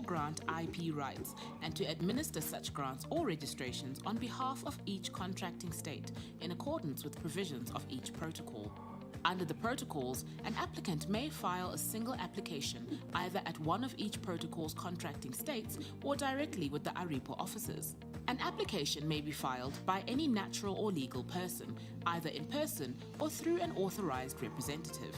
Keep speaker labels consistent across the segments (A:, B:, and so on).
A: grant IP rights and to administer such grants or registrations on behalf of each contracting state in accordance with provisions of each protocol. Under the protocols, an applicant may file a single application either at one of each protocol's contracting states or directly with the ARIPO offices. An application may be filed by any natural or legal person, either in person or through an authorized representative.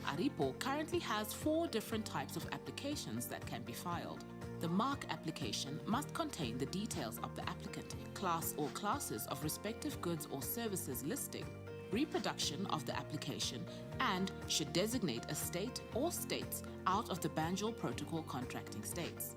A: ARIPO currently has 4 different types of applications that can be filed. The mark application must contain the details of the applicant, class or classes of respective goods or services listing, reproduction of the application, and should designate a state or states out of the Banjul Protocol contracting states.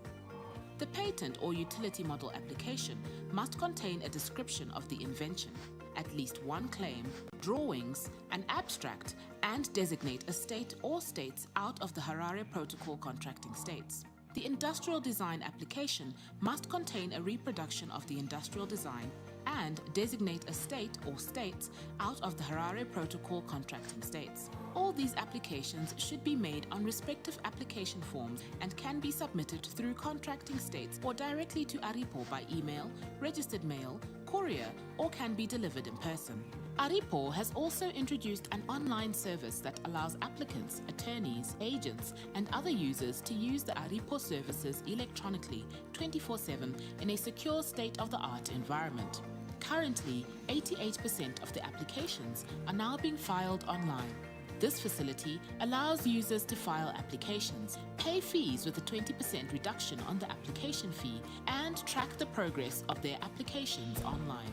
A: The patent or utility model application must contain a description of the invention, at least one claim, drawings, an abstract, and designate a state or states out of the Harare Protocol contracting states. The industrial design application must contain a reproduction of the industrial design and designate a state or states out of the Harare Protocol contracting states. All these applications should be made on respective application forms and can be submitted through contracting states or directly to ARIPO by email, registered mail, courier, or can be delivered in person. ARIPO has also introduced an online service that allows applicants, attorneys, agents, and other users to use the ARIPO services electronically 24/7 in a secure state-of-the-art environment. Currently, 88% of the applications are now being filed online. This facility allows users to file applications, pay fees with a 20% reduction on the application fee, and track the progress of their applications online.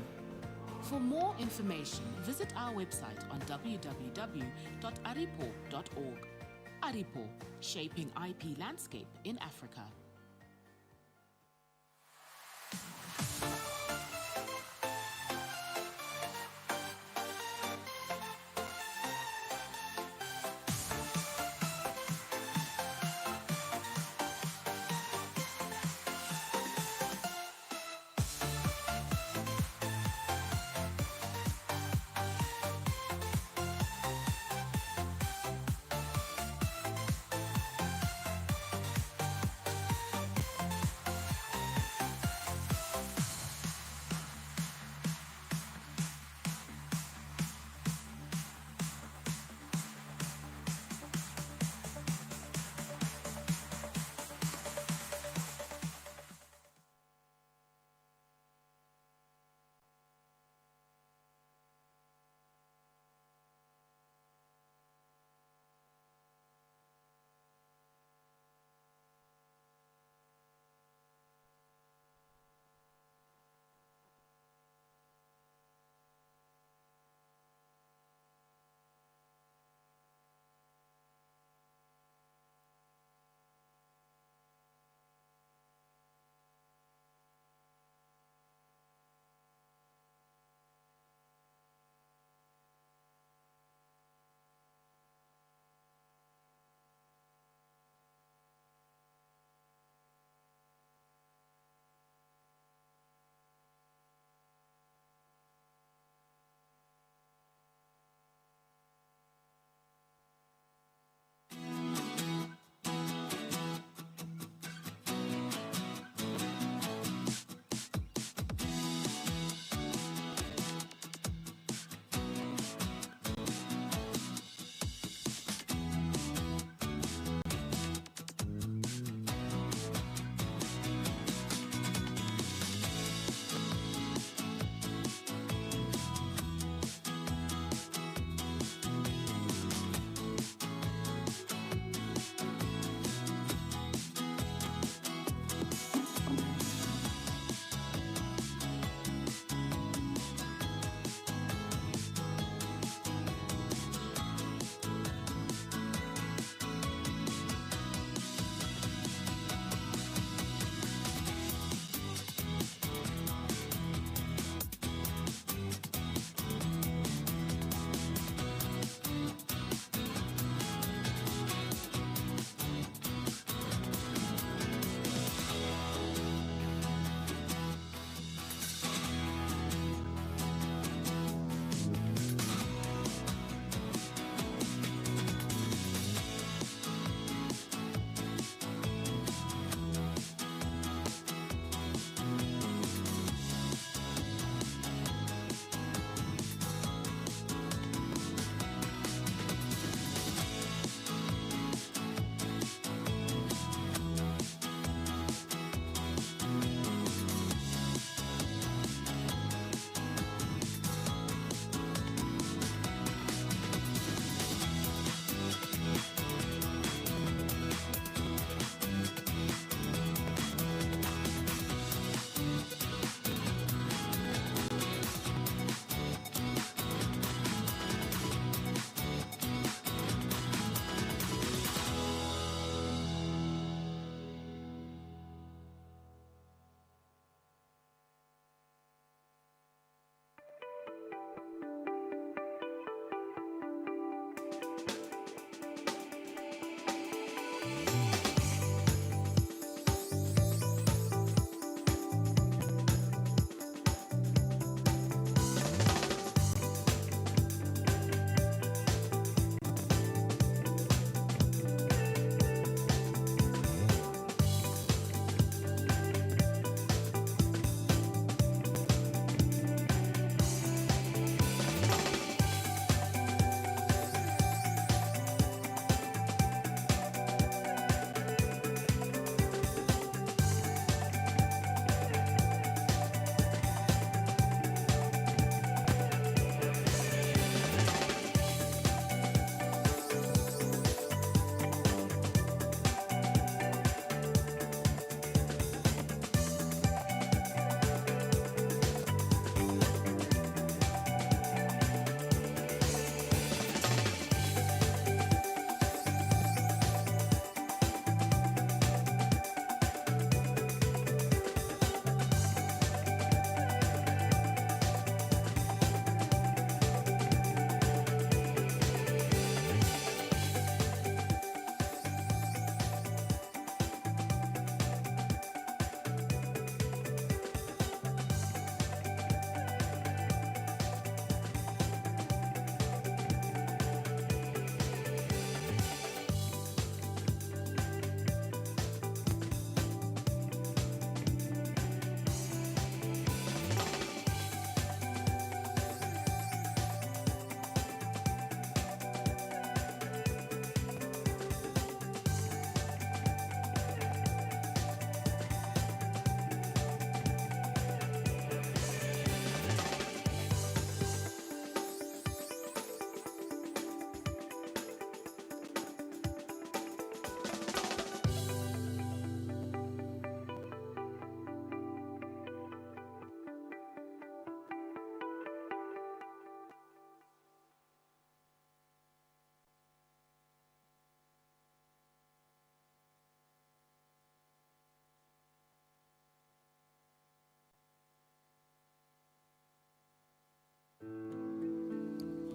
A: For more information, visit our website on www.aripo.org. ARIPO, shaping IP landscape in Africa.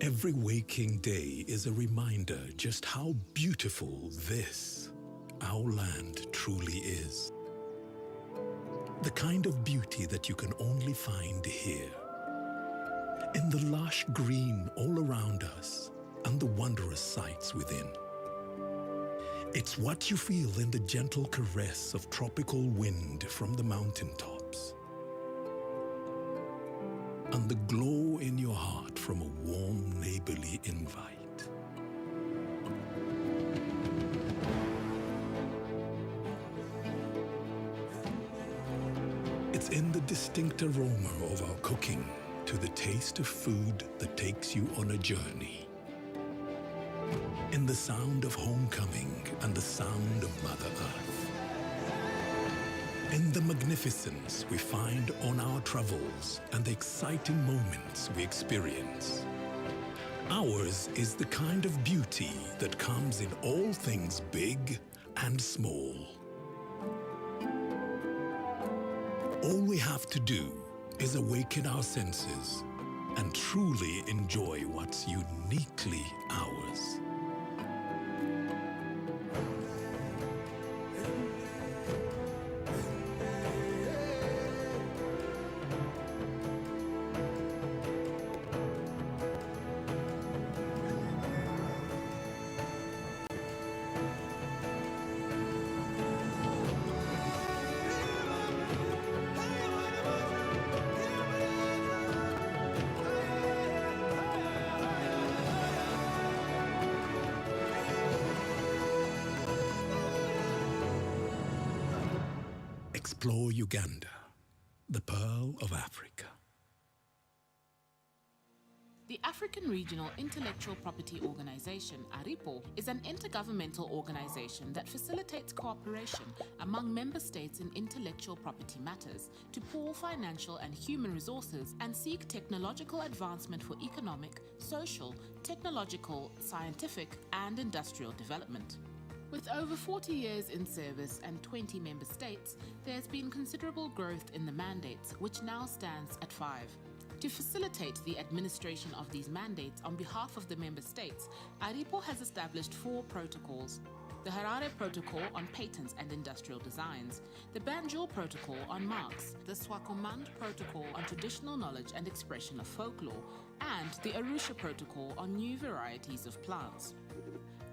B: Every waking day is a reminder just how beautiful this, our land, truly is. The kind of beauty that you can only find here. In the lush green all around us and the wondrous sights within. It's what you feel in the gentle caress of tropical wind from the mountaintops. And the glow in your heart from a warm neighborly invite. It's in the distinct aroma of our cooking to the taste of food that takes you on a journey. In the sound of homecoming and the sound of Mother Earth. In the magnificence we find on our travels and the exciting moments we experience. Ours is the kind of beauty that comes in all things big and small. All we have to do is awaken our senses and truly enjoy what's uniquely ours. Explore Uganda, the Pearl of Africa.
A: The African Regional Intellectual Property Organization, ARIPO, is an intergovernmental organization that facilitates cooperation among member states in intellectual property matters to pool financial and human resources and seek technological advancement for economic, social, technological, scientific, and industrial development. With over 40 years in service and 20 member states, there has been considerable growth in the mandates, which now stands at 5. To facilitate the administration of these mandates on behalf of the member states, ARIPO has established 4 protocols. The Harare Protocol on Patents and Industrial Designs, the Banjul Protocol on Marks, the Swakopmund Protocol on Traditional Knowledge and Expression of Folklore, and the Arusha Protocol on New Varieties of Plants.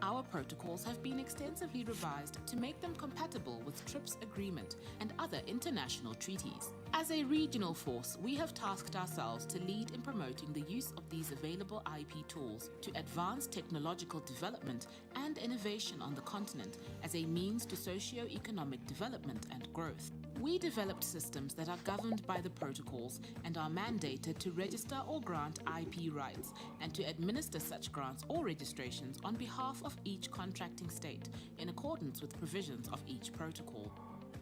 A: Our protocols have been extensively revised to make them compatible with TRIPS agreement and other international treaties. As a regional force, we have tasked ourselves to lead in promoting the use of these available IP tools to advance technological development and innovation on the continent as a means to socio-economic development and growth. We developed systems that are governed by the protocols and are mandated to register or grant IP rights and to administer such grants or registrations on behalf of each contracting state in accordance with provisions of each protocol.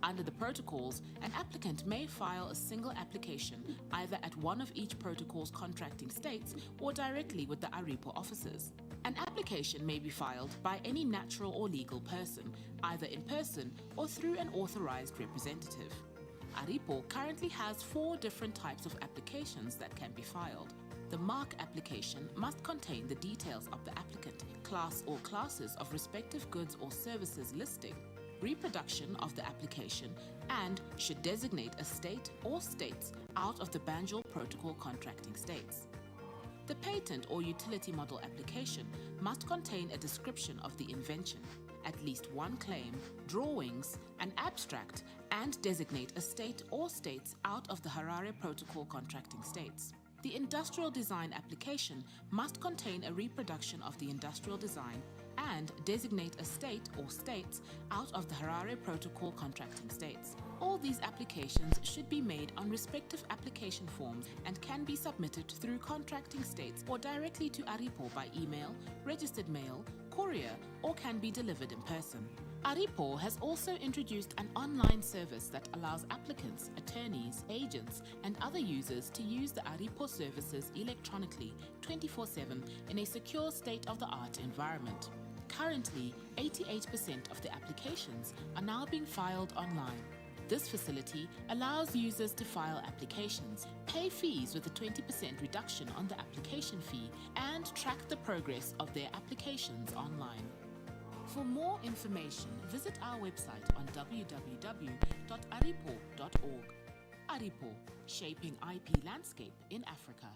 A: Under the protocols, an applicant may file a single application either at one of each protocol's contracting states or directly with the ARIPO offices. An application may be filed by any natural or legal person, either in person or through an authorized representative. ARIPO currently has 4 different types of applications that can be filed. The mark application must contain the details of the applicant, class or classes of respective goods or services listing, reproduction of the application, and should designate a state or states out of the Banjul Protocol contracting states. The patent or utility model application must contain a description of the invention, at least one claim, drawings, an abstract, and designate a state or states out of the Harare Protocol contracting states. The industrial design application must contain a reproduction of the industrial design and designate a state or states out of the Harare Protocol contracting states. All these applications should be made on respective application forms and can be submitted through contracting states or directly to ARIPO by email, registered mail, courier, or can be delivered in person. ARIPO has also introduced an online service that allows applicants, attorneys, agents, and other users to use the ARIPO services electronically 24/7 in a secure state-of-the-art environment. Currently, 88% of the applications are now being filed online. This facility allows users to file applications, pay fees with a 20% reduction on the application fee, and track the progress of their applications online. For more information, visit our website on www.aripo.org. ARIPO, shaping IP landscape in Africa.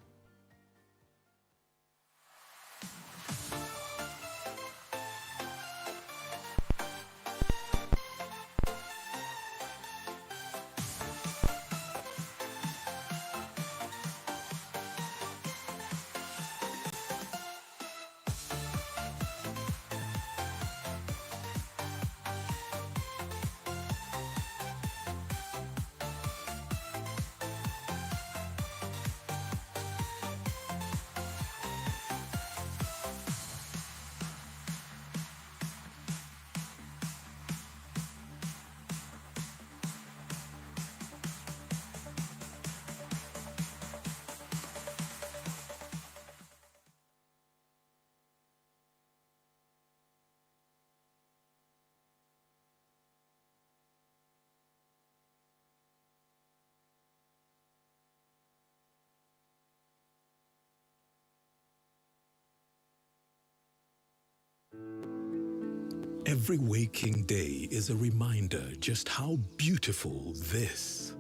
B: Every waking day is a reminder just how beautiful this,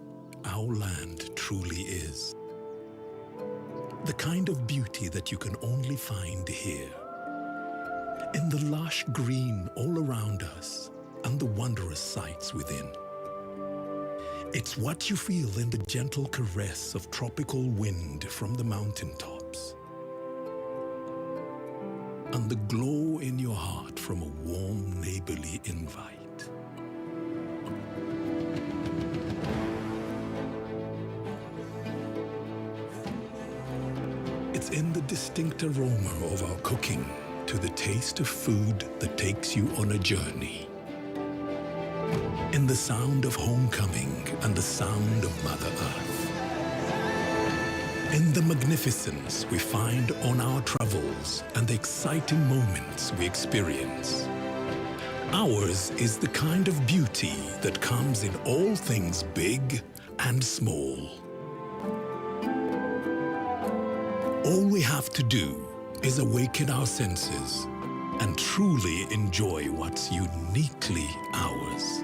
B: our land, truly is. The kind of beauty that you can only find here. In the lush green all around us and the wondrous sights within. It's what you feel in the gentle caress of tropical wind from the mountaintops. And the glow in your heart from a warm neighborly invite. It's in the distinct aroma of our cooking to the taste of food that takes you on a journey. In the sound of homecoming and the sound of Mother Earth. In the magnificence we find on our travels and the exciting moments we experience. Ours is the kind of beauty that comes in all things big and small. All we have to do is awaken our senses and truly enjoy what's uniquely ours.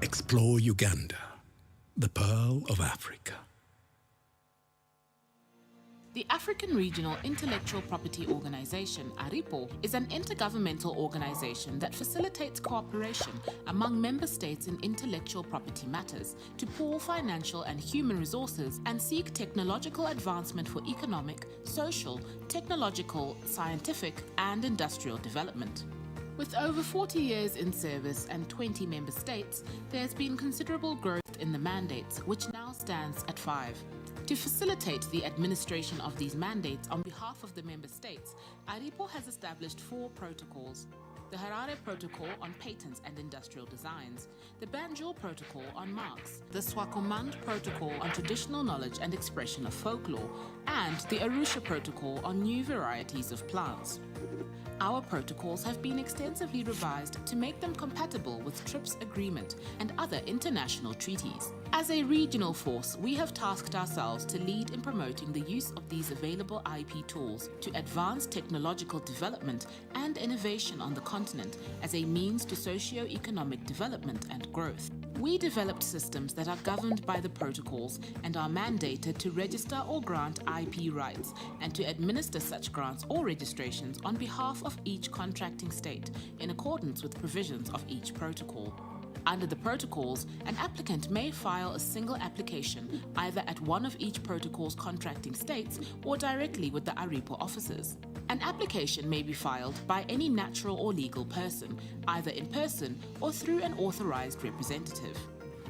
B: Explore Uganda, the Pearl of Africa.
A: The African Regional Intellectual Property Organization, ARIPO, is an intergovernmental organization that facilitates cooperation among member states in intellectual property matters to pool financial and human resources and seek technological advancement for economic, social, technological, scientific, and industrial development. With over 40 years in service and 20 member states, there has been considerable growth in the mandates, which now stands at 5. To facilitate the administration of these mandates on behalf of the member states, ARIPO has established 4 protocols. The Harare Protocol on Patents and Industrial Designs, the Banjul Protocol on Marks, the Swakopmund Protocol on Traditional Knowledge and Expression of Folklore, and the Arusha Protocol on New Varieties of Plants. Our protocols have been extensively revised to make them compatible with TRIPS Agreement and other international treaties. As a regional force, we have tasked ourselves to lead in promoting the use of these available IP tools to advance technological development and innovation on the continent as a means to socio-economic development and growth. We developed systems that are governed by the protocols and are mandated to register or grant IP rights and to administer such grants or registrations on behalf of each contracting state in accordance with provisions of each protocol. Under the protocols, an applicant may file a single application either at one of each protocol's contracting states or directly with the ARIPO offices. An application may be filed by any natural or legal person, either in person or through an authorized representative.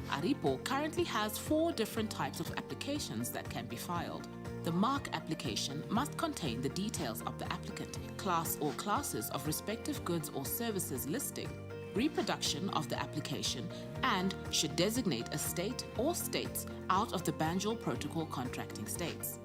A: ARIPO currently has 4 different types of applications that can be filed. The mark application must contain the details of the applicant, class or classes of respective goods or services listing, reproduction of the application, and should designate a state or states out of the Banjul Protocol contracting states.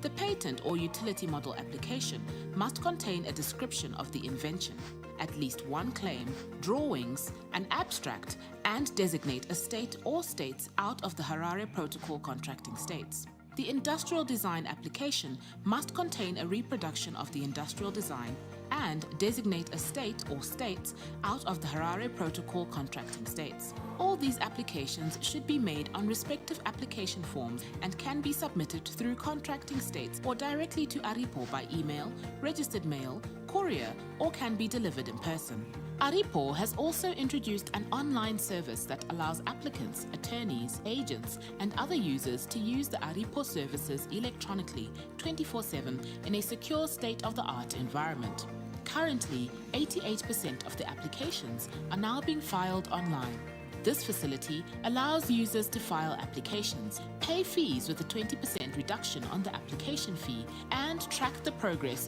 A: The patent or utility model application must contain a description of the invention, at least one claim, drawings, an abstract, and designate a state or states out of the Harare Protocol contracting states. The industrial design application must contain a reproduction of the industrial design and designate a state or states out of the Harare Protocol contracting states. All these applications should be made on respective application forms and can be submitted through contracting states or directly to ARIPO by email, registered mail, courier, or can be delivered in person. ARIPO has also introduced an online service that allows applicants, attorneys, agents, and other users to use the ARIPO services electronically 24/7 in a secure state-of-the-art environment. Currently, 88% of the applications are now being filed online. This facility allows users to file applications, pay fees with a 20% reduction on the application fee, and track the progress.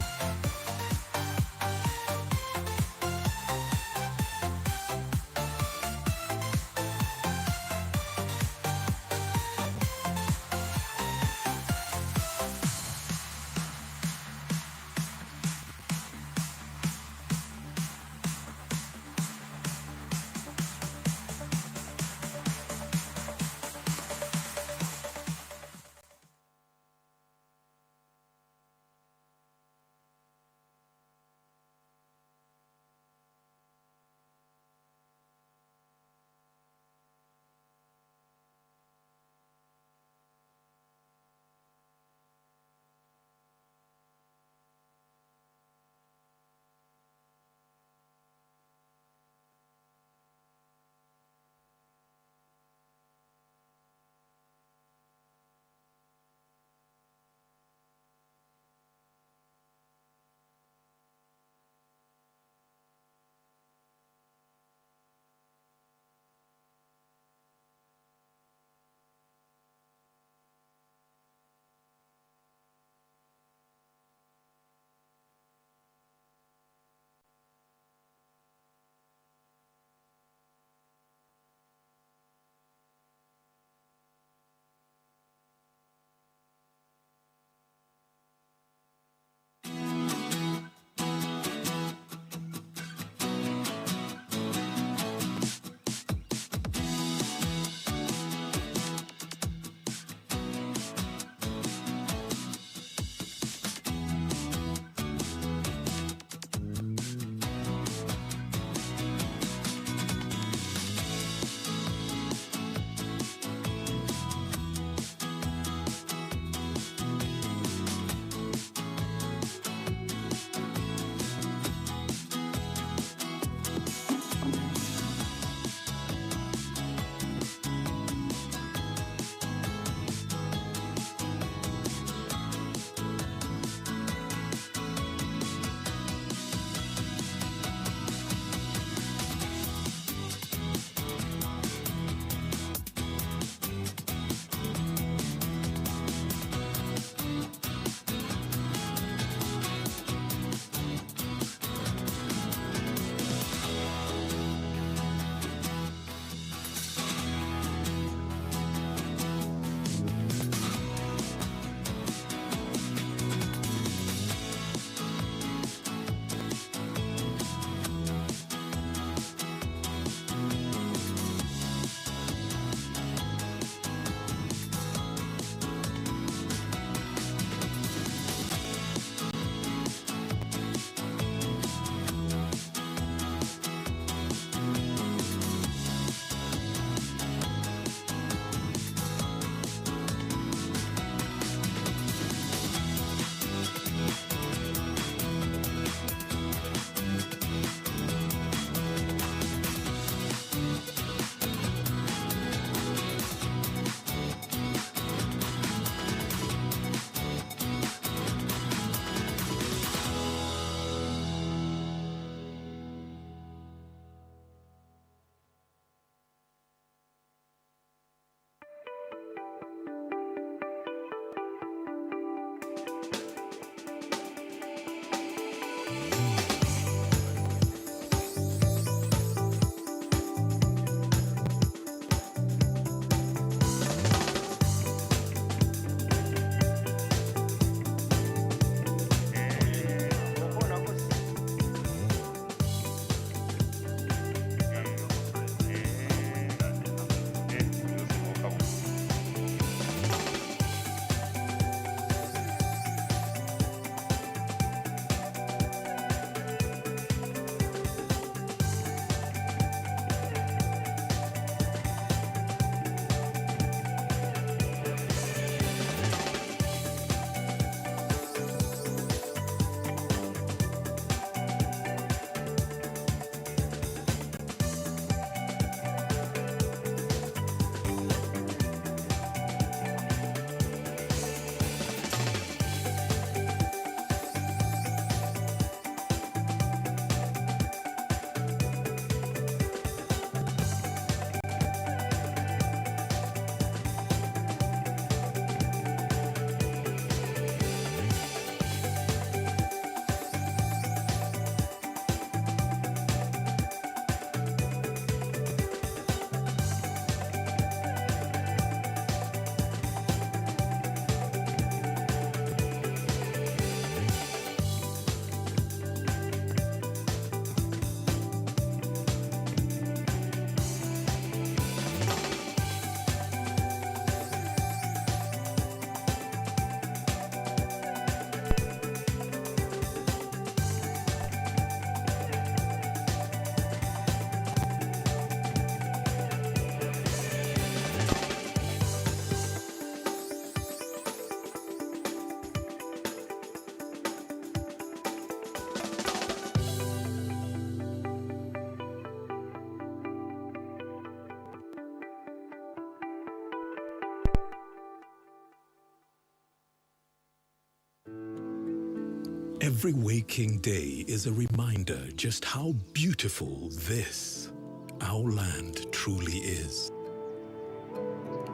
B: Every waking day is a reminder just how beautiful this, our land, truly is.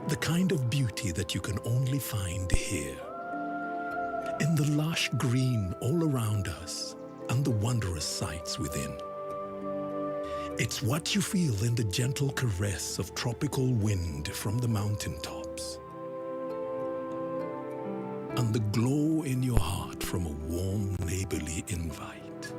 B: The kind of beauty that you can only find here. In the lush green all around us and the wondrous sights within. It's what you feel in the gentle caress of tropical wind from the mountaintops. And the glow in your heart from a warm neighborly invite.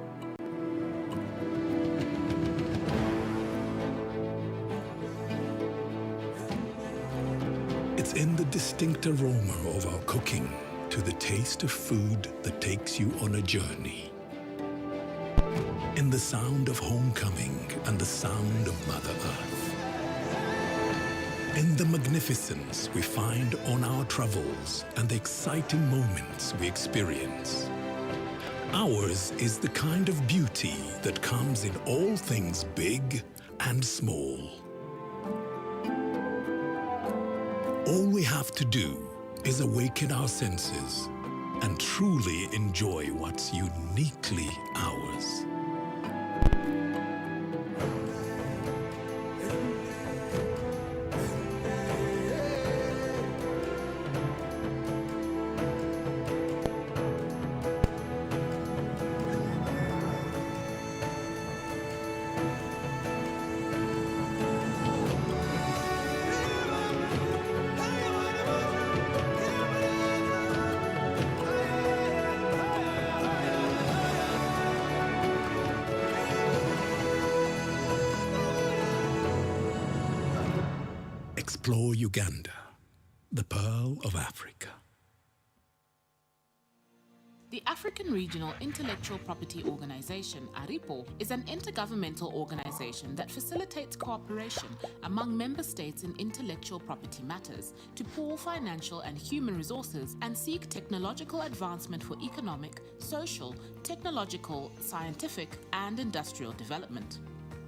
B: It's in the distinct aroma of our cooking to the taste of food that takes you on a journey. In the sound of homecoming and the sound of Mother Earth. In the magnificence we find on our travels and the exciting moments we experience. Ours is the kind of beauty that comes in all things big and small. All we have to do is awaken our senses and truly enjoy what's uniquely ours. Explore Uganda, the Pearl of Africa.
A: The African Regional Intellectual Property Organization, ARIPO, is an intergovernmental organization that facilitates cooperation among member states in intellectual property matters to pool financial and human resources and seek technological advancement for economic, social, technological, scientific, and industrial development.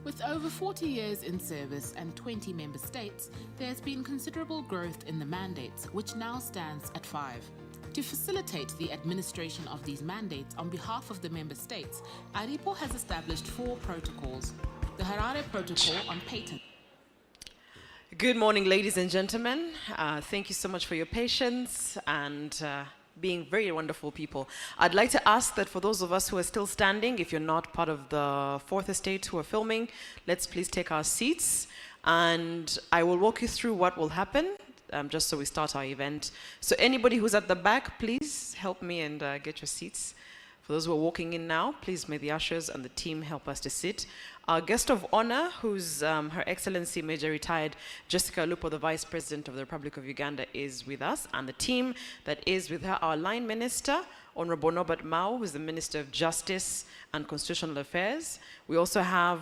A: With over 40 years in service and 20 member states, there has been considerable growth in the mandates, which now stands at 5. To facilitate the administration of these mandates on behalf of the member states, ARIPO has established 4 protocols. The Harare Protocol on Patent.
C: Good morning, ladies and gentlemen. Thank you so much for your patience and being very wonderful people. I'd like to ask that for those of us who are still standing, if you're not part of the Fourth Estate who are filming, let's please take our seats and I will walk you through what will happen just so we start our event. So anybody who's at the back, please help me and get your seats. For those who are walking in now, please may the ushers and the team help us to sit. Our guest of honor, who's Her Excellency Major Retired Jessica Lupo, the Vice President of the Republic of Uganda, is with us. And the team that is with her, our line minister, Honorable Norbert Mao, who's the Minister of Justice and Constitutional Affairs. We also have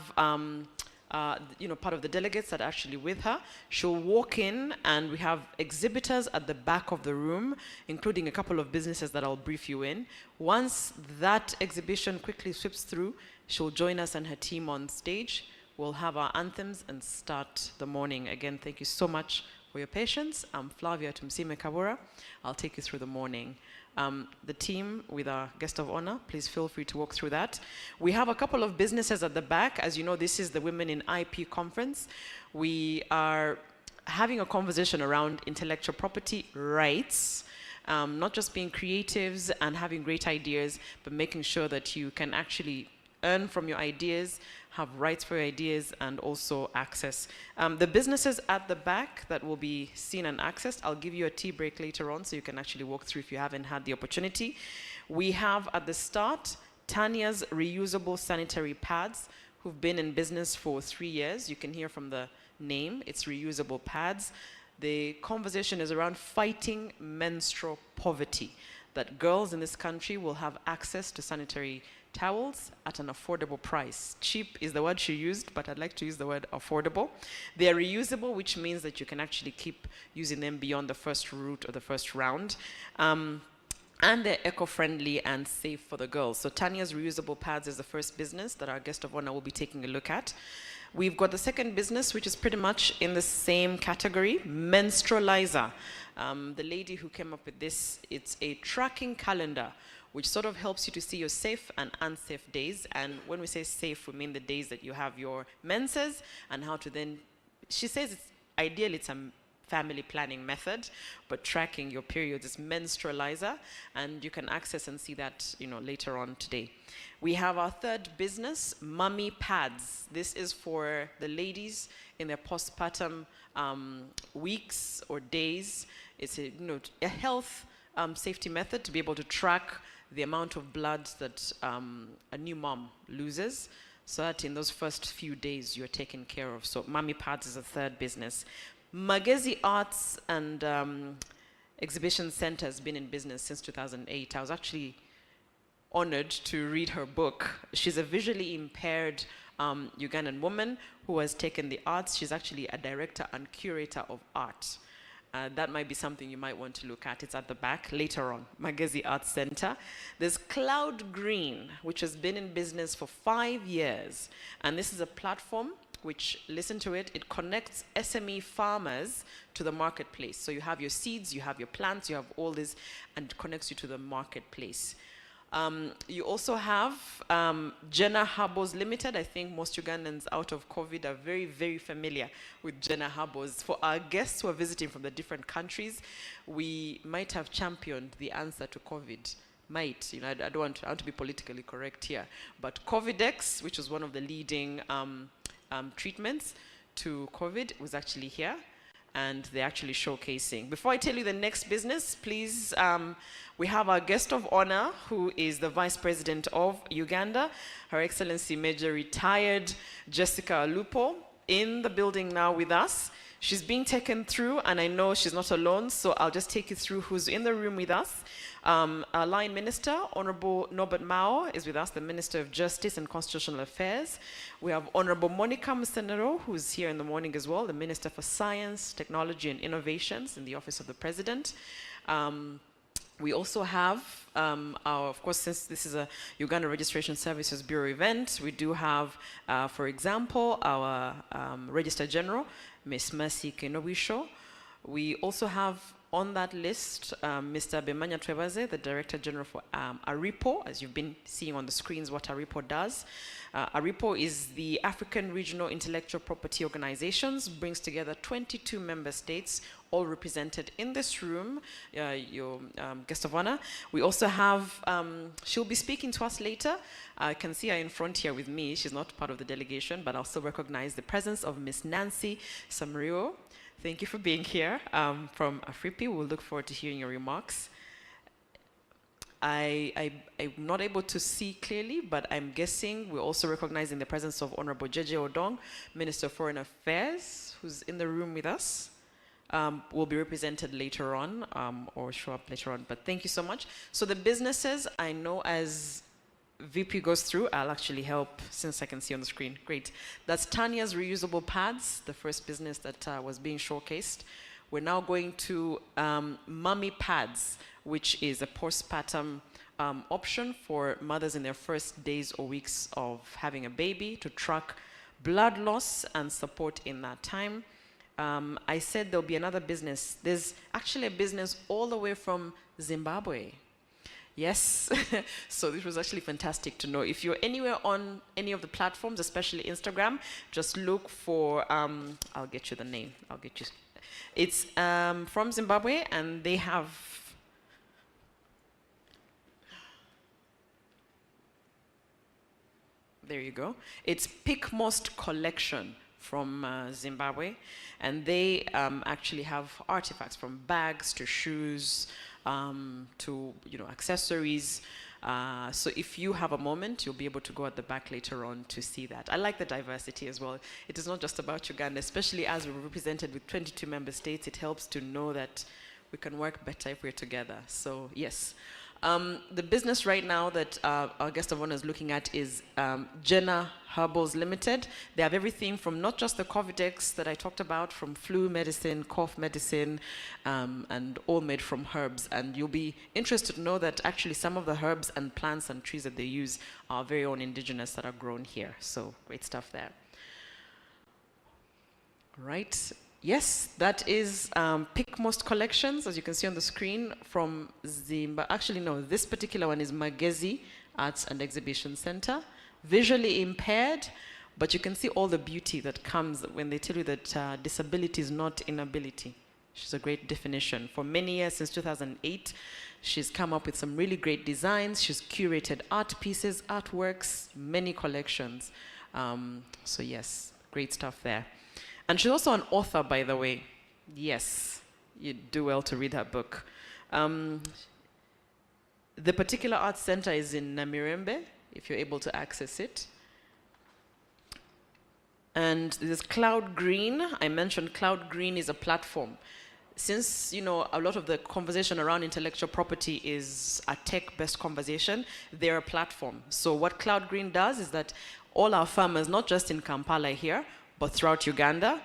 C: part of the delegates that are actually with her. She'll walk in and we have exhibitors at the back of the room, including a couple of businesses that I'll brief you in. Once that exhibition quickly sweeps through, she'll join us and her team on stage. We'll have our anthems and start the morning. Again, thank you so much for your patience. I'm Flavia Tumsime Kabura. I'll take you through the morning. The team with our guest of honor, please feel free to walk through that. We have a couple of businesses at the back. As you know, this is the Women in IP conference. We are having a conversation around intellectual property rights, not just being creatives and having great ideas, but making sure that you can actually earn from your ideas, have rights for your ideas, and also access. The businesses at the back that will be seen and accessed, I'll give you a tea break later on so you can actually walk through if you haven't had the opportunity. We have at the start, Tanya's reusable sanitary pads, who've been in business for 3 years. You can hear from the name, it's reusable pads. The conversation is around fighting menstrual poverty, that girls in this country will have access to sanitary towels at an affordable price. Cheap is the word she used, but I'd like to use the word affordable. They are reusable, which means that you can actually keep using them beyond the first route or the first round. And they're eco-friendly and safe for the girls. So Tanya's reusable pads is the first business that our guest of honor will be taking a look at. We've got the second business, which is pretty much in the same category, Menstrualizer. The lady who came up with this, it's a tracking calendar which sort of helps you to see your safe and unsafe days. And when we say safe, we mean the days that you have your menses and how to then, she says ideally it's a family planning method, but tracking your periods is menstrualizer, and you can access and see that, later on today. We have our third business, Mummy Pads. This is for the ladies in their postpartum weeks or days. It's a health safety method to be able to track the amount of blood that a new mom loses, so that in those first few days you're taken care of. So Mummy Pads is a third business. Magezi Arts and Exhibition Center has been in business since 2008. I was actually honored to read her book. She's a visually impaired Ugandan woman who has taken the arts. She's actually a director and curator of art. That might be something you might want to look at. It's at the back later on, Magezi Arts Center. There's Cloud Green, which has been in business for 5 years. And this is a platform which, listen to it, it connects SME farmers to the marketplace. So you have your seeds, you have your plants, you have all this, and it connects you to the marketplace. You also have Jenna Herbals Limited. I think most Ugandans out of COVID are very, very familiar with Jenna Herbals. For our guests who are visiting from the different countries, we might have championed the answer to COVID. Might, I don't want to be politically correct here, but Covidex, which was one of the leading treatments to COVID, was actually here, and they're actually showcasing. Before I tell you the next business, please, we have our guest of honor, who is the Vice President of Uganda, Her Excellency Major Retired Jessica Alupo, in the building now with us. She's being taken through, and I know she's not alone, so I'll just take you through who's in the room with us. Our line minister, Honorable Norbert Mao, is with us, the Minister of Justice and Constitutional Affairs. We have Honorable Monica Musenero, who's here in the morning as well, the Minister for Science, Technology and Innovations in the Office of the President. We also have, of course, since this is a Uganda Registration Services Bureau event, we do have, for example, our Registrar General, Ms. Mercy Kenowisho. We also have on that list, Mr. Bemanya Twebaze, the Director General for ARIPO, as you've been seeing on the screens what ARIPO does. ARIPO is the African Regional Intellectual Property Organizations, brings together 22 member states, all represented in this room, your guest of honor. We also have, she'll be speaking to us later. I can see her in front here with me. She's not part of the delegation, but I'll still recognize the presence of Miss Nancy Samario. Thank you for being here from AFRIPI. We'll look forward to hearing your remarks. I'm not able to see clearly, but I'm guessing we're also recognizing the presence of Honorable Jeje Odong, Minister of Foreign Affairs, who's in the room with us. Will be represented later on or show up later on, but thank you so much. So the businesses, I know as VP goes through, I'll actually help since I can see on the screen. Great. That's Tanya's Reusable Pads, the first business that was being showcased. We're now going to Mummy Pads, which is a postpartum option for mothers in their first days or weeks of having a baby to track blood loss and support in that time. I said there'll be another business. There's actually a business all the way from Zimbabwe. Yes, so this was actually fantastic to know. If you're anywhere on any of the platforms, especially Instagram, just look for, I'll get you the name, I'll get you. It's from Zimbabwe, and they have, there you go. It's Pickmost Collection from Zimbabwe, and they actually have artifacts from bags to shoes, to accessories. So if you have a moment, you'll be able to go at the back later on to see that. I like the diversity as well. It is not just about Uganda, especially as we're represented with 22 member states. It helps to know that we can work better if we're together. So yes. The business right now that our guest of honor is looking at is Jenna Herbals Limited. They have everything from not just the Covidex that I talked about, from flu medicine, cough medicine, and all made from herbs. And you'll be interested to know that actually some of the herbs and plants and trees that they use are very own indigenous that are grown here. So great stuff there. Right. Yes, that is Pick Most Collections, as you can see on the screen, from Zimba. Actually, no, this particular one is Magezi Arts and Exhibition Center. Visually impaired, but you can see all the beauty that comes when they tell you that disability is not inability. She's a great definition. For many years, since 2008, she's come up with some really great designs. She's curated art pieces, artworks, many collections. So yes, great stuff there. And she's also an author, by the way. Yes, you do well to read her book. The particular art center is in Namirembe, if you're able to access it. And there's Cloud Green. I mentioned Cloud Green is a platform. Since, you know, a lot of the conversation around intellectual property is a tech-based conversation, they're a platform. So what Cloud Green does is that all our farmers, not just in Kampala here, but throughout Uganda,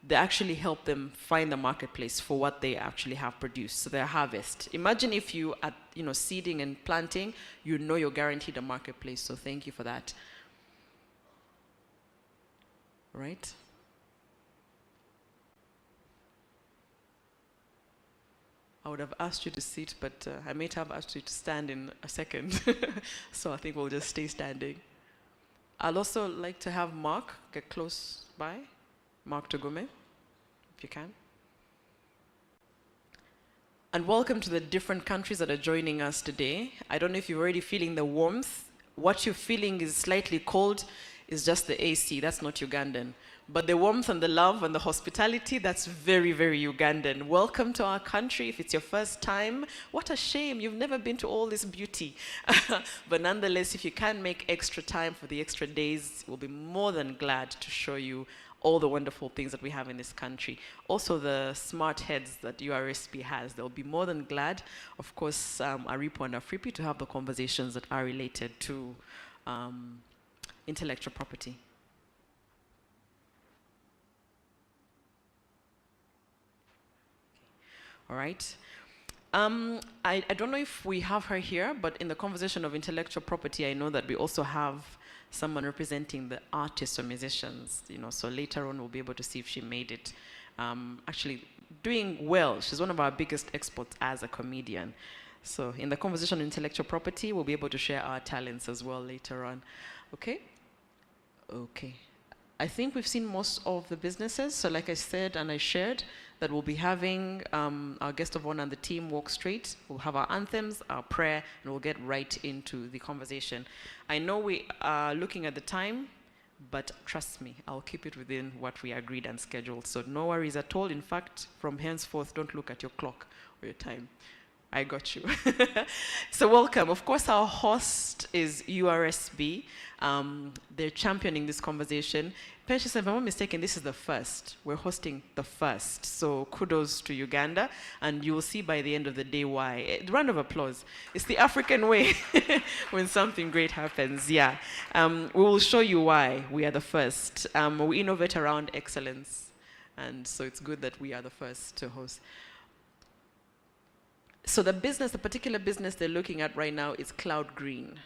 C: they actually help them find the marketplace for what they actually have produced, so their harvest. Imagine if you are, you know, seeding and planting, you know you're guaranteed a marketplace, so thank you for that. Right? I would have asked you to sit, but I might have asked you to stand in a second, so I think we'll just stay standing. I'd also like to have Mark get close by. Mark Togome, if you can. And welcome to the different countries that are joining us today. I don't know if you're already feeling the warmth. What you're feeling is slightly cold is just the AC, that's not Ugandan. But the warmth and the love and the hospitality, that's very, very Ugandan. Welcome to our country. If it's your first time, what a shame, you've never been to all this beauty. But nonetheless, if you can make extra time for the extra days, we'll be more than glad to show you all the wonderful things that we have in this country. Also the smart heads that URSP has, they'll be more than glad, of course, ARIPO and AFRIPI, to have the conversations that are related to intellectual property. All right. I don't know if we have her here, but in the conversation of intellectual property, I know that we also have someone representing the artists or musicians, you know, so later on we'll be able to see if she made it. Actually doing well. She's one of our biggest exports as a comedian. So in the conversation on intellectual property, we'll be able to share our talents as well later on. Okay? Okay. I think we've seen most of the businesses. So like I said and I shared, that we'll be having our guest of honor and the team walk straight. We'll have our anthems, our prayer, and we'll get right into the conversation. I know we are looking at the time, but trust me, I'll keep it within what we agreed and scheduled. So no worries at all. In fact, from henceforth, don't look at your clock or your time. I got you. So welcome. Of course, our host is URSB. They're championing this conversation. Precious, if I'm not mistaken, this is the first. We're hosting the first. So kudos to Uganda. And you will see by the end of the day why. Round of applause. It's the African way when something great happens. Yeah. We will show you why we are the first. We innovate around excellence. And so it's good that we are the first to host. So the particular business they're looking at right now is Cloud Green.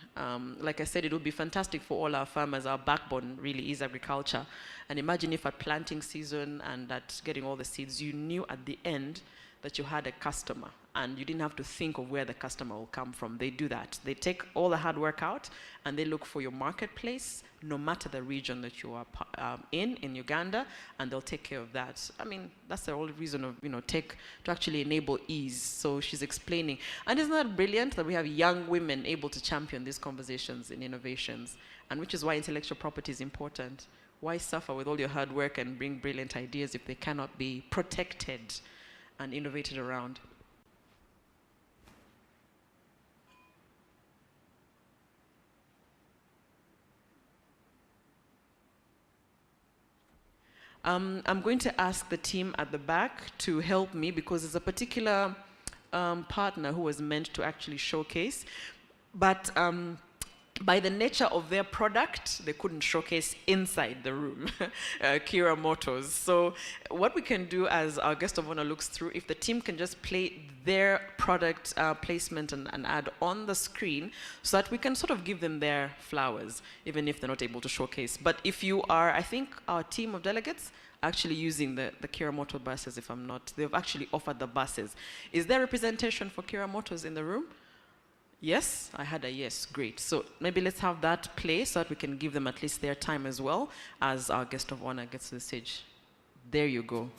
C: Like I said, it would be fantastic for all our farmers. Our backbone really is agriculture. And imagine if at planting season and at getting all the seeds, you knew at the end that you had a customer and you didn't have to think of where the customer will come from. They do that. They take all the hard work out and they look for your marketplace, no matter the region that you are in Uganda, and they'll take care of that. I mean, that's the whole reason of, tech to actually enable ease. So she's explaining. And isn't that brilliant that we have young women able to champion these conversations and innovations, and which is why intellectual property is important. Why suffer with all your hard work and bring brilliant ideas if they cannot be protected and innovated around? I'm going to ask the team at the back to help me because there's a particular partner who was meant to actually showcase, but by the nature of their product, they couldn't showcase inside the room, Kira Motors. So what we can do as our guest of honor looks through, if the team can just play their product placement and add on the screen so that we can sort of give them their flowers, even if they're not able to showcase. But if you are, I think our team of delegates actually using the Kira Motor buses, if I'm not. They've actually offered the buses. Is there representation for Kira Motors in the room? Yes? I had a yes. Great. So maybe let's have that play so that we can give them at least their time as well as our guest of honor gets to the stage. There you go.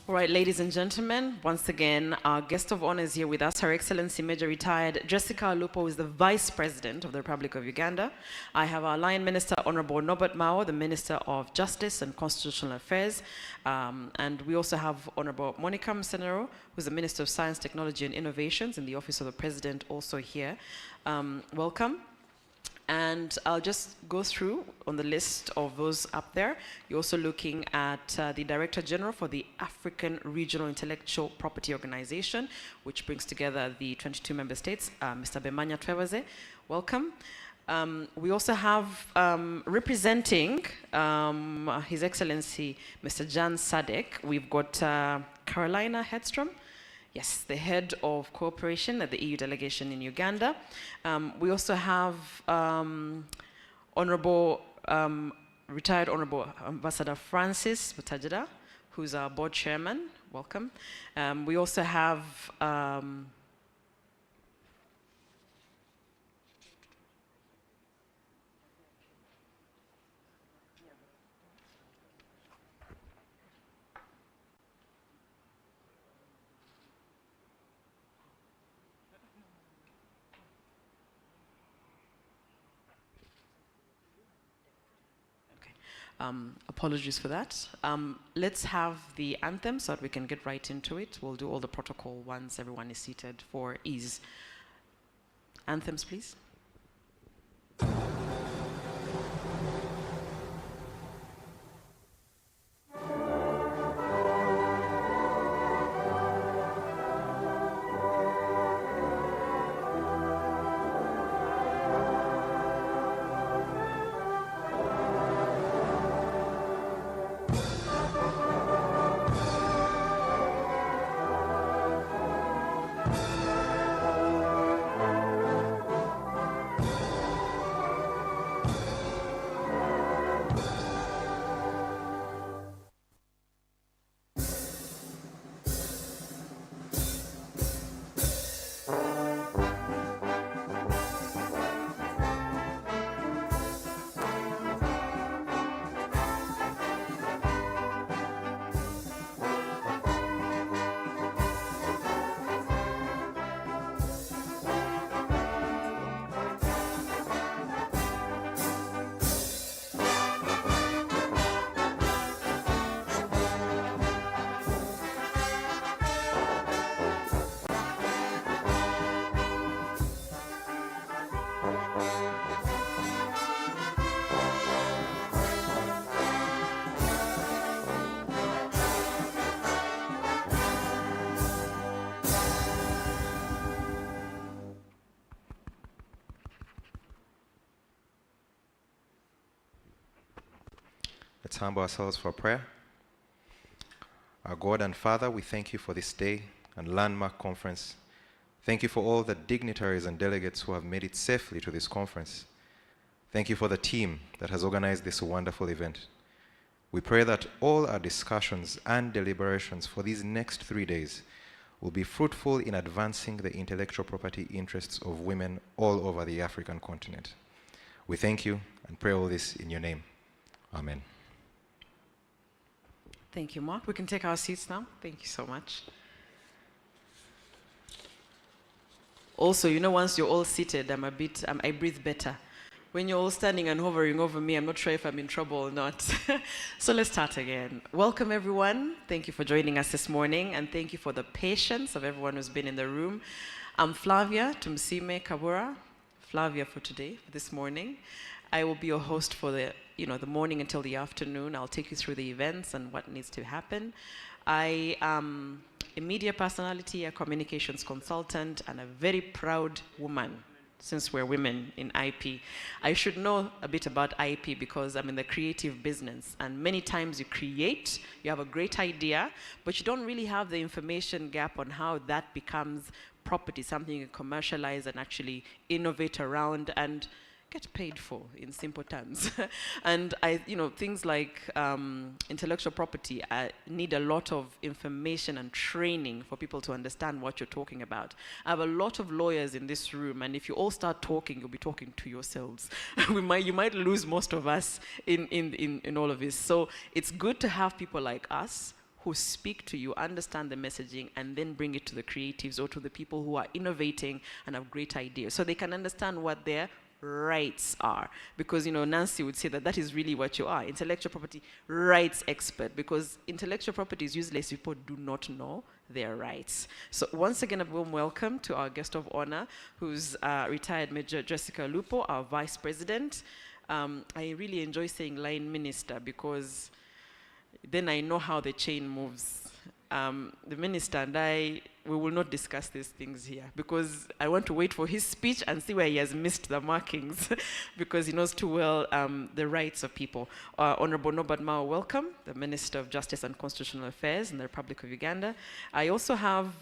C: All right, ladies and gentlemen, once again, our guest of honor is here with us, Her Excellency Major Retired Jessica Alupo, who is the Vice President of the Republic of Uganda. I have our Lion Minister, Honorable Norbert Mao, the Minister of Justice and Constitutional Affairs. And we also have Honorable Monica Msenero, who's the Minister of Science, Technology and Innovations in the Office of the President, also here. Welcome. And I'll just go through on the list of those up there. You're also looking at the Director General for the African Regional Intellectual Property Organization, which brings together the 22 member states, Mr. Bemanya Twebaze. Welcome. We also have representing His Excellency Mr. Jan Sadek, we've got Carolina Hedstrom. Yes, the head of cooperation at the EU delegation in Uganda. We also have retired Honorable Ambassador Francis Butajira, who's our board chairman. Welcome. We also have apologies for that. Let's have the anthem so that we can get right into it. We'll do all the protocol once everyone is seated for ease. Anthems, please.
D: Let's humble ourselves for prayer. Our God and Father, we thank you for this day and landmark conference. Thank you for all the dignitaries and delegates who have made it safely to this conference. Thank you for the team that has organized this wonderful event. We pray that all our discussions and deliberations for these next 3 days will be fruitful in advancing the intellectual property interests of women all over the African continent. We thank you and pray all this in your name. Amen.
C: Thank you, Mark. We can take our seats now. Thank you so much. Also, you know, once you're all seated, I breathe better. When you're all standing and hovering over me, I'm not sure if I'm in trouble or not. So let's start again. Welcome, everyone. Thank you for joining us this morning, and thank you for the patience of everyone who's been in the room. I'm Flavia Tumsime Kabura, Flavia for today, this morning. I will be your host for the morning until the afternoon. I'll take you through the events and what needs to happen. I am a media personality, a communications consultant, and a very proud woman, since we're women in IP. I should know a bit about IP because I'm in the creative business, and many times you create, you have a great idea, but you don't really have the information gap on how that becomes property, something you commercialize and actually innovate around and get paid for, in simple terms. And things like intellectual property need a lot of information and training for people to understand what you're talking about. I have a lot of lawyers in this room, and if you all start talking, you'll be talking to yourselves. You might lose most of us in all of this. So it's good to have people like us who speak to you, understand the messaging, and then bring it to the creatives or to the people who are innovating and have great ideas, so they can understand what their rights are. Because Nancy would say that is really what you are, intellectual property rights expert, because intellectual property is useless if people do not know their rights. So once again, a warm welcome to our guest of honor, who's retired Major Jessica Lupo, our vice president. I really enjoy saying line minister because then I know how the chain moves. The minister and we will not discuss these things here because I want to wait for his speech and see where he has missed the markings because he knows too well the rights of people. Honorable Norbert Mao, welcome, the Minister of Justice and Constitutional Affairs in the Republic of Uganda. I also have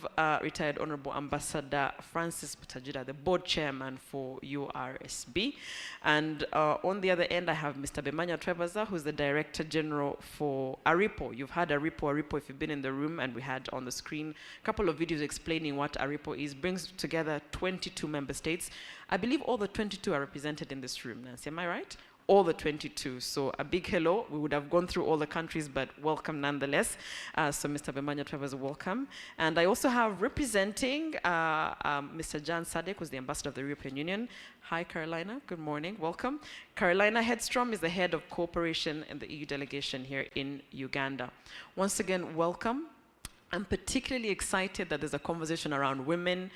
C: retired Honorable Ambassador Francis Butajira, the board chairman for URSB. And on the other end, I have Mr. Bemanya Twebaza, who's the Director General for ARIPO. You've had ARIPO if you've been in the room, and we had on the screen a couple of videos explaining what ARIPO is. Brings together 22 member states. I believe all the 22 are represented in this room, Nancy, am I right? All the 22. So a big hello. We would have gone through all the countries, but welcome nonetheless. So Mr. Bemanya Travers, welcome. And I also have representing Mr. Jan Sadek, who's the ambassador of the European Union. Hi, Carolina. Good morning. Welcome. Carolina Hedstrom is the head of cooperation in the EU delegation here in Uganda. Once again, welcome. I'm particularly excited that there's a conversation around women,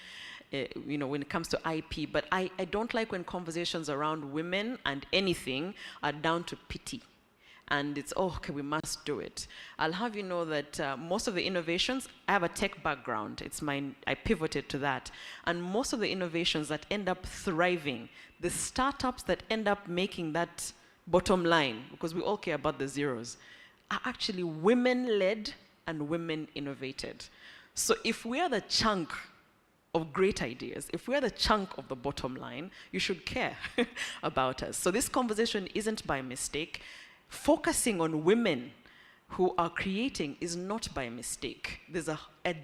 C: when it comes to IP, but I don't like when conversations around women and anything are down to pity. And it's, okay, we must do it. I'll have you know that most of the innovations, I have a tech background. I pivoted to that. And most of the innovations that end up thriving, the startups that end up making that bottom line, because we all care about the zeros, are actually women-led and women innovated. So if we are the chunk of great ideas, if we are the chunk of the bottom line, you should care about us. So this conversation isn't by mistake. Focusing on women who are creating is not by mistake. There's a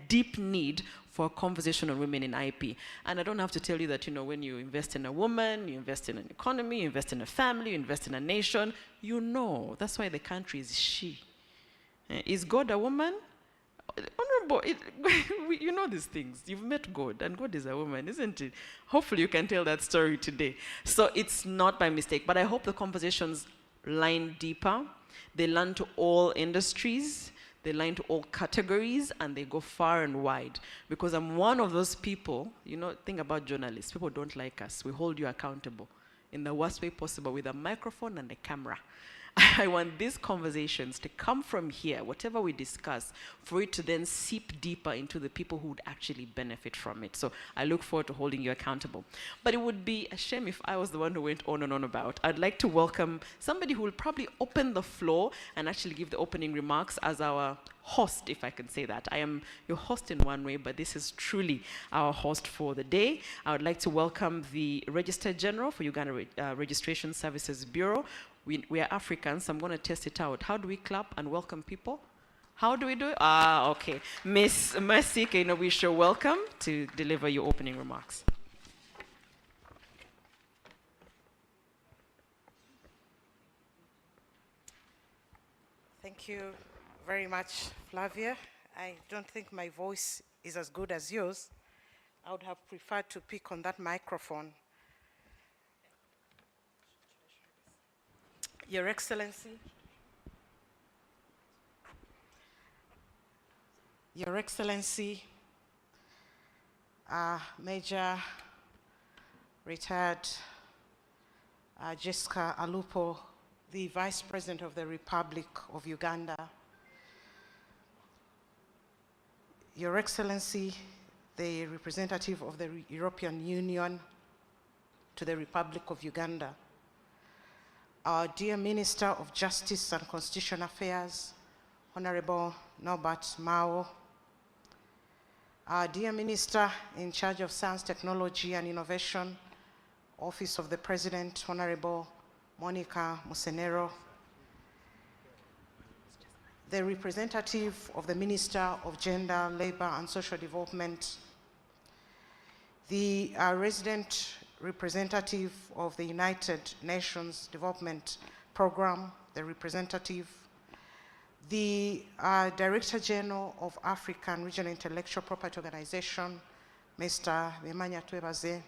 C: deep need for a conversation on women in IP. And I don't have to tell you that, when you invest in a woman, you invest in an economy, you invest in a family, you invest in a nation, that's why the country is she. Is God a woman? Honorable, you know these things. You've met God, and God is a woman, isn't it? Hopefully you can tell that story today. So it's not by mistake, but I hope the conversations line deeper. They learn to all industries, they line to all categories, and they go far and wide. Because I'm one of those people, think about journalists. People don't like us. We hold you accountable in the worst way possible with a microphone and a camera. I want these conversations to come from here, whatever we discuss, for it to then seep deeper into the people who would actually benefit from it. So I look forward to holding you accountable. But it would be a shame if I was the one who went on and on about. I'd like to welcome somebody who will probably open the floor and actually give the opening remarks as our host, if I can say that. I am your host in one way, but this is truly our host for the day. I would like to welcome the Registrar General for Uganda Registration Services Bureau. We are Africans, so I'm going to test it out. How do we clap and welcome people? How do we do it? Okay. Miss Mercy Kainowisho, welcome to deliver your opening remarks.
E: Thank you very much, Flavia. I don't think my voice is as good as yours. I would have preferred to pick on that microphone. Your Excellency, Your Excellency, Major Retired Jessica Alupo, the Vice President of the Republic of Uganda, Your Excellency, the representative of the European Union to the Republic of Uganda, our dear Minister of Justice and Constitutional Affairs, Honorable Norbert Mao, our dear Minister in charge of Science, Technology and Innovation, Office of the President, Honorable Monica Musenero, the representative of the Minister of Gender, Labor and Social Development, the resident representative of the United Nations Development Program, the representative, the Director General of African Regional Intellectual Property Organization, Mr. Bemanya Twebaze,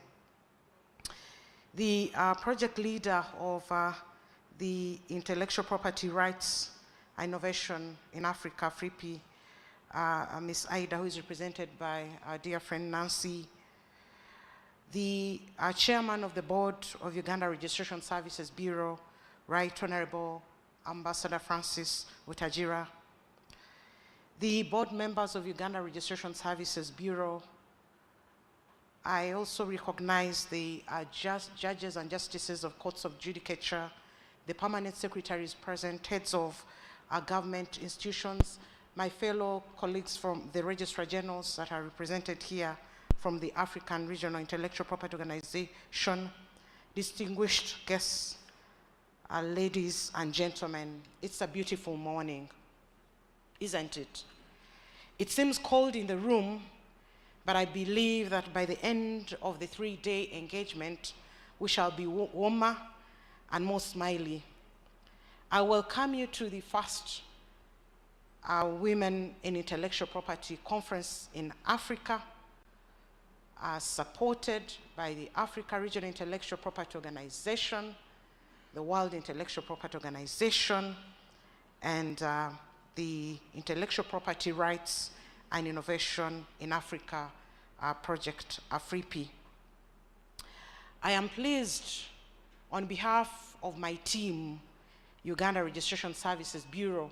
E: the project leader of the Intellectual Property Rights Innovation in Africa, FRIPI, Ms. Aida, who is represented by our dear friend Nancy, the chairman of the board of Uganda Registration Services Bureau, Right Honorable Ambassador Francis Utajira, the board members of Uganda Registration Services Bureau. I also recognize the judges and justices of courts of judicature, the permanent secretaries present, heads of government institutions, my fellow colleagues from the registrar generals that are represented here from the African Regional Intellectual Property Organization, distinguished guests, ladies and gentlemen. It's a beautiful morning, isn't it? It seems cold in the room, but I believe that by the end of the 3-day engagement, we shall be warmer and more smiley. I welcome you to the first Women in Intellectual Property Conference in Africa, supported by the Africa Regional Intellectual Property Organization, the World Intellectual Property Organization, and the Intellectual Property Rights and Innovation in Africa project, AFRIPI. I am pleased on behalf of my team, Uganda Registration Services Bureau,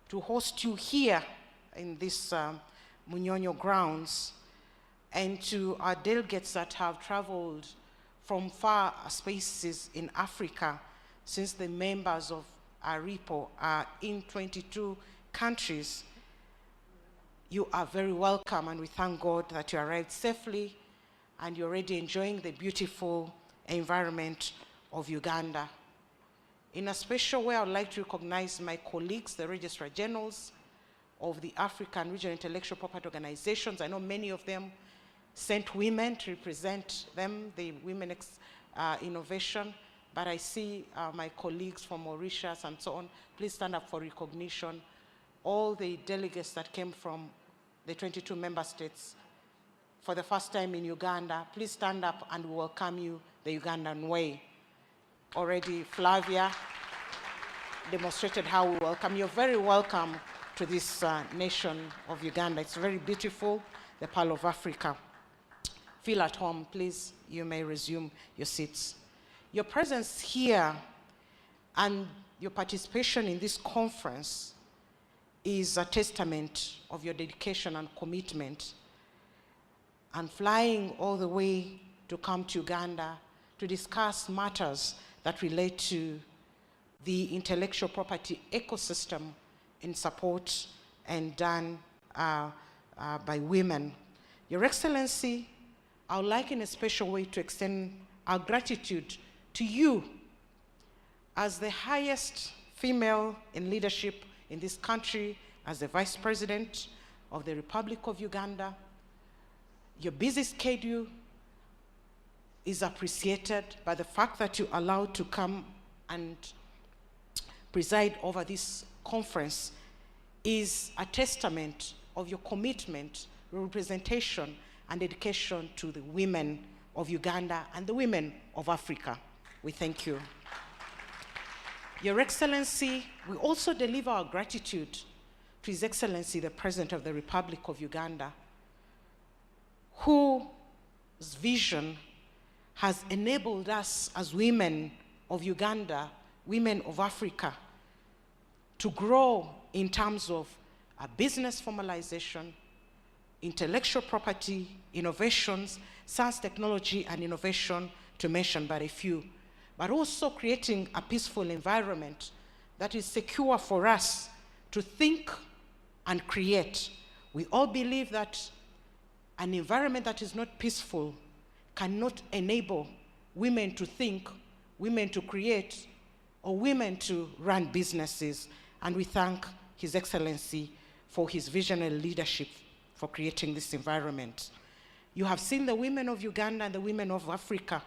E: to host you here in this Munyonyo grounds, and to our delegates that have traveled from far spaces in Africa, since the members of ARIPO are in 22 countries. You are very welcome, and we thank God that you arrived safely and you're already enjoying the beautiful environment of Uganda. In a special way, I would like to recognize my colleagues, the registrar generals of the African Regional Intellectual Property Organizations. I know many of them sent women to represent them, the Women Innovation, but I see my colleagues from Mauritius and so on. Please stand up for recognition. All the delegates that came from the 22 member states for the first time in Uganda, please stand up and we welcome you the Ugandan way. Already Flavia demonstrated how we welcome. You're very welcome to this nation of Uganda. It's very beautiful, the Pearl of Africa. Feel at home, please. You may resume your seats. Your presence here and your participation in this conference is a testament of your dedication and commitment, and flying all the way to come to Uganda to discuss matters that relate to the intellectual property ecosystem in support and done by women. Your Excellency, I would like in a special way to extend our gratitude to you as the highest female in leadership in this country, as the Vice President of the Republic of Uganda. Your busy schedule is appreciated by the fact that you allowed to come and preside over this conference is a testament of your commitment, representation, and dedication to the women of Uganda and the women of Africa. We thank you. Your Excellency, we also deliver our gratitude to His Excellency, the President of the Republic of Uganda, whose vision has enabled us as women of Uganda, women of Africa, to grow in terms of business formalization, intellectual property, innovations, science, technology, and innovation, to mention but a few, but also creating a peaceful environment that is secure for us to think and create. We all believe that an environment that is not peaceful cannot enable women to think, women to create, or women to run businesses. And we thank His Excellency for his visionary leadership for creating this environment. You have seen the women of Uganda and the women of Africa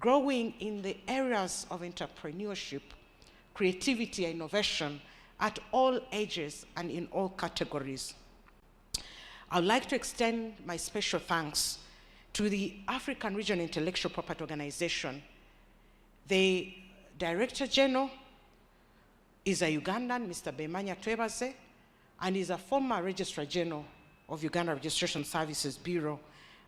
E: growing in the areas of entrepreneurship, creativity, and innovation at all ages and in all categories. I would like to extend my special thanks to the African Regional Intellectual Property Organization. The Director General is a Ugandan, Mr. Bemanya Twebaze, and is a former Registrar General of Uganda Registration Services Bureau,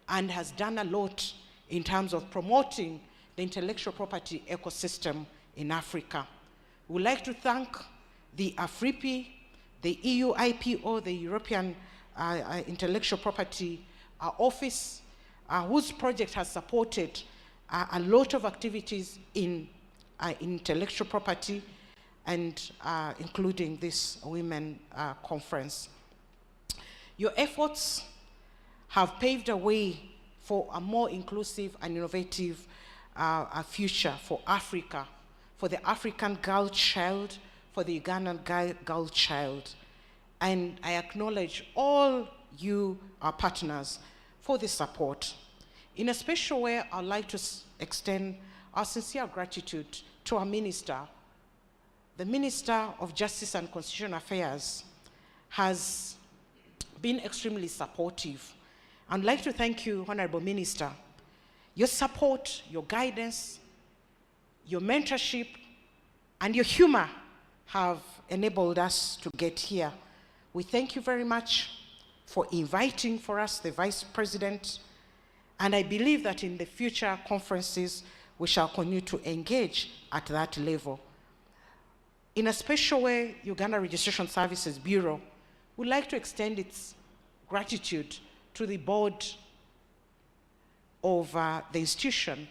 E: and has done a lot in terms of promoting the intellectual property ecosystem in Africa. We would like to thank the AFRIPI, the EU IPO, the European Intellectual Property Office, whose project has supported a lot of activities in intellectual property, and including this women conference. Your efforts have paved a way for a more inclusive and innovative future for Africa, for the African girl child, for the Ugandan girl child. And I acknowledge all you, our partners, for the support. In a special way, I'd like to extend our sincere gratitude to our minister. The Minister of Justice and Constitutional Affairs has been extremely supportive. I'd like to thank you, Honorable Minister. Your support, your guidance, your mentorship, and your humor have enabled us to get here. We thank you very much for inviting for us the Vice President, and I believe that in the future conferences, we shall continue to engage at that level. In a special way, Uganda Registration Services Bureau would like to extend its gratitude to the board of the institution.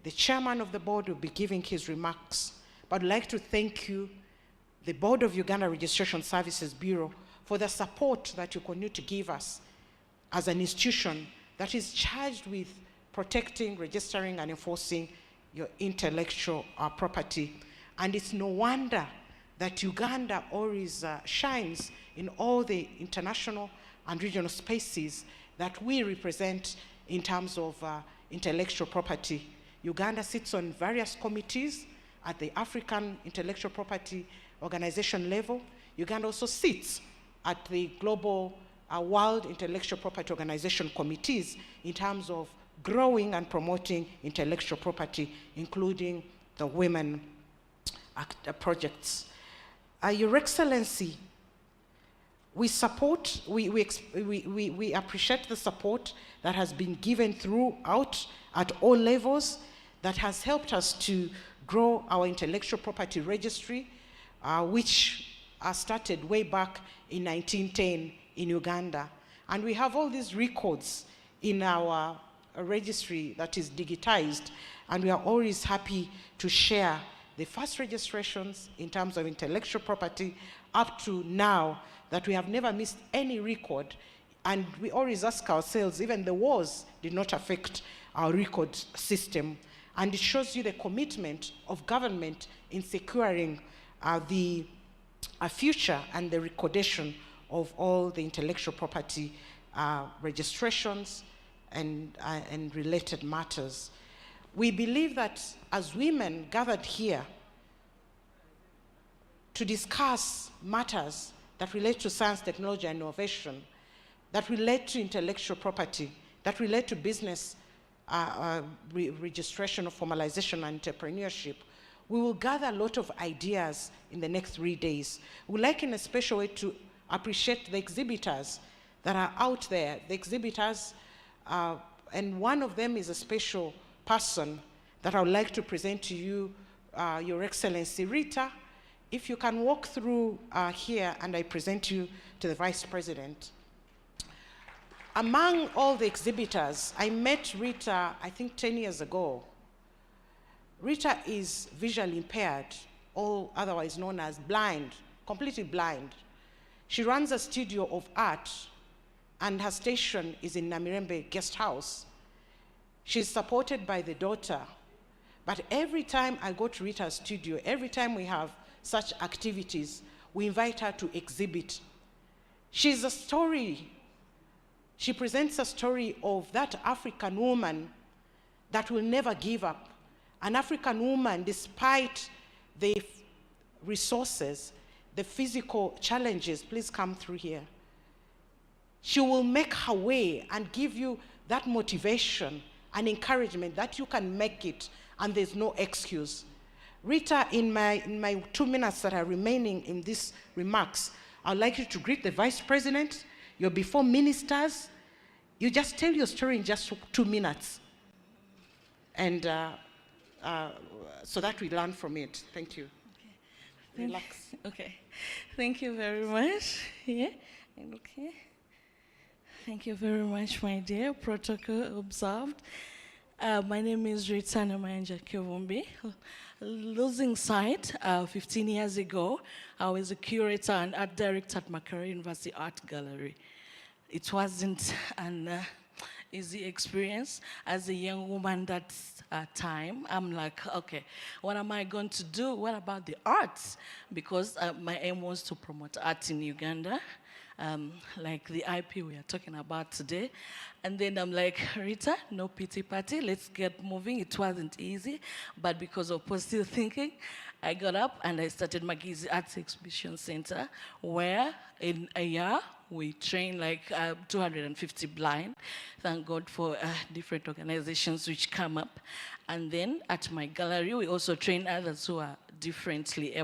E: The chairman of the board will be giving his remarks, but I'd like to thank you, the board of Uganda Registration Services Bureau, for the support that you continue to give us as an institution that is charged with protecting, registering, and enforcing your intellectual property. And it's no wonder that Uganda always shines in all the international and regional spaces that we represent in terms of intellectual property. Uganda sits on various committees at the African Intellectual Property Organization level. Uganda also sits at the Global World Intellectual Property Organization committees in terms of growing and promoting intellectual property, including the women projects. Your Excellency, we appreciate the support that has been given throughout at all levels that has helped us to grow our intellectual property registry, which started way back in 1910 in Uganda. And we have all these records in our registry that is digitized, and we are always happy to share the first registrations in terms of intellectual property up to now, that we have never missed any record. And we always ask ourselves, even the wars did not affect our record system. And it shows you the commitment of government in securing the future and the recordation of all the intellectual property registrations and related matters. We believe that as women gathered here to discuss matters that relate to science, technology, and innovation, that relate to intellectual property, that relate to business registration, formalization, and entrepreneurship, We will gather a lot of ideas in the next 3 days. We'd like in a special way to appreciate the exhibitors that are out there. The exhibitors, and one of them is a special person that I would like to present to you, Your Excellency Rita. If you can walk through here and I present you to the Vice President. Among all the exhibitors, I met Rita, I think 10 years ago. Rita is visually impaired, or otherwise known as blind, completely blind. She runs a studio of art, and her station is in Namirembe Guest House. She's supported by the daughter. But every time I go to Rita's studio, every time we have such activities, we invite her to exhibit. She's a story. She presents a story of that African woman that will never give up. An African woman, despite the resources, the physical challenges, please come through here. She will make her way and give you that motivation and encouragement that you can make it and there's no excuse. Rita, in my 2 minutes that are remaining in these remarks, I'd like you to greet the Vice President, your before ministers. You just tell your story in just 2 minutes. And so that we learn from it. Thank you. Okay. Relax.
F: Okay. Thank you very much. Yeah. Okay. Thank you very much, my dear. Protocol observed. My name is Rita Namanja Kivumbi. Losing sight 15 years ago, I was a curator and art director at Makerere University Art Gallery. It wasn't an easy experience. As a young woman that time, I'm like, okay, what am I going to do? What about the arts? Because my aim was to promote art in Uganda, like the IP we are talking about today. And then I'm like, Rita, no pity party, let's get moving. It wasn't easy, but because of positive thinking, I got up and I started Magizi Arts Exhibition Center, where in a year, we train like 250 blind. Thank God for different organizations which come up. And then at my gallery, we also train others who are differently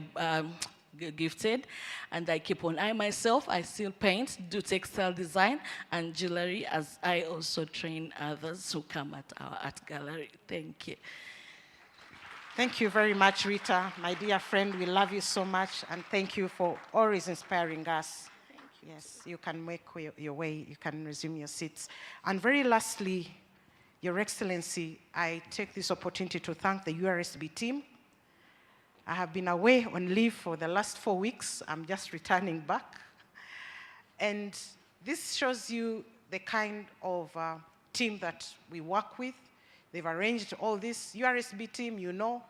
F: gifted. And I keep on, I myself, I still paint, do textile design and jewelry, as I also train others who come at our art gallery. Thank you.
E: Thank you very much, Rita. My dear friend, we love you so much, and thank you for always inspiring us.
F: Thank you.
E: Yes, you can make your way, you can resume your seats. And very lastly, Your Excellency, I take this opportunity to thank the URSB team. I have been away on leave for the last 4 weeks. I'm just returning back. And this shows you the kind of team that we work with. They've arranged all this. URSB team, you know.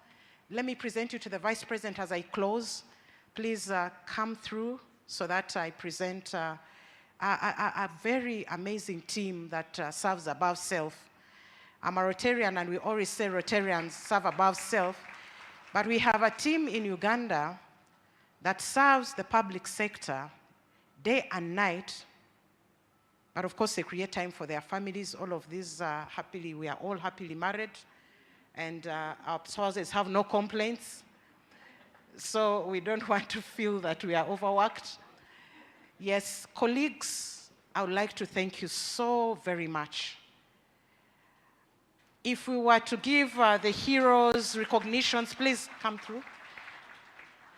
E: Let me present you to the Vice President as I close. Please come through so that I present a very amazing team that serves above self. I'm a Rotarian, and we always say Rotarians serve above self. But we have a team in Uganda that serves the public sector day and night. But of course, they create time for their families. All of these happily, we are all happily married. And our spouses have no complaints. So we don't want to feel that we are overworked. Yes, colleagues, I would like to thank you so very much. If we were to give the heroes recognitions, please come through.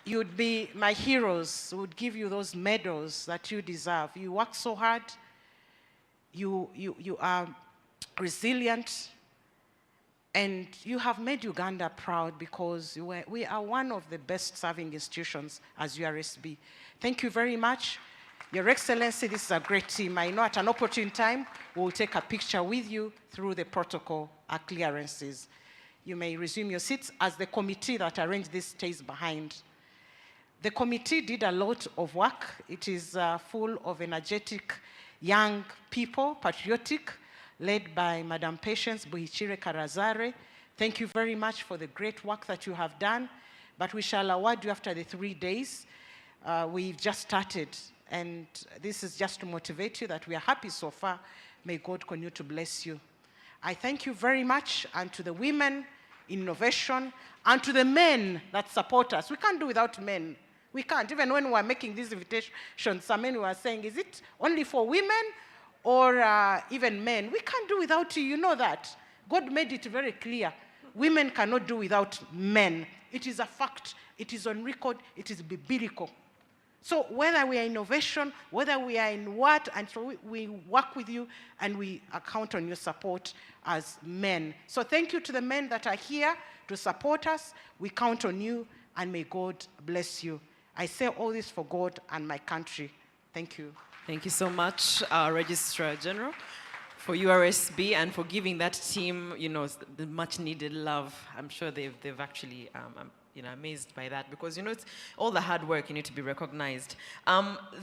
E: You would be my heroes, would give you those medals that you deserve. You work so hard. You are resilient. And you have made Uganda proud because we are one of the best serving institutions as URSB. Thank you very much. Your Excellency, this is a great team. I know at an opportune time, we'll take a picture with you through the protocol clearances. You may resume your seats as the committee that arranged this stays behind. The committee did a lot of work. It is full of energetic young people, patriotic, led by Madam Patience Buhichire Karazare. Thank you very much for the great work that you have done, but we shall award you after the 3 days. We've just started, and this is just to motivate you that we are happy so far. May God continue to bless you. I thank you very much, and to the women innovation, and to the men that support us. We can't do without men. We can't. Even when we were making these invitations, some men were saying, is it only for women or even men? We can't do without you. You know that. God made it very clear. Women cannot do without men. It is a fact. It is on record. It is biblical. So whether we are innovation, whether we are in what, and so we work with you and we count on your support as men. So thank you to the men that are here to support us. We count on you, and may God bless you. I say all this for God and my country. Thank you.
C: Thank you so much, Registrar General, for URSB and for giving that team, the much needed love. I'm sure they've actually, amazed by that, because, it's all the hard work, you need to be recognized.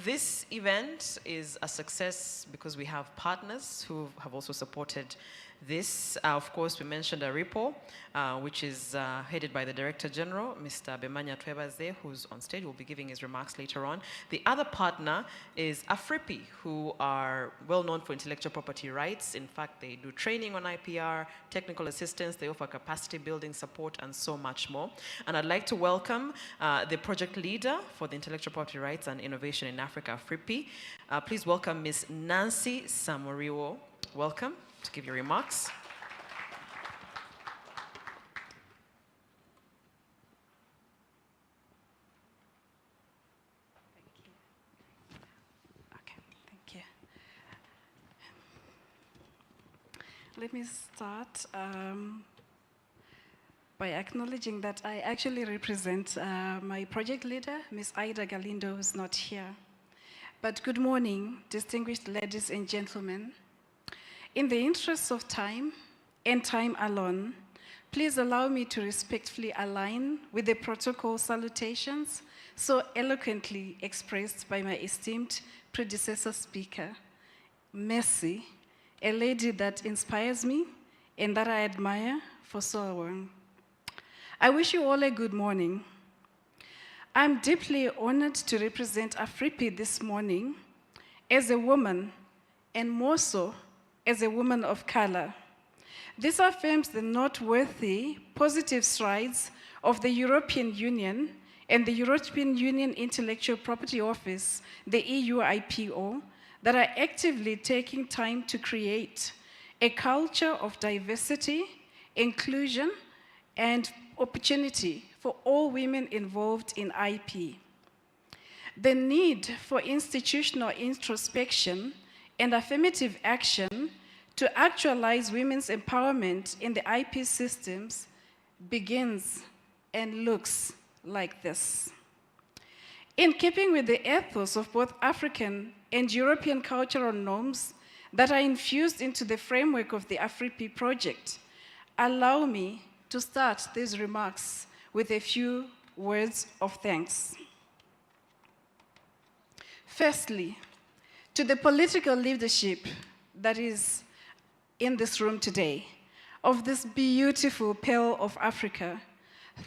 C: This event is a success because we have partners who have also supported this. Of course, we mentioned ARIPO, which is headed by the Director General, Mr. Bemanya Twebaze, who's on stage, will be giving his remarks later on. The other partner is AFRIPI, who are well known for intellectual property rights. In fact, they do training on IPR, technical assistance, they offer capacity building support, and so much more. And I'd like to welcome the project leader for the intellectual property rights and innovation in Africa, AFRIPI. Please welcome Ms. Nancy Samoriwo. Welcome to give your remarks.
G: Okay, thank you. Let me start by acknowledging that I actually represent my project leader, Ms. Ida Galindo, who's not here. But good morning, distinguished ladies and gentlemen. In the interest of time and time alone, please allow me to respectfully align with the protocol salutations so eloquently expressed by my esteemed predecessor speaker, Mercy, a lady that inspires me and that I admire for so long. I wish you all a good morning. I'm deeply honored to represent AFRIPI this morning as a woman, and more so, as a woman of color. This affirms the noteworthy positive strides of the European Union and the European Union Intellectual Property Office, the EU IPO, that are actively taking time to create a culture of diversity, inclusion, and opportunity for all women involved in IP. The need for institutional introspection and affirmative action to actualize women's empowerment in the IP systems begins and looks like this. In keeping with the ethos of both African and European cultural norms that are infused into the framework of the AFRIPI project, allow me to start these remarks with a few words of thanks. Firstly, to the political leadership that is in this room today, of this beautiful Pearl of Africa,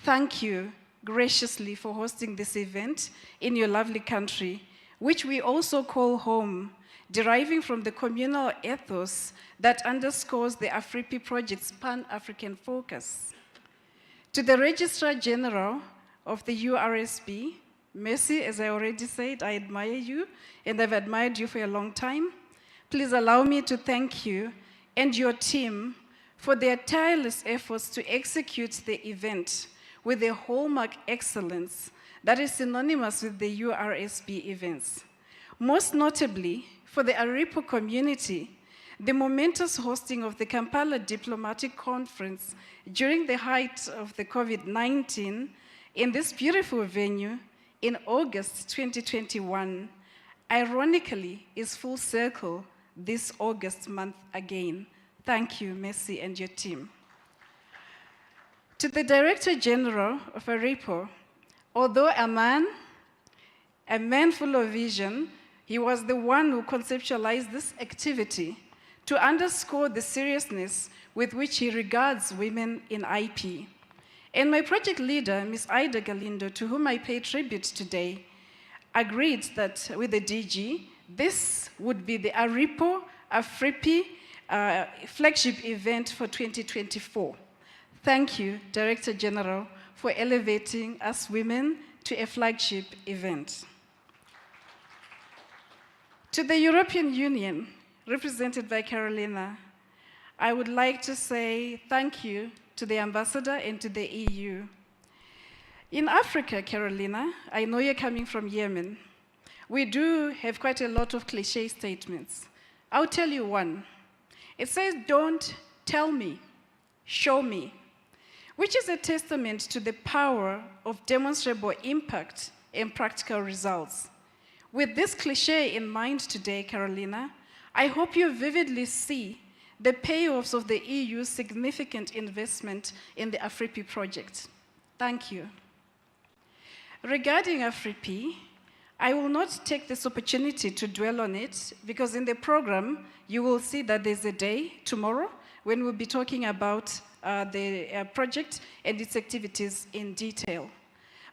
G: thank you graciously for hosting this event in your lovely country, which we also call home, deriving from the communal ethos that underscores the AFRIPI project's Pan-African focus. To the Registrar General of the URSB, Mercy, as I already said, I admire you, and I've admired you for a long time. Please allow me to thank you and your team for their tireless efforts to execute the event with a hallmark excellence that is synonymous with the URSB events. Most notably, for the ARIPO community, the momentous hosting of the Kampala Diplomatic Conference during the height of the COVID-19 in this beautiful venue in August 2021, ironically, is full circle this August month again. Thank you, Mercy, and your team. To the Director General of ARIPO, although a man full of vision, he was the one who conceptualized this activity to underscore the seriousness with which he regards women in IP. And my project leader, Ms. Ida Galindo, to whom I pay tribute today, agreed that with the DG, this would be the ARIPO AFRIPI flagship event for 2024. Thank you, Director General, for elevating us women to a flagship event. To the European Union, represented by Carolina, I would like to say thank you to the ambassador and to the EU. In Africa, Carolina, I know you're coming from Yemen. We do have quite a lot of cliche statements. I'll tell you one. It says, "Don't tell me, show me," which is a testament to the power of demonstrable impact and practical results. With this cliche in mind today, Carolina, I hope you vividly see the payoffs of the EU's significant investment in the AFRIPI project. Thank you. Regarding AFRIPI, I will not take this opportunity to dwell on it because in the program, you will see that there's a day tomorrow when we'll be talking about the project and its activities in detail.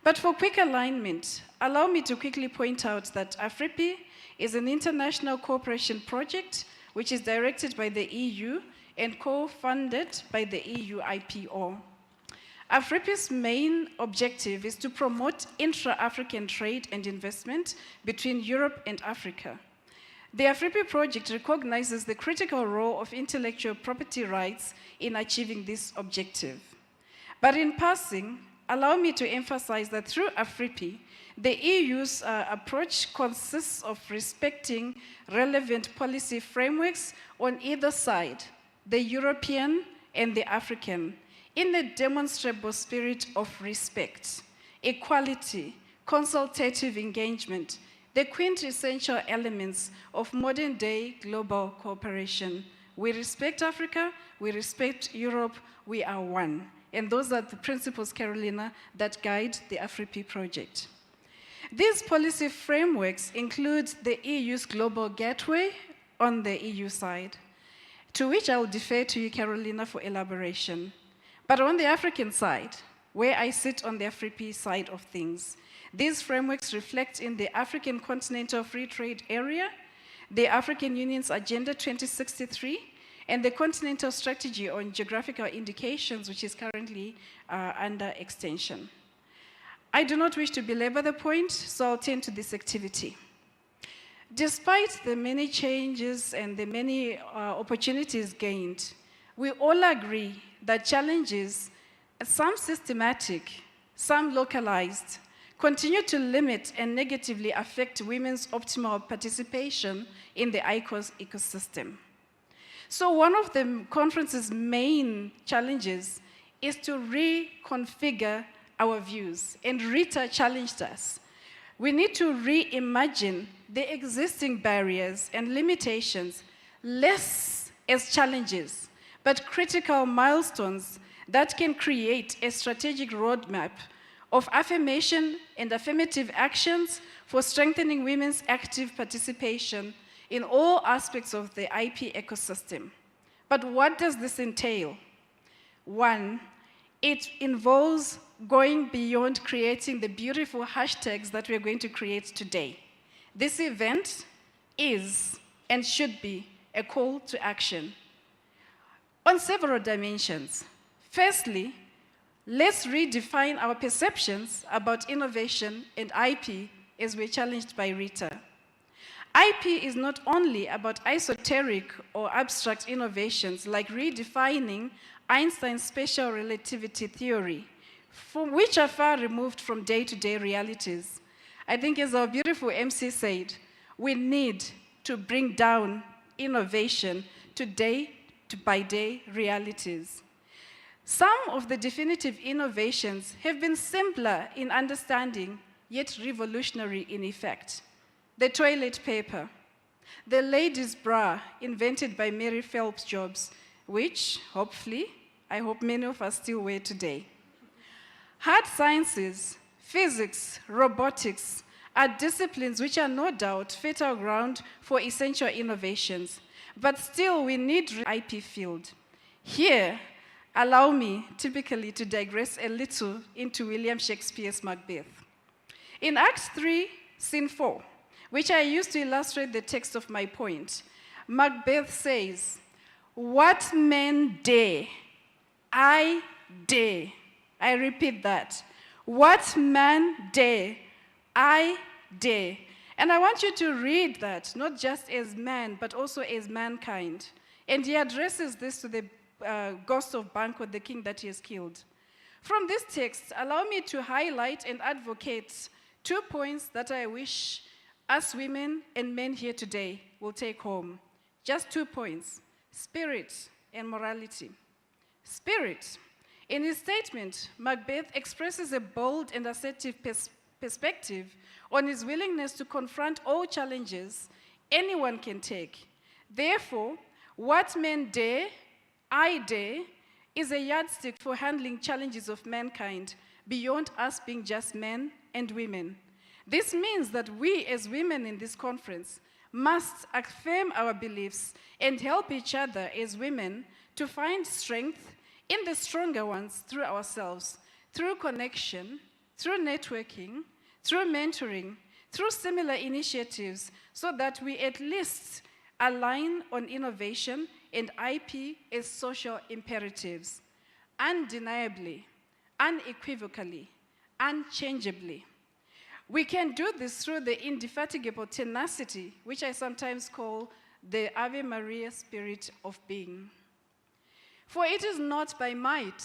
G: But for quick alignment, allow me to quickly point out that AFRIPI is an international cooperation project which is directed by the EU and co-funded by the EU IPO. AFRIPI's main objective is to promote intra-African trade and investment between Europe and Africa. The AFRIPI project recognizes the critical role of intellectual property rights in achieving this objective. But in passing, allow me to emphasize that through AFRIPI, the EU's approach consists of respecting relevant policy frameworks on either side, the European and the African, in a demonstrable spirit of respect, equality, consultative engagement, the quintessential elements of modern-day global cooperation. We respect Africa, we respect Europe, we are one. And those are the principles, Carolina, that guide the AFRIPI project. These policy frameworks include the EU's Global Gateway on the EU side, to which I will defer to you, Carolina, for elaboration. But on the African side, where I sit on the AFRIPI side of things, these frameworks reflect in the African Continental Free Trade Area, the African Union's Agenda 2063, and the Continental Strategy on Geographical Indications, which is currently under extension. I do not wish to belabor the point, so I'll turn to this activity. Despite the many changes and the many opportunities gained, we all agree that challenges, some systematic, some localized, continue to limit and negatively affect women's optimal participation in the ICOS ecosystem. So one of the conference's main challenges is to reconfigure our views, and Rita challenged us. We need to reimagine the existing barriers and limitations, less as challenges, but critical milestones that can create a strategic roadmap of affirmation and affirmative actions for strengthening women's active participation in all aspects of the IP ecosystem. But what does this entail? One, it involves going beyond creating the beautiful hashtags that we're going to create today. This event is and should be a call to action on several dimensions. Firstly, let's redefine our perceptions about innovation and IP as we're challenged by Rita. IP is not only about esoteric or abstract innovations like redefining Einstein's special relativity theory, which are far removed from day-to-day realities. I think, as our beautiful MC said, we need to bring down innovation to day-by-day realities. Some of the definitive innovations have been simpler in understanding, yet revolutionary in effect. The toilet paper, the ladies' bra invented by Mary Phelps Jobs, which, hopefully, I hope many of us still wear today. Hard sciences, physics, robotics are disciplines which are no doubt fertile ground for essential innovations, but still we need IP field. Here, allow me typically to digress a little into William Shakespeare's Macbeth. In Act 3, Scene 4, which I used to illustrate the text of my point, Macbeth says, "What men dare, I dare? I repeat that. What man dare? I dare. And I want you to read that, not just as man, but also as mankind. And he addresses this to the ghost of Banquo, the king that he has killed. From this text, allow me to highlight and advocate 2 points that I wish us women and men here today will take home. Just 2 points: spirit and morality. Spirit. In his statement, Macbeth expresses a bold and assertive perspective on his willingness to confront all challenges anyone can take. Therefore, what men dare, I dare, is a yardstick for handling challenges of mankind beyond us being just men and women. This means that we as women in this conference must affirm our beliefs and help each other as women to find strength in the stronger ones through ourselves, through connection, through networking, through mentoring, through similar initiatives, so that we at least align on innovation and IP as social imperatives, undeniably, unequivocally, unchangeably. We can do this through the indefatigable tenacity, which I sometimes call the Ave Maria spirit of being. For it is not by might,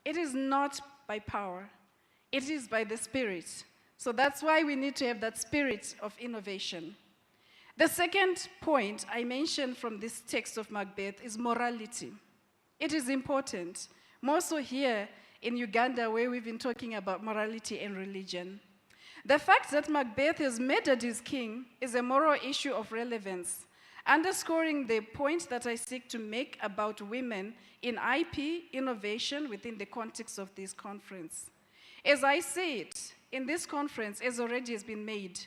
G: it is not by power, it is by the Spirit. So that's why we need to have that spirit of innovation. The second point I mentioned from this text of Macbeth is morality. It is important, more so here in Uganda, where we've been talking about morality and religion. The fact that Macbeth has murdered his king is a moral issue of relevance, underscoring the point that I seek to make about women in IP innovation within the context of this conference. As I see it, in this conference, as already has been made,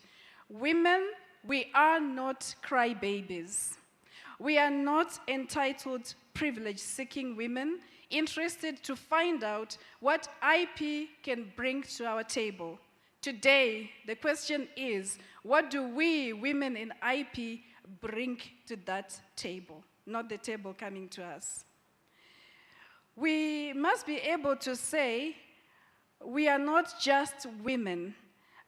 G: women, we are not crybabies. We are not entitled, privilege-seeking women interested to find out what IP can bring to our table. Today, the question is, what do we, women in IP, bring to that table, not the table coming to us? We must be able to say, we are not just women,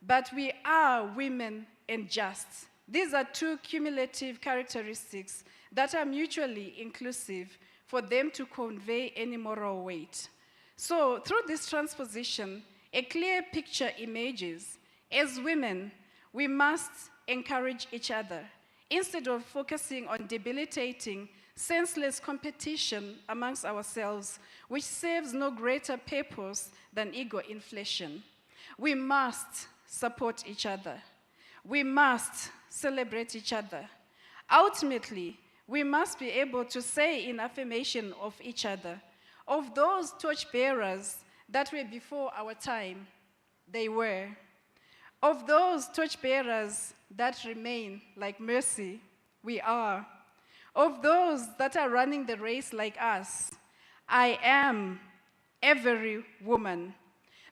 G: but we are women and just. These are 2 cumulative characteristics that are mutually inclusive for them to convey any moral weight. So, through this transposition, a clear picture emerges. As women, we must encourage each other instead of focusing on debilitating, senseless competition amongst ourselves, which serves no greater purpose than ego inflation. We must support each other. We must celebrate each other. Ultimately, we must be able to say in affirmation of each other, of those torchbearers that were before our time, they were. Of those torchbearers that remain, like Mercy, we are. Of those that are running the race like us, I am every woman.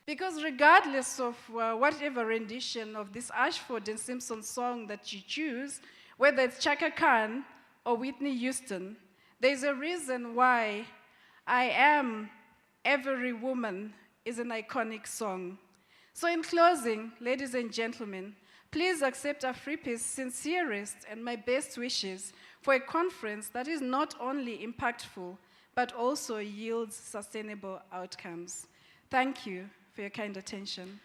G: Because regardless of whatever rendition of this Ashford and Simpson song that you choose, whether it's Chaka Khan or Whitney Houston, there's a reason why I am every woman is an iconic song. So in closing, ladies and gentlemen, please accept AFRIPI's sincerest and my best wishes for a conference that is not only impactful, but also yields sustainable outcomes. Thank you for your kind attention.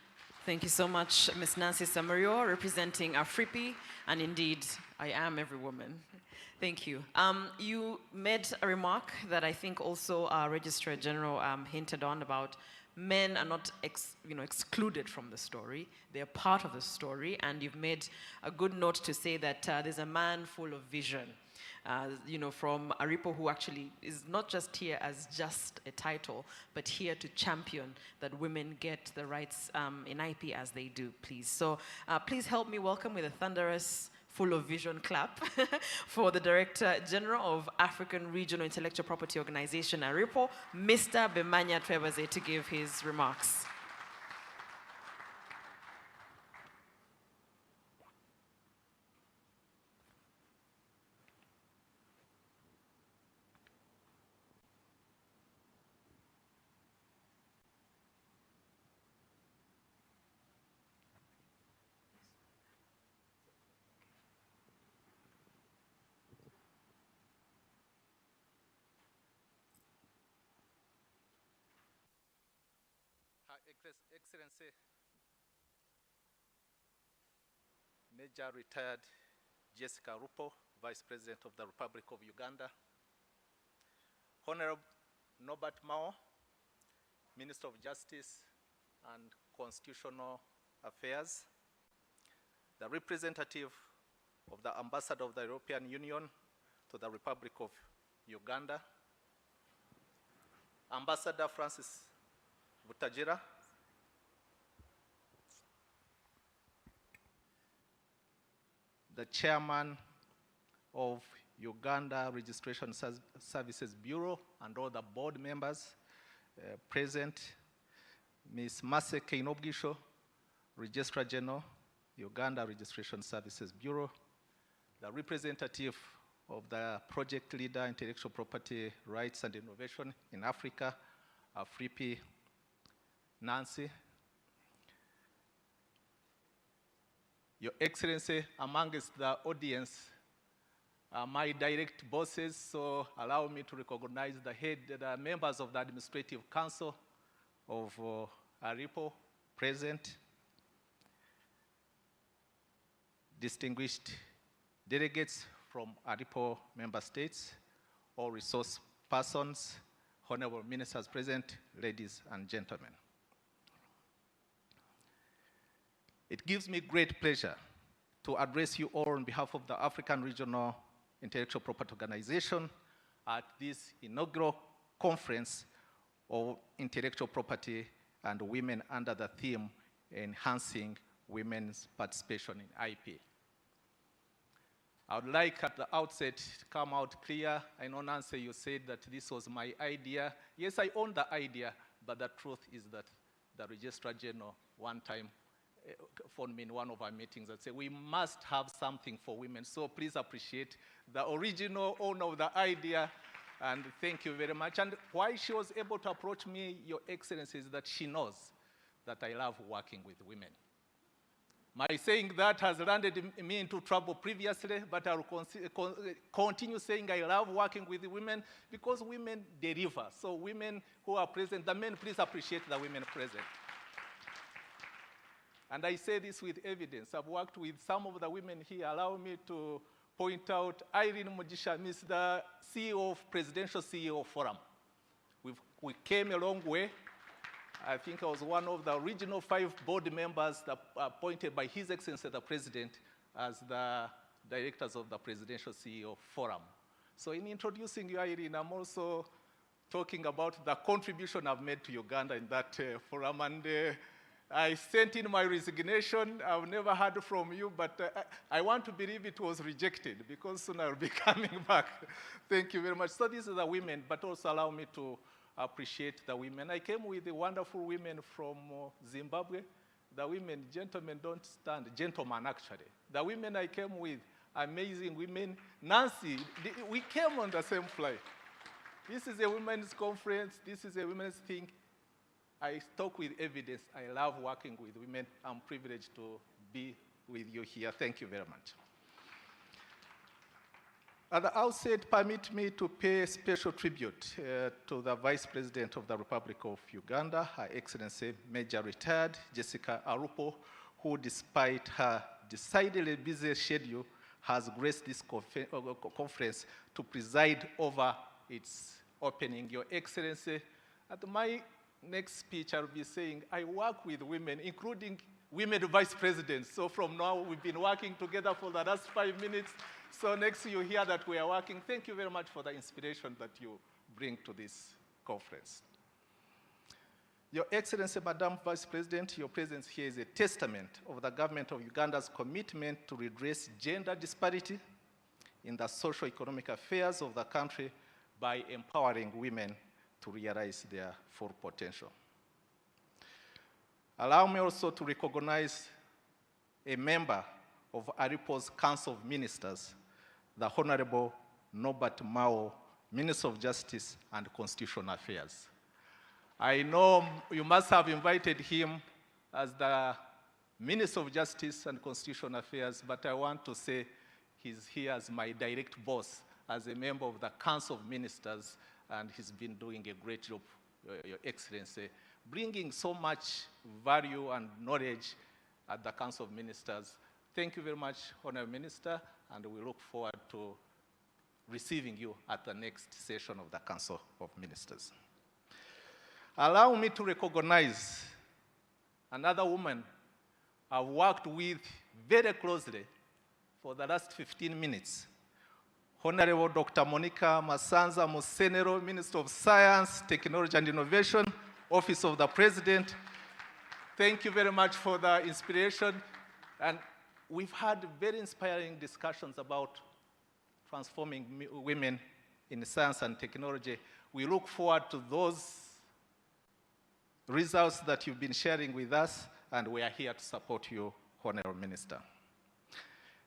C: Thank you so much, Ms. Nancy Samario, representing AFRIPI, and indeed, I am every woman. Thank you. You made a remark that I think also our Registrar General hinted on about men are not excluded from the story. They're part of the story, and you've made a good note to say that there's a man full of vision. From ARIPO, who actually is not just here as just a title, but here to champion that women get the rights in IP as they do, please. So please help me welcome with a thunderous, full of vision clap for the Director General of African Regional Intellectual Property Organization, ARIPO, Mr. Bemanya Twebaze, to give his remarks.
H: Excellency, Major Retired Jessica ARIPO, Vice President of the Republic of Uganda, Honorable Norbert Mao, Minister of Justice and Constitutional Affairs, the representative of the Ambassador of the European Union to the Republic of Uganda, Ambassador Francis Butagira, the Chairman of Uganda Registration Services Bureau and all the board members present, Ms. Mase Keinobgisho, Registrar General, Uganda Registration Services Bureau, the representative of the project leader, Intellectual Property Rights and Innovation in Africa, Afripi Nancy, Your Excellency, amongst the audience, my direct bosses, so allow me to recognize the members of the Administrative Council of ARIPO present, distinguished delegates from ARIPO member states, all resource persons, honorable ministers present, ladies and gentlemen. It gives me great pleasure to address you all on behalf of the African Regional Intellectual Property Organization at this inaugural conference of intellectual property and women under the theme Enhancing Women's Participation in IP. I would like at the outset to come out clear. I know, Nancy, you said that this was my idea. Yes, I own the idea, but the truth is that the Registrar General one time phoned me in one of our meetings and said, we must have something for women. So please appreciate the original owner of the idea, and thank you very much. And why she was able to approach me, Your Excellency, is that she knows that I love working with women. My saying that has landed me into trouble previously, but I will continue saying I love working with women because women deliver. So women who are present, the men, please appreciate the women present. And I say this with evidence. I've worked with some of the women here. Allow me to point out Irene Mugisha, Ms. the CEO of Presidential CEO Forum. We came a long way. I think I was one of the original 5 board members that appointed by His Excellency the President as the directors of the Presidential CEO Forum. So in introducing you, Irene, I'm also talking about the contribution I've made to Uganda in that forum. And I sent in my resignation. I've never heard from you, but I want to believe it was rejected because soon I'll be coming back. Thank you very much. So these are the women, but also allow me to appreciate the women. I came with the wonderful women from Zimbabwe. The women, gentlemen don't stand, gentlemen actually. The women I came with, amazing women. Nancy, we came on the same flight. This is a women's conference. This is a women's thing. I talk with evidence. I love working with women. I'm privileged to be with you here. Thank you very much. At the outset, permit me to pay special tribute to the Vice President of the Republic of Uganda, Her Excellency Major Retired Jessica ARIPO, who, despite her decidedly busy schedule, has graced this conference to preside over its opening. Your Excellency, at my next speech, I'll be saying, I work with women, including women vice presidents. So from now, we've been working together for the last 5 minutes. So next you hear that we are working. Thank you very much for the inspiration that you bring to this conference. Your Excellency, Madam Vice President, your presence here is a testament of the government of Uganda's commitment to redress gender disparity in the socio-economic affairs of the country by empowering women to realize their full potential. Allow me also to recognize a member of ARIPO's Council of Ministers, the Honorable Norbert Mao, Minister of Justice and Constitutional Affairs. I know you must have invited him as the Minister of Justice and Constitutional Affairs, but I want to say he's here as my direct boss, as a member of the Council of Ministers, and he's been doing a great job, Your Excellency. bringing so much value and knowledge at the Council of Ministers. Thank you very much, Honorable Minister, and we look forward to receiving you at the next session of the Council of Ministers. Allow me to recognize another woman I've worked with very closely for the last 15 minutes. Honorable Dr. Monica Masanza Musenero, Minister of Science, Technology and Innovation, Office of the President. Thank you very much for the inspiration. And we've had very inspiring discussions about transforming women in science and technology. We look forward to those results that you've been sharing with us, and we are here to support you, Honorable Minister.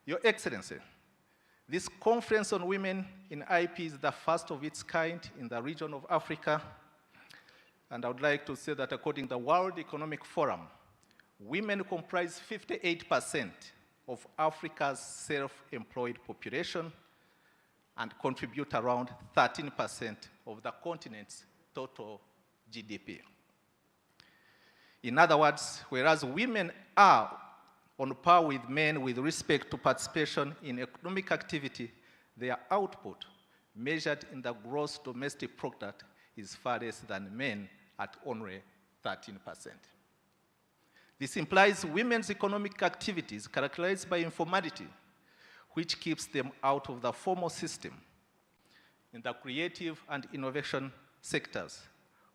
H: Your Excellency, this Conference on Women in IP is the first of its kind in the region of Africa, and I would like to say that according to the World Economic Forum, women comprise 58% of Africa's self-employed population and contribute around 13% of the continent's total GDP. In other words, whereas women are on par with men with respect to participation in economic activity, their output, measured in the gross domestic product, is far less than men at only 13%. This implies women's economic activities characterized by informality, which keeps them out of the formal system. In the creative and innovation sectors,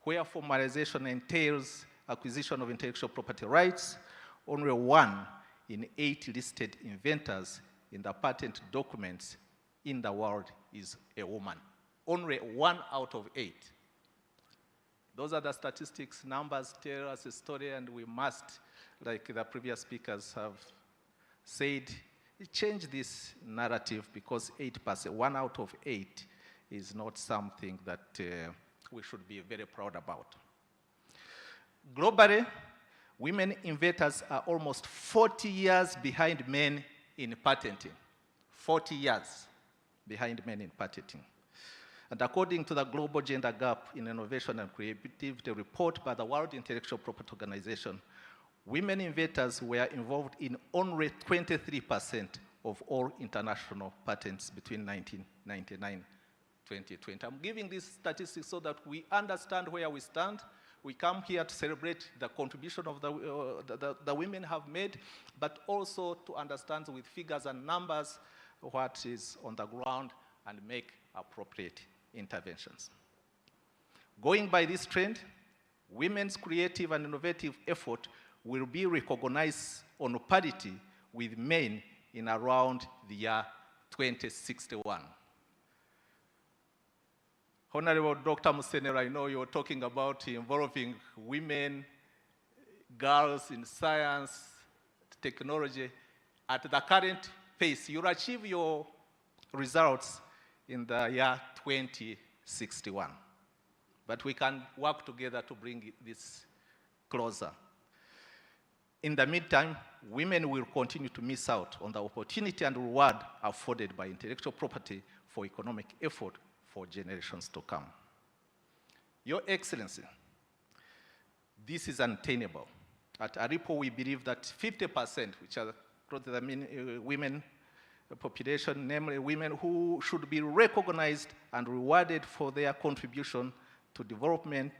H: where formalization entails acquisition of intellectual property rights, only 1 in 8 listed inventors in the patent documents in the world is a woman. Only 1 out of 8. Those are the statistics. Numbers tell us a story, and we must, like the previous speakers have said, change this narrative, because 8%, 1 out of 8 is not something that we should be very proud about. Globally, women inventors are almost 40 years behind men in patenting. 40 years behind men in patenting. And according to the Global Gender Gap in Innovation and Creativity report by the World Intellectual Property Organization, women inventors were involved in only 23% of all international patents between 1999 and 2020. I'm giving these statistics so that we understand where we stand. We come here to celebrate the contribution of the women have made, but also to understand with figures and numbers what is on the ground and make appropriate interventions. Going by this trend, women's creative and innovative effort will be recognized on parity with men in around the year 2061. Honorable Dr. Musenero, I know you're talking about involving women, girls in science, technology. At the current pace, you'll achieve your results in the year 2061. But we can work together to bring this closer. In the meantime, women will continue to miss out on the opportunity and reward afforded by intellectual property for economic effort for generations to come. Your Excellency, this is unattainable. At ARIPO, we believe that 50%, which are the women population, namely women who should be recognized and rewarded for their contribution to development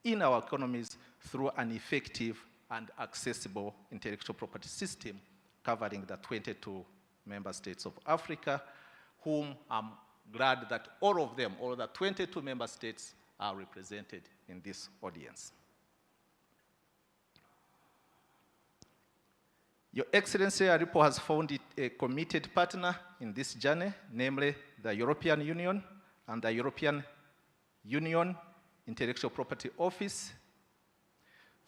H: in our economies through an effective and accessible intellectual property system covering the 22 member states of Africa, whom I'm glad that all of them, all the 22 member states, are represented in this audience. Your Excellency, ARIPO has found it a committed partner in this journey, namely the European Union and the European Union Intellectual Property Office.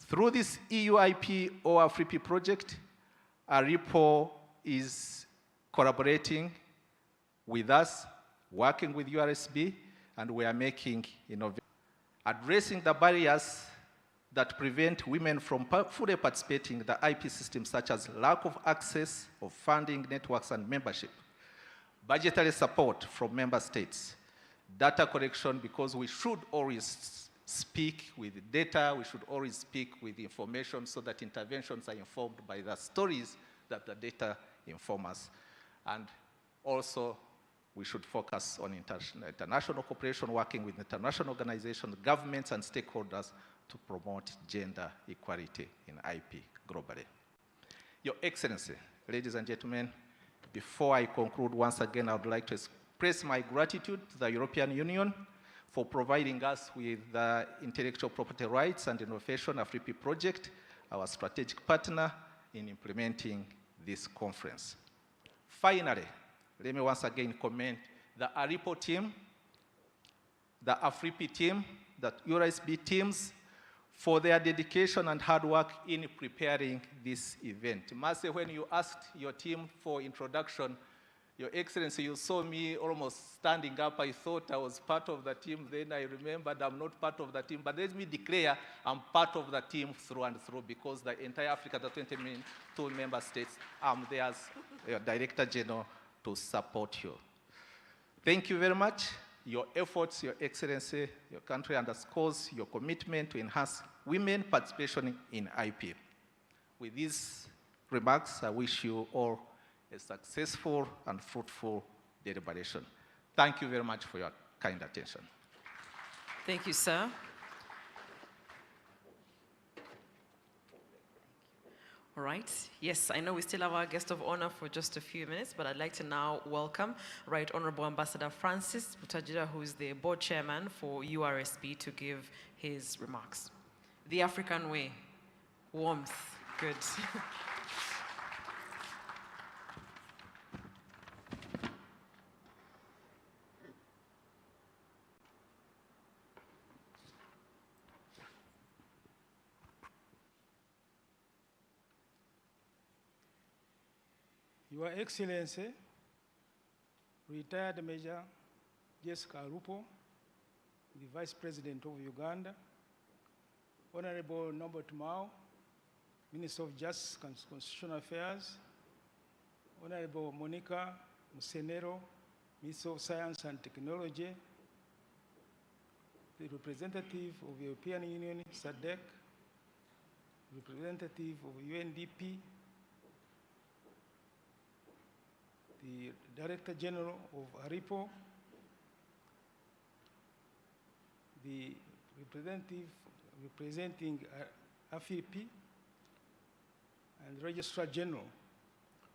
H: Through this EU IP or AFRIPI project, ARIPO is collaborating with us, working with URSB, and we are making innovation, addressing the barriers that prevent women from fully participating in the IP system, such as lack of access of funding, networks, and membership, budgetary support from member states, data collection, because we should always speak with data, we should always speak with information so that interventions are informed by the stories that the data inform us. And also, we should focus on international cooperation, working with international organizations, governments, and stakeholders to promote gender equality in IP globally. Your Excellency, ladies and gentlemen, before I conclude, once again, I would like to express my gratitude to the European Union for providing us with the Intellectual Property Rights and Innovation AFRIPI project, our strategic partner in implementing this conference. Finally, let me once again commend the ARIPO team, the AFRIPI team, the URSB teams for their dedication and hard work in preparing this event. Marcy, when you asked your team for introduction, Your Excellency, you saw me almost standing up. I thought I was part of the team. Then I remembered I'm not part of the team. But let me declare I'm part of the team through and through, because the entire Africa, the 22 member states, I'm there as Director General to support you. Thank you very much. Your efforts, Your Excellency, your country underscores your commitment to enhance women participation in IP. With these remarks, I wish you all a successful and fruitful deliberation. Thank you very much for your kind attention.
C: Thank you, sir. All right. Yes, I know we still have our guest of honor for just a few minutes, but I'd like to now welcome Right Honorable Ambassador Francis Mutajira, who is the board chairman for URSB, to give his remarks. The African way, warmth, good.
I: Your Excellency, retired Major Jessica ARIPO, the Vice President of Uganda, Honorable Norbert Mao, Minister of Justice and Constitutional Affairs, Honorable Monica Musenero, Minister of Science and Technology, the representative of the European Union, SADC, representative of UNDP, the Director General of ARIPO, the representative representing AFRIPI, and Registrar General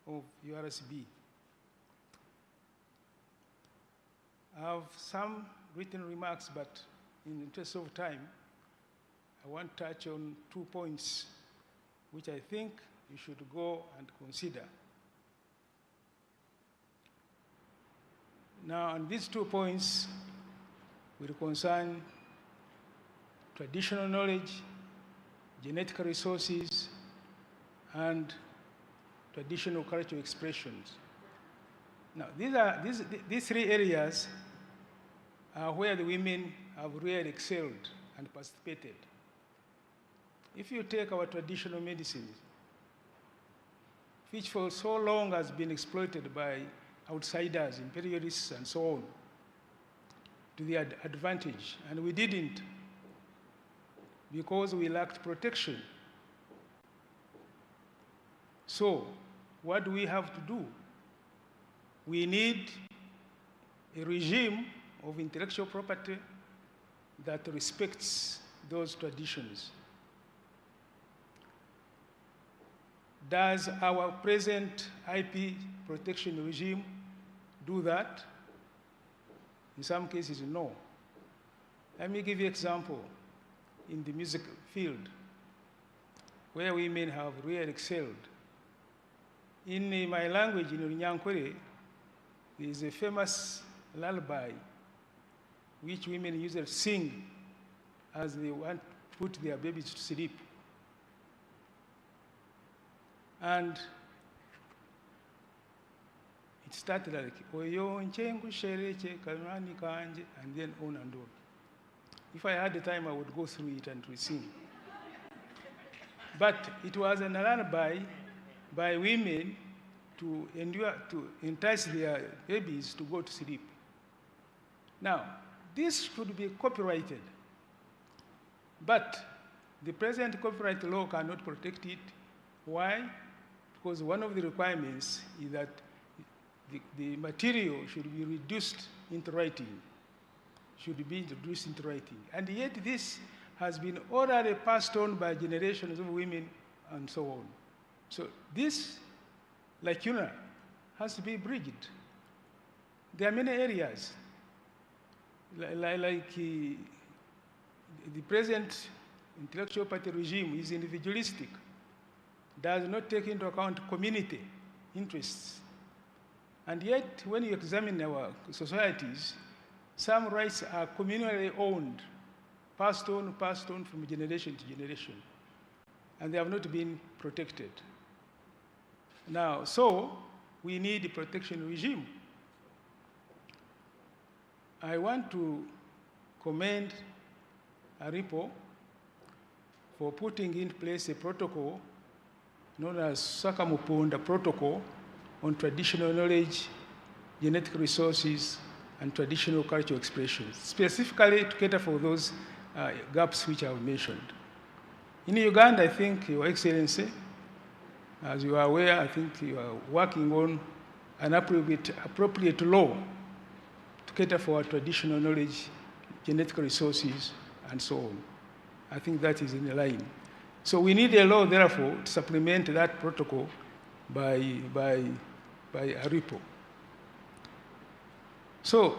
I: of URSB. I have some written remarks, but in the interest of time, I want to touch on 2 points which I think you should go and consider. Now, on these 2 points will concern traditional knowledge, genetic resources, and traditional cultural expressions. Now, these 3 areas are where the women have really excelled and participated. If you take our traditional medicine, which for so long has been exploited by outsiders, imperialists, and so on, to their advantage. And we didn't, because we lacked protection. So, what do we have to do? We need a regime of intellectual property that respects those traditions. Does our present IP protection regime do that? In some cases, no. Let me give you an example in the music field, where women have really excelled. In my language, in Runyankwere, there is a famous lullaby which women usually sing as they want to put their babies to sleep. And it started like, Oyo nchengu shereche kanwani kanje, and then on and on. If I had the time, I would go through it and sing. But it was an lullaby by women to entice their babies to go to sleep. Now, this should be copyrighted But the present copyright law cannot protect it. Why? Because one of the requirements is that the material should be reduced into writing, should be introduced into writing. And yet this has been orally passed on by generations of women and so on. So this lacuna has to be bridged. There are many areas, like the present intellectual property regime is individualistic, does not take into account community interests. And yet, when you examine our societies, some rights are communally owned, passed on from generation to generation, and they have not been protected. Now, so we need a protection regime. I want to commend ARIPO for putting in place a protocol known as Sakamupunda Protocol on traditional knowledge, genetic resources, and traditional cultural expressions, specifically to cater for those gaps which I have mentioned. In Uganda, I think, Your Excellency, as you are aware, I think you are working on an appropriate law to cater for our traditional knowledge, genetic resources, and so on. I think that is in line. So we need a law, therefore, to supplement that protocol by ARIPO. So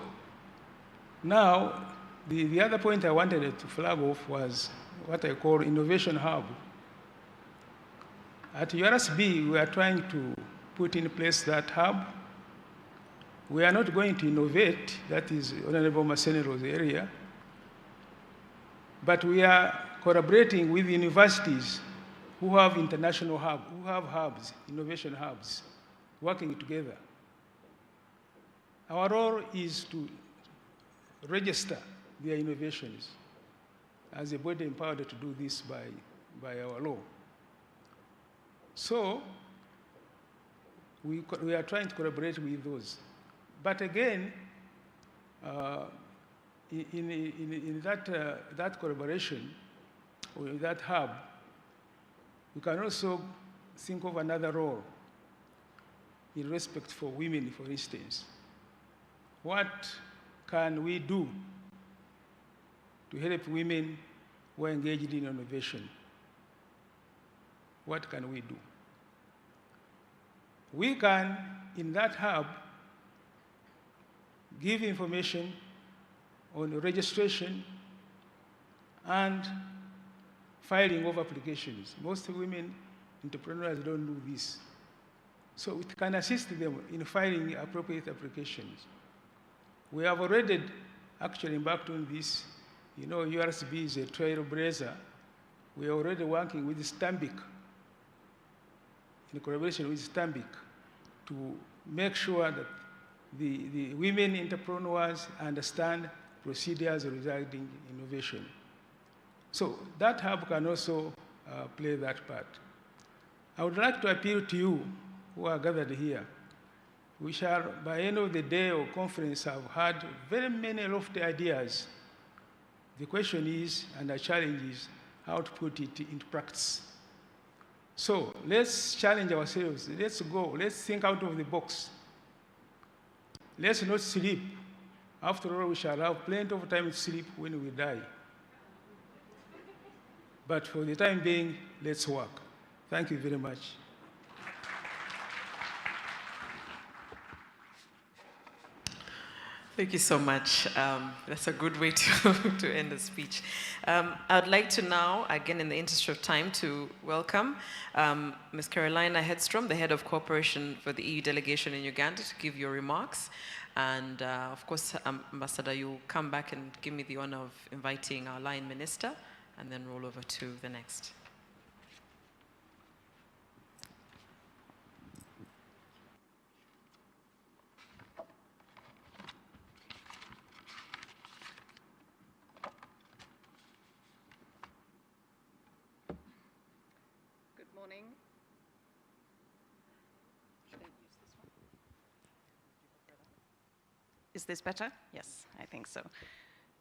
I: now, the other point I wanted to flag off was what I call innovation hub. At URSB, we are trying to put in place that hub. We are not going to innovate, that is Honorable Masenero's area, but we are collaborating with universities who have international hubs, who have hubs, innovation hubs, working together. Our role is to register their innovations as a body empowered to do this by our law. So we are trying to collaborate with those. But again, in that collaboration, or in that hub, we can also think of another role in respect for women, for instance. What can we do to help women who are engaged in innovation? What can we do? We can, in that hub, give information on registration and filing of applications. Most women entrepreneurs don't do this. So we can assist them in filing appropriate applications. We have already actually embarked on this. You know, URSB is a trailblazer. We are already working with Stanbic, in collaboration with Stanbic, to make sure that the women entrepreneurs understand procedures regarding innovation. So that hub can also play that part. I would like to appeal to you who are gathered here. We shall, by the end of the day or conference, have had very many lofty ideas. The question is, and the challenge is, how to put it into practice. So let's challenge ourselves. Let's go. Let's think out of the box. Let's not sleep. After all, we shall have plenty of time to sleep when we die. But for the time being, let's work. Thank you very much.
C: Thank you so much. That's a good way to end the speech. I'd like to now, again in the interest of time, to welcome Ms. Carolina Hedstrom, the Head of Cooperation for the EU Delegation in Uganda, to give your remarks. And of course, Ambassador, you'll come back and give me the honor of inviting our line minister, and then roll over to the next.
J: Is this better? Yes, I think so.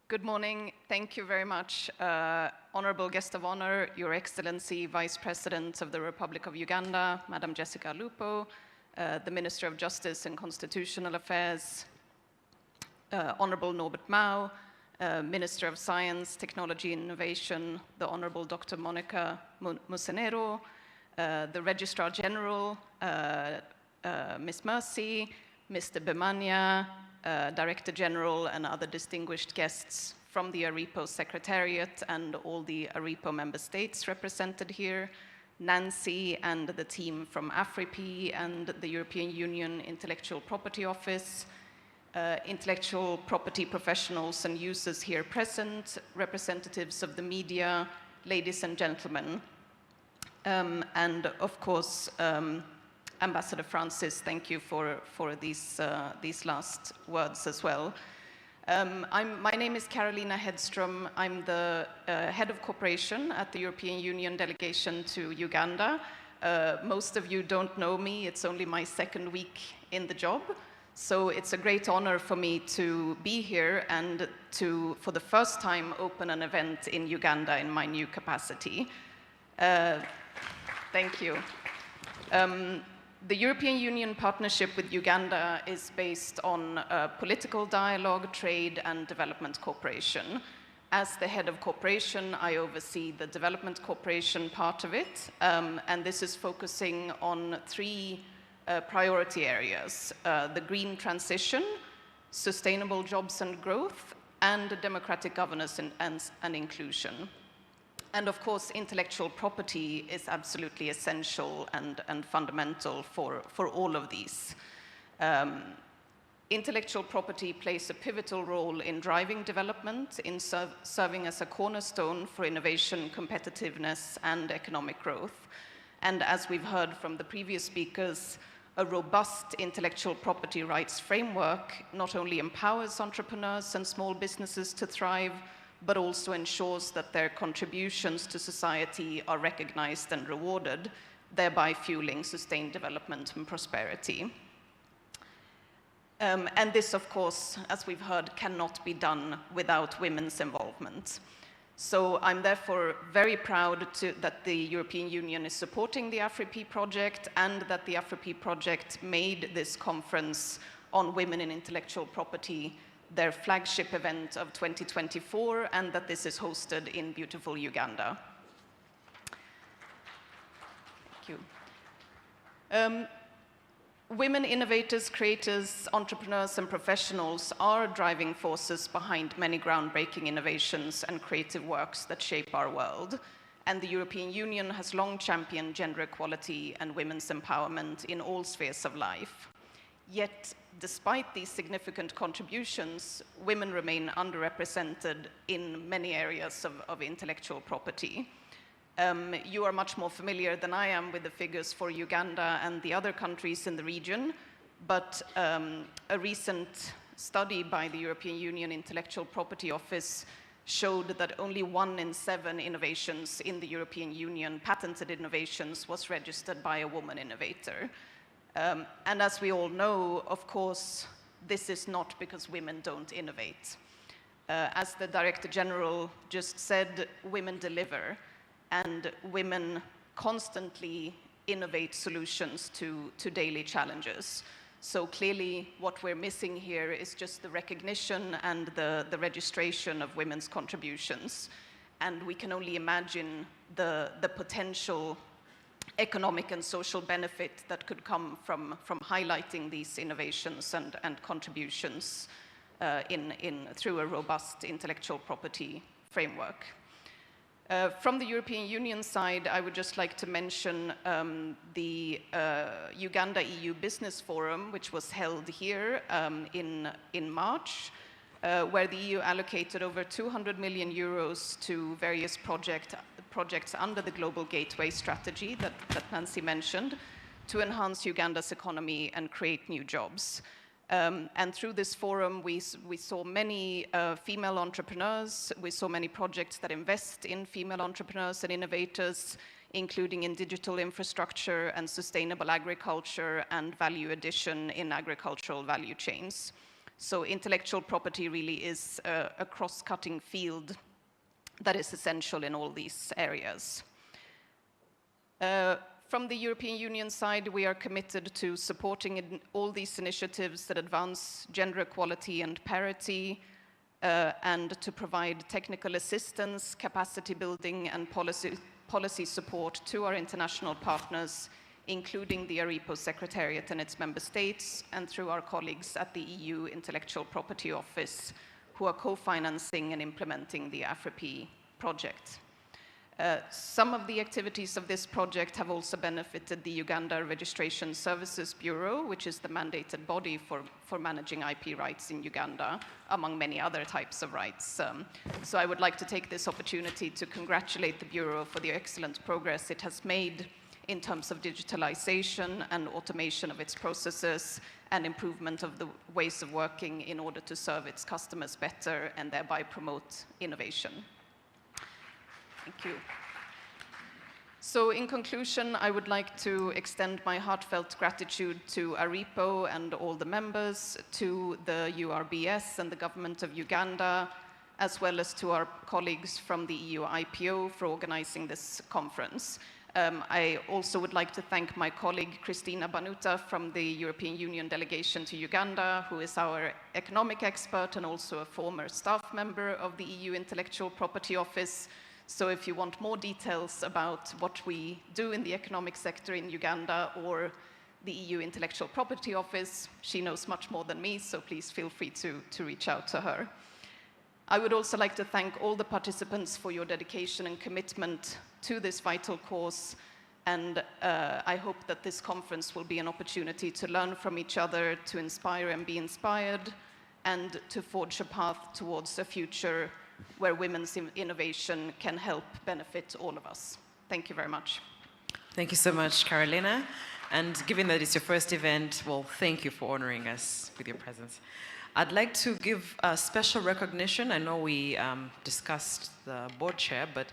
J: Good morning. Thank you very much, Honorable Guest of Honor, Your Excellency, Vice President of the Republic of Uganda, Madam Jessica Lupo, the Minister of Justice and Constitutional Affairs, Honorable Norbert Mao, Minister of Science, Technology and Innovation, the Honorable Dr. Monica Musenero, the Registrar General, Ms. Mercy, Mr. Bemania, Director General, and other distinguished guests from the ARIPO Secretariat and all the ARIPO member states represented here, Nancy and the team from AFRIP and the European Union Intellectual Property Office, intellectual property professionals and users here present, representatives of the media, ladies and gentlemen, and of course, Ambassador Francis, thank you for these last words as well. My name is Carolina Hedström. I'm the head of cooperation at the European Union delegation to Uganda. Most of you don't know me. It's only my second week in the job. So it's a great honor for me to be here and to, for the first time, open an event in Uganda in my new capacity. Thank you. The European Union partnership with Uganda is based on political dialogue, trade, and development cooperation. As the head of cooperation, I oversee the development cooperation part of it, and this is focusing on three priority areas: the green transition, sustainable jobs and growth, and democratic governance and inclusion. And of course, intellectual property is absolutely essential and fundamental for all of these. Intellectual property plays a pivotal role in driving development, in serving as a cornerstone for innovation, competitiveness, and economic growth. And as we've heard from the previous speakers, a robust intellectual property rights framework not only empowers entrepreneurs and small businesses to thrive, but also ensures that their contributions to society are recognized and rewarded, thereby fueling sustained development and prosperity. And this, of course, as we've heard, cannot be done without women's involvement. So I'm therefore very proud that the European Union is supporting the AFRIP project and that the AFRIP project made this conference on women in intellectual property their flagship event of 2024, and that this is hosted in beautiful Uganda. Thank you. Women innovators, creators, entrepreneurs, and professionals are driving forces behind many groundbreaking innovations and creative works that shape our world. And the European Union has long championed gender equality and women's empowerment in all spheres of life. Yet, despite these significant contributions, women remain underrepresented in many areas of intellectual property. You are much more familiar than I am with the figures for Uganda and the other countries in the region, but a recent study by the European Union Intellectual Property Office showed that only 1 in 7 innovations in the European Union, patented innovations, was registered by a woman innovator. And as we all know, of course, this is not because women don't innovate. As the Director General just said, women deliver, and women constantly innovate solutions to daily challenges. So clearly, what we're missing here is just the recognition and the registration of women's contributions. And we can only imagine the potential economic and social benefit that could come from highlighting these innovations and contributions through a robust intellectual property framework. From the European Union side, I would just like to mention the Uganda-EU Business Forum, which was held here in March, where the EU allocated over 200 million euros to various projects under the Global Gateway strategy that Nancy mentioned to enhance Uganda's economy and create new jobs. And through this forum, we saw many female entrepreneurs. We saw many projects that invest in female entrepreneurs and innovators, including in digital infrastructure and sustainable agriculture and value addition in agricultural value chains. So intellectual property really is a cross-cutting field that is essential in all these areas. From the European Union side, we are committed to supporting all these initiatives that advance gender equality and parity, and to provide technical assistance, capacity building, and policy support to our international partners, including the ARIPO Secretariat and its member states, and through our colleagues at the EU Intellectual Property Office, who are co-financing and implementing the AFRIP project. Some of the activities of this project have also benefited the Uganda Registration Services Bureau, which is the mandated body for managing IP rights in Uganda, among many other types of rights. So I would like to take this opportunity to congratulate the Bureau for the excellent progress it has made in terms of digitalization and automation of its processes and improvement of the ways of working in order to serve its customers better and thereby promote innovation. Thank you. So in conclusion, I would like to extend my heartfelt gratitude to ARIPO and all the members, to the URBS and the government of Uganda, as well as to our colleagues from the EU IPO for organizing this conference. I also would like to thank my colleague Christina Banuta from the European Union delegation to Uganda, who is our economic expert and also a former staff member of the EU Intellectual Property Office. So if you want more details about what we do in the economic sector in Uganda or the EU Intellectual Property Office, she knows much more than me, so please feel free to reach out to her. I would also like to thank all the participants for your dedication and commitment to this vital cause, and I hope that this conference will be an opportunity to learn from each other, to inspire and be inspired, and to forge a path towards a future where women's innovation can help benefit all of us. Thank you very much.
C: Thank you so much, Carolina. And given that it's your first event, well, thank you for honoring us with your presence. I'd like to give a special recognition. I know we discussed the board chair, but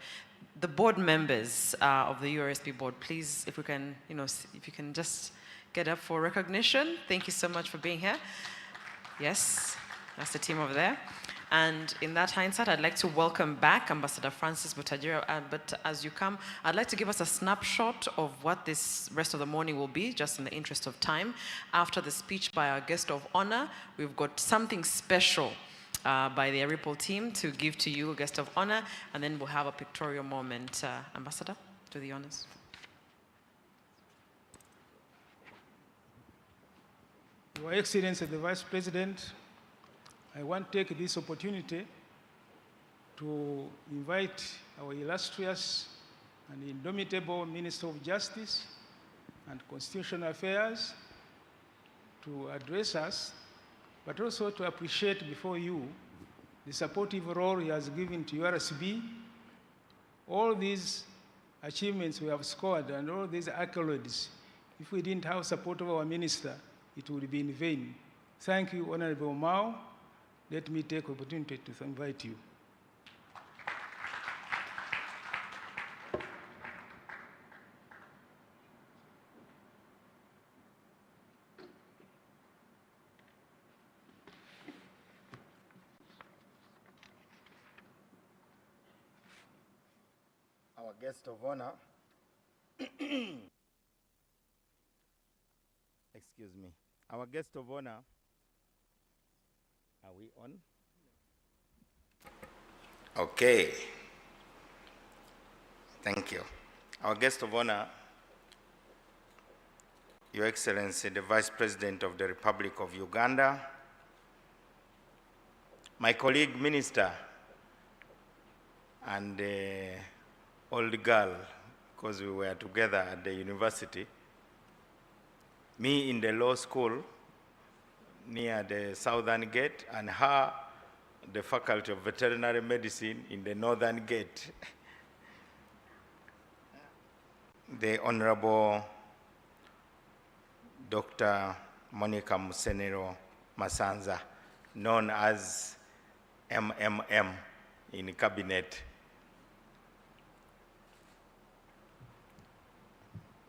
C: the board members of the URSP board, please, if we can, if you can just get up for recognition. Thank you so much for being here. Yes, that's the team over there. And in that hindsight, I'd like to welcome back Ambassador Francis Butajira. But as you come, I'd like to give us a snapshot of what this rest of the morning will be, just in the interest of time. After the speech by our guest of honor, we've got something special by the ARIPO team to give to you, guest of honor, and then we'll have a pictorial moment. Ambassador, do the honors.
I: Your Excellency, the Vice President, I want to take this opportunity to invite our illustrious and indomitable Minister of Justice and Constitutional Affairs to address us, but also to appreciate before you the supportive role he has given to URSB. All these achievements we have scored and all these accolades, if we didn't have support of our minister, it would be in vain. Thank you, Honorable Mao. Let me take the opportunity to invite you.
K: Our guest of honor, excuse me, our guest of honor, are we on? Okay. Thank you. Our guest of honor, Your Excellency, the Vice President of the Republic of Uganda, my colleague minister, and old girl, because we were together at the university, me in the law school, near the southern gate, and her, the Faculty of Veterinary Medicine in the northern gate. The Honorable Dr. Monica Musenero Masanza, known as MMM in cabinet.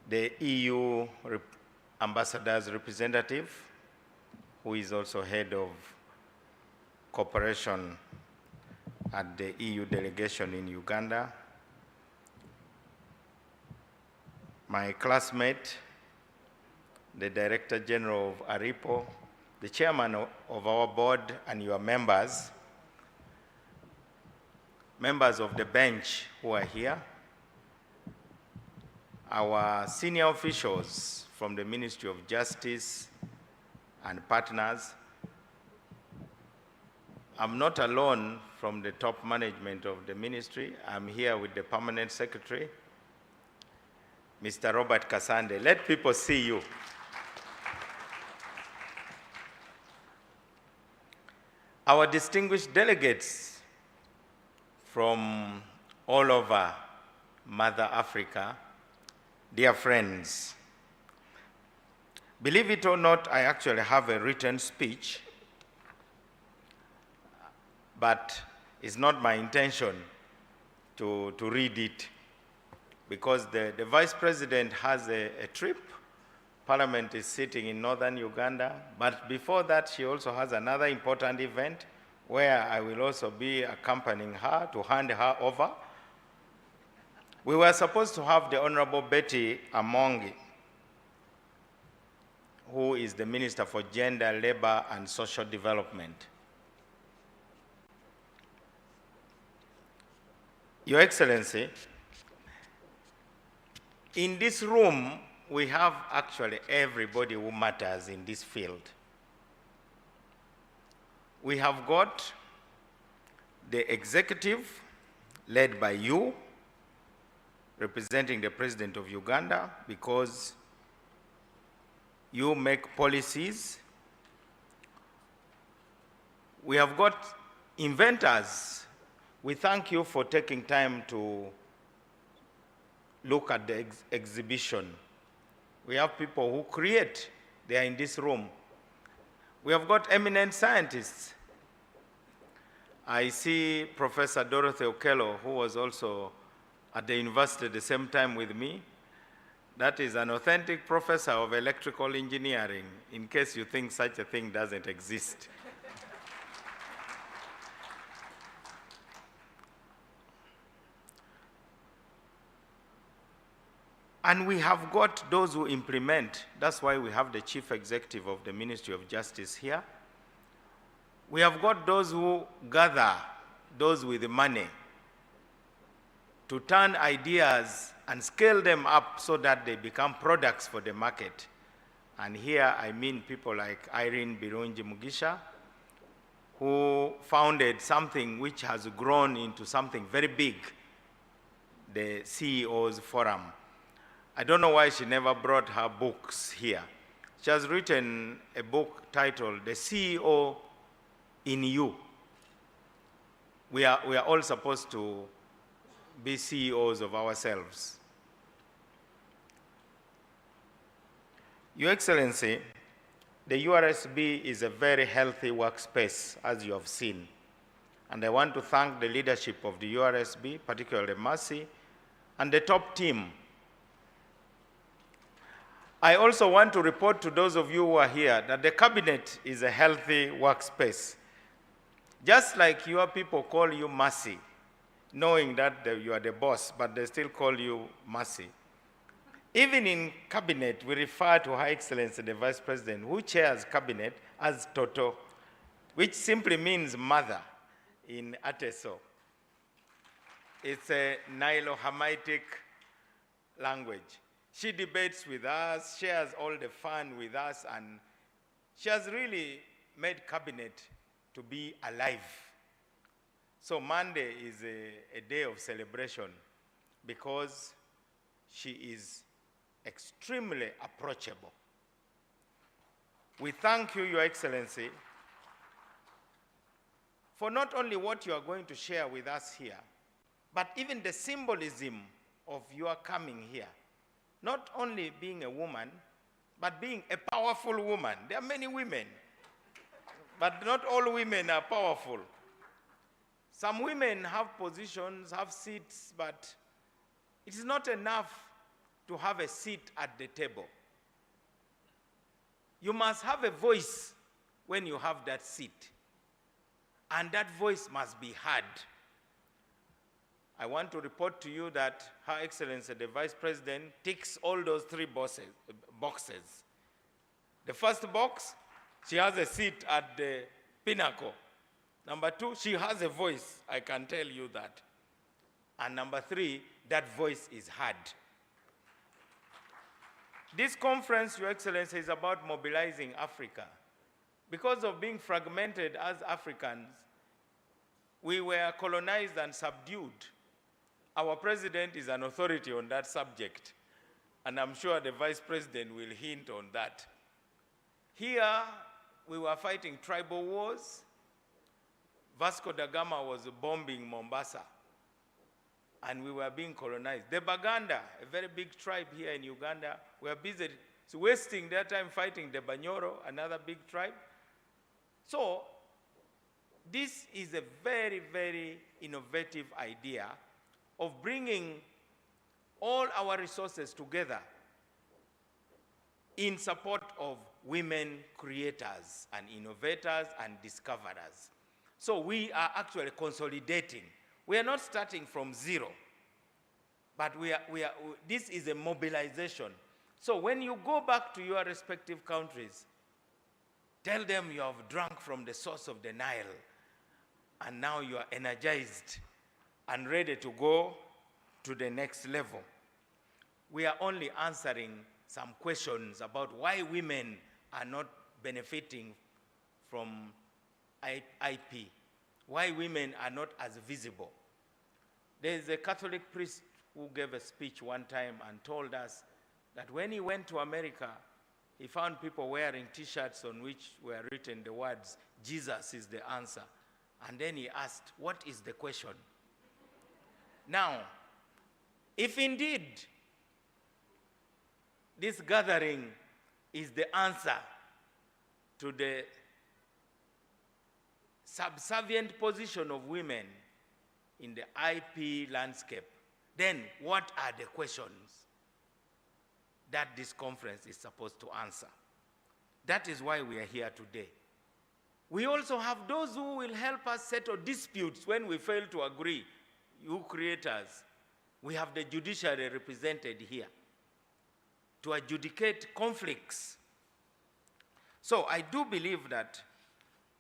K: The EU ambassador's representative, who is also head of cooperation at the EU delegation in Uganda, my classmate, the Director General of ARIPO, the chairman of our board, and your members, members of the bench who are here, our senior officials from the Ministry of Justice and partners. I'm not alone from the top management of the ministry. I'm here with the permanent secretary, Mr. Robert Kasande. Let people see you. Our distinguished delegates from all over Mother Africa, dear friends, believe it or not, I actually have a written speech, but it's not my intention to read it because the Vice President has a trip. Parliament is sitting in northern Uganda, but before that, she also has another important event where I will also be accompanying her to hand her over. We were supposed to have the Honorable Betty Amongi, who is the Minister for Gender, Labor, and Social Development. Your Excellency, in this room, we have actually everybody who matters in this field. We have got the executive, led by you, representing the President of Uganda, because you make policies. We have got inventors. We thank you for taking time to look at the exhibition. We have people who create. They are in this room. We have got eminent scientists. I see Professor Dorothy Okello, who was also at the university at the same time with me. That is an authentic professor of electrical engineering, in case you think such a thing doesn't exist. And we have got those who implement. That's why we have the chief executive of the Ministry of Justice here. We have got those who gather, those with the money, to turn ideas and scale them up so that they become products for the market. And here I mean people like Irene Birungi Mugisha, who founded something which has grown into something very big, the CEO's Forum. I don't know why she never brought her books here. She has written a book titled The CEO in You. We are all supposed to be CEOs of ourselves. Your Excellency, the URSB is a very healthy workspace, as you have seen. And I want to thank the leadership of the URSB, particularly Mercy, and the top team. I also want to report to those of you who are here that the cabinet is a healthy workspace. Just like your people call you Mercy, knowing that you are the boss, but they still call you Mercy. Even in cabinet, we refer to Her Excellency, the Vice President, who chairs cabinet, as Toto, which simply means mother in Ateso. It's a Nilo-Hamitic language. She debates with us, shares all the fun with us, and she has really made cabinet to be alive. So Monday is a day of celebration because she is extremely approachable. We thank you, Your Excellency, for not only what you are going to share with us here, but even the symbolism of your coming here. Not only being a woman, but being a powerful woman. There are many women, but not all women are powerful. Some women have positions, have seats, but it is not enough to have a seat at the table. You must have a voice when you have that seat, and that voice must be heard I want to report to you that Her Excellency, the Vice President, ticks all those three boxes. The first box, she has a seat at the pinnacle. Number two, she has a voice, I can tell you that. And number three, that voice is heard. This conference, Your Excellency, is about mobilizing Africa. Because of being fragmented as Africans, we were colonized and subdued. Our president is an authority on that subject, and I'm sure the vice president will hint on that. Here, we were fighting tribal wars. Vasco da Gama was bombing Mombasa, and we were being colonized. The Baganda, a very big tribe here in Uganda, were busy wasting their time fighting the Banyoro, another big tribe. So, this is a very, very innovative idea of bringing all our resources together in support of women creators and innovators and discoverers. So we are actually consolidating. We are not starting from zero, but this is a mobilization. So when you go back to your respective countries, tell them you have drunk from the source of the Nile, and now you are energized and ready to go to the next level. We are only answering some questions about why women are not benefiting from IP, why women are not as visible. There is a Catholic priest who gave a speech one time and told us that when he went to America, he found people wearing T-shirts on which were written the words, "Jesus is the answer." And then he asked, what is the question? Now, if indeed this gathering is the answer to the subservient position of women in the IP landscape, then what are the questions that this conference is supposed to answer? That is why we are here today. We also have those who will help us settle disputes when we fail to agree. You creators, we have the judiciary represented here to adjudicate conflicts. So I do believe that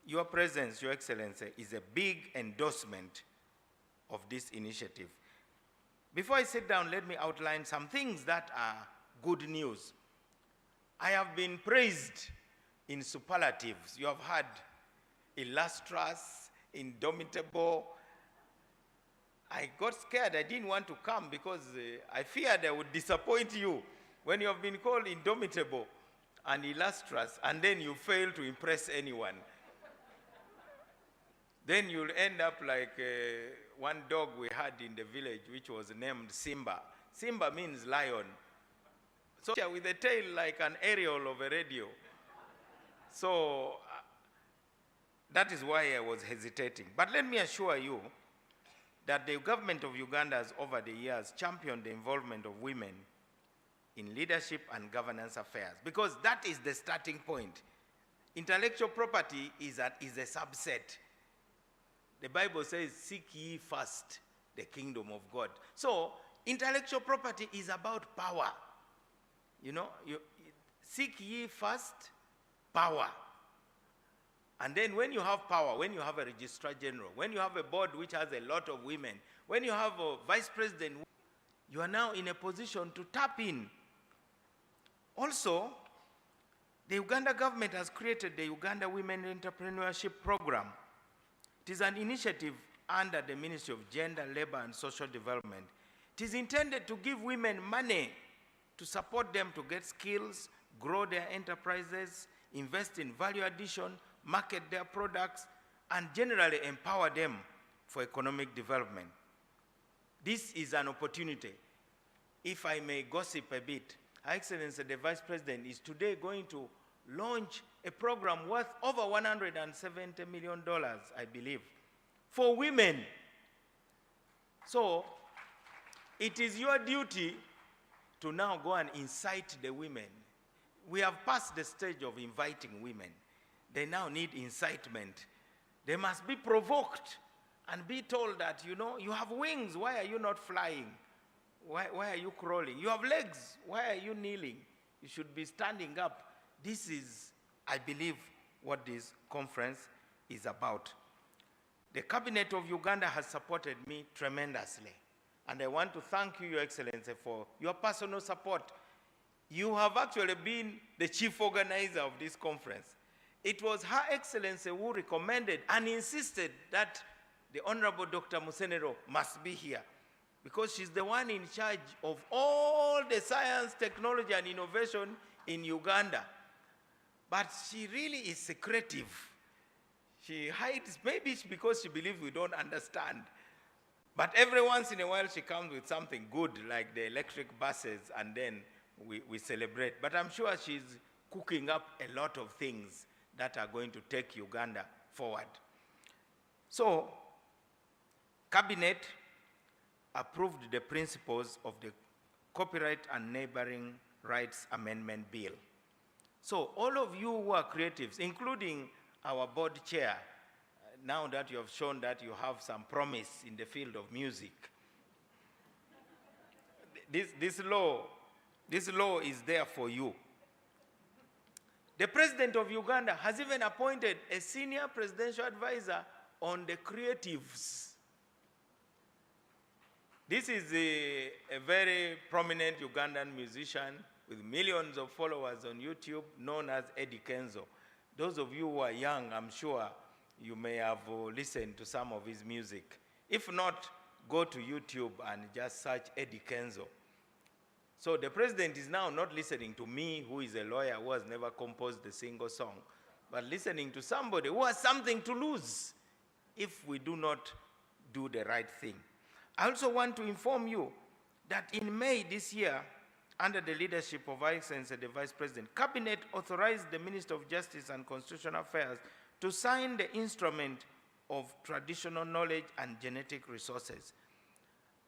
K: your presence, Your Excellency, is a big endorsement of this initiative. Before I sit down, let me outline some things that are good news. I have been praised in superlatives. You have heard illustrious, indomitable. I got scared. I didn't want to come because I feared I would disappoint you when you have been called indomitable and illustrious, and then you fail to impress anyone. Then you'll end up like one dog we had in the village, which was named Simba. Simba means lion. So with a tail like an aerial of a radio. So that is why I was hesitating. But let me assure you that the government of Uganda has over the years championed the involvement of women in leadership and governance affairs, because that is the starting point. Intellectual property is a subset. The Bible says, seek ye first the kingdom of God. So intellectual property is about power. You know, seek ye first power. And then when you have power, when you have a registrar general, when you have a board which has a lot of women, when you have a vice president, you are now in a position to tap in. Also, the Uganda government has created the Uganda Women Entrepreneurship Program. It is an initiative under the Ministry of Gender, Labor and Social Development. It is intended to give women money to support them to get skills, grow their enterprises, invest in value addition, market their products, and generally empower them for economic development. This is an opportunity. If I may gossip a bit, Her Excellency, the Vice President, is today going to launch a program worth over $170 million, I believe, for women. So it is your duty to now go and incite the women. We have passed the stage of inviting women. They now need incitement. They must be provoked and be told that, you know, you have wings, why are you not flying? Why are you crawling? You have legs, why are you kneeling? You should be standing up. This is, I believe, what this conference is about. The Cabinet of Uganda has supported me tremendously. And I want to thank you, Your Excellency, for your personal support. You have actually been the chief organizer of this conference. It was Her Excellency who recommended and insisted that the Honorable Dr. Musenero must be here, because she's the one in charge of all the science, technology, and innovation in Uganda. But she really is secretive. She hides, maybe it's because she believes we don't understand. But every once in a while she comes with something good, like the electric buses, and then we celebrate. But I'm sure she's cooking up a lot of things that are going to take Uganda forward. So, Cabinet approved the principles of the Copyright and Neighboring Rights Amendment Bill. So all of you who are creatives, including our board chair, now that you have shown that you have some promise in the field of music, this law is there for you. The President of Uganda has even appointed a senior presidential advisor on the creatives. This is a very prominent Ugandan musician with millions of followers on YouTube, known as Eddie Kenzo. Those of you who are young, I'm sure you may have listened to some of his music. If not, go to YouTube and just search Eddie Kenzo. So the president is now not listening to me, who is a lawyer who has never composed a single song, but listening to somebody who has something to lose if we do not do the right thing. I also want to inform you that in May this year, under the leadership of Her Excellency the Vice President, Cabinet authorized the Minister of Justice and Constitutional Affairs to sign the Instrument of Traditional Knowledge and Genetic Resources.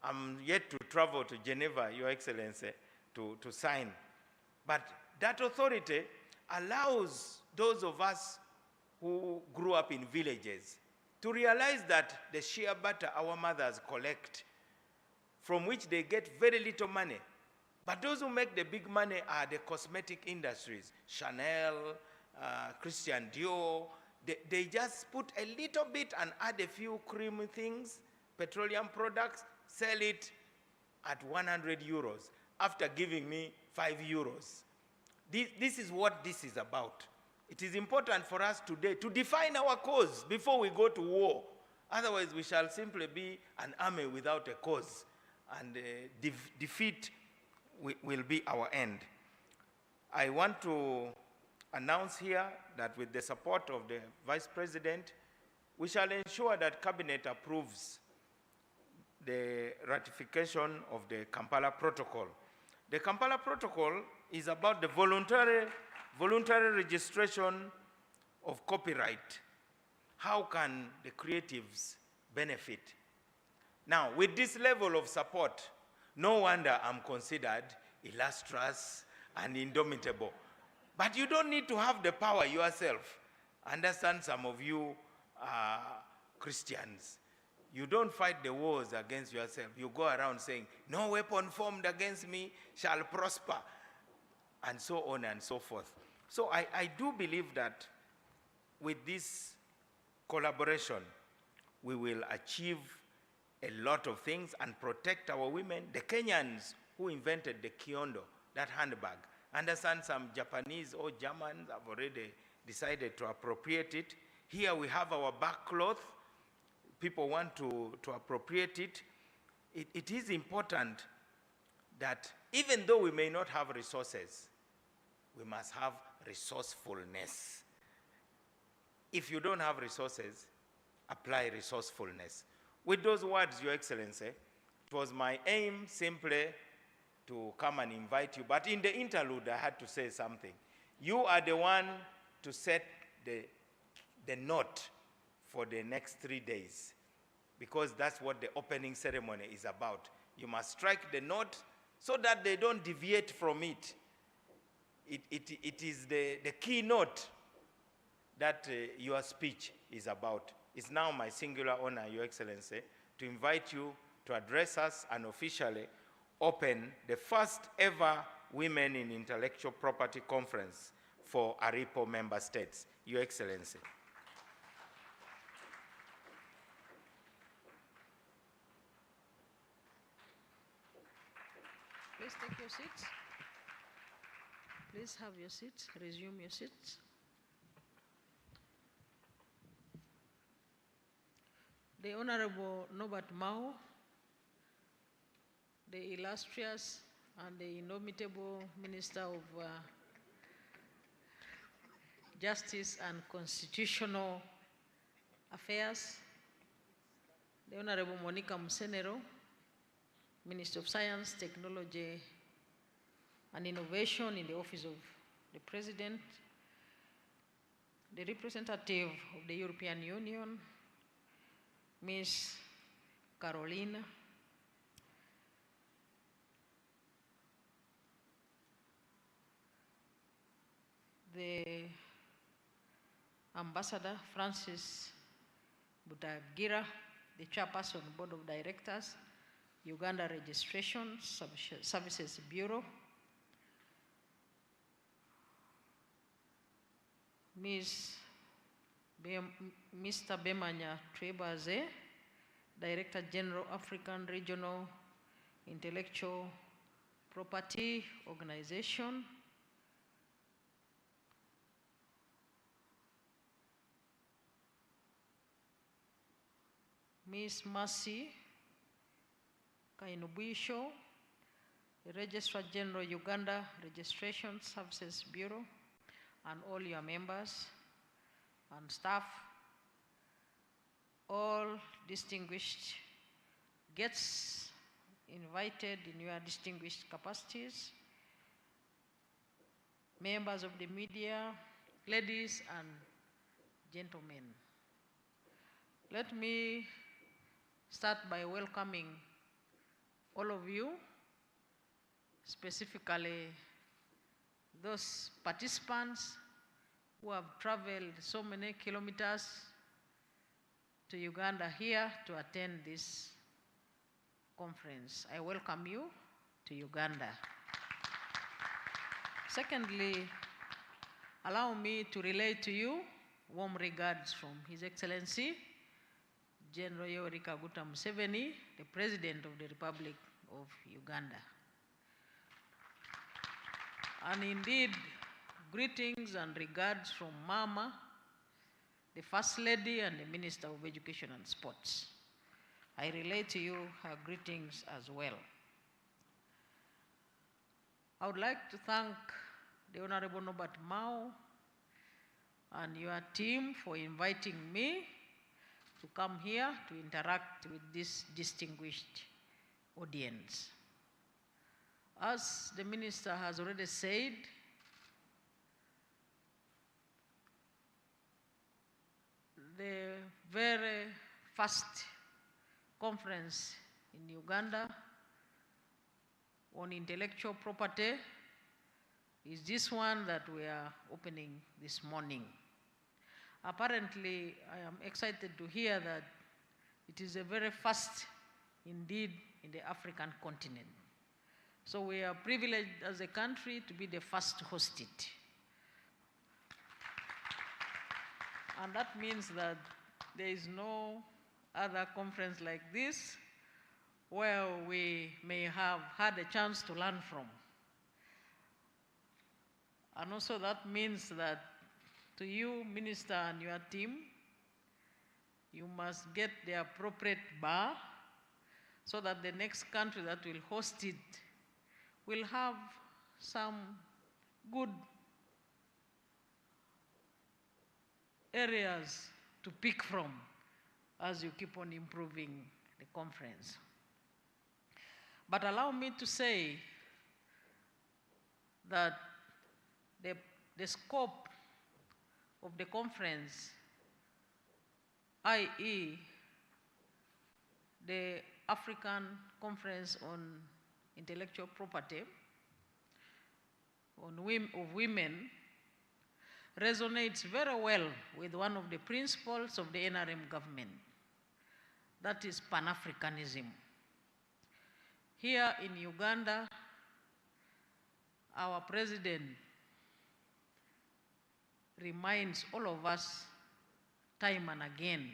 K: I'm yet to travel to Geneva, Your Excellency, to sign. But that authority allows those of us who grew up in villages to realize that the shea butter our mothers collect, from which they get very little money, but those who make the big money are the cosmetic industries, Chanel, Christian Dior. They just put a little bit and add a few creamy things, petroleum products, sell it at 100 euros after giving me 5 euros. This is what this is about. It is important for us today to define our cause before we go to war. Otherwise, we shall simply be an army without a cause, and defeat will be our end. I want to announce here that with the support of the Vice President, we shall ensure that Cabinet approves the ratification of the Kampala Protocol. The Kampala Protocol is about the voluntary registration of copyright. How can the creatives benefit? Now, with this level of support, no wonder I'm considered illustrious and indomitable. But you don't need to have the power yourself. Understand, some of you are Christians. You don't fight the wars against yourself. You go around saying, no weapon formed against me shall prosper, and so on and so forth. So I do believe that with this collaboration, we will achieve a lot of things and protect our women. The Kenyans who invented the kiondo, that handbag, understand some Japanese or Germans have already decided to appropriate it. Here we have our back cloth. People want to appropriate it. It is important that even though we may not have resources, we must have resourcefulness. If you don't have resources, apply resourcefulness. With those words, Your Excellency, it was my aim simply to come and invite you. But in the interlude, I had to say something. You are the one to set the note for the next 3 days, because that's what the opening ceremony is about. You must strike the note so that they don't deviate from it. It is the key note that your speech is about. it's now my singular honor, Your Excellency, to invite you to address us and officially open the first ever Women in Intellectual Property Conference for ARIPO member states. Your Excellency.
L: Please take your seats. Please have your seats. Resume your seats. The Honorable Norbert Mao, the illustrious and the indomitable Minister of Justice and Constitutional Affairs, the Honorable Monica Musenero, Minister of Science, Technology and Innovation in the Office of the President, the representative of the European Union, Ms. Carolina, the Ambassador Francis Butagira, the Chairperson Board of Directors, Uganda Registration Services Bureau, Mr. Bemanya Twebaze, Director General, African Regional Intellectual Property Organization, Ms. Mercy Kainubisho, Registrar General, Uganda Registration Services Bureau, and all your members and staff, all distinguished guests invited in your distinguished capacities, members of the media, ladies and gentlemen. Let me start by welcoming all of you, specifically those participants who have traveled so many kilometers to Uganda here to attend this conference. I welcome you to Uganda. Secondly, allow me to relay to you warm regards from His Excellency General Yoweri Kaguta Museveni, the President of the Republic of Uganda. And indeed, greetings and regards from Mama, the First Lady and the Minister of Education and Sports. I relay to you her greetings as well. I would like to thank the Honorable Norbert Mao and your team for inviting me to come here to interact with this distinguished audience. As the Minister has already said, the very first conference in Uganda on intellectual property is this one that we are opening this morning. Apparently, I am excited to hear that it is the very first indeed in the African continent. So we are privileged as a country to be the first to host it. And that means that there is no other conference like this where we may have had a chance to learn from. And also that means that to you, Minister, and your team, you must get the appropriate bar so that the next country that will host it will have some good areas to pick from as you keep on improving the conference. But allow me to say that the scope of the conference, i.e. the African Conference on Intellectual Property of Women, resonates very well with one of the principles of the NRM government. That is Pan-Africanism. Here in Uganda, our president reminds all of us time and again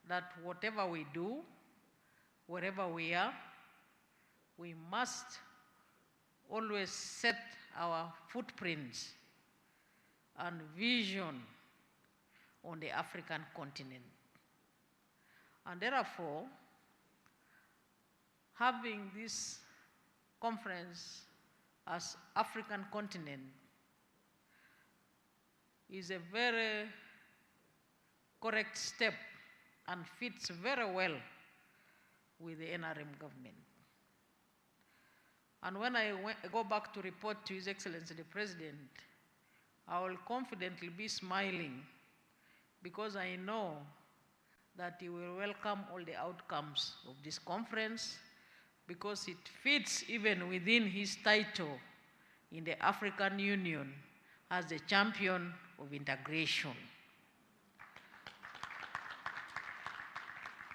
L: that whatever we do, wherever we are, we must always set our footprints and vision on the African continent. And therefore, having this conference as African continent is a very correct step and fits very well with the NRM government. And when I go back to report to His Excellency the President, I will confidently be smiling because I know that he will welcome all the outcomes of this conference because it fits even within his title in the African Union as the champion of integration.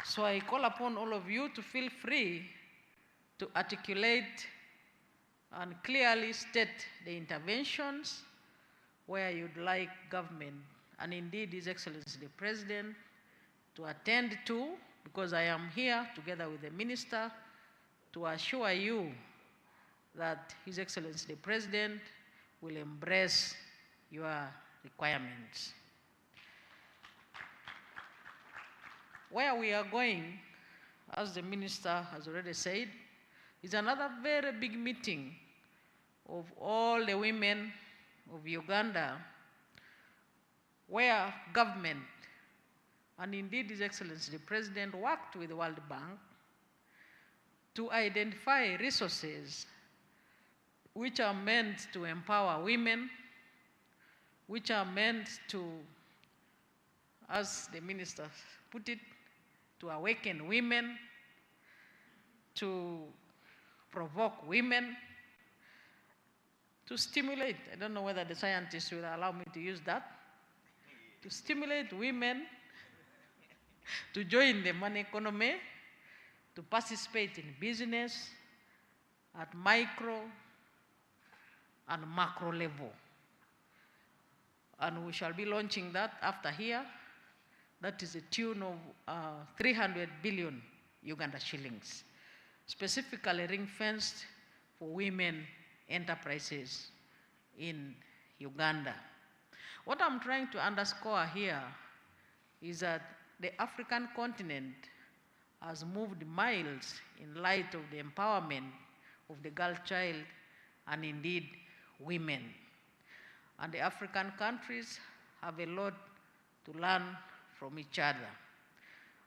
L: So I call upon all of you to feel free to articulate and clearly state the interventions where you'd like government, and indeed His Excellency the President, to attend to, because I am here together with the Minister to assure you that His Excellency the President will embrace your requirements. Where we are going, as the Minister has already said, is another very big meeting of all the women of Uganda, where government, and indeed His Excellency the President, worked with the World Bank to identify resources which are meant to empower women, which are meant to, as the Minister put it, to awaken women, to provoke women, to stimulate, I don't know whether the scientists will allow me to use that, to stimulate women to join the money economy, to participate in business at micro and macro level. And we shall be launching that after here. That is a tune of 300 billion Uganda shillings, specifically ring-fenced for women enterprises in Uganda. What I'm trying to underscore here is that the African continent has moved miles in light of the empowerment of the girl child and indeed women. And the African countries have a lot to learn from each other.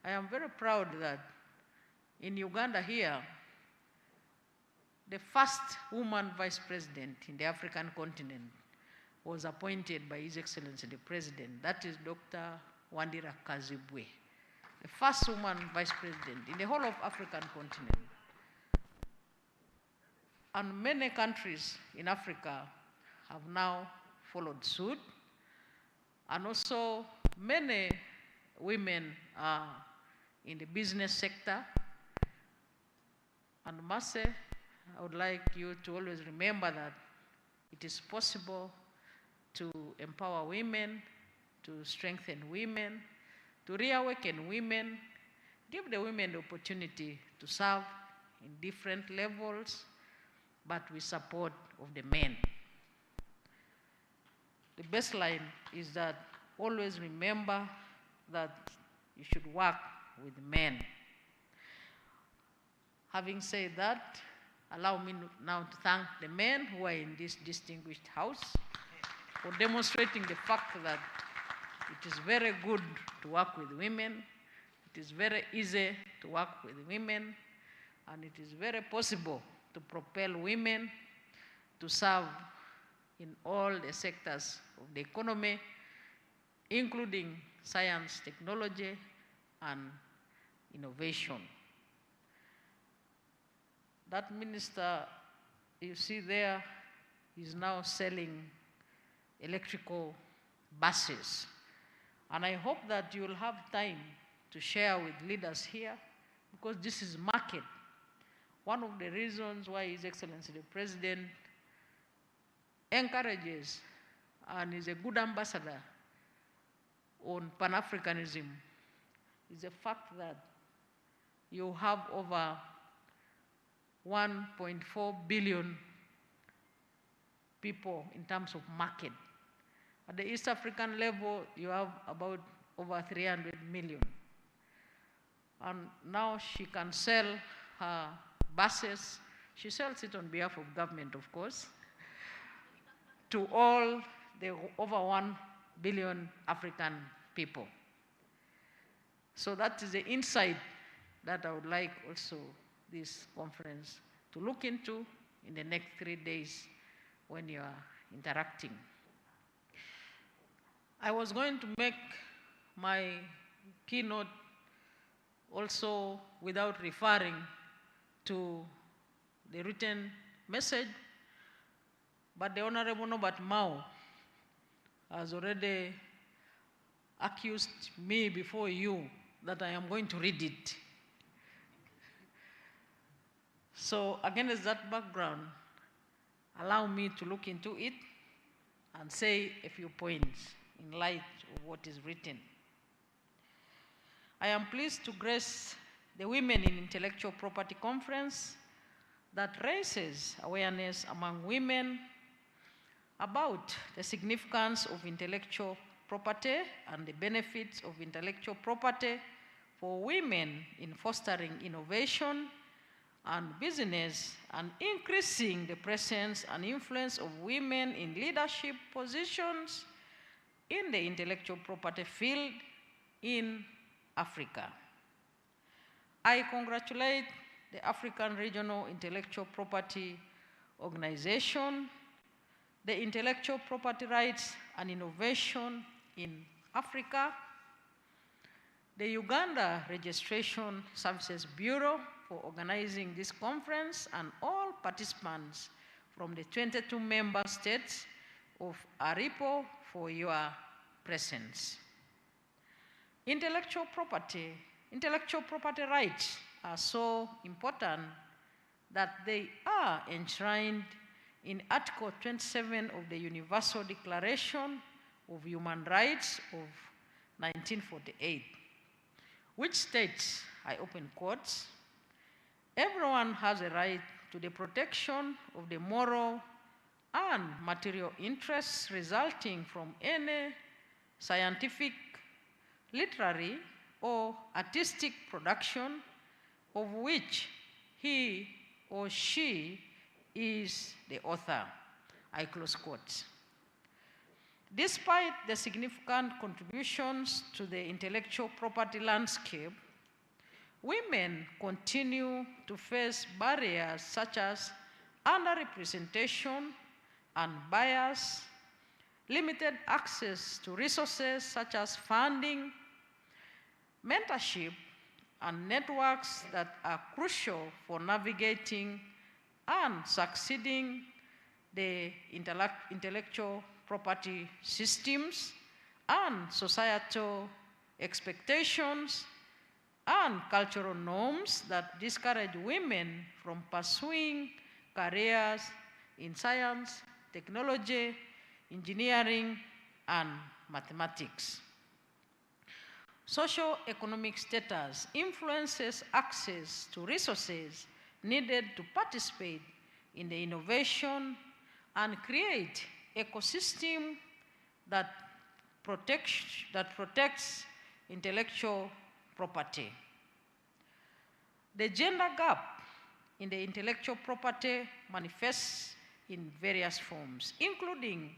L: I am very proud that in Uganda here, the first woman vice president in the African continent was appointed by His Excellency the President. That is Dr. Wandira Kazibwe, the first woman vice president in the whole of African continent. And many countries in Africa have now followed suit, and also many women are in the business sector. And Mase, I would like you to always remember that it is possible to empower women, to strengthen women, to reawaken women, give the women the opportunity to serve in different levels, but with support of the men. The baseline is that always remember that you should work with men. Having said that, allow me now to thank the men who are in this distinguished house for demonstrating the fact that it is very good to work with women, it is very easy to work with women, and it is very possible to propel women to serve in all the sectors of the economy, including science, technology, and innovation. That minister you see there is now selling electrical buses. And I hope that you will have time to share with leaders here, because this is market. One of the reasons why His Excellency the President encourages and is a good ambassador on Pan-Africanism is the fact that you have over 1.4 billion people in terms of market. At the East African level, you have about over 300 million. And now she can sell her buses. She sells it on behalf of government, of course, to all the over 1 billion African people. So that is the insight that I would like also this conference to look into in the next 3 days when you are interacting. I was going to make my keynote also without referring to the written message, but the Honorable Norbert Mao has already accused me before you that I am going to read it. So against that background, allow me to look into it and say a few points in light of what is written. I am pleased to grace the Women in Intellectual Property Conference that raises awareness among women about the significance of intellectual property and the benefits of intellectual property for women in fostering innovation and business and increasing the presence and influence of women in leadership positions in the intellectual property field in Africa. I congratulate the African Regional Intellectual Property Organization, the Intellectual Property Rights and Innovation in Africa, the Uganda Registration Services Bureau for organizing this conference, and all participants from the 22 member states of ARIPO for your presence. Intellectual property rights are so important that they are enshrined in Article 27 of the Universal Declaration of Human Rights of 1948, which states, I open quotes, "Everyone has a right to the protection of the moral and material interests resulting from any scientific, literary, or artistic production of which he or she is the author." I close quotes. Despite the significant contributions to the intellectual property landscape, women continue to face barriers such as underrepresentation and bias, limited access to resources such as funding, mentorship, and networks that are crucial for navigating and succeeding the intellectual property systems and societal expectations and cultural norms that discourage women from pursuing careers in science, technology, engineering, and mathematics. Socio-economic status influences access to resources needed to participate in the innovation and create ecosystem that protects intellectual property. The gender gap in the intellectual property manifests in various forms, including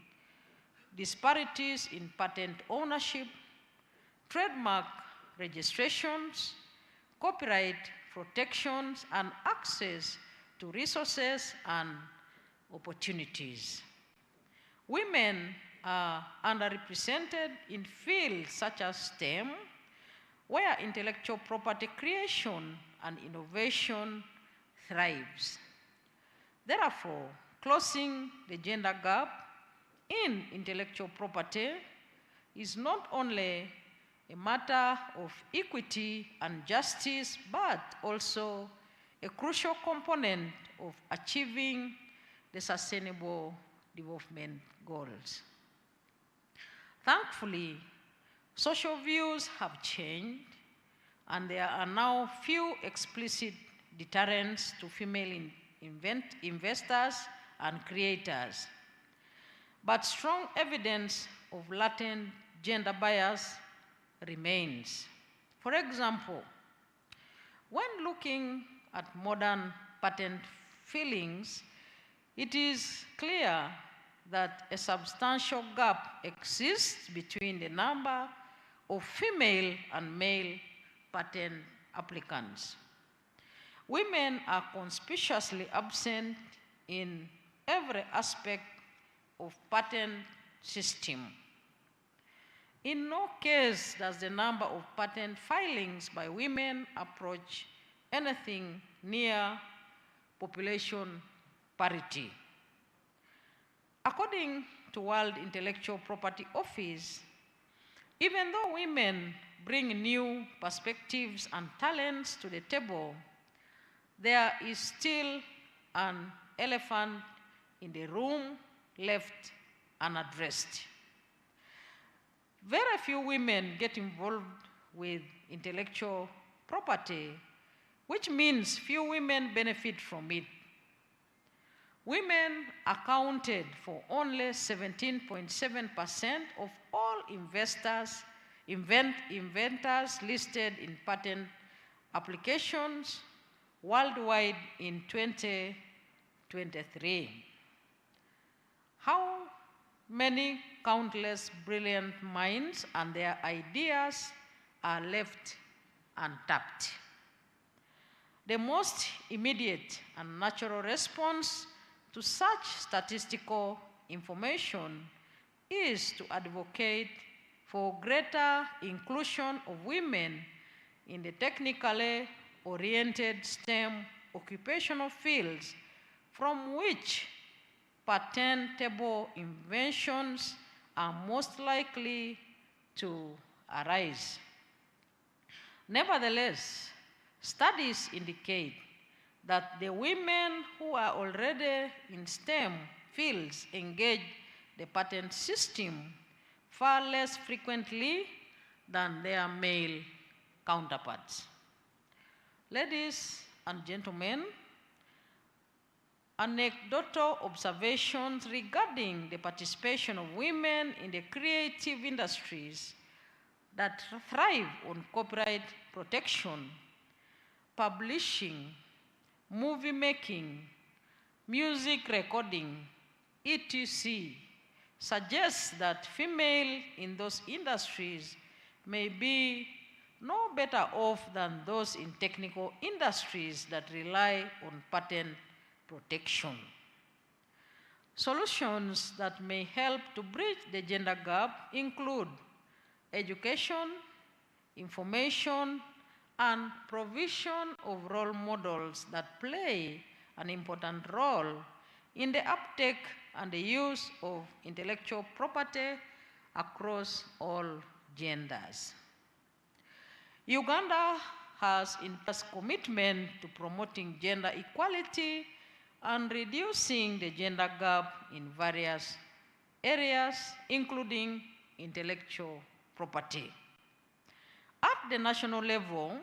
L: disparities in patent ownership, trademark registrations, copyright protections, and access to resources and opportunities. Women are underrepresented in fields such as STEM, where intellectual property creation and innovation thrives. Therefore, closing the gender gap in intellectual property is not only a matter of equity and justice, but also a crucial component of achieving the Sustainable Development Goals. Thankfully, social views have changed, and there are now few explicit deterrents to female investors and creators. But strong evidence of latent gender bias remains. For example, when looking at modern patent filings, it is clear that a substantial gap exists between the number of female and male patent applicants. Women are conspicuously absent in every aspect of patent system. In no case does the number of patent filings by women approach anything near population parity. According to World Intellectual Property Office, even though women bring new perspectives and talents to the table, there is still an elephant in the room left unaddressed. Very few women get involved with intellectual property, which means few women benefit from it. Women accounted for only 17.7% of all inventors listed in patent applications worldwide in 2023. How many countless brilliant minds and their ideas are left untapped? The most immediate and natural response to such statistical information is to advocate for greater inclusion of women in the technically oriented STEM occupational fields from which patentable inventions are most likely to arise. Nevertheless, studies indicate that the women who are already in STEM fields engage the patent system far less frequently than their male counterparts. Ladies and gentlemen, anecdotal observations regarding the participation of women in the creative industries that thrive on copyright protection, publishing, movie making, music recording, etc., suggests that female in those industries may be no better off than those in technical industries that rely on patent protection. Solutions that may help to bridge the gender gap include education, information, and provision of role models that play an important role in the uptake and the use of intellectual property across all genders. Uganda has its commitment to promoting gender equality and reducing the gender gap in various areas, including intellectual property. At the national level,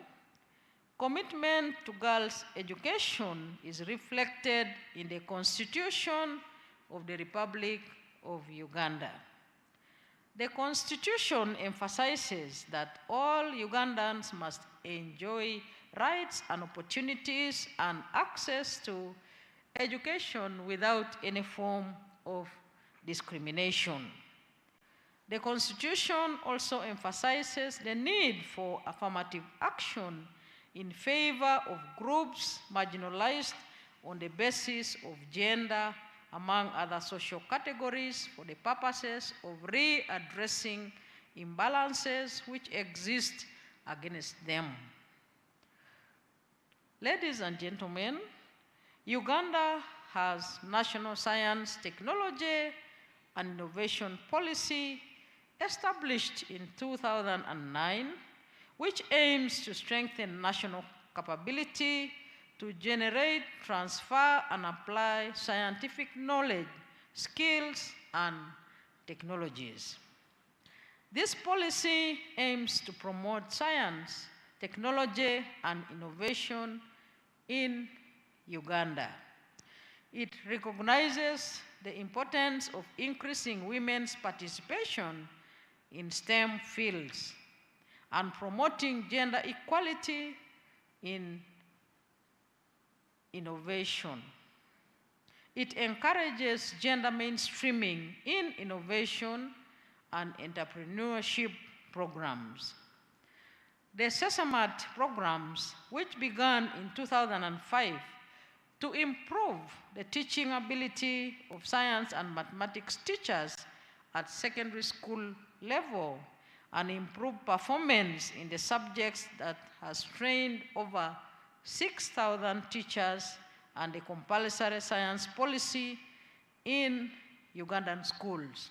L: commitment to girls' education is reflected in the Constitution of the Republic of Uganda. The Constitution emphasizes that all Ugandans must enjoy rights and opportunities and access to education without any form of discrimination. The Constitution also emphasizes the need for affirmative action in favor of groups marginalized on the basis of gender, among other social categories, for the purposes of readdressing imbalances which exist against them. Ladies and gentlemen, Uganda has national science, technology, and Innovation Policy established in 2009, which aims to strengthen national capability to generate, transfer, and apply scientific knowledge, skills, and technologies. This policy aims to promote science, technology, and innovation in Uganda. It recognizes the importance of increasing women's participation in STEM fields and promoting gender equality in innovation. It encourages gender mainstreaming in innovation and entrepreneurship programs. The SESAMAT programs, which began in 2005 to improve the teaching ability of science and mathematics teachers at secondary school level and improve performance in the subjects that has trained over 6,000 teachers and the compulsory science policy in Ugandan schools.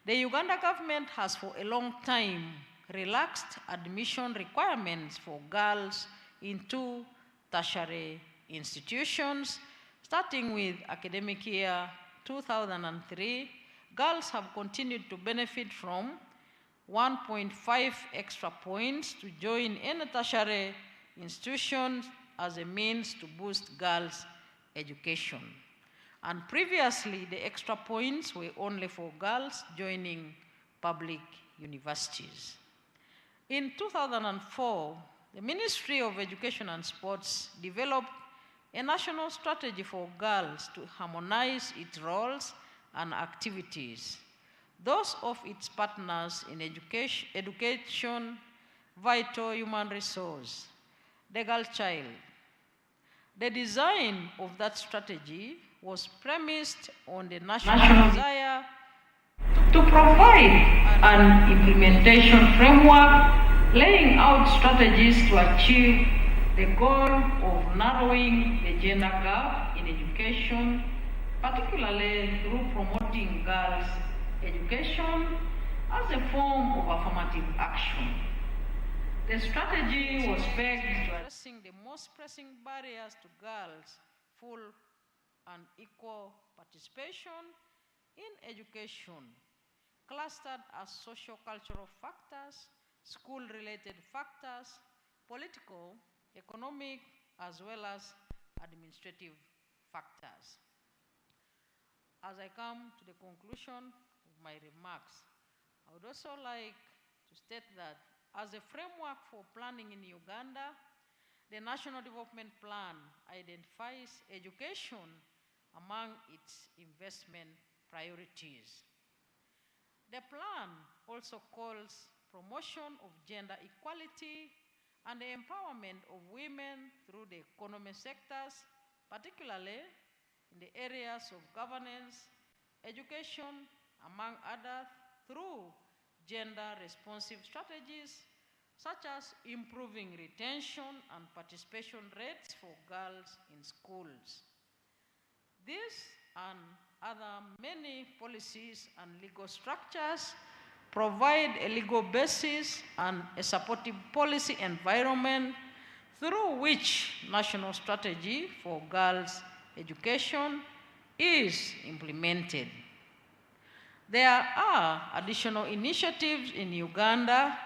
L: The Uganda government has for a long time relaxed admission requirements for girls into tertiary institutions. Starting with academic year 2003, girls have continued to benefit from 1.5 extra points to join any tertiary institutions as a means to boost girls' education. And previously, the extra points were only for girls joining public universities. In 2004, the Ministry of Education and Sports developed a national strategy for girls to harmonize its roles and activities, those of its partners in education, vital human resource, the girl child. The design of that strategy was premised on the national desire to provide an implementation framework laying out strategies to achieve the goal of narrowing the gender gap in education, particularly through promoting girls' education as a form of affirmative action. The strategy was pegged to addressing the most pressing barriers to girls' full and equal participation in education, clustered as socio-cultural factors, school-related factors, political, economic, as well as administrative factors. As I come to the conclusion of my remarks, I would also like to state that as a framework for planning in Uganda, the National Development Plan identifies education among its investment priorities. The plan also calls promotion of gender equality and the empowerment of women through the economic sectors, particularly in the areas of governance, education, among others, through gender-responsive strategies, such as improving retention and participation rates for girls in schools. These and other many policies and legal structures provide a legal basis and a supportive policy environment through which national strategy for girls' education is implemented. There are additional initiatives in Uganda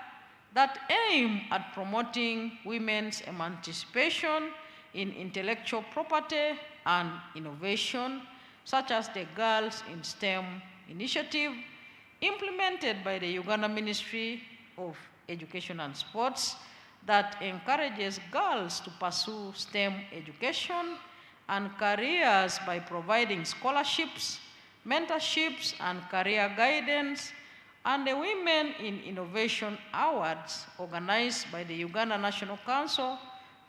L: that aim at promoting women's emancipation in intellectual property and innovation, such as the Girls in STEM initiative, implemented by the Uganda Ministry of Education and Sports, that encourages girls to pursue STEM education and careers by providing scholarships, mentorships, and career guidance, and the Women in Innovation Awards organized by the Uganda National Council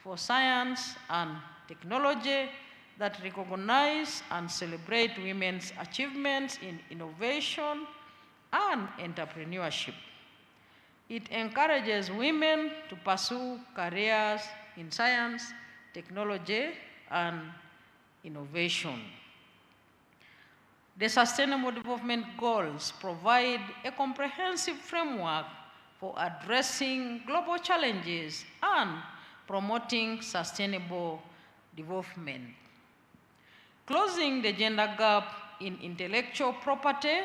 L: for Science and Technology that recognize and celebrate women's achievements in innovation and entrepreneurship. It encourages women to pursue careers in science, technology, and innovation. The Sustainable Development Goals provide a comprehensive framework for addressing global challenges and promoting sustainable development. Closing the gender gap in intellectual property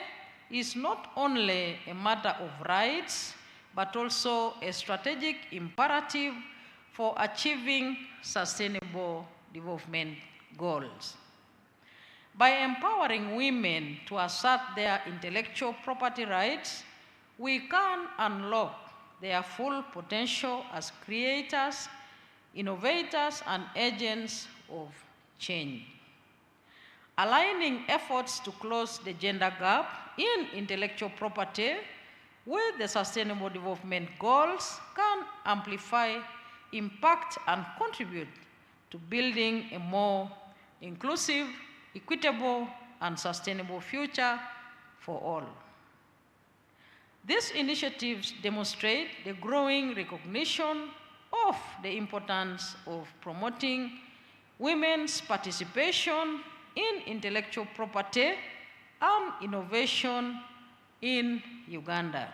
L: is not only a matter of rights, but also a strategic imperative for achieving sustainable development goals. By empowering women to assert their intellectual property rights, we can unlock their full potential as creators, innovators, and agents of change. Aligning efforts to close the gender gap in intellectual property with the Sustainable Development Goals can amplify impact and contribute to building a more inclusive, equitable, and sustainable future for all. These initiatives demonstrate the growing recognition of the importance of promoting women's participation in intellectual property and innovation in Uganda.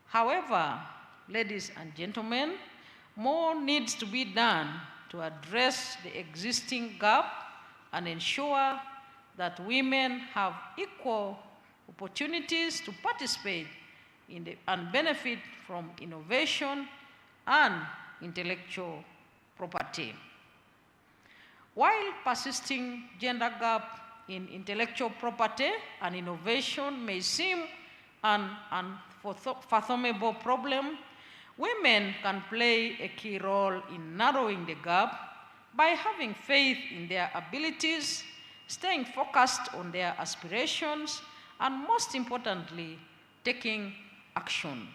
L: However, ladies and gentlemen, more needs to be done to address the existing gap and ensure that women have equal opportunities to participate in and benefit from innovation and intellectual property. While persisting gender gap in intellectual property and innovation may seem an unfathomable problem, women can play a key role in narrowing the gap by having faith in their abilities, staying focused on their aspirations, and most importantly, taking action.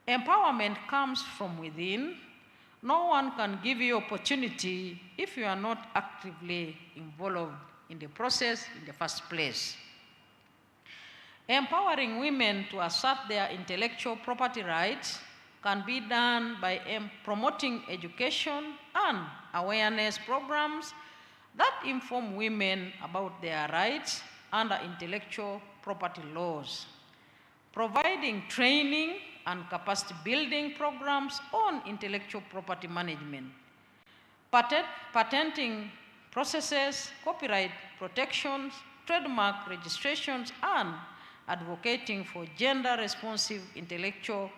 L: Empowerment comes from within. No one can give you opportunity if you are not actively involved in the process in the first place. Empowering women to assert their intellectual property rights can be done by promoting education and awareness programs that inform women about their rights under intellectual property laws, providing training and capacity building programs on intellectual property management, patenting processes, copyright protections, trademark registrations, and advocating for gender-responsive intellectual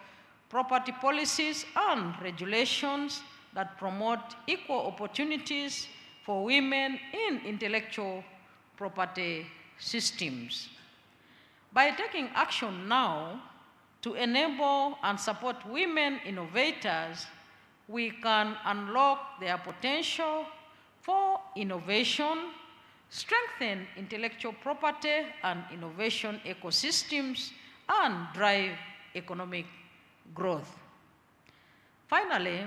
L: property policies and regulations that promote equal opportunities for women in intellectual property systems. By taking action now to enable and support women innovators, we can unlock their potential for innovation, strengthen intellectual property and innovation ecosystems, and drive economic growth. Finally,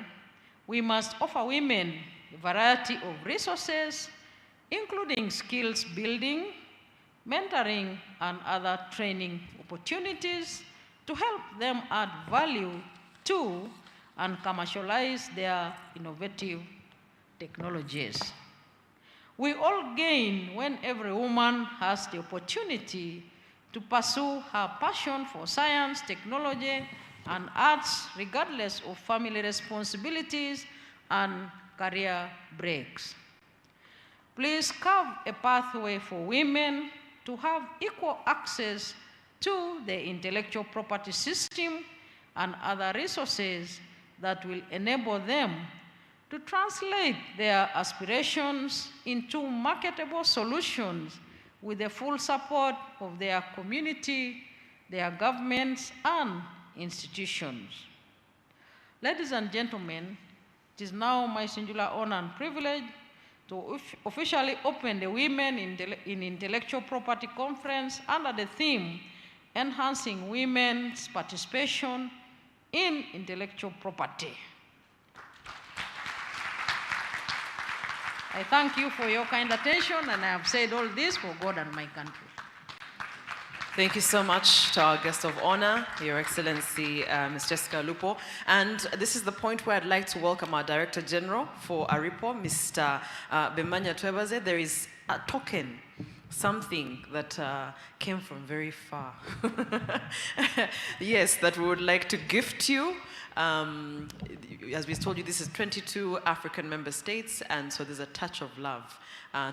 L: we must offer women a variety of resources, including skills building, mentoring, and other training opportunities to help them add value to and commercialize their innovative technologies. We all gain when every woman has the opportunity to pursue her passion for science, technology, and arts, regardless of family responsibilities and career breaks. Please carve a pathway for women to have equal access to the intellectual property system and other resources that will enable them to translate their aspirations into marketable solutions with the full support of their community, their governments, and institutions. Ladies and gentlemen, it is now my singular honor and privilege to officially open the Women in Intellectual Property Conference under the theme, Enhancing Women's Participation in Intellectual Property. I thank you for your kind attention, and I have said all this for God and my country.
C: Thank you so much to our guest of honor, Your Excellency, Ms. Jessica Lupo. And this is the point where I'd like to welcome our Director General for ARIPO, Mr. Bemanya Twebaze. There is a token something that came from very far. Yes, that we would like to gift you. As we told you, this is 22 African member states, and so there's a touch of love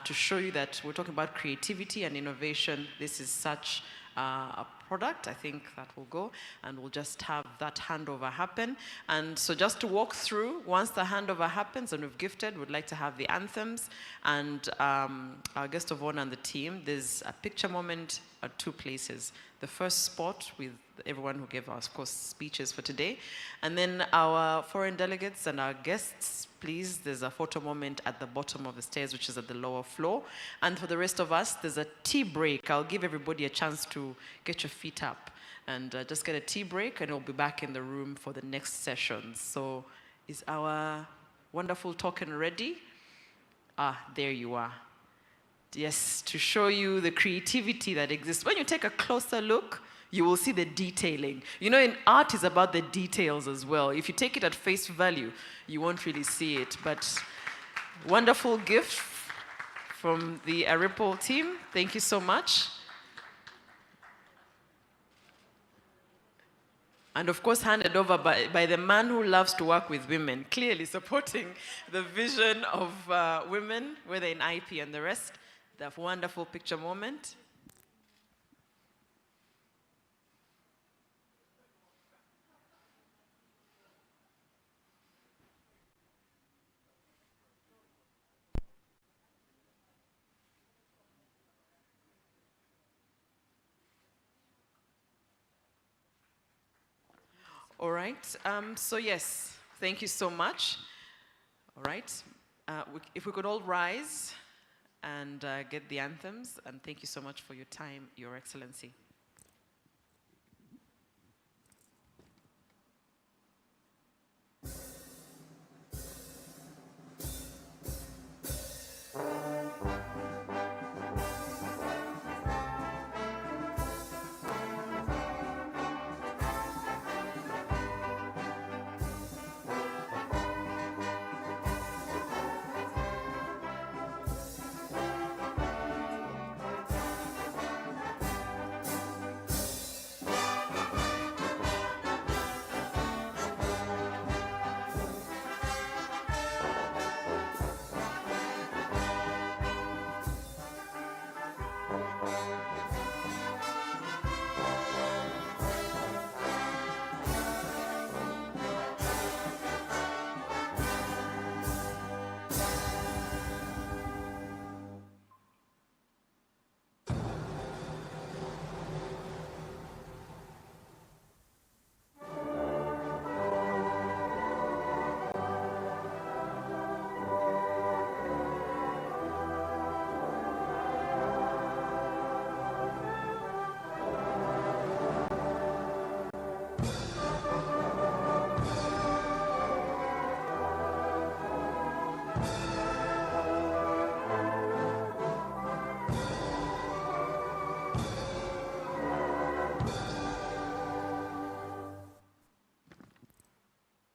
C: to show you that we're talking about creativity and innovation. This is such a product, I think, that will go, and we'll just have that handover happen. And so just to walk through, once the handover happens and we've gifted, we'd like to have the anthems, and our guest of honor and the team, there's a picture moment at 2 places. The first spot with everyone who gave us, of course, speeches for today, and then our foreign delegates and our guests, please, there's a photo moment at the bottom of the stairs, which is at the lower floor. And for the rest of us, there's a tea break. I'll give everybody a chance to get your feet up and just get a tea break, and we'll be back in the room for the next session. So is our wonderful token ready? Ah, there you are. Yes, to show you the creativity that exists. When you take a closer look, you will see the detailing. You know, in art is about the details as well. If you take it at face value, you won't really see it. But wonderful gift from the ARIPO team. Thank you so much. And of course, handed over by the man who loves to work with women, clearly supporting the vision of women, whether in IP and the rest. The wonderful picture moment. All right, so yes, thank you so much. All right, if we could all rise and get the anthems, and thank you so much for your time, Your Excellency.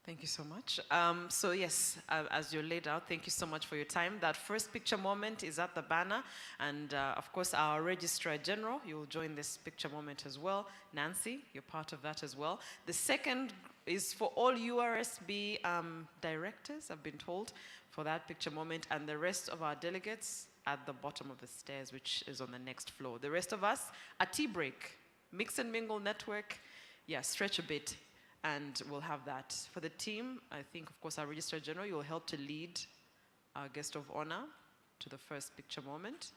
C: Thank you so much. So yes, as you laid out, thank you so much for your time. That first picture moment is at the banner, and of course our Registrar General, you'll join this picture moment as well. Nancy, you're part of that as well. The second is for all URSB directors, I've been told, for that picture moment, and the rest of our delegates at the bottom of the stairs, which is on the next floor. The rest of us, a tea break, mix and mingle network, yeah, stretch a bit, and we'll have that. For the team, I think, of course, our Registrar General, you'll help to lead our guest of honor to the first picture moment.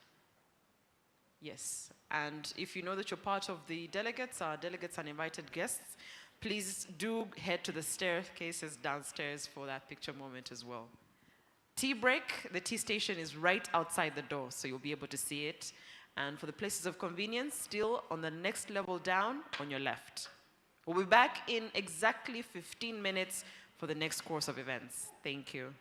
C: Yes, and if you know that you're part of the delegates, our delegates and invited guests, please do head to the staircases downstairs for that picture moment as well. Tea break, the tea station is right outside the door, so you'll be able to see it. And for the places of convenience, still on the next level down on your left. We'll be back in exactly 15 minutes for the next course of events. Thank you.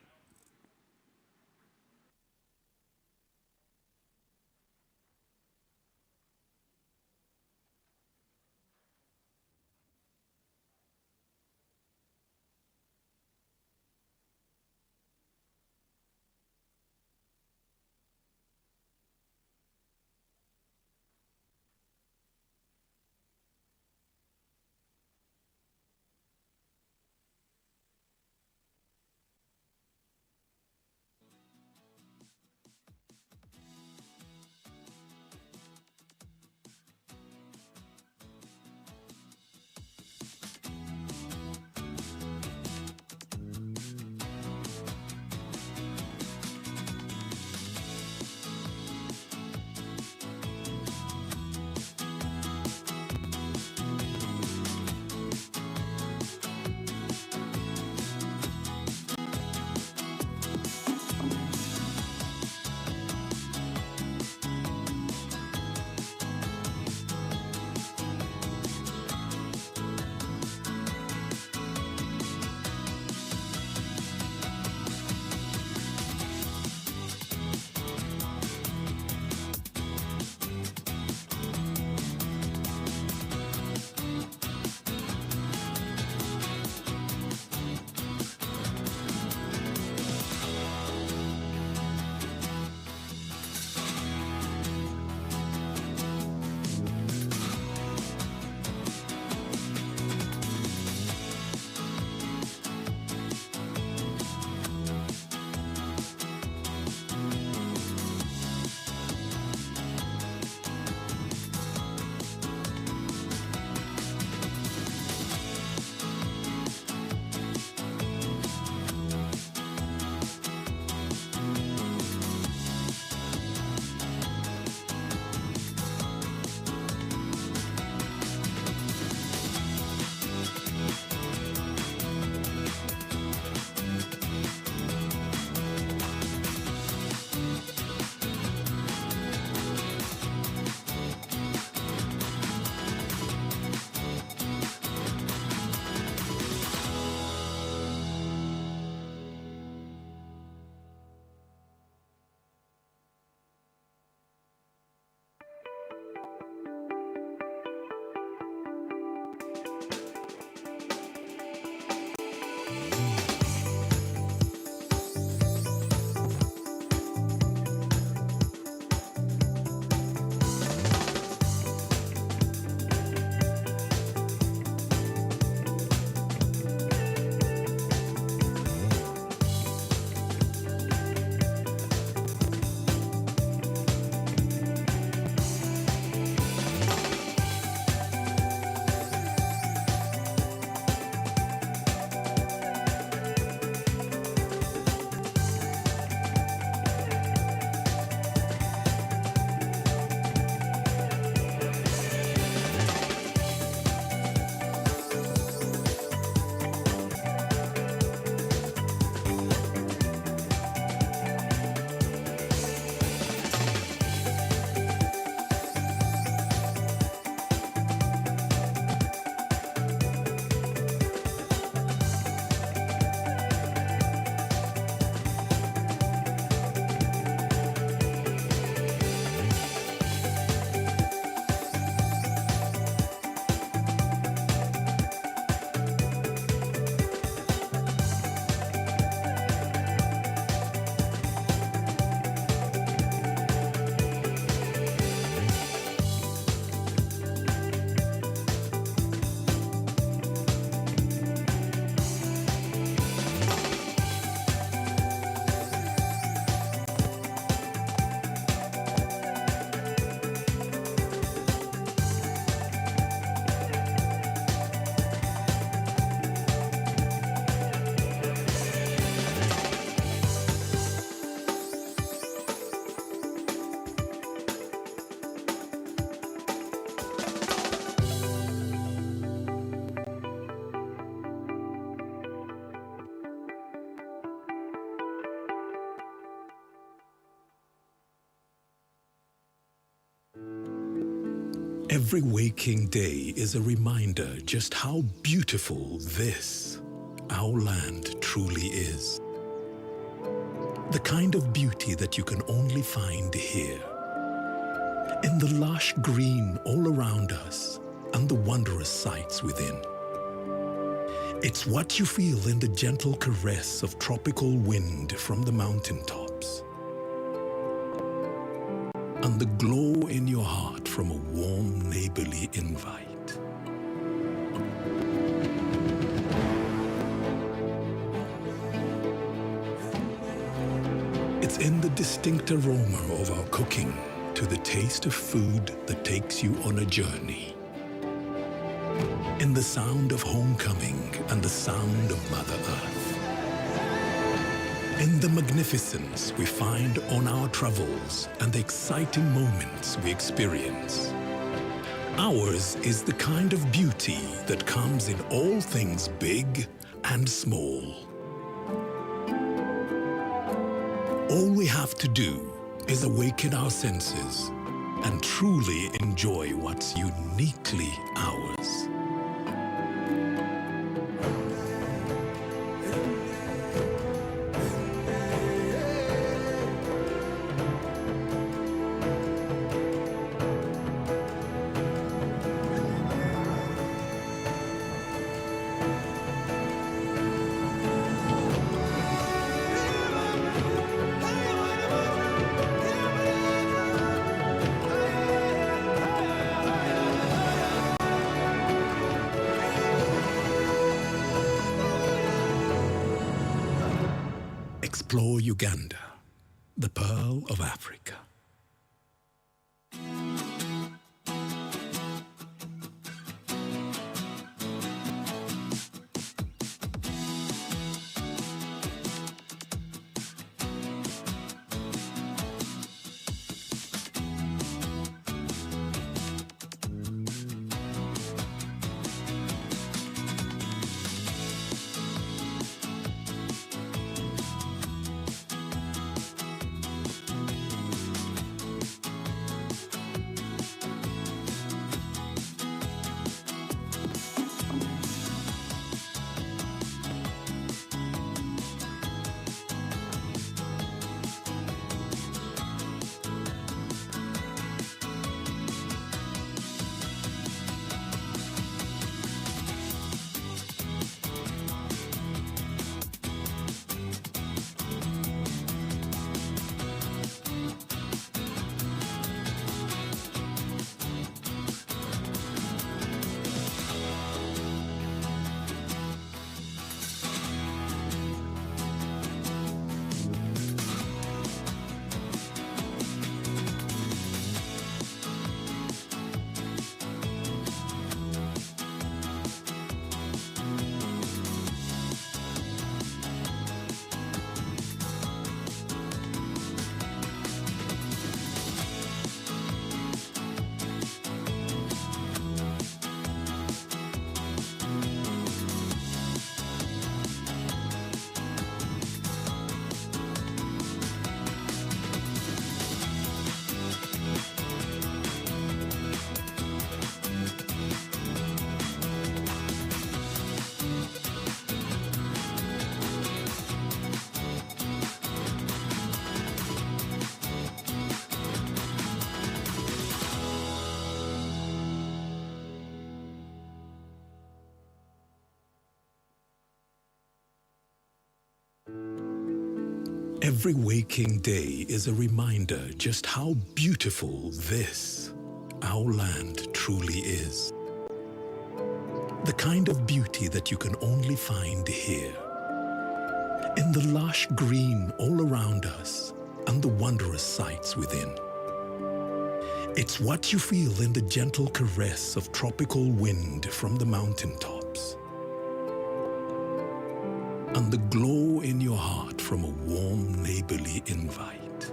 B: Every waking day is a reminder just how beautiful this, our land, truly is. The kind of beauty that you can only find here. In the lush green all around us and the wondrous sights within. It's what you feel in the gentle caress of tropical wind from the mountaintops. And the glow in your heart from a warm neighborly invite. It's in the distinct aroma of our cooking, to the taste of food that takes you on a journey. In the sound of homecoming and the sound of Mother Earth. In the magnificence we find on our travels and the exciting moments we experience. Ours is the kind of beauty that comes in all things big and small. All we have to do is awaken our senses and truly enjoy what's uniquely ours. Explore Uganda, the pearl of Africa. Every waking day is a reminder just how beautiful this, our land, truly is. The kind of beauty that you can only find here. In the lush green all around us and the wondrous sights within. It's what you feel in the gentle caress of tropical wind from the mountaintops. And the glow in your heart from a warm neighborly invite.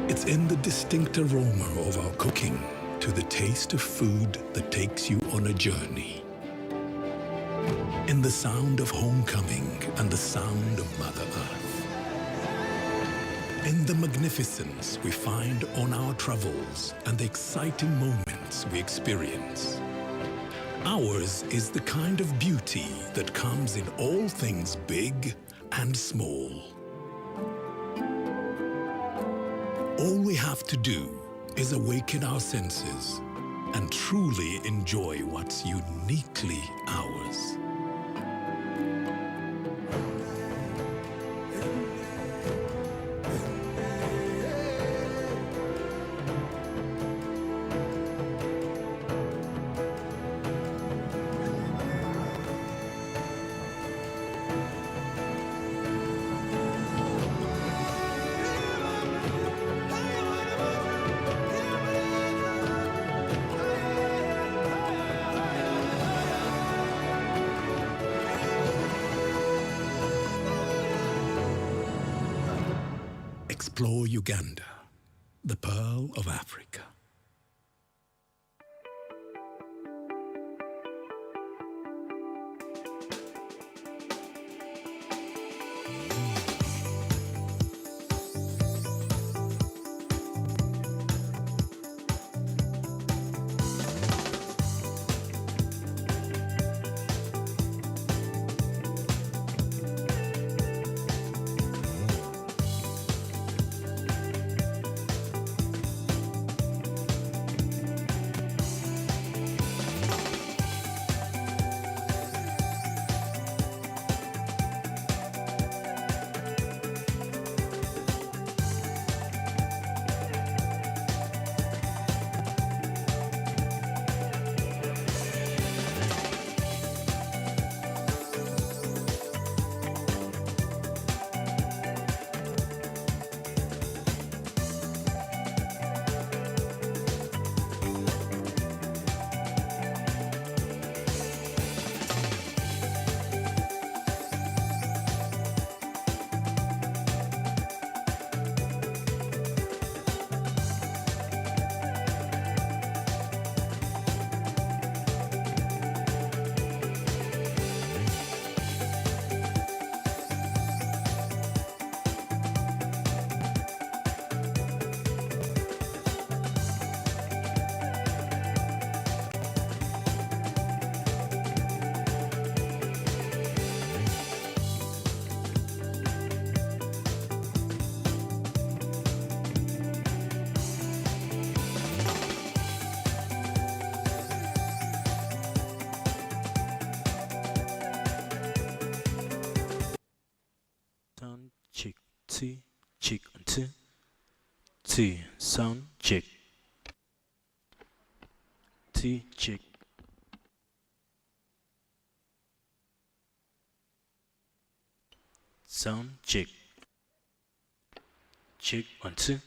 B: It's in the distinct aroma of our cooking, to the taste of food that takes you on a journey. In the sound of homecoming and the sound of Mother Earth. In the magnificence we find on our travels and the exciting moments we experience. Ours is the kind of beauty that comes in all things big and small. All we have to do is awaken our senses and truly enjoy what's uniquely ours. Explore Uganda, the pearl of Africa.
M: Sound check, T, check, T, T, sound check, T, check, sound check, check, 1, 2.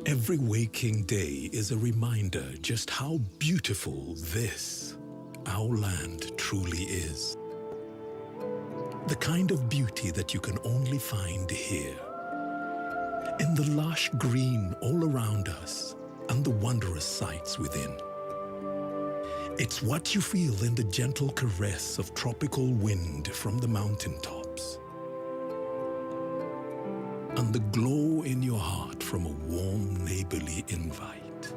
B: Every waking day is a reminder just how beautiful this, our land, truly is. The kind of beauty that you can only find here. In the lush green all around us and the wondrous sights within. It's what you feel in the gentle caress of tropical wind from the mountaintops. And the glow in your heart from a warm neighborly invite.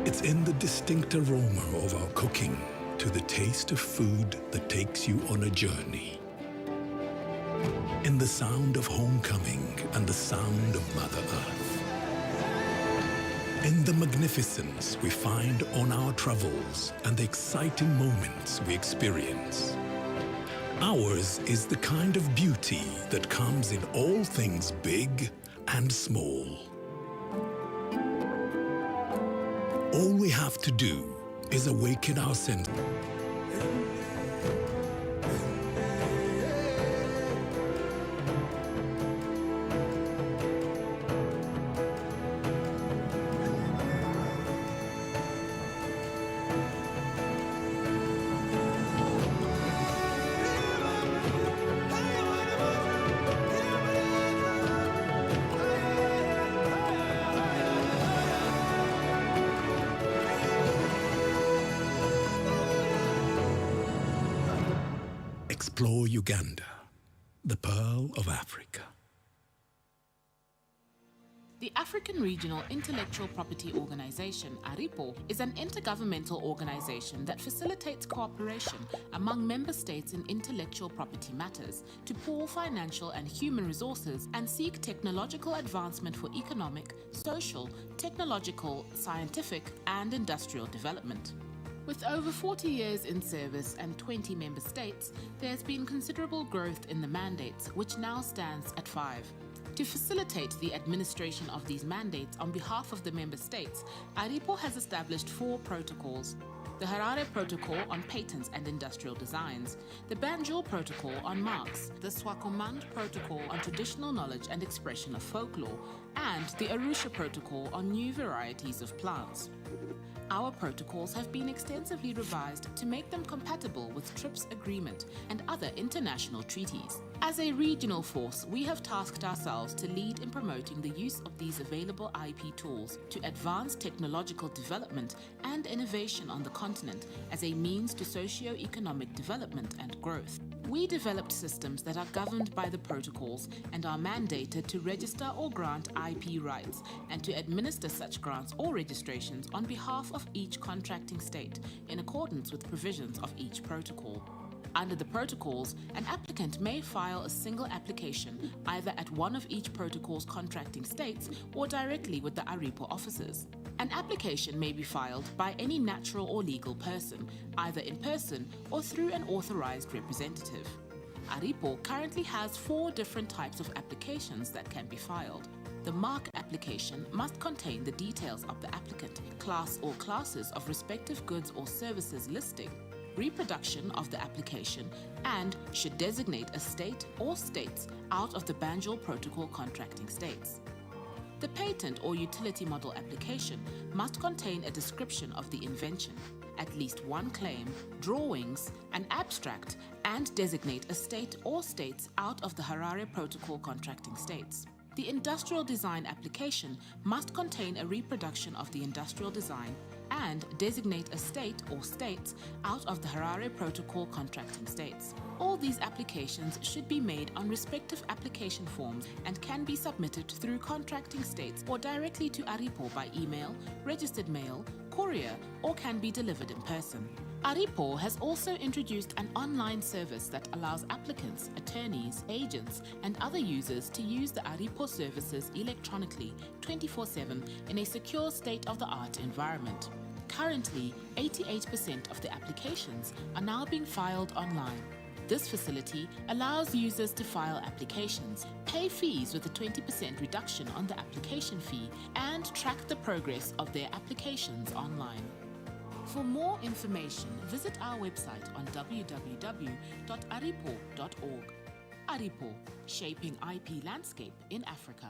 B: It's in the distinct aroma of our cooking to the taste of food that takes you on a journey. In the sound of homecoming and the sound of Mother Earth. In the magnificence we find on our travels and the exciting moments we experience. Ours is the kind of beauty that comes in all things big and small. All we have to do is awaken our senses. Explore Uganda, the Pearl of Africa.
A: The African Regional Intellectual Property Organization, ARIPO, is an intergovernmental organization that facilitates cooperation among member states in intellectual property matters to pool financial and human resources and seek technological advancement for economic, social, technological, scientific, and industrial development. With over 40 years in service and 20 member states, there has been considerable growth in the mandates, which now stands at 5. To facilitate the administration of these mandates on behalf of the member states, ARIPO has established 4 protocols. The Harare Protocol on Patents and Industrial Designs, the Banjul Protocol on Marks, the Swakomand Protocol on Traditional Knowledge and Expression of Folklore, and the Arusha Protocol on New Varieties of Plants. Our protocols have been extensively revised to make them compatible with TRIPS Agreement and other international treaties. As a regional force, we have tasked ourselves to lead in promoting the use of these available IP tools to advance technological development and innovation on the continent as a means to socio-economic development and growth. We developed systems that are governed by the protocols and are mandated to register or grant IP rights and to administer such grants or registrations on behalf of each contracting state in accordance with provisions of each protocol. Under the protocols, an applicant may file a single application either at one of each protocol's contracting states or directly with the ARIPO offices. An application may be filed by any natural or legal person, either in person or through an authorized representative. ARIPO currently has 4 different types of applications that can be filed. The mark application must contain the details of the applicant, class or classes of respective goods or services listing, reproduction of the application, and should designate a state or states out of the Banjul Protocol contracting states. The patent or utility model application must contain a description of the invention, at least one claim, drawings, an abstract, and designate a state or states out of the Harare Protocol contracting states. The industrial design application must contain a reproduction of the industrial design and designate a state or states out of the Harare Protocol contracting states. All these applications should be made on respective application forms and can be submitted through contracting states or directly to ARIPO by email, registered mail, courier, or can be delivered in person. ARIPO has also introduced an online service that allows applicants, attorneys, agents, and other users to use the ARIPO services electronically 24/7 in a secure state-of-the-art environment. Currently, 88% of the applications are now being filed online. This facility allows users to file applications, pay fees with a 20% reduction on the application fee, and track the progress of their applications online. For more information, visit our website on www.aripo.org. ARIPO, shaping IP landscape in Africa.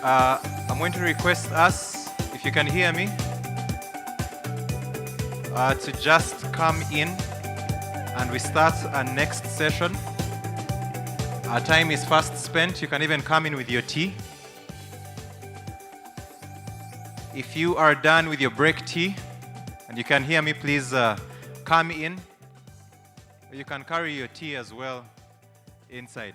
D: I'm going to request us, if you can hear me, to just come in and we start our next session. Our time is fast spent. You can even come in with your tea. If you are done with your break tea and you can hear me, please come in. You can carry your tea as well inside.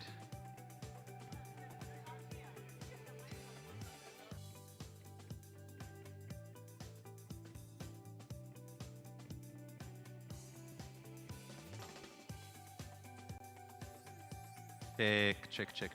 D: Check.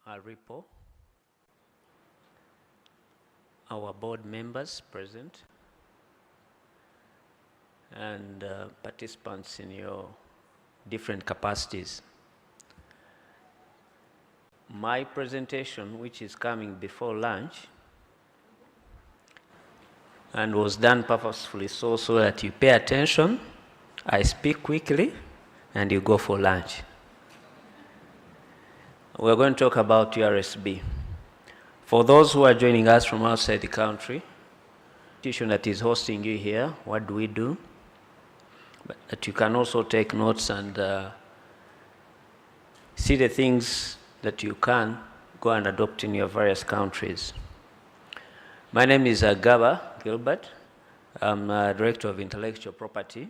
N: ARIPO, our board members present, and participants in your different capacities. My presentation, which is coming before lunch, and was done purposefully so that you pay attention, I speak quickly, and you go for lunch. We're going to talk about URSB. For those who are joining us from outside the country, the institution that is hosting you here, what do we do? But that you can also take notes and see the things that you can go and adopt in your various countries. My name is Gaba Gilbert. I'm Director of Intellectual Property,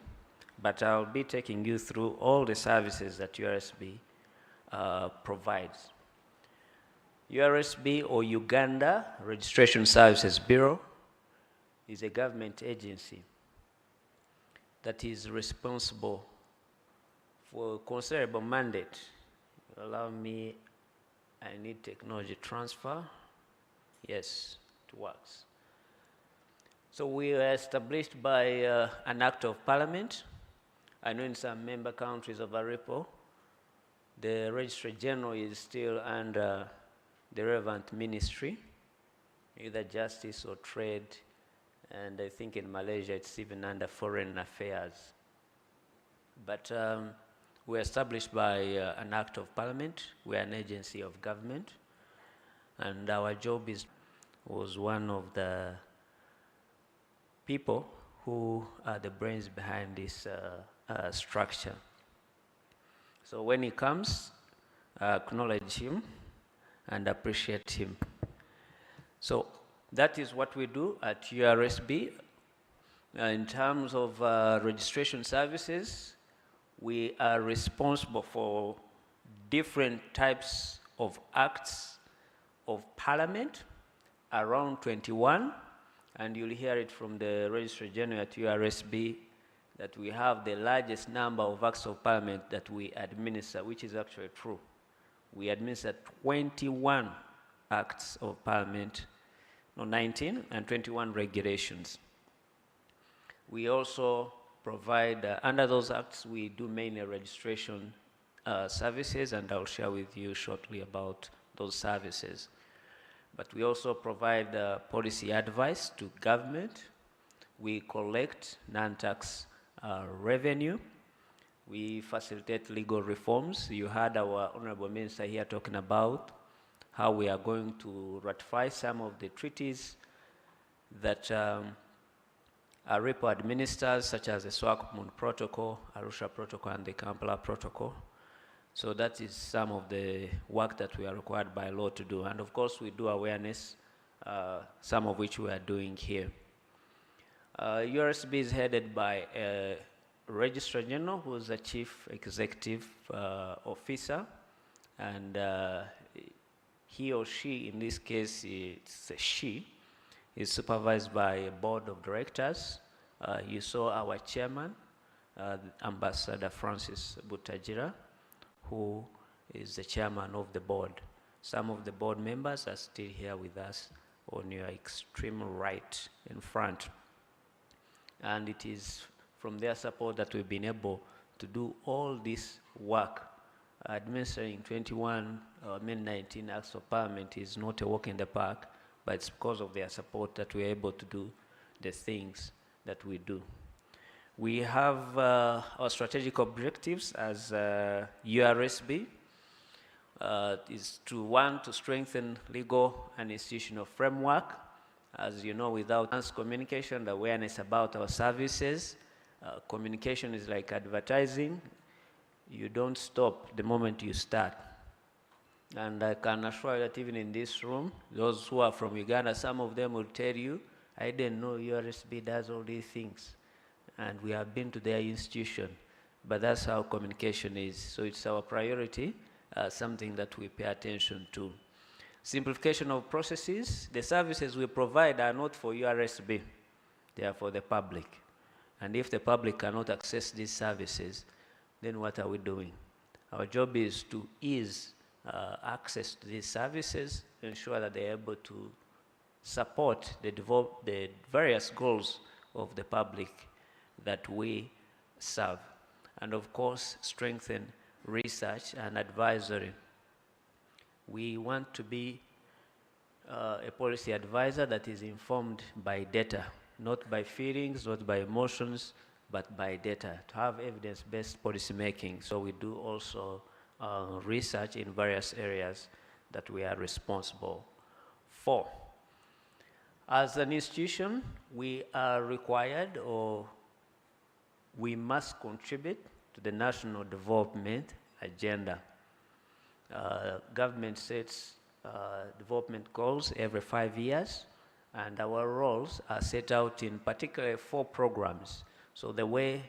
N: but I'll be taking you through all the services that URSB provides. URSB, or Uganda Registration Services Bureau, is a government agency that is responsible for a considerable mandate. Allow me, I need technology transfer. Yes, it works. So we were established by an act of parliament. I know in some member countries of ARIPO, the Registrar General is still under the relevant ministry, either justice or trade, and I think in Malaysia it's even under foreign affairs. But we're established by an act of parliament. We're an agency of government, and our job was one of the people who are the brains behind this structure. So when he comes, acknowledge him and appreciate him. So that is what we do at URSB. In terms of registration services, we are responsible for different types of acts of parliament, around 21, and you'll hear it from the Registrar General at URSB that we have the largest number of acts of parliament that we administer, which is actually true. We administer 21 acts of parliament, no, 19, and 21 regulations. We also provide, under those acts, we do mainly registration services, and I'll share with you shortly about those services. But we also provide policy advice to government. We collect non-tax revenue. We facilitate legal reforms. You heard our Honorable Minister here talking about how we are going to ratify some of the treaties that ARIPO administers, such as the Swakopmund Protocol, Arusha Protocol, and the Kampala Protocol. So that is some of the work that we are required by law to do. And of course, we do awareness, some of which we are doing here. URSB is headed by a Registrar General, who is the Chief Executive Officer, and he or she, in this case, it's a she, is supervised by a board of directors. You saw our chairman, Ambassador Francis Butagira, who is the chairman of the board. Some of the board members are still here with us on your extreme right in front. And it is from their support that we've been able to do all this work. Administering 19 acts of parliament is not a walk in the park, but it's because of their support that we're able to do the things that we do. We have our strategic objectives as URSB is to strengthen legal and institutional framework. As you know, without communication, the awareness about our services, communication is like advertising. You don't stop the moment you start. And I can assure you that even in this room, those who are from Uganda, some of them will tell you, I didn't know URSB does all these things. And we have been to their institution. But that's how communication is. So it's our priority, something that we pay attention to. Simplification of processes. The services we provide are not for URSB. They are for the public. And if the public cannot access these services, then what are we doing? Our job is to ease access to these services, ensure that they're able to support the various goals of the public that we serve. And of course, strengthen research and advisory. We want to be a policy advisor that is informed by data, not by feelings, not by emotions, but by data, to have evidence-based policy making. So we do also research in various areas that we are responsible for. As an institution, we are required, or we must contribute to the national development agenda. Government sets development goals every 5 years, and our roles are set out in particularly 4 programs. So the way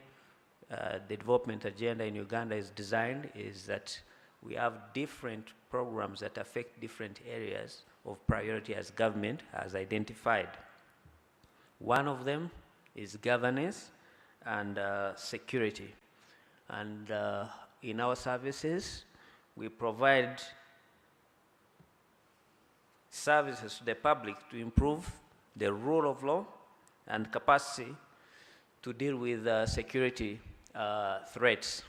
N: the development agenda in Uganda is designed is that we have different programs that affect different areas of priority as government has identified. One of them is governance and security. And in our services, we provide services to the public to improve the rule of law and capacity to deal with security threats.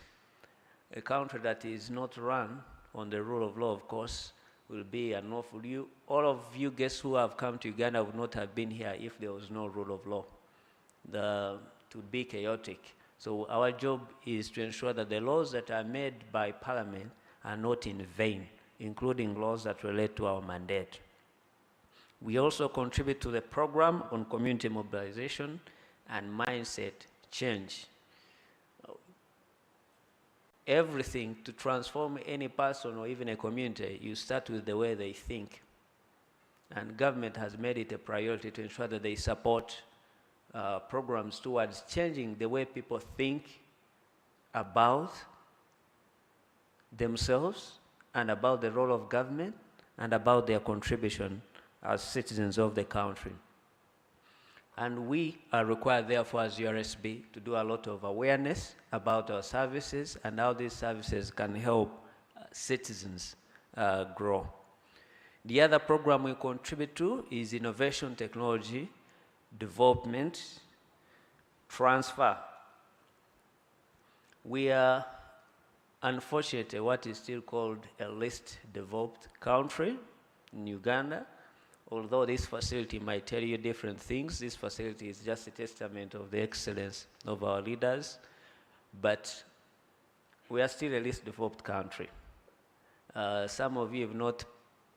N: A country that is not run on the rule of law, of course, will be unlawful. All of you guests who have come to Uganda would not have been here if there was no rule of law. It would be chaotic. So our job is to ensure that the laws that are made by Parliament are not in vain, including laws that relate to our mandate. We also contribute to the program on community mobilization and mindset change. Everything to transform any person or even a community, you start with the way they think. And government has made it a priority to ensure that they support programs towards changing the way people think about themselves and about the role of government and about their contribution as citizens of the country. And we are required, therefore, as URSB, to do a lot of awareness about our services and how these services can help citizens grow. The other program we contribute to is innovation, technology, development, transfer. We are, unfortunately, what is still called a least developed country in Uganda. Although this facility might tell you different things, this facility is just a testament of the excellence of our leaders, but we are still a least developed country. Some of you have not,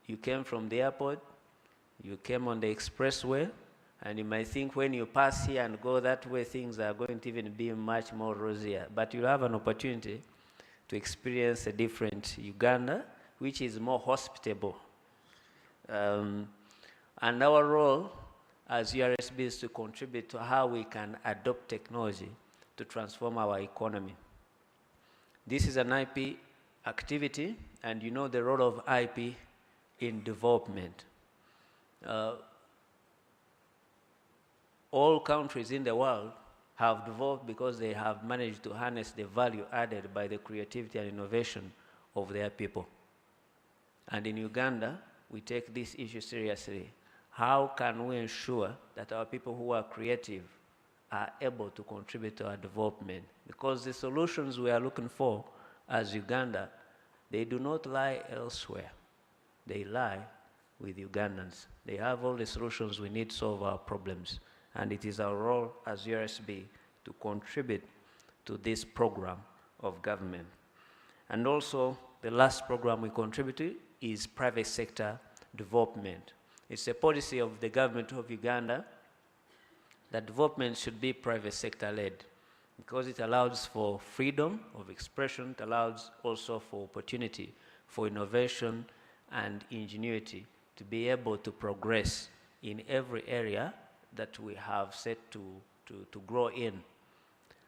N: you came from the airport, you came on the expressway, and you might think when you pass here and go that way, things are going to even be much more rosier. But you'll have an opportunity to experience a different Uganda, which is more hospitable. And our role as URSB is to contribute to how we can adopt technology to transform our economy. This is an IP activity, and you know the role of IP in development. All countries in the world have developed because they have managed to harness the value added by the creativity and innovation of their people. And in Uganda, we take this issue seriously. How can we ensure that our people who are creative are able to contribute to our development? Because the solutions we are looking for as Uganda, they do not lie elsewhere. They lie with Ugandans. They have all the solutions we need to solve our problems. And it is our role as URSB to contribute to this program of government. And also, the last program we contribute to is private sector development. It's a policy of the government of Uganda that development should be private sector led because it allows for freedom of expression, it allows also for opportunity for innovation and ingenuity to be able to progress in every area that we have set to grow in.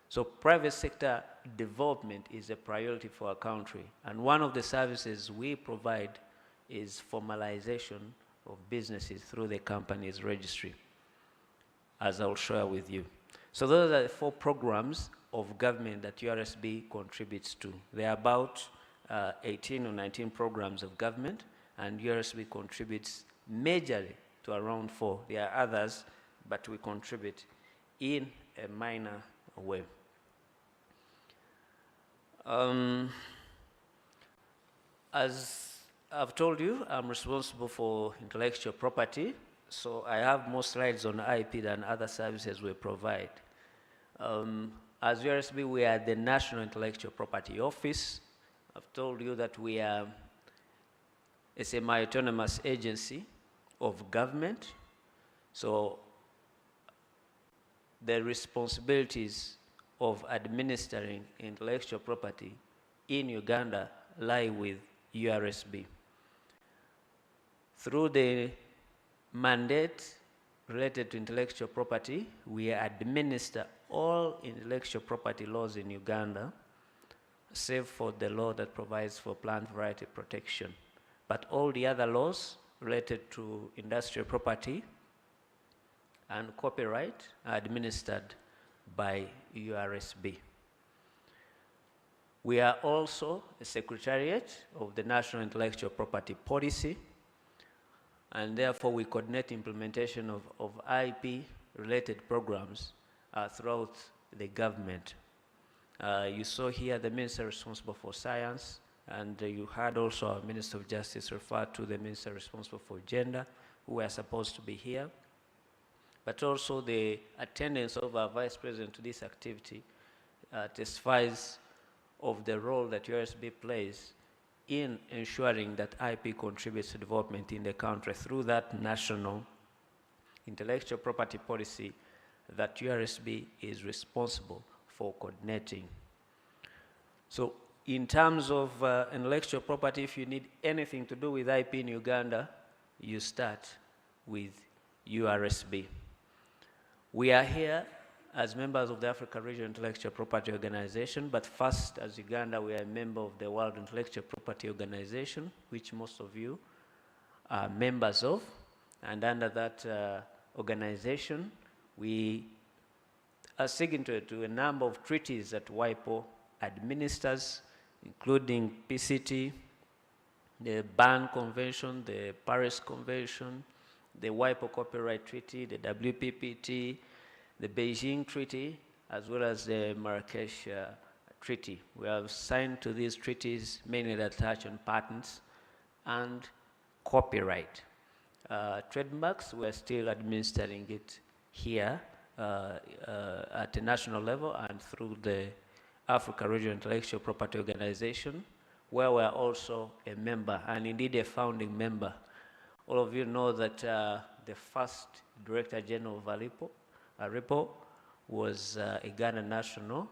N: So private sector development is a priority for our country. And one of the services we provide is formalization of businesses through the company's registry, as I'll share with you. So those are the 4 programs of government that URSB contributes to. They're about 18 or 19 programs of government, and URSB contributes majorly to around 4. There are others, but we contribute in a minor way. As I've told you, I'm responsible for intellectual property, so I have more slides on IP than other services we provide. As URSB, we are the National Intellectual Property Office. I've told you that we are a semi-autonomous agency of government, so the responsibilities of administering intellectual property in Uganda lie with URSB. Through the mandate related to intellectual property, we administer all intellectual property laws in Uganda, save for the law that provides for plant variety protection. But all the other laws related to industrial property and copyright are administered by URSB. We are also a secretariat of the National Intellectual Property Policy, and therefore we coordinate implementation of IP-related programs throughout the government. You saw here the minister responsible for science, and you heard also our Minister of Justice refer to the minister responsible for gender, who are supposed to be here. But also the attendance of our Vice President to this activity testifies of the role that URSB plays in ensuring that IP contributes to development in the country through that national intellectual property policy that URSB is responsible for coordinating. So in terms of intellectual property, if you need anything to do with IP in Uganda, you start with URSB. We are here as members of the Africa Regional Intellectual Property Organization, but first, as Uganda, we are a member of the World Intellectual Property Organization, which most of you are members of. And under that organization, we are signatory to a number of treaties that WIPO administers, including PCT, the Berne Convention, the Paris Convention, the WIPO Copyright Treaty, the WPPT, the Beijing Treaty, as well as the Marrakesh Treaty. We have signed to these treaties, mainly that touch on patents and copyright. Trademarks, we're still administering it here at a national level and through the Africa Regional Intellectual Property Organization, where we're also a member, and indeed a founding member. All of you know that the first Director General of ARIPO was a Ghana national,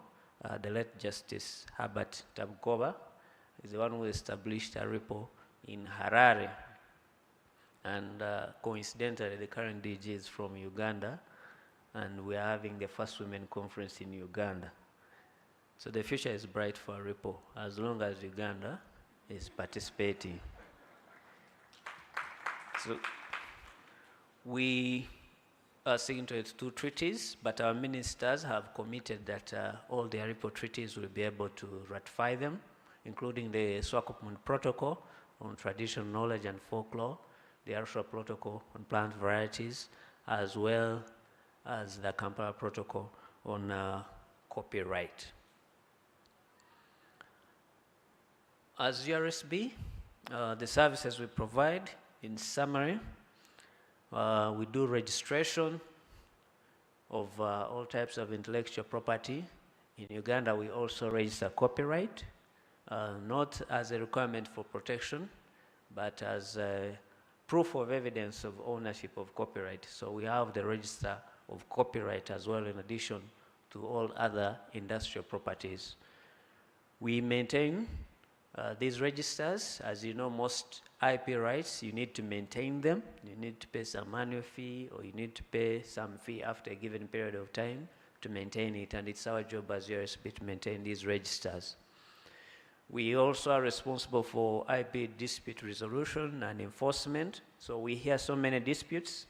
N: the late Justice Herbert Tabgoba, is the one who established ARIPO in Harare. And coincidentally, the current DG is from Uganda, and we are having the first women conference in Uganda. So the future is bright for ARIPO, as long as Uganda is participating. So we are signatory to 2 treaties, but our ministers have committed that all the ARIPO treaties will be able to ratify them, including the Swakopmund Protocol on traditional knowledge and folklore, the Arusha Protocol on plant varieties, as well as the Kampala Protocol on copyright. As URSB, the services we provide, in summary, we do registration of all types of intellectual property. In Uganda, we also register copyright, not as a requirement for protection, but as a proof of evidence of ownership of copyright. So we have the register of copyright as well, in addition to all other industrial properties. We maintain these registers. As you know, most IP rights, you need to maintain them. You need to pay some annual fee, or you need to pay some fee after a given period of time to maintain it, and it's our job as URSB to maintain these registers. We also are responsible for IP dispute resolution and enforcement. So we hear so many disputes.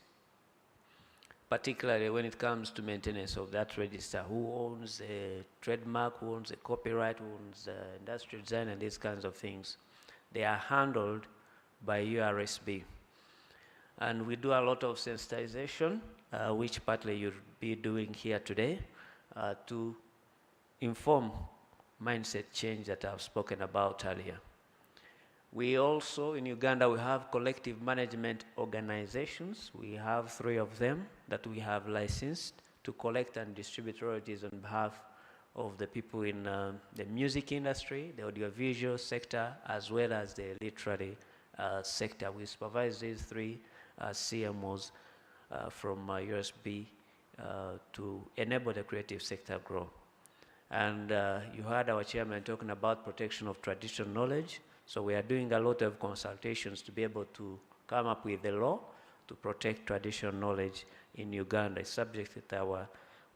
N: particularly when it comes to maintenance of that register. Who owns the trademark, who owns the copyright, who owns industrial design, and these kinds of things. They are handled by URSB. And we do a lot of sensitization, which partly you'll be doing here today, to inform mindset change that I've spoken about earlier. We also, in Uganda, we have collective management organizations. We have 3 of them that we have licensed to collect and distribute royalties on behalf of the people in the music industry, the audiovisual sector, as well as the literary sector. We supervise these 3 CMOs from USB to enable the creative sector grow. And you heard our chairman talking about protection of traditional knowledge. So we are doing a lot of consultations to be able to come up with the law to protect traditional knowledge in Uganda, a subject that our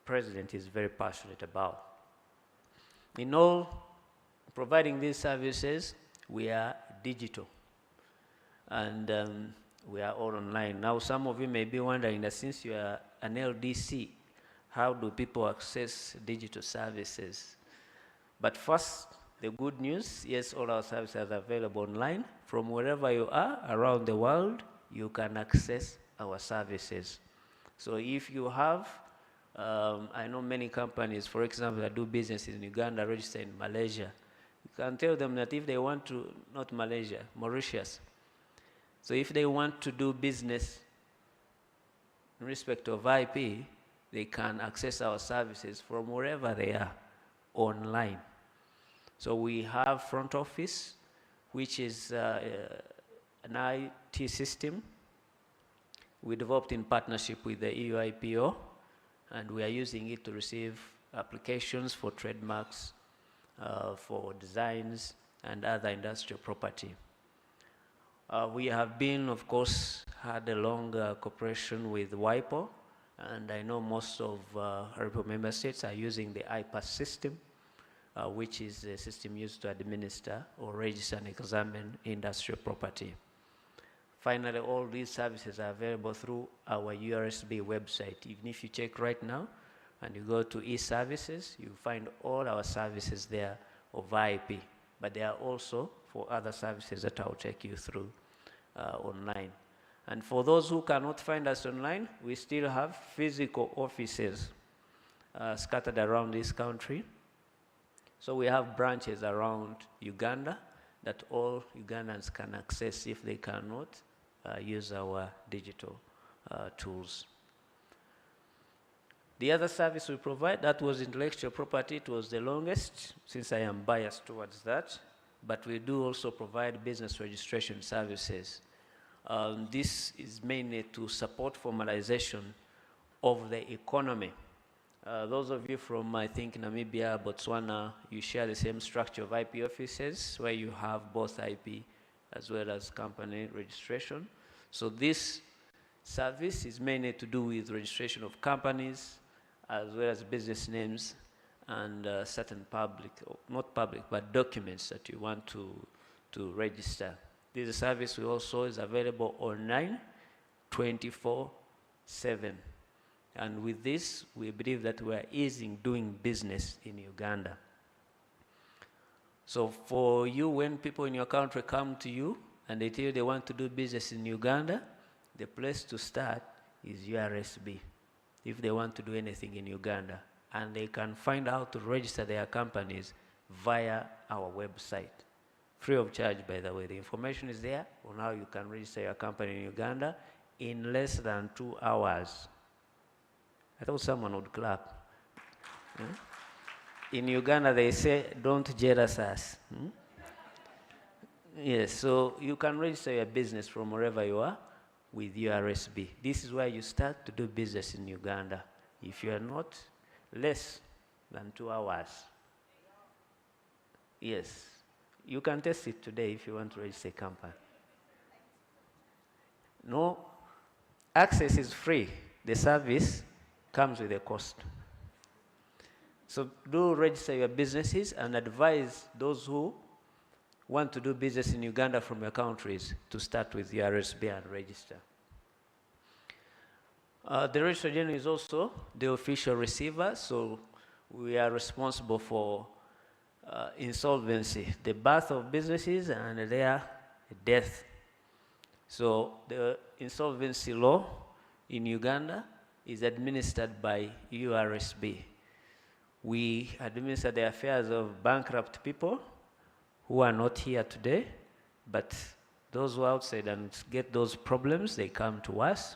N: president is very passionate about. In all providing these services, we are digital. And we are all online. Now, some of you may be wondering that since you are an LDC, how do people access digital services? But first, the good news, yes, all our services are available online. From wherever you are around the world, you can access our services. So if you have, I know many companies, for example, that do business in Uganda, register in Malaysia. You can tell them that if they want to, not Malaysia, Mauritius. So if they want to do business in respect of IP, they can access our services from wherever they are online. So we have front office, which is an IT system we developed in partnership with the EU IPO, and we are using it to receive applications for trademarks, for designs, and other industrial property. We have been, of course, had a long cooperation with WIPO, and I know most of ARIPO member states are using the IPAS system, which is a system used to administer or register and examine industrial property. Finally, all these services are available through our URSB website. Even if you check right now and you go to e-services, you find all our services there of IP, but they are also for other services that I'll take you through online. And for those who cannot find us online, we still have physical offices scattered around this country. So we have branches around Uganda that all Ugandans can access if they cannot use our digital tools. The other service we provide, that was intellectual property. It was the longest, since I am biased towards that. But we do also provide business registration services. This is mainly to support formalization of the economy. Those of you from, I think, Namibia, Botswana, you share the same structure of IP offices where you have both IP as well as company registration. So this service is mainly to do with registration of companies as well as business names and certain public, not public, but documents that you want to register. This service we also is available online 24/7. And with this, we believe that we are easing doing business in Uganda. So for you, when people in your country come to you and they tell you they want to do business in Uganda, the place to start is URSB, if they want to do anything in Uganda. And they can find out how to register their companies via our website. Free of charge, by the way. The information is there on how you can register your company in Uganda in less than 2 hours. I thought someone would clap. In Uganda, they say, don't jealous us. Yes, so you can register your business from wherever you are with URSB. This is where you start to do business in Uganda. If you are not, less than 2 hours. Yes, you can test it today if you want to register a company. No, access is free. The service comes with a cost. So do register your businesses and advise those who want to do business in Uganda from your countries to start with URSB and register. The Registrar General is also the official receiver, so we are responsible for insolvency, the birth of businesses and their death. So the insolvency law in Uganda is administered by URSB. We administer the affairs of bankrupt people who are not here today, but those who are outside and get those problems, they come to us,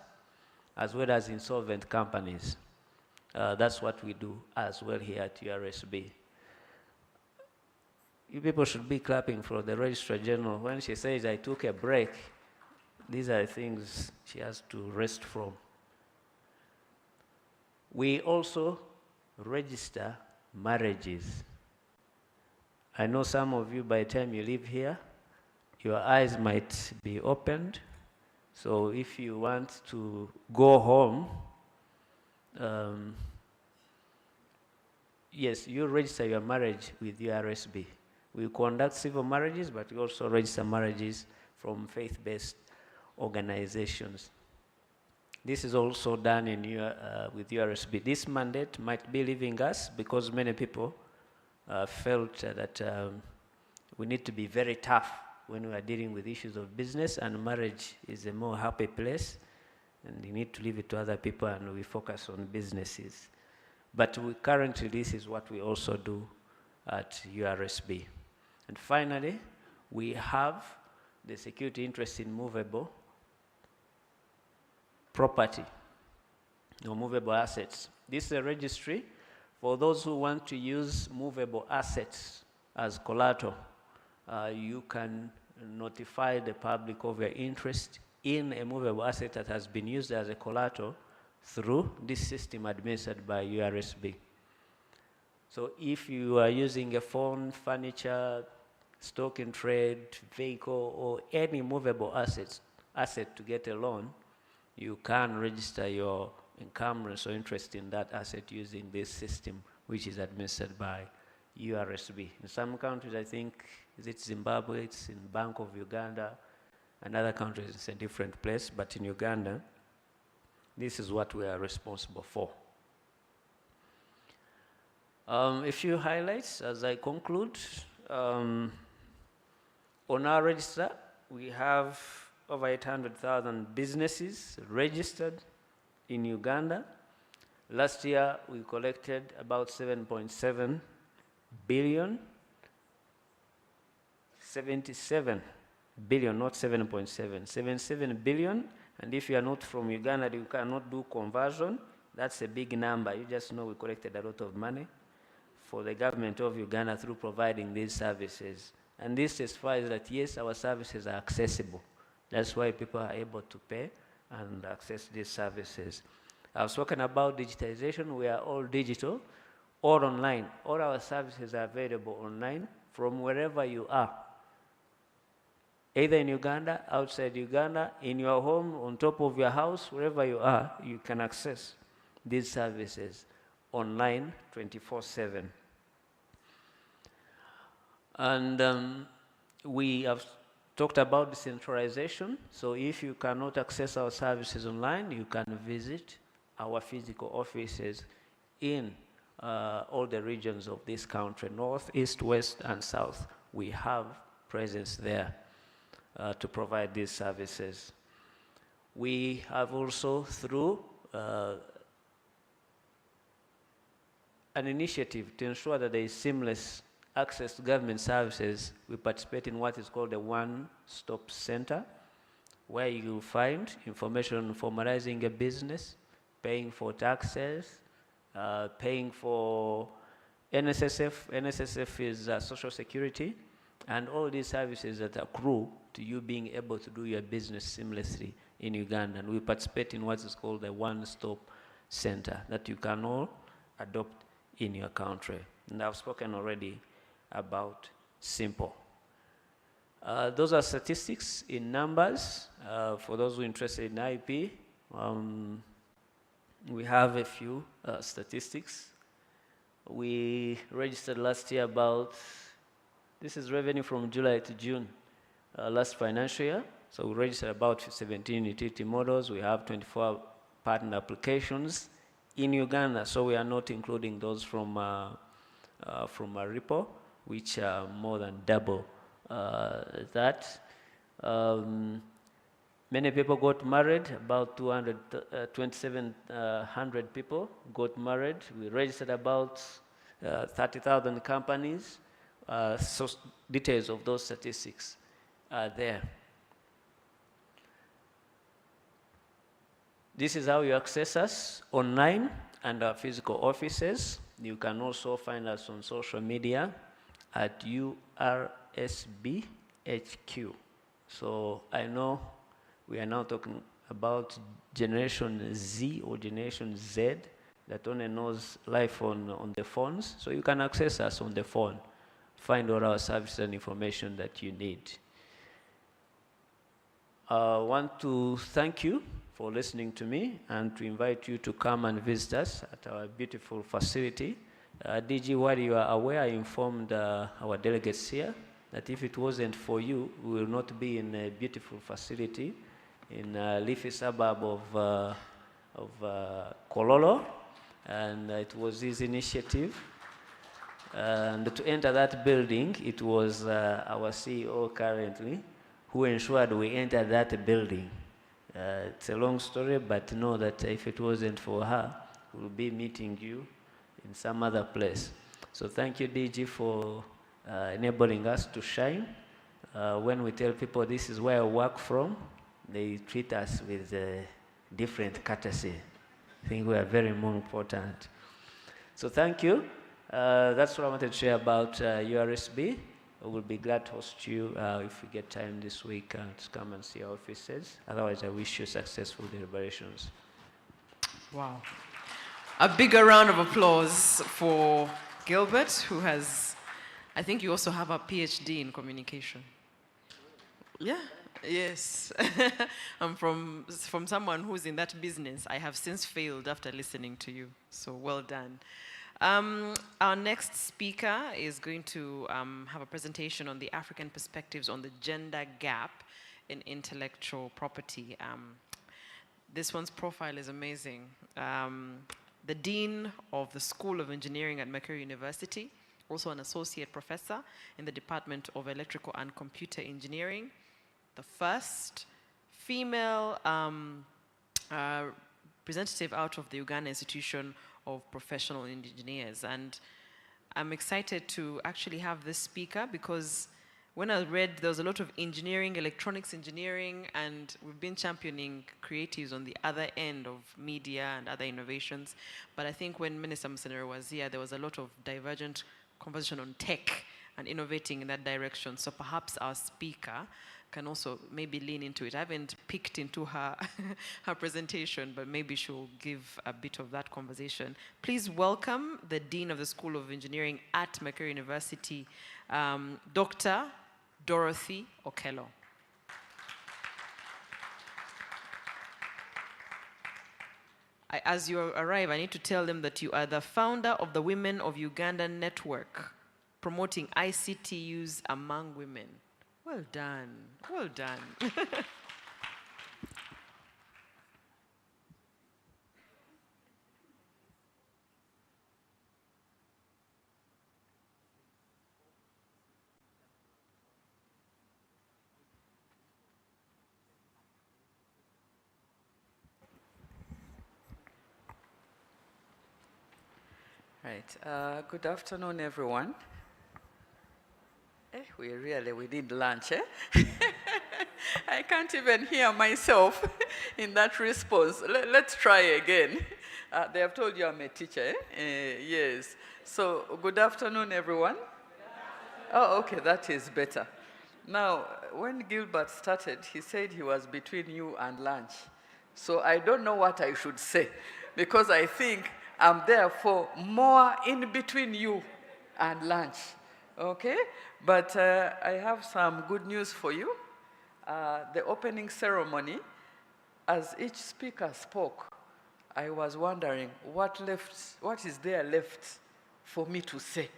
N: as well as insolvent companies. That's what we do as well here at URSB. You people should be clapping for the Registrar General. When she says, I took a break, these are things she has to rest from. We also register marriages. I know some of you, by the time you leave here, your eyes might be opened. So if you want to go home, yes, you register your marriage with URSB. We conduct civil marriages, but we also register marriages from faith-based organizations. This is also done with URSB. This mandate might be leaving us because many people felt that we need to be very tough when we are dealing with issues of business, and marriage is a more happy place, and you need to leave it to other people, and we focus on businesses. But currently, this is what we also do at URSB. And finally, we have the security interest in movable property, or movable assets. This is a registry for those who want to use movable assets as collateral. You can notify the public of your interest in a movable asset that has been used as a collateral through this system administered by URSB. So if you are using a phone, furniture, stock in trade, vehicle, or any movable asset to get a loan, you can register your encumbrance or interest in that asset using this system, which is administered by URSB. In some countries, I think, is it Zimbabwe, it's in Bank of Uganda, and other countries it's a different place, but in Uganda, this is what we are responsible for. A few highlights as I conclude. On our register, we have over 800,000 businesses registered in Uganda. Last year, we collected about 7.7 billion, 77 billion, not 7.7, 77 billion. And if you are not from Uganda, you cannot do conversion. That's a big number. You just know we collected a lot of money for the government of Uganda through providing these services. And this testifies that, yes, our services are accessible. That's why people are able to pay and access these services. I've spoken about digitization. We are all digital, all online. All our services are available online from wherever you are. Either in Uganda, outside Uganda, in your home, on top of your house, wherever you are, you can access these services online 24/7. And we have talked about decentralization. So if you cannot access our services online, you can visit our physical offices in all the regions of this country, north, east, west, and south. We have presence there to provide these services. We have also, through an initiative to ensure that there is seamless access to government services, we participate in what is called a one-stop center, where you find information on formalizing a business, paying for taxes, paying for NSSF. NSSF is Social Security, and all these services that accrue to you being able to do your business seamlessly in Uganda. And we participate in what is called a one-stop center that you can all adopt in your country. And I've spoken already about Simple. Those are statistics in numbers. For those who are interested in IP, we have a few statistics. We registered last year about, this is revenue from July to June last financial year. So we registered about 17 utility models. We have 24 partner applications in Uganda. So we are not including those from ARIPO, which are more than double that. Many people got married, about 2,700 people got married. We registered about 30,000 companies. So details of those statistics are there. This is how you access us online and our physical offices. You can also find us on social media at URSBHQ. So I know we are now talking about Generation Z or Generation Z that only knows life on the phones. So you can access us on the phone, find all our services and information that you need. I want to thank you for listening to me and to invite you to come and visit us at our beautiful facility. DG, while you are aware, I informed our delegates here that if it wasn't for you, we will not be in a beautiful facility in a leafy suburb of Kololo, and it was his initiative. And to enter that building, it was our CEO currently who ensured we entered that building. It's a long story, but know that if it wasn't for her, we'll be meeting you in some other place. So thank you, DG, for enabling us to shine. When we tell people this is where I work from, they treat us with different courtesy. I think we are very more important. So thank you. That's what I wanted to share about URSB. I will be glad to host you if we get time this week to come and see our offices. Otherwise, I wish you successful deliberations.
C: Wow. A bigger round of applause for Gilbert, who has, I think you also have a PhD in communication. Yeah, yes. I'm from someone who's in that business. I have since failed after listening to you, so well done. Our next speaker is going to have a presentation on the African perspectives on the gender gap in intellectual property. This one's profile is amazing. The Dean of the School of Engineering at Makerere University, also an associate professor in the Department of Electrical and Computer Engineering, the first female representative out of the Uganda Institution of Professional Engineers. And I'm excited to actually have this speaker because when I read, there was a lot of engineering, electronics engineering, and we've been championing creatives on the other end of media and other innovations. But I think when Minister Musenero was here, there was a lot of divergent conversation on tech and innovating in that direction. So perhaps our speaker can also maybe lean into it. I haven't picked into her, her presentation, but maybe she'll give a bit of that conversation. Please welcome the Dean of the School of Engineering at Makerere University, Dr. Dorothy Okello. As you arrive, I need to tell them that you are the founder of the Women of Uganda Network, promoting ICT use among women. Well done, well done.
O: Right, good afternoon, everyone. We need lunch, eh? I can't even hear myself in that response. Let's try again. They have told you I'm a teacher, eh? Yes. So, good afternoon, everyone. Oh, okay, that is better. Now, when Gilbert started, he said he was between you and lunch. So I don't know what I should say, because I think I'm therefore more in between you and lunch. Okay? But I have some good news for you. The opening ceremony, as each speaker spoke, I was wondering what is there left for me to say.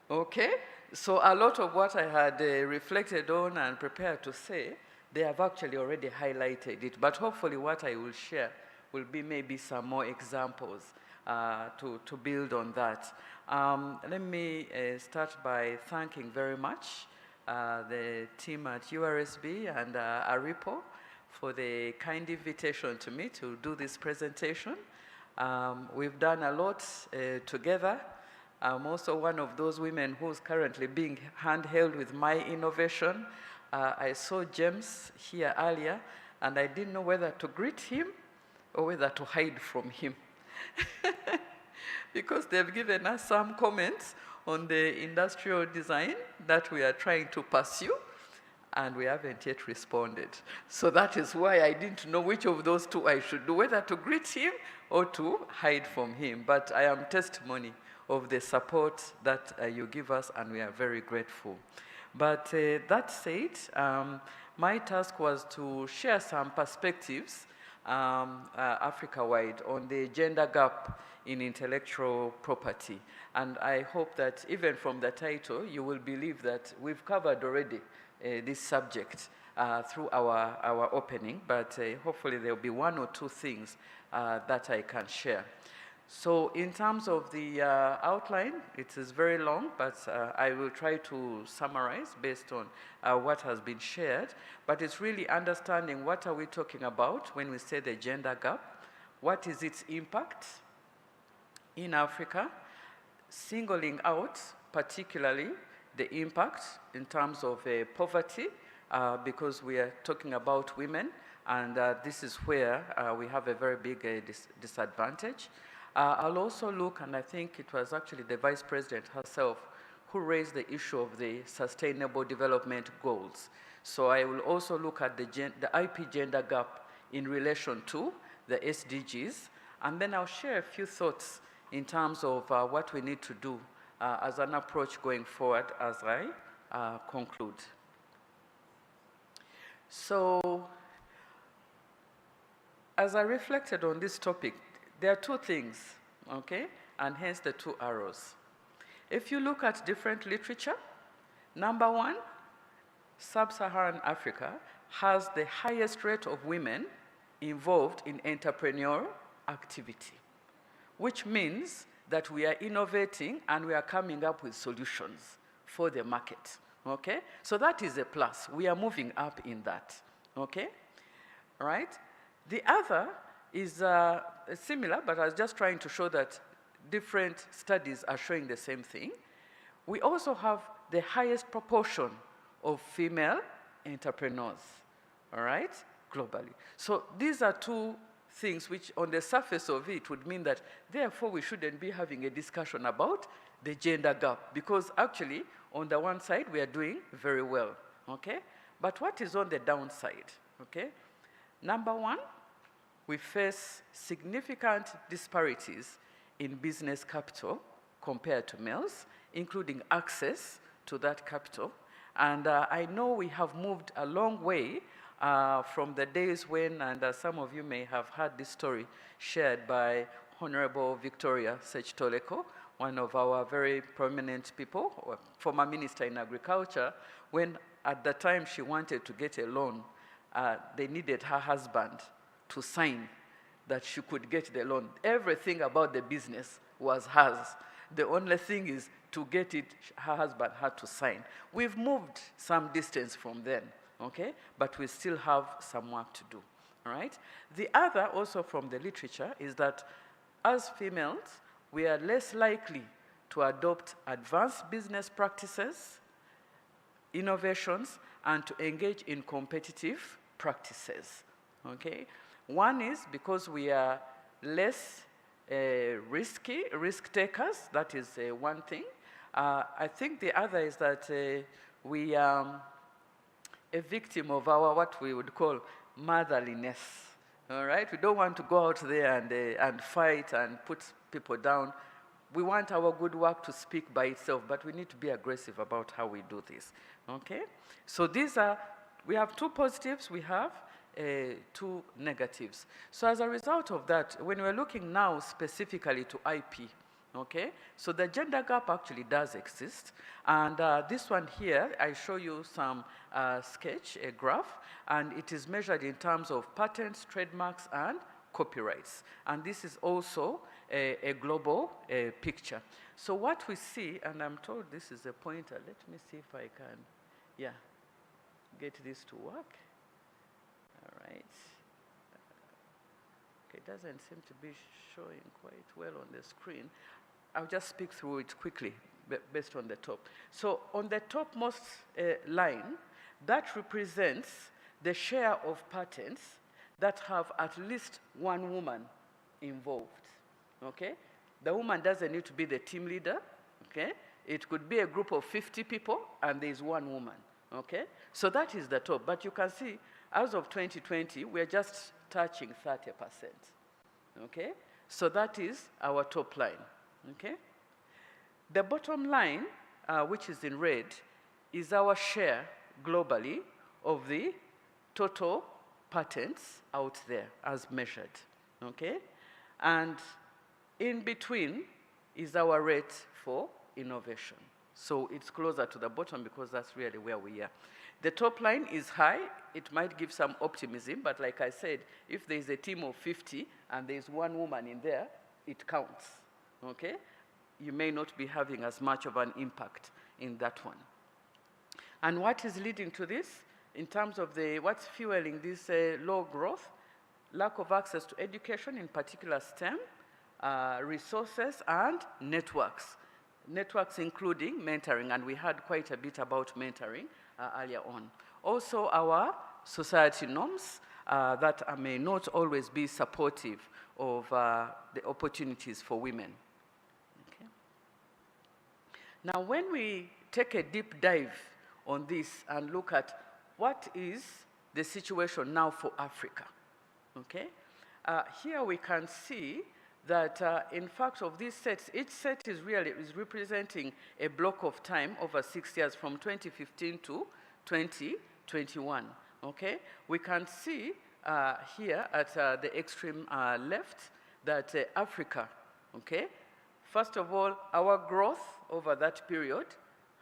O: Okay? So a lot of what I had reflected on and prepared to say, they have actually already highlighted it. But hopefully what I will share will be maybe some more examples to build on that. Let me start by thanking very much the team at URSB and ARIPO for the kind invitation to me to do this presentation. We've done a lot together. I'm also one of those women who's currently being handheld with my innovation. I saw James here earlier, and I didn't know whether to greet him or whether to hide from him. Because they've given us some comments on the industrial design that we are trying to pursue, and we haven't yet responded. So that is why I didn't know which of those two I should do, whether to greet him or to hide from him. But I am testimony of the support that you give us, and we are very grateful. But that said, my task was to share some perspectives Africa-wide on the gender gap in intellectual property. And I hope that even from the title, you will believe that we've covered already this subject through our opening, but hopefully there will be one or two things that I can share. So in terms of the outline, it is very long, but I will try to summarize based on what has been shared. But it's really understanding what are we talking about when we say the gender gap, what is its impact in Africa, singling out particularly the impact in terms of poverty, because we are talking about women, and this is where we have a very big disadvantage. I'll also look, and I think it was actually the Vice President herself who raised the issue of the Sustainable Development Goals. So I will also look at the IP gender gap in relation to the SDGs, and then I'll share a few thoughts in terms of what we need to do as an approach going forward as I conclude. So, as I reflected on this topic, there are two things, okay, and hence the two arrows. If you look at different literature, number one, Sub-Saharan Africa has the highest rate of women involved in entrepreneurial activity, which means that we are innovating and we are coming up with solutions for the market, okay? So that is a plus. We are moving up in that, okay? All right? The other is similar, but I was just trying to show that different studies are showing the same thing. We also have the highest proportion of female entrepreneurs, all right, globally. So these are two things which on the surface of it would mean that therefore we shouldn't be having a discussion about the gender gap, because actually on the one side we are doing very well, okay? But what is on the downside, okay? Number one, we face significant disparities in business capital compared to males, including access to that capital. And I know we have moved a long way from the days when, and some of you may have heard this story shared by Honorable Victoria Sech-Toleko, one of our very prominent people, former Minister in Agriculture, when at the time she wanted to get a loan, they needed her husband to sign that she could get the loan. Everything about the business was hers. The only thing is to get it, her husband had to sign. We've moved some distance from then, okay? But we still have some work to do, all right? The other, also from the literature, is that as females, we are less likely to adopt advanced business practices, innovations, and to engage in competitive practices, okay? One is because we are less risk takers. That is one thing. I think the other is that we are a victim of our, what we would call, motherliness, all right? We don't want to go out there and fight and put people down. We want our good work to speak by itself, but we need to be aggressive about how we do this, okay? So these are, we have two positives, we have two negatives. So as a result of that, when we're looking now specifically to IP, okay, so the gender gap actually does exist. And this one here, I show you some sketch, a graph, and it is measured in terms of patents, trademarks, and copyrights. And this is also a global picture. So what we see, and I'm told this is a pointer. Let me see if I can, get this to work. All right. Okay, it doesn't seem to be showing quite well on the screen. I'll just speak through it quickly based on the top. So on the topmost line, that represents the share of patents that have at least one woman involved, okay? The woman doesn't need to be the team leader, okay? It could be a group of 50 people and there's one woman, okay? So that is the top, but you can see as of 2020, we're just touching 30%, okay? So that is our top line, okay? The bottom line, which is in red, is our share globally of the total patents out there as measured, okay? And in between is our rate for innovation. So it's closer to the bottom because that's really where we are. The top line is high. It might give some optimism, but like I said, if there's a team of 50 and there's one woman in there, it counts, okay? You may not be having as much of an impact in that one. And what is leading to this? In terms of what's fueling this low growth, lack of access to education, in particular STEM, resources, and networks. Networks including mentoring, and we heard quite a bit about mentoring earlier on. Also, our society norms that may not always be supportive of the opportunities for women. Okay. Now, when we take a deep dive on this and look at what is the situation now for Africa, okay? Here we can see that, in fact, of these sets, each set is representing a block of time over 6 years from 2015 to 2021, okay? We can see here at the extreme left that Africa, okay? First of all, our growth over that period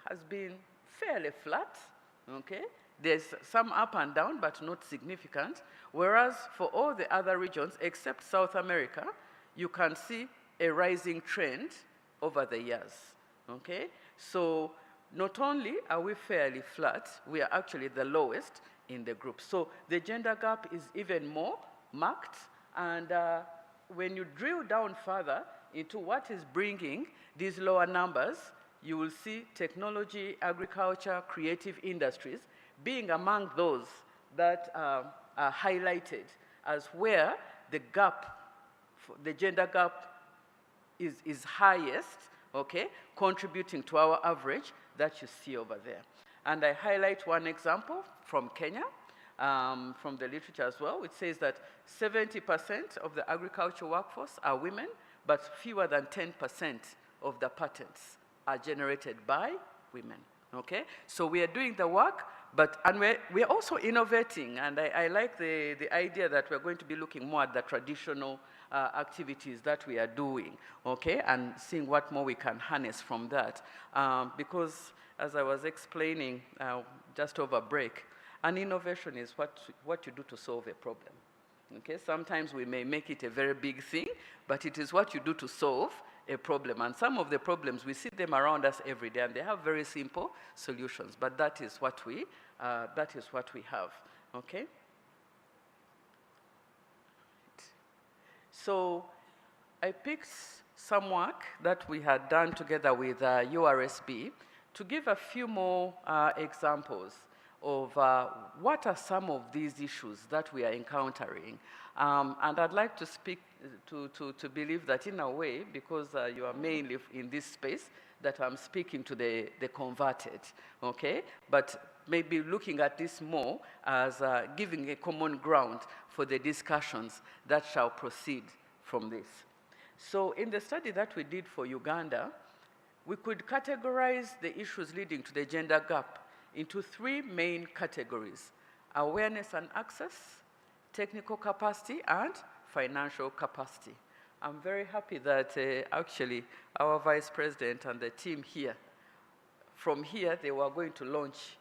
O: has been fairly flat, okay? There's some up and down, but not significant. Whereas for all the other regions, except South America, you can see a rising trend over the years, okay? So not only are we fairly flat, we are actually the lowest in the group. So the gender gap is even more marked, and when you drill down further into what is bringing these lower numbers, you will see technology, agriculture, creative industries being among those that are highlighted as where the gap, the gender gap is highest, okay, contributing to our average that you see over there. And I highlight one example from Kenya, from the literature as well, which says that 70% of the agricultural workforce are women, but fewer than 10% of the patents are generated by women, okay? So we are doing the work, and we're also innovating, and I like the idea that we're going to be looking more at the traditional activities that we are doing, okay, and seeing what more we can harness from that. Because, as I was explaining just over break, an innovation is what you do to solve a problem, okay? Sometimes we may make it a very big thing, but it is what you do to solve a problem. And some of the problems, we see them around us every day, and they have very simple solutions, but that is what we have, okay? So I picked some work that we had done together with URSB to give a few more examples of what are some of these issues that we are encountering. And I'd like to speak to believe that in a way, because you are mainly in this space, that I'm speaking to the converted, okay? But maybe looking at this more as giving a common ground for the discussions that shall proceed from this. So in the study that we did for Uganda, we could categorize the issues leading to the gender gap into three main categories: awareness and access, technical capacity, and financial capacity. I'm very happy that actually our Vice President and the team here, from here they were going to launch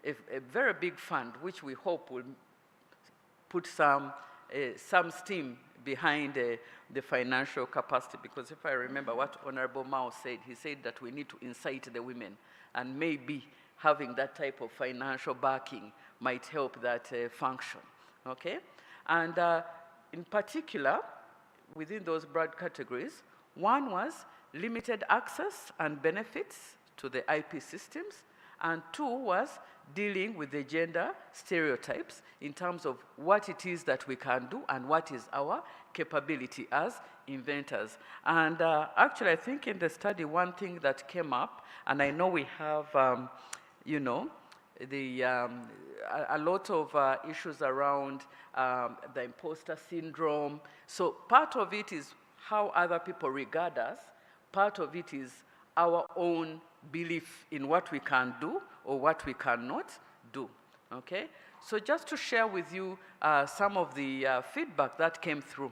O: a very big fund, which we hope will put some steam behind the financial capacity, because if I remember what Honorable Mao said, he said that we need to incite the women, and maybe having that type of financial backing might help that function, okay? And in particular, within those broad categories, one was limited access and benefits to the IP systems, and two was dealing with the gender stereotypes in terms of what it is that we can do and what is our capability as inventors. And actually, I think in the study, one thing that came up, and I know we have, you know, a lot of issues around the imposter syndrome. So part of it is how other people regard us. Part of it is our own belief in what we can do or what we cannot do, okay? So just to share with you some of the feedback that came through.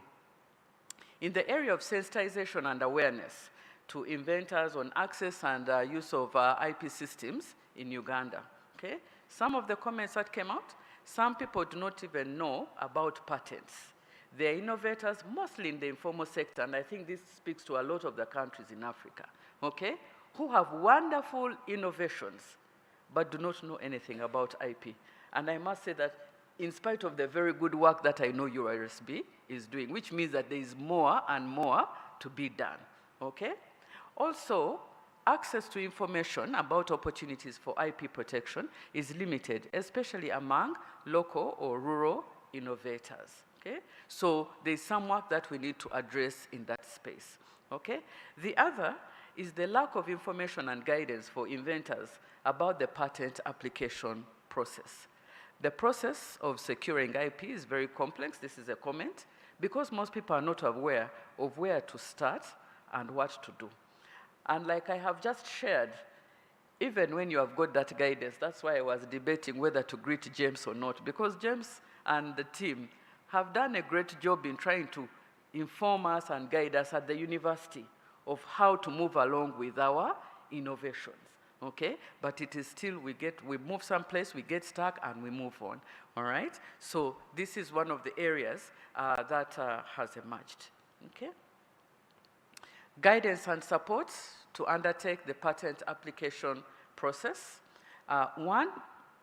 O: In the area of sensitization and awareness to inventors on access and use of IP systems in Uganda, okay? Some of the comments that came out, some people do not even know about patents. They're innovators, mostly in the informal sector, and I think this speaks to a lot of the countries in Africa, okay, who have wonderful innovations, but do not know anything about IP. And I must say that in spite of the very good work that I know URSB is doing, which means that there is more and more to be done, okay? Also, access to information about opportunities for IP protection is limited, especially among local or rural innovators, okay? So there's some work that we need to address in that space, okay? The other is the lack of information and guidance for inventors about the patent application process. The process of securing IP is very complex. This is a comment, because most people are not aware of where to start and what to do. And like I have just shared, even when you have got that guidance, that's why I was debating whether to greet James or not, because James and the team have done a great job in trying to inform us and guide us at the university of how to move along with our innovations, okay? But it is still, we move someplace, we get stuck, and we move on, all right? So this is one of the areas that has emerged, okay? Guidance and support to undertake the patent application process. One,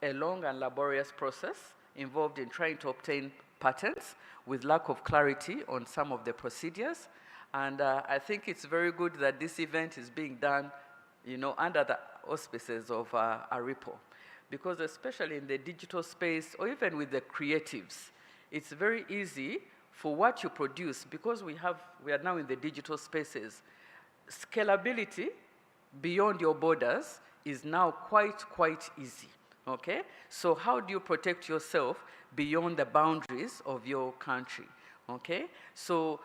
O: a long and laborious process involved in trying to obtain patents with lack of clarity on some of the procedures. And I think it's very good that this event is being done, you know, under the auspices of ARIPO, because especially in the digital space, or even with the creatives, it's very easy for what you produce, because we are now in the digital spaces. Scalability beyond your borders is now quite easy, okay? So how do you protect yourself beyond the boundaries of your country, okay? So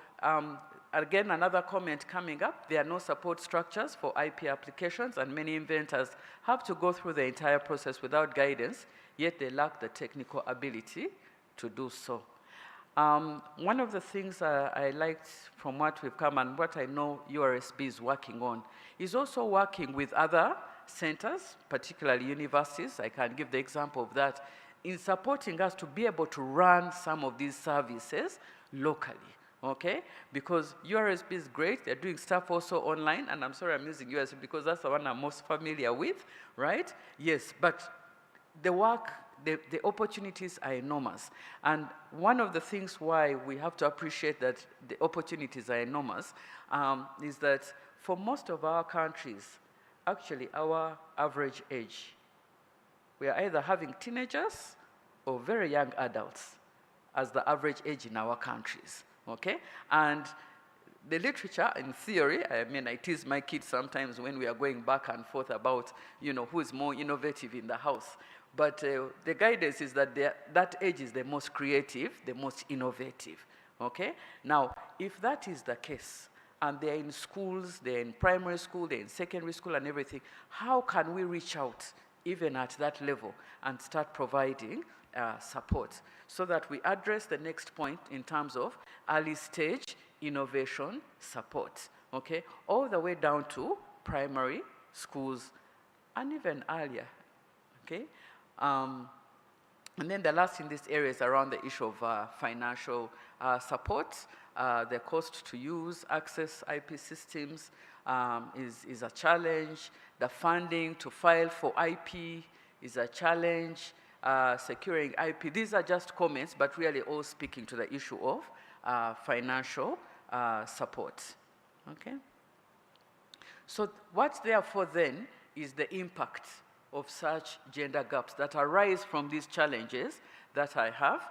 O: again, another comment coming up, there are no support structures for IP applications, and many inventors have to go through the entire process without guidance, yet they lack the technical ability to do so. One of the things I liked from what we've come and what I know URSB is working on is also working with other centers, particularly universities. I can give the example of that, in supporting us to be able to run some of these services locally, okay? Because URSB is great, they're doing stuff also online, and I'm sorry I'm using URSB because that's the one I'm most familiar with, right? Yes, but the work, the opportunities are enormous. And one of the things why we have to appreciate that the opportunities are enormous is that for most of our countries, actually our average age, we are either having teenagers or very young adults as the average age in our countries, okay? And the literature, in theory, I mean, I tease my kids sometimes when we are going back and forth about, you know, who is more innovative in the house. But the guidance is that that age is the most creative, the most innovative, okay? Now, if that is the case, and they're in schools, they're in primary school, they're in secondary school and everything, how can we reach out even at that level and start providing support so that we address the next point in terms of early stage innovation support, okay? All the way down to primary schools and even earlier, okay? And then the last in this area is around the issue of financial support. The cost to use, access IP systems is a challenge. The funding to file for IP is a challenge. Securing IP, these are just comments, but really all speaking to the issue of financial support. Okay? So what's therefore then is the impact of such gender gaps that arise from these challenges that I have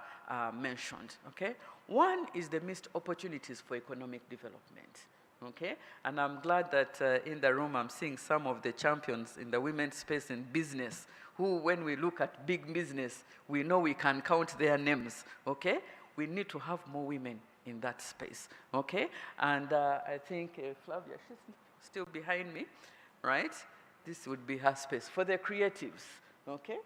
O: mentioned, okay? One is the missed opportunities for economic development, okay? And I'm glad that in the room I'm seeing some of the champions in the women's space in business who, when we look at big business, we know we can count their names, okay? We need to have more women in that space, okay? And I think Flavia, she's still behind me, right? This would be her space. For the creatives, okay?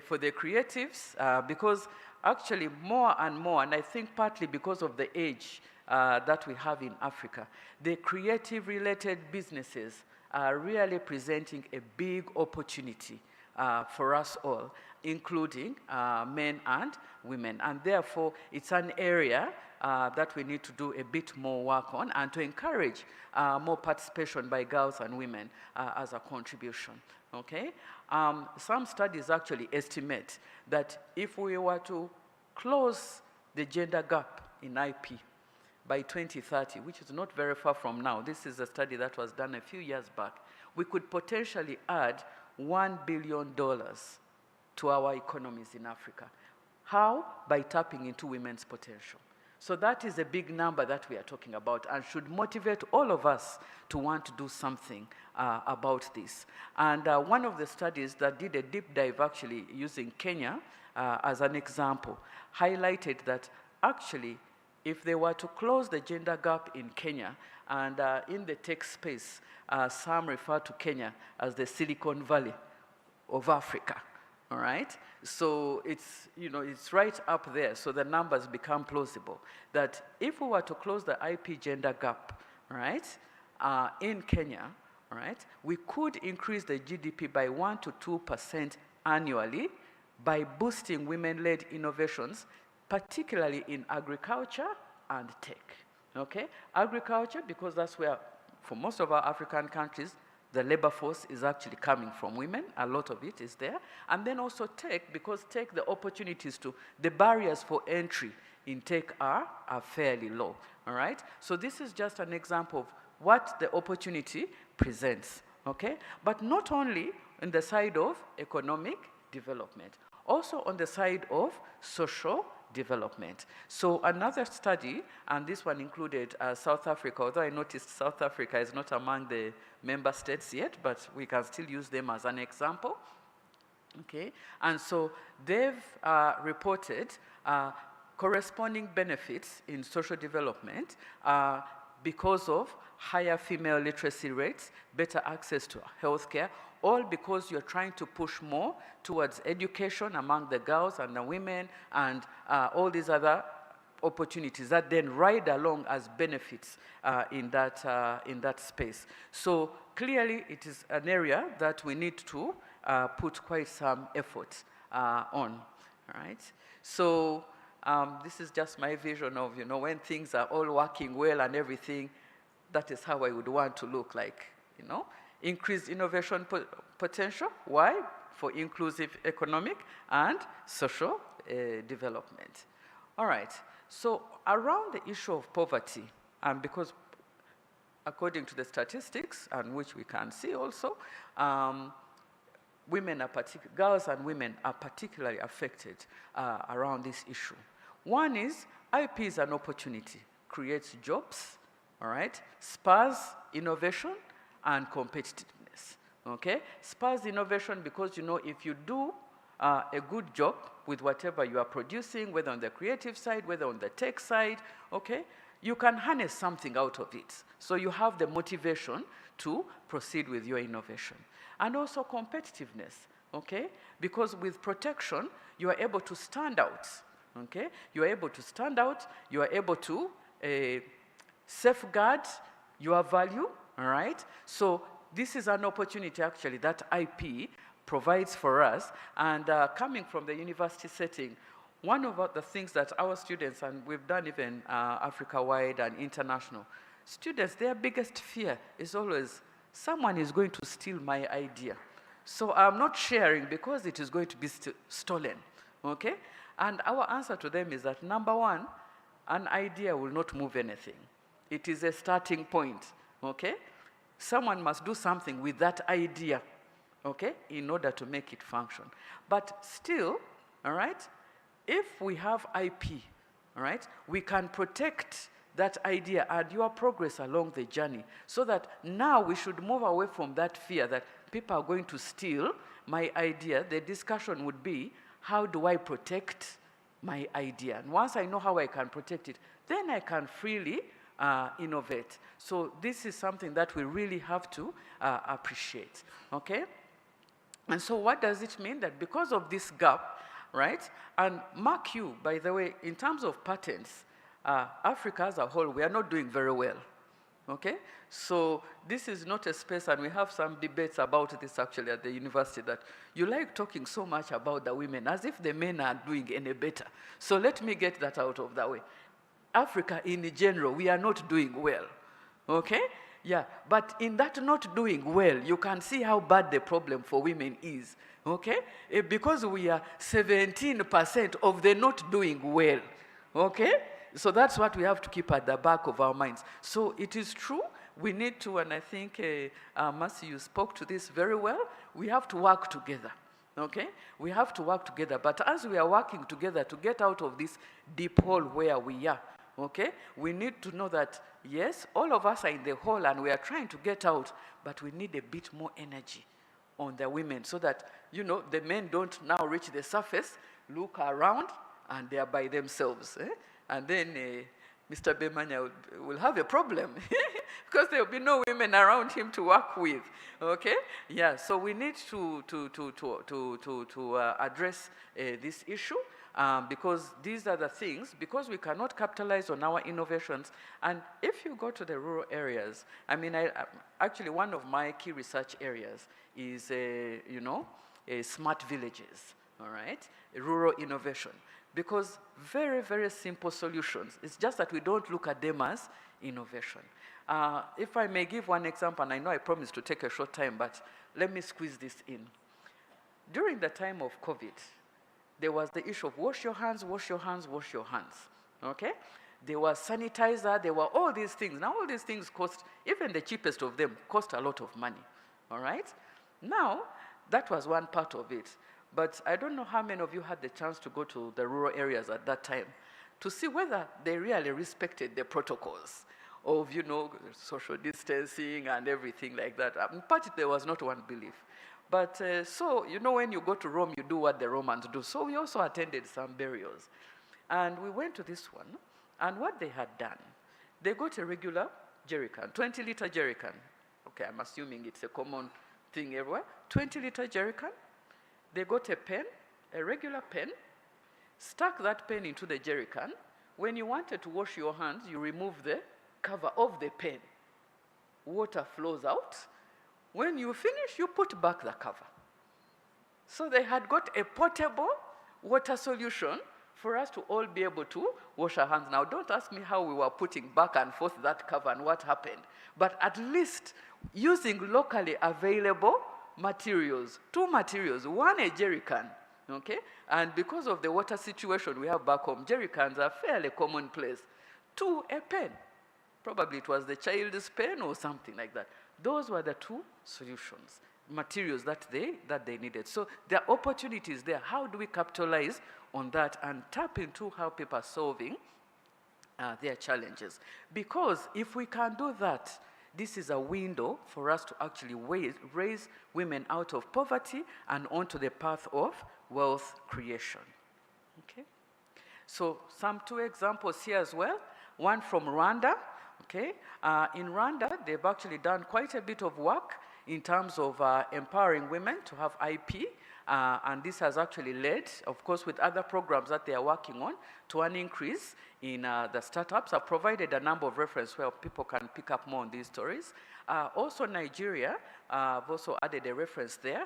O: For the creatives, because actually more and more, and I think partly because of the age that we have in Africa, the creative-related businesses are really presenting a big opportunity for us all, including men and women. And therefore, it's an area that we need to do a bit more work on and to encourage more participation by girls and women as a contribution, okay? Some studies actually estimate that if we were to close the gender gap in IP by 2030, which is not very far from now, this is a study that was done a few years back, we could potentially add $1 billion to our economies in Africa. How? By tapping into women's potential. So that is a big number that we are talking about and should motivate all of us to want to do something about this. And one of the studies that did a deep dive actually using Kenya as an example highlighted that actually if they were to close the gender gap in Kenya, and in the tech space, some refer to Kenya as the Silicon Valley of Africa. All right? So it's, you know, it's right up there, so the numbers become plausible. That if we were to close the IP gender gap, right, in Kenya, right, we could increase the GDP by 1 to 2% annually by boosting women-led innovations, particularly in agriculture and tech, okay? Agriculture, because that's where, for most of our African countries, the labor force is actually coming from women. A lot of it is there. And then also tech, because tech, the opportunities to, the barriers for entry in tech are fairly low, all right? So this is just an example of what the opportunity presents, okay? But not only on the side of economic development, also on the side of social development. So another study, and this one included South Africa, although I noticed South Africa is not among the member states yet, but we can still use them as an example. Okay, and so they've reported corresponding benefits in social development because of higher female literacy rates, better access to healthcare, all because you're trying to push more towards education among the girls and the women and all these other opportunities that then ride along as benefits in that space. So clearly it is an area that we need to put quite some effort on, all right? So this is just my vision of, you know, when things are all working well and everything, that is how I would want to look like, you know? Increased innovation potential. Why? For inclusive economic and social development. All right. So around the issue of poverty, because according to the statistics, and which we can see also, women are girls and women are particularly affected around this issue. One is IP is an opportunity, creates jobs, all right, spurs innovation and competitiveness, okay? Spurs innovation because, you know, if you do a good job with whatever you are producing, whether on the creative side, whether on the tech side, okay, you can harness something out of it. So you have the motivation to proceed with your innovation. And also competitiveness, okay? Because with protection, you are able to stand out, okay? You are able to stand out, you are able to safeguard your value, all right? So this is an opportunity actually that IP provides for us. And coming from the university setting, one of the things that our students, and we've done even Africa-wide and international, students, their biggest fear is always, someone is going to steal my idea. So I'm not sharing because it is going to be stolen, okay? And our answer to them is that, number one, an idea will not move anything. It is a starting point, okay? Someone must do something with that idea, okay, in order to make it function. But still, all right, if we have IP, all right, we can protect that idea and your progress along the journey, so that now we should move away from that fear that people are going to steal my idea. The discussion would be, how do I protect my idea? And once I know how I can protect it, then I can freely innovate. So this is something that we really have to appreciate, okay? And so what does it mean? That because of this gap, right? And mark you, by the way, in terms of patents, Africa as a whole, we are not doing very well, okay? So this is not a space, and we have some debates about this actually at the university, that you like talking so much about the women as if the men are doing any better. So let me get that out of the way. Africa in general, we are not doing well, okay? Yeah, but in that not doing well, you can see how bad the problem for women is, okay? Because we are 17% of the not doing well, okay? So that's what we have to keep at the back of our minds. So it is true, we need to, and I think, Mercy, you spoke to this very well, we have to work together, okay? We have to work together, but as we are working together to get out of this deep hole where we are, okay, we need to know that, yes, all of us are in the hole and we are trying to get out, but we need a bit more energy on the women so that, you know, the men don't now reach the surface, look around, and they are by themselves. And then Mr. Bemanya will have a problem because there will be no women around him to work with, okay? Yeah, so we need to address this issue. Because these are the things, because we cannot capitalize on our innovations. And if you go to the rural areas, I mean, actually one of my key research areas is, you know, smart villages, all right? Rural innovation. Because very, very simple solutions. It's just that we don't look at them as innovation. If I may give one example, and I know I promised to take a short time, but let me squeeze this in. During the time of COVID, there was the issue of wash your hands, wash your hands, wash your hands, okay? There was sanitizer, there were all these things. Now all these things cost, even the cheapest of them, cost a lot of money, all right? Now, that was one part of it. But I don't know how many of you had the chance to go to the rural areas at that time to see whether they really respected the protocols of, you know, social distancing and everything like that. In part, there was not one belief. But so, you know, when you go to Rome, you do what the Romans do. So we also attended some burials. And we went to this one, and what they had done, they got a regular jerrycan, 20-liter jerrycan. Okay, I'm assuming it's a common thing everywhere. 20-liter jerrycan. They got a pen, a regular pen, stuck that pen into the jerrycan. When you wanted to wash your hands, you remove the cover of the pen. Water flows out. When you finish, you put back the cover. So they had got a portable water solution for us to all be able to wash our hands. Now, don't ask me how we were putting back and forth that cover and what happened. But at least using locally available materials, two materials, one a jerrycan, okay? And because of the water situation we have back home, jerrycans are fairly commonplace. Two, a pen. Probably it was the child's pen or something like that. Those were the two solutions, materials that they needed. So there are opportunities there. How do we capitalize on that and tap into how people are solving their challenges? Because if we can do that, this is a window for us to actually raise women out of poverty and onto the path of wealth creation. Okay? So some two examples here as well. One from Rwanda. Okay? In Rwanda, they've actually done quite a bit of work in terms of empowering women to have IP. And this has actually led, of course, with other programs that they are working on, to an increase in the startups. I've provided a number of references where people can pick up more on these stories. Also Nigeria, I've also added a reference there,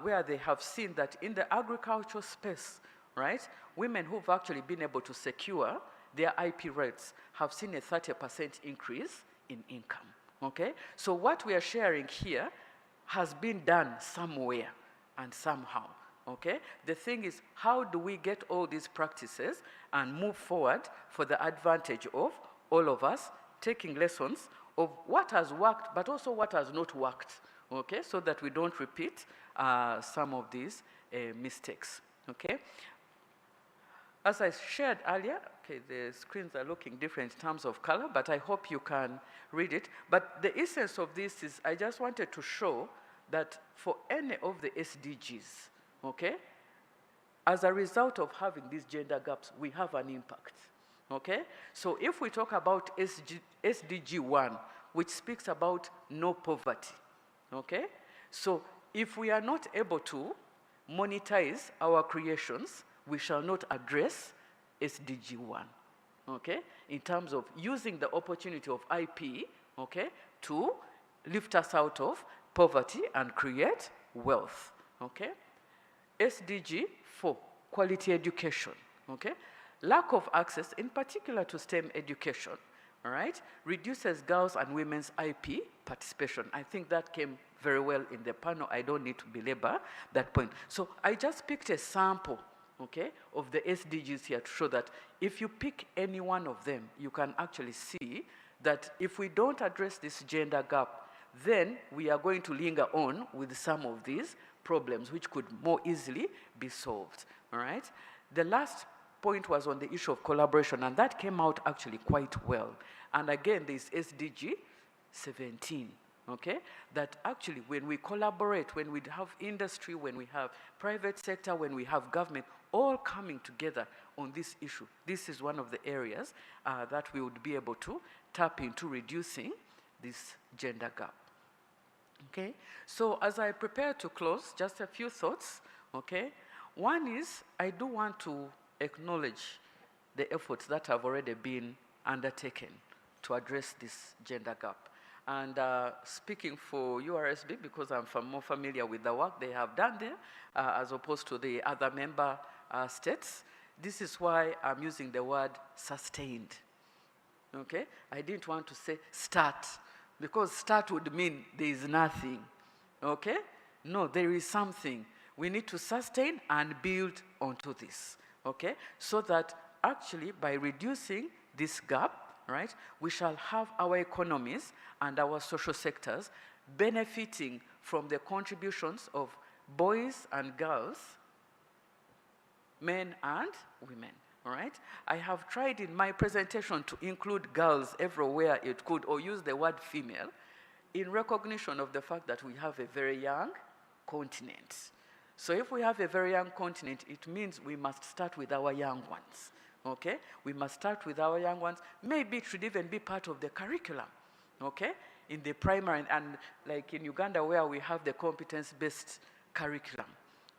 O: where they have seen that in the agricultural space, right? Women who've actually been able to secure their IP rates have seen a 30% increase in income, okay? So what we are sharing here has been done somewhere and somehow, okay? The thing is, how do we get all these practices and move forward for the advantage of all of us, taking lessons of what has worked, but also what has not worked, okay? So that we don't repeat some of these mistakes, okay? As I shared earlier, okay, the screens are looking different in terms of color, but I hope you can read it. But the essence of this is I just wanted to show that for any of the SDGs, okay, as a result of having these gender gaps, we have an impact, okay? So if we talk about SDG 1, which speaks about no poverty, okay? So if we are not able to monetize our creations, we shall not address SDG 1, okay? In terms of using the opportunity of IP, okay, to lift us out of poverty and create wealth, okay? SDG 4, quality education, okay? Lack of access, in particular to STEM education, all right, reduces girls' and women's IP participation. I think that came very well in the panel. I don't need to belabor that point. So I just picked a sample, okay, of the SDGs here to show that if you pick any one of them, you can actually see that if we don't address this gender gap, then we are going to linger on with some of these problems which could more easily be solved, all right? The last point was on the issue of collaboration, and that came out actually quite well. And again, this SDG 17, okay? That actually when we collaborate, when we have industry, when we have private sector, when we have government, all coming together on this issue, this is one of the areas that we would be able to tap into reducing this gender gap. Okay, so as I prepare to close, just a few thoughts, okay? One is, I do want to acknowledge the efforts that have already been undertaken to address this gender gap. And speaking for URSB, because I'm more familiar with the work they have done there, as opposed to the other member states, this is why I'm using the word sustained, okay? I didn't want to say start, because start would mean there is nothing, okay? No, there is something. We need to sustain and build onto this, okay? So that actually by reducing this gap, right, we shall have our economies and our social sectors benefiting from the contributions of boys and girls, men and women. All right? I have tried in my presentation to include girls everywhere it could, or use the word female, in recognition of the fact that we have a very young continent. So if we have a very young continent, it means we must start with our young ones, okay? We must start with our young ones. Maybe it should even be part of the curriculum, okay? In the primary, and like in Uganda where we have the competence-based curriculum,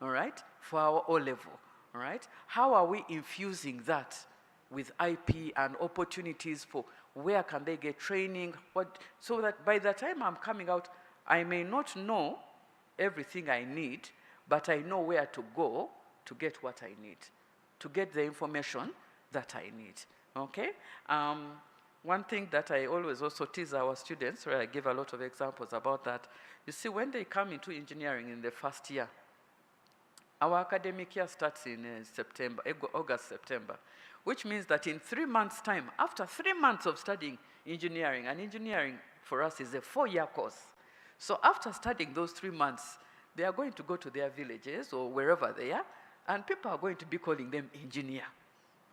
O: all right? For our O-level. All right? How are we infusing that with IP and opportunities for where can they get training, so that by the time I'm coming out, I may not know everything I need, but I know where to go to get what I need, to get the information that I need, okay? One thing that I always also tease our students, where I give a lot of examples about that, you see, when they come into engineering in the first year, our academic year starts in August, September, which means that in 3 months' time, after 3 months of studying engineering, and engineering for us is a 4-year course. So after studying those 3 months, they are going to go to their villages or wherever they are, and people are going to be calling them engineer,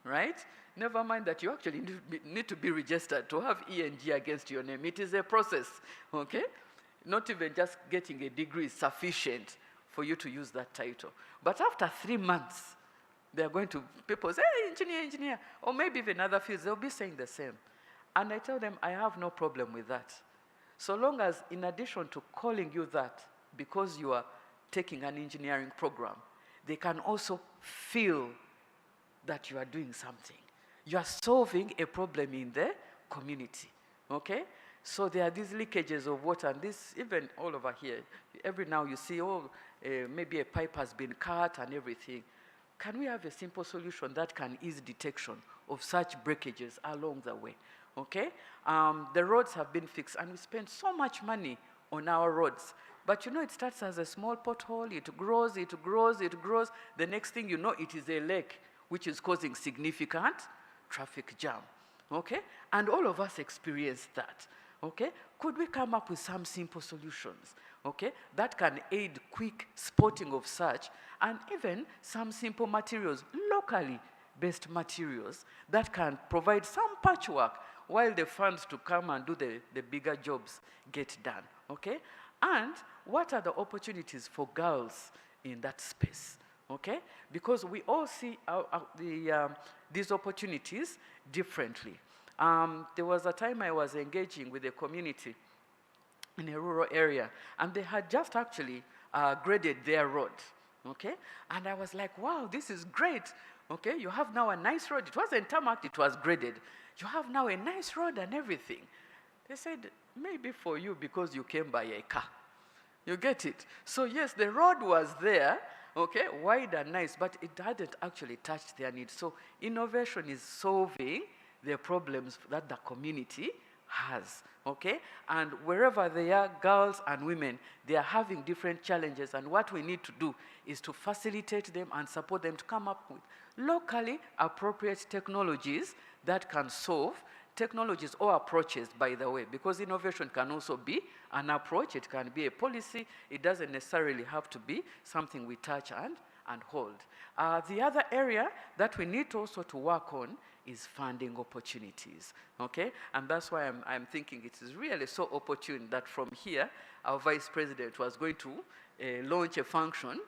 O: right? Never mind that you actually need to be registered to have E&G against your name. It is a process, okay? Not even just getting a degree is sufficient for you to use that title. But after 3 months, they're going to, people say, hey, engineer, engineer, or maybe even other fields, they'll be saying the same. And I tell them, I have no problem with that. So long as, in addition to calling you that, because you are taking an engineering program, they can also feel that you are doing something. You are solving a problem in the community, okay? So there are these leakages of water, and this, even all over here, every now you see, maybe a pipe has been cut and everything. can we have a simple solution that can ease detection of such breakages along the way? Okay? The roads have been fixed, and we spend so much money on our roads. But you know, it starts as a small pothole, it grows, it grows, it grows. The next thing you know, it is a lake, which is causing significant traffic jam. Okay? And all of us experience that. Okay? Could we come up with some simple solutions? Okay? That can aid quick spotting of such, and even some simple materials, locally based materials, that can provide some patchwork while the funds to come and do the bigger jobs get done. Okay? And what are the opportunities for girls in that space? Okay? Because we all see these opportunities differently. There was a time I was engaging with a community in a rural area, and they had just actually graded their road. Okay? And I was like, wow, this is great. Okay? You have now a nice road. It wasn't tarmacked, it was graded. You have now a nice road and everything. They said, maybe for you because you came by a car. You get it? So yes, the road was there, okay, wide and nice, but it hadn't actually touched their needs. So innovation is solving the problems that the community has, okay? And wherever they are, girls and women, they are having different challenges, and what we need to do is to facilitate them and support them to come up with locally appropriate technologies that can solve technologies or approaches, by the way, because innovation can also be an approach, it can be a policy, it doesn't necessarily have to be something we touch and hold. The other area that we need also to work on is funding opportunities, okay? And that's why I'm thinking it is really so opportune that from here, our Vice President was going to launch a function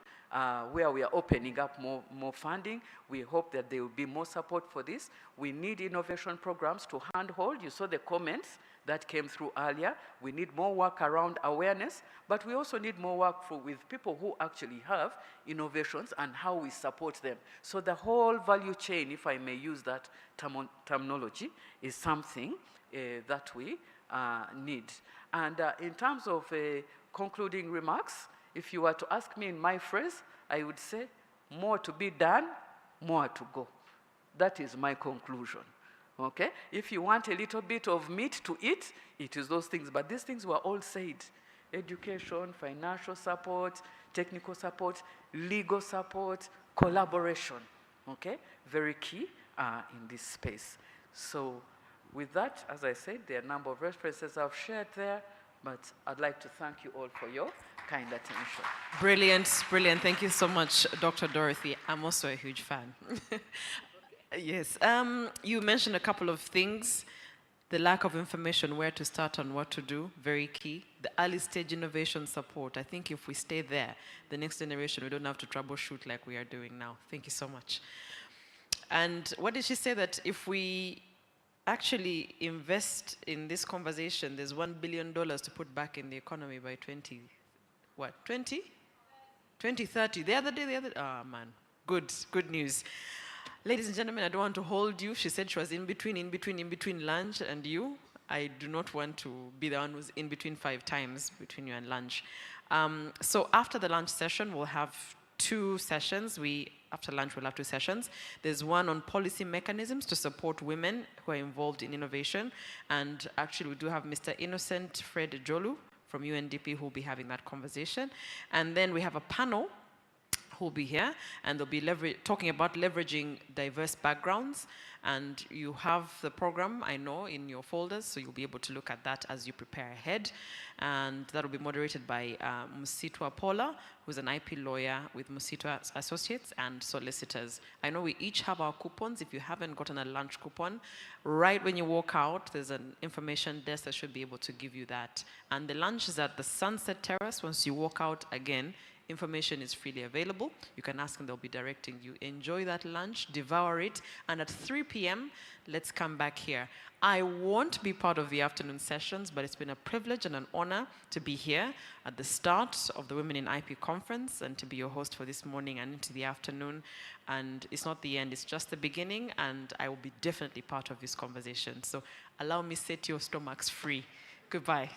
O: where we are opening up more funding. We hope that there will be more support for this. We need innovation programs to handhold. You saw the comments that came through earlier. We need more work around awareness, but we also need more work with people who actually have innovations and how we support them. So the whole value chain, if I may use that terminology, is something that we need. And in terms of concluding remarks, if you were to ask me in my phrase, I would say, more to be done, more to go. That is my conclusion. Okay? If you want a little bit of meat to eat, it is those things. But these things were all said. Education, financial support, technical support, legal support, collaboration. Okay? Very key in this space. So with that, as I said, there are a number of references I've shared there, but I'd like to thank you all for your kind attention.
C: Brilliant, brilliant. Thank you so much, Dr. Dorothy. I'm also a huge fan. Yes. You mentioned a couple of things. The lack of information, where to start and what to do, very key. The early stage innovation support. I think if we stay there, the next generation, we don't have to troubleshoot like we are doing now. Thank you so much. And what did she say? That if we actually invest in this conversation, there's $1 billion to put back in the economy by 2030? The other day, oh man, good news. Ladies and gentlemen, I don't want to hold you. She said she was in between lunch and you. I do not want to be the one who's in between 5 times between you and lunch. So after the lunch session, we'll have 2 sessions. After lunch, we'll have 2 sessions. There's one on policy mechanisms to support women who are involved in innovation. And actually, we do have Mr. Innocent Fred Jolu from UNDP who will be having that conversation. And then we have a panel who will be here, and they'll be talking about leveraging diverse backgrounds. And you have the program, I know, in your folders, so you'll be able to look at that as you prepare ahead. And that will be moderated by Musitwa Paula, who's an IP lawyer with Musitwa Associates and solicitors. I know we each have our coupons. If you haven't gotten a lunch coupon, right when you walk out, there's an information desk that should be able to give you that. And the lunch is at the Sunset Terrace. Once you walk out again, information is freely available. You can ask and they'll be directing you. Enjoy that lunch, devour it, and at 3 p.m., let's come back here. I won't be part of the afternoon sessions, but it's been a privilege and an honor to be here at the start of the Women in IP conference and to be your host for this morning and into the afternoon. And it's not the end, it's just the beginning, and I will be definitely part of this conversation. So allow me to set your stomachs free. Goodbye.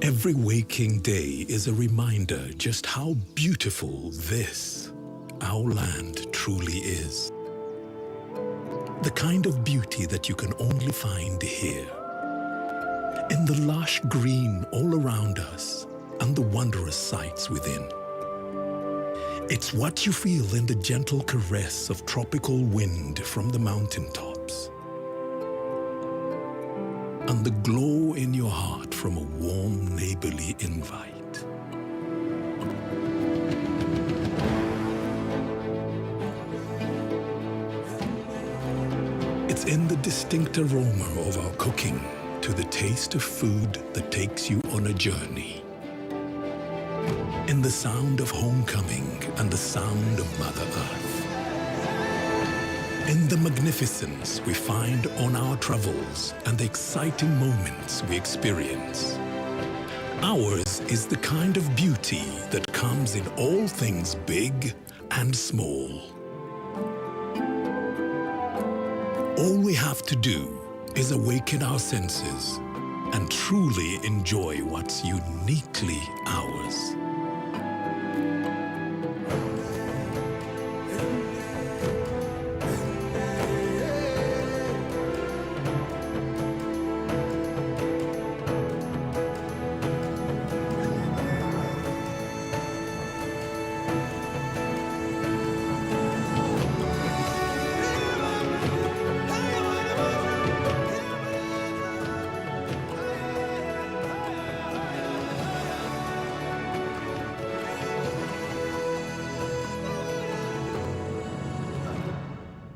B: Every waking day is a reminder just how beautiful this, our land, truly is. The kind of beauty that you can only find here. In the lush green all around us and the wondrous sights within. It's what you feel in the gentle caress of tropical wind from the mountaintops. And the glow in your heart from a warm neighborly invite. It's in the distinct aroma of our cooking to the taste of food that takes you on a journey. In the sound of homecoming and the sound of Mother Earth. In the magnificence we find on our travels and the exciting moments we experience. Ours is the kind of beauty that comes in all things big and small. All we have to do is awaken our senses and truly enjoy what's uniquely ours.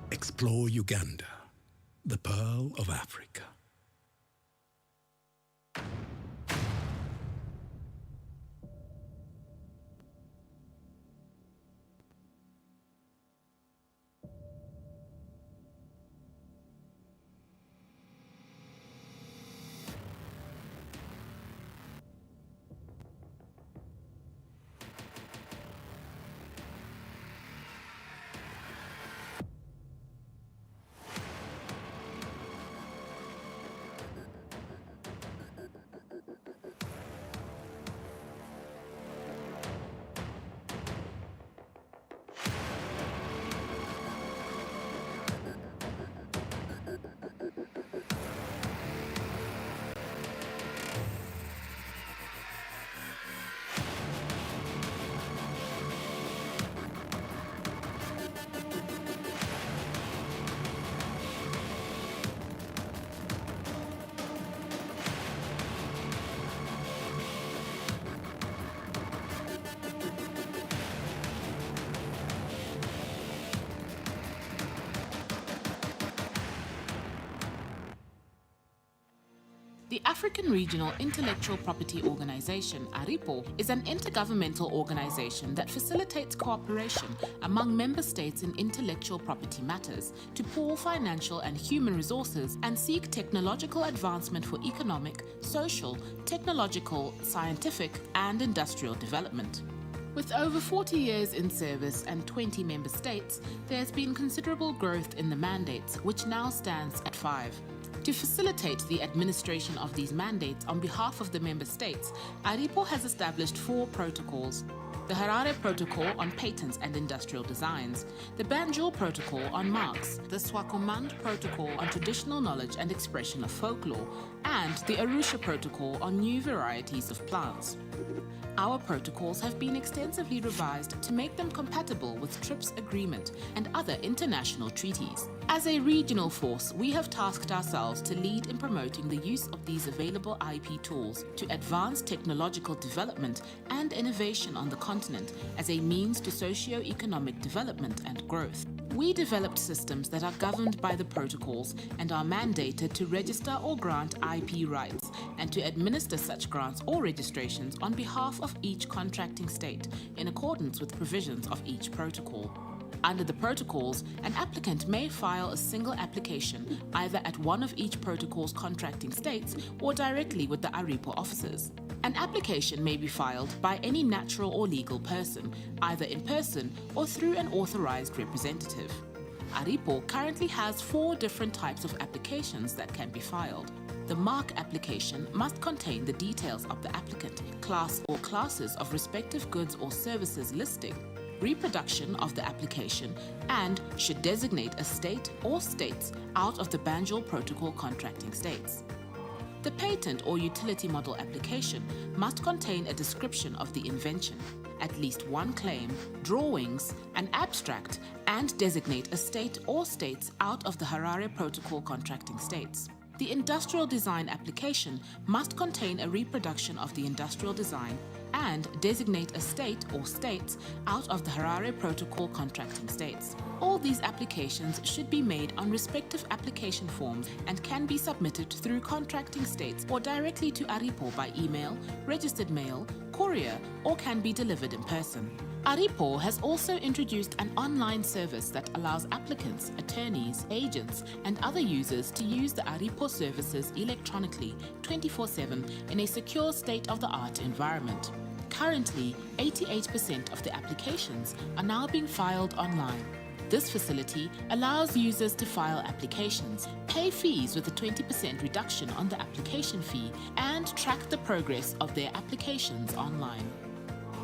B: Explore Uganda, the pearl of Africa.
A: The African Regional Intellectual Property Organization, ARIPO, is an intergovernmental organization that facilitates cooperation among member states in intellectual property matters to pool financial and human resources and seek technological advancement for economic, social, technological, scientific, and industrial development. With over 40 years in service and 20 member states, there has been considerable growth in the mandates, which now stands at 5. To facilitate the administration of these mandates on behalf of the member states, ARIPO has established 4 protocols. The Harare Protocol on Patents and Industrial Designs, the Banjul Protocol on Marks, the Swakopmund Protocol on Traditional Knowledge and Expression of Folklore, and the Arusha Protocol on New Varieties of Plants. Our protocols have been extensively revised to make them compatible with TRIPS agreement and other international treaties. As a regional force, we have tasked ourselves to lead in promoting the use of these available IP tools to advance technological development and innovation on the continent as a means to socio-economic development and growth. We developed systems that are governed by the protocols and are mandated to register or grant IP rights and to administer such grants or registrations on behalf of each contracting state in accordance with provisions of each protocol. Under the protocols, an applicant may file a single application either at one of each protocol's contracting states or directly with the ARIPO offices. An application may be filed by any natural or legal person, either in person or through an authorized representative. ARIPO currently has 4 different types of applications that can be filed. The mark application must contain the details of the applicant, class or classes of respective goods or services listing, reproduction of the application, and should designate a state or states out of the Banjul Protocol contracting states. The patent or utility model application must contain a description of the invention, at least one claim, drawings, an abstract, and designate a state or states out of the Harare Protocol contracting states. The industrial design application must contain a reproduction of the industrial design and designate a state or states out of the Harare Protocol contracting states. All these applications should be made on respective application forms and can be submitted through contracting states or directly to ARIPO by email, registered mail, courier, or can be delivered in person. ARIPO has also introduced an online service that allows applicants, attorneys, agents, and other users to use the ARIPO services electronically 24/7 in a secure state-of-the-art environment. Currently, 88% of the applications are now being filed online. This facility allows users to file applications, pay fees with a 20% reduction on the application fee, and track the progress of their applications online.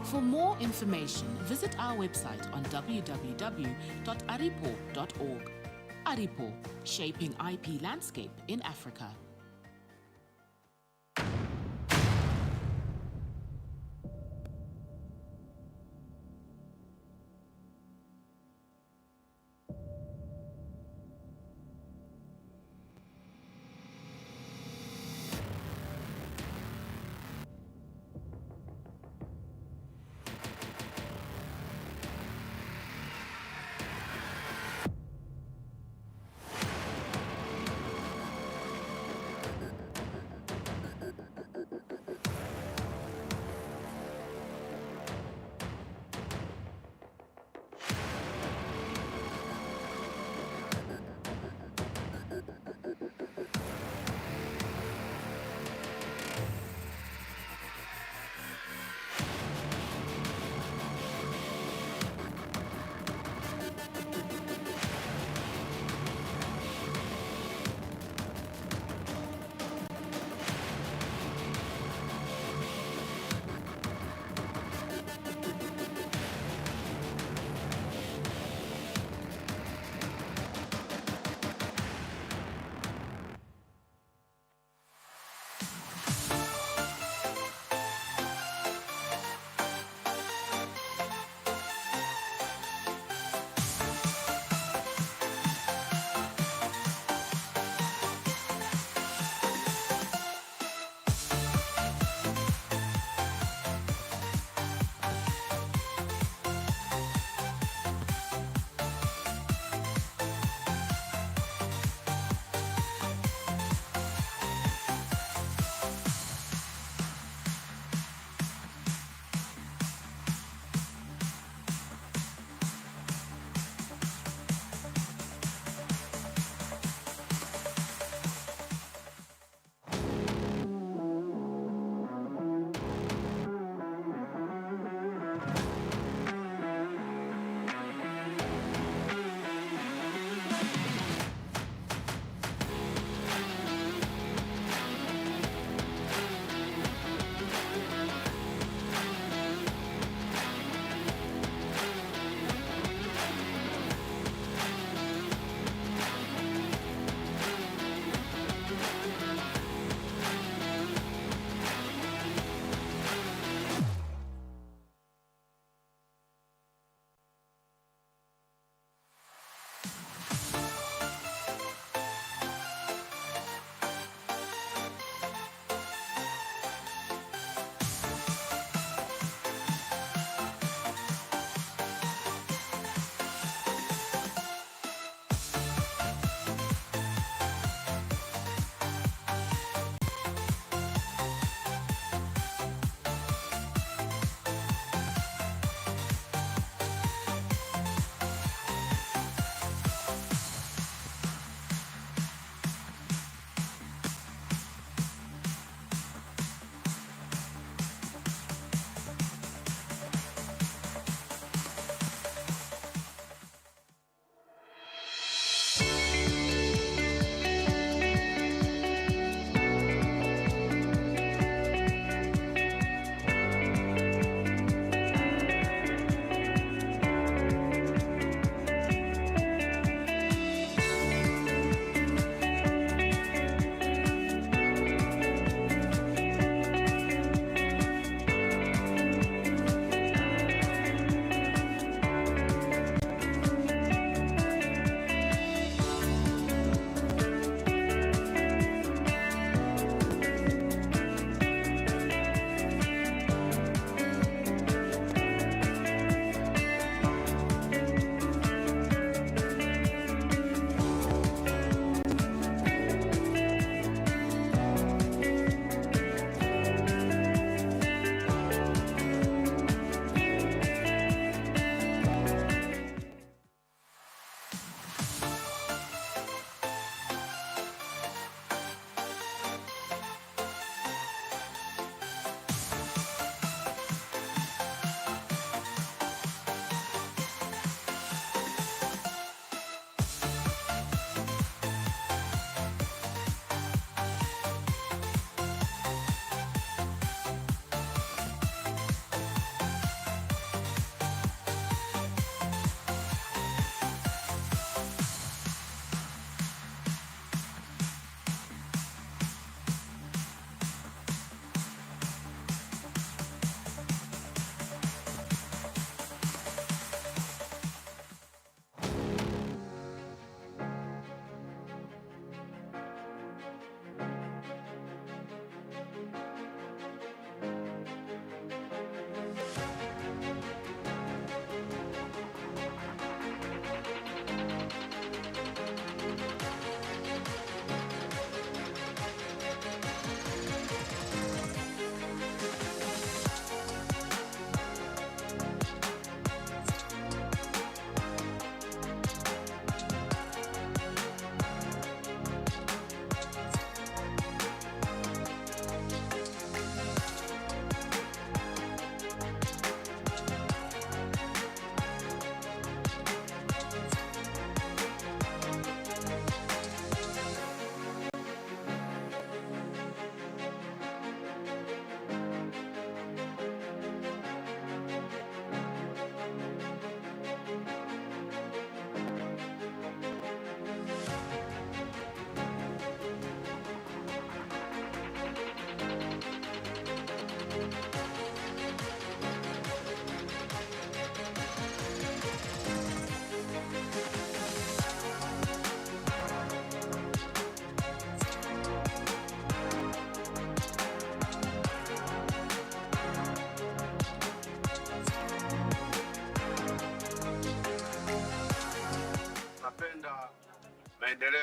A: For more information, visit our website on www.aripo.org. ARIPO, shaping IP landscape in Africa.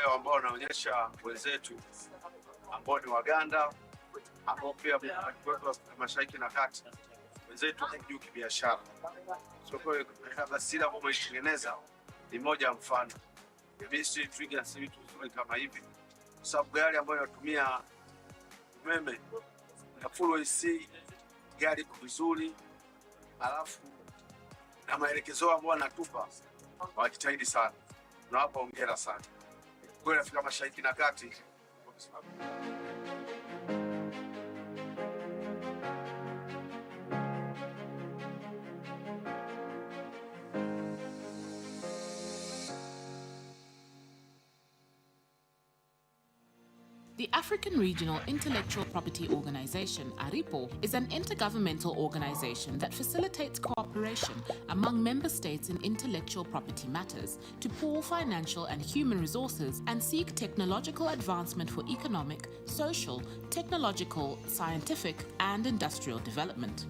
P: video ambao unaonyesha wenzetu ambao ni Waganda ambao pia wetu wa Mashariki na Kati wenzetu juu kibiashara. So kwa hiyo basira ambayo umeitengeneza ni moja ya mfano. Mimi trigger si vitu kama hivi. Sababu gari ambayo inatumia umeme na full AC, gari iko vizuri, alafu na maelekezo ambayo anatupa wajitahidi sana. Tunawapa hongera sana. Kwa Afrika Mashariki na Kati.
A: The African Regional Intellectual Property Organization, ARIPO, is an intergovernmental organization that facilitates cooperation among member states in intellectual property matters to pool financial and human resources and seek technological advancement for economic, social, technological, scientific, and industrial development.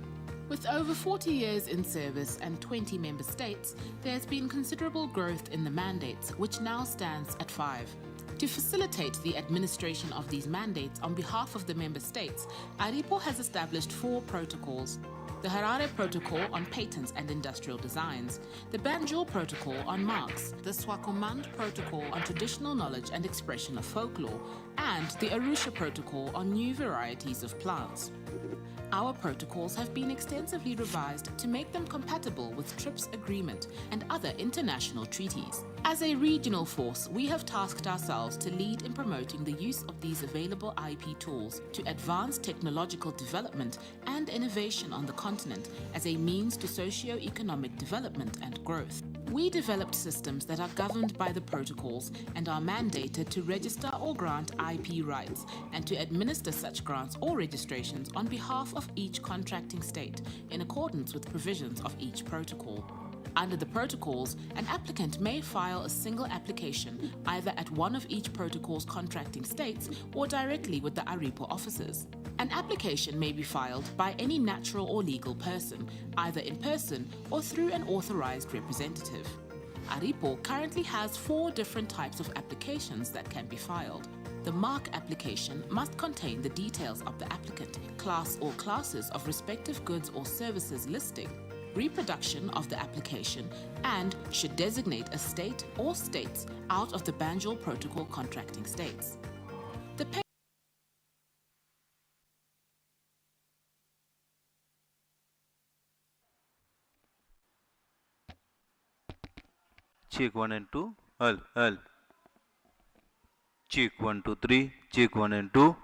A: With over 40 years in service and 20 member states, there has been considerable growth in the mandates, which now stands at 5. To facilitate the administration of these mandates on behalf of the member states, ARIPO has established 4 protocols. The Harare Protocol on Patents and Industrial Designs, the Banjul Protocol on Marks, the Swakomand Protocol on Traditional Knowledge and Expression of Folklore, and the Arusha Protocol on New Varieties of Plants. Our protocols have been extensively revised to make them compatible with TRIPS agreement and other international treaties. As a regional force, we have tasked ourselves to lead in promoting the use of these available IP tools to advance technological development and innovation on the continent as a means to socio-economic development and growth. We developed systems that are governed by the protocols and are mandated to register or grant IP rights and to administer such grants or registrations on behalf of each contracting state in accordance with provisions of each protocol. Under the protocols, an applicant may file a single application either at one of each protocol's contracting states or directly with the ARIPO offices. An application may be filed by any natural or legal person, either in person or through an authorized representative. ARIPO currently has 4 different types of applications that can be filed. The mark application must contain the details of the applicant, class or classes of respective goods or services listing, reproduction of the application, and should designate a state or states out of the Banjul Protocol contracting states. The
Q: Check 1 and 2. Al. Check 1 2 3. Check 1 and 2.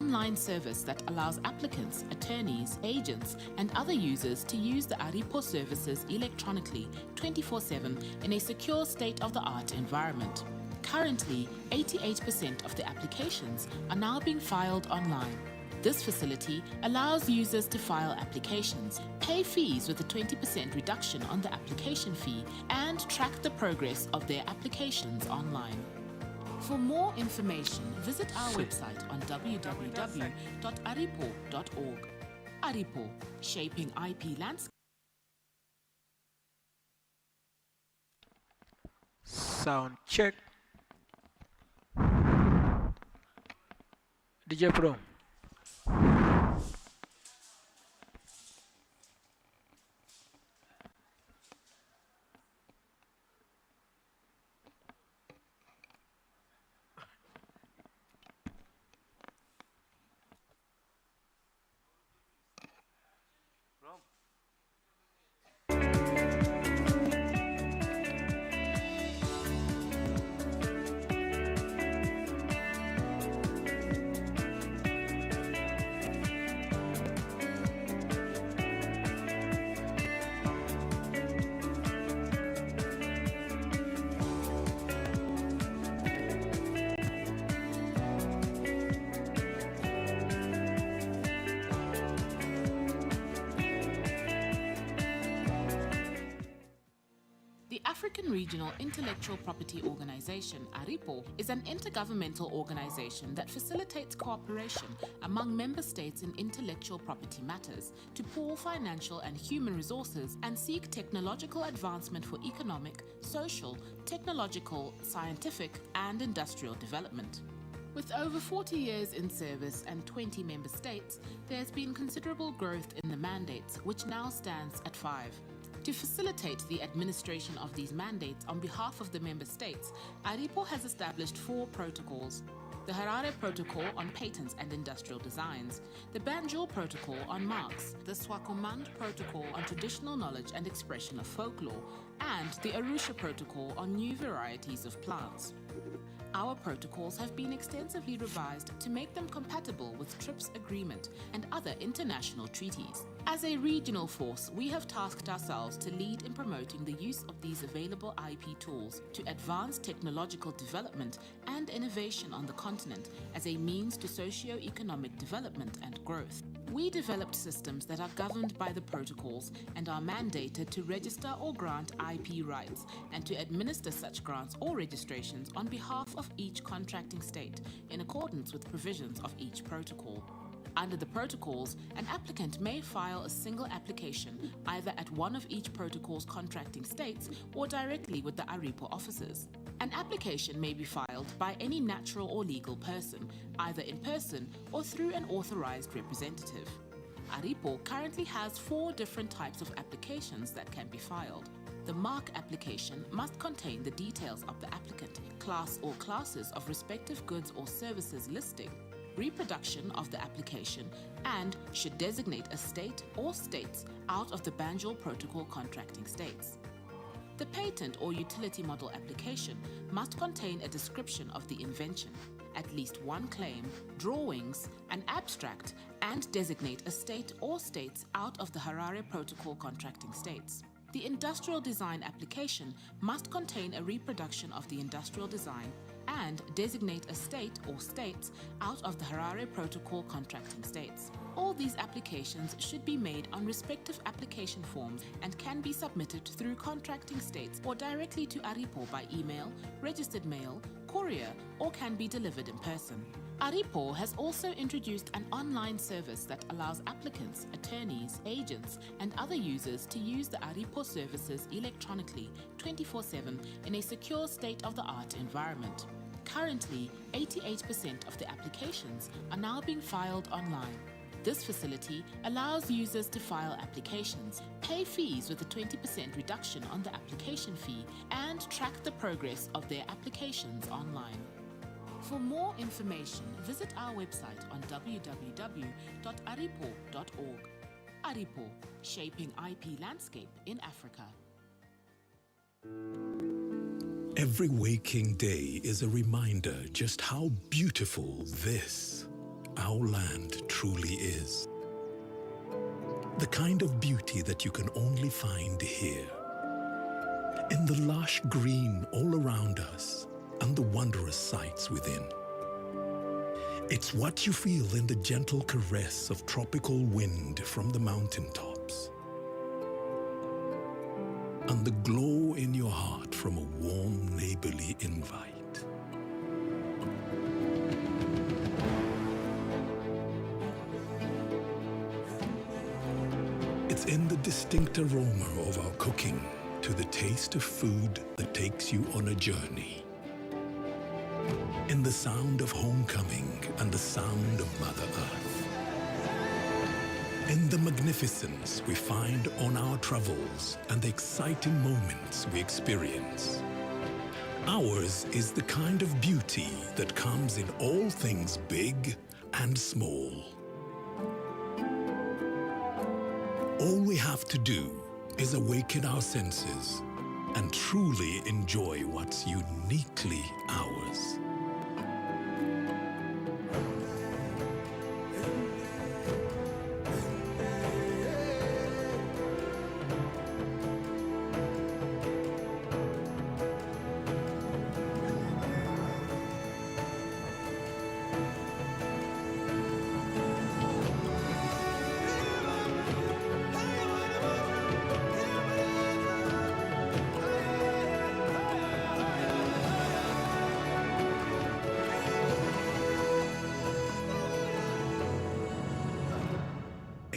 A: online service that allows applicants, attorneys, agents, and other users to use the ARIPO services electronically 24/7 in a secure state-of-the-art environment. Currently, 88% of the applications are now being filed online. This facility allows users to file applications, pay fees with a 20% reduction on the application fee, and track the progress of their applications online. For more information, visit our website on www.aripo.org. ARIPO, shaping IP landscape.
R: Sound check. DJ Pro.
A: The African Regional Intellectual Property Organization, ARIPO, is an intergovernmental organization that facilitates cooperation among member states in intellectual property matters to pool financial and human resources and seek technological advancement for economic, social, technological, scientific, and industrial development. With over 40 years in service and 20 member states, there has been considerable growth in the mandates, which now stands at 5. To facilitate the administration of these mandates on behalf of the member states, ARIPO has established 4 protocols. The Harare Protocol on Patents and Industrial Designs, the Banjul Protocol on Marks, the Swakopmund Protocol on Traditional Knowledge and Expression of Folklore, and the Arusha Protocol on New Varieties of Plants. Our protocols have been extensively revised to make them compatible with TRIPS Agreement and other international treaties. As a regional force, we have tasked ourselves to lead in promoting the use of these available IP tools to advance technological development and innovation on the continent as a means to socio-economic development and growth. We developed systems that are governed by the protocols and are mandated to register or grant IP rights and to administer such grants or registrations on behalf of each contracting state in accordance with provisions of each protocol. Under the protocols, an applicant may file a single application either at one of each protocol's contracting states or directly with the ARIPO offices. An application may be filed by any natural or legal person, either in person or through an authorized representative. ARIPO currently has 4 different types of applications that can be filed. The mark application must contain the details of the applicant, class or classes of respective goods or services listing, reproduction of the application, and should designate a state or states out of the Banjul Protocol contracting states. The patent or utility model application must contain a description of the invention, at least one claim, drawings, an abstract, and designate a state or states out of the Harare Protocol contracting states. The industrial design application must contain a reproduction of the industrial design and designate a state or states out of the Harare Protocol contracting states. All these applications should be made on respective application forms and can be submitted through contracting states or directly to ARIPO by email, registered mail, courier, or can be delivered in person. ARIPO has also introduced an online service that allows applicants, attorneys, agents, and other users to use the ARIPO services electronically 24/7 in a secure state-of-the-art environment. Currently, 88% of the applications are now being filed online. This facility allows users to file applications, pay fees with a 20% reduction on the application fee, and track the progress of their applications online. For more information, visit our website on www.aripo.org. ARIPO, shaping IP landscape in Africa.
B: Every waking day is a reminder just how beautiful this, our land, truly is. The kind of beauty that you can only find here. In the lush green all around us and the wondrous sights within. It's what you feel in the gentle caress of tropical wind from the mountaintops. And the glow in your heart from a warm neighborly invite. It's in the distinct aroma of our cooking to the taste of food that takes you on a journey. In the sound of homecoming and the sound of Mother Earth. In the magnificence we find on our travels and the exciting moments we experience. Ours is the kind of beauty that comes in all things big and small. All we have to do is awaken our senses and truly enjoy what's uniquely ours.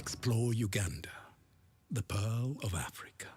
B: Explore Uganda, the pearl of Africa.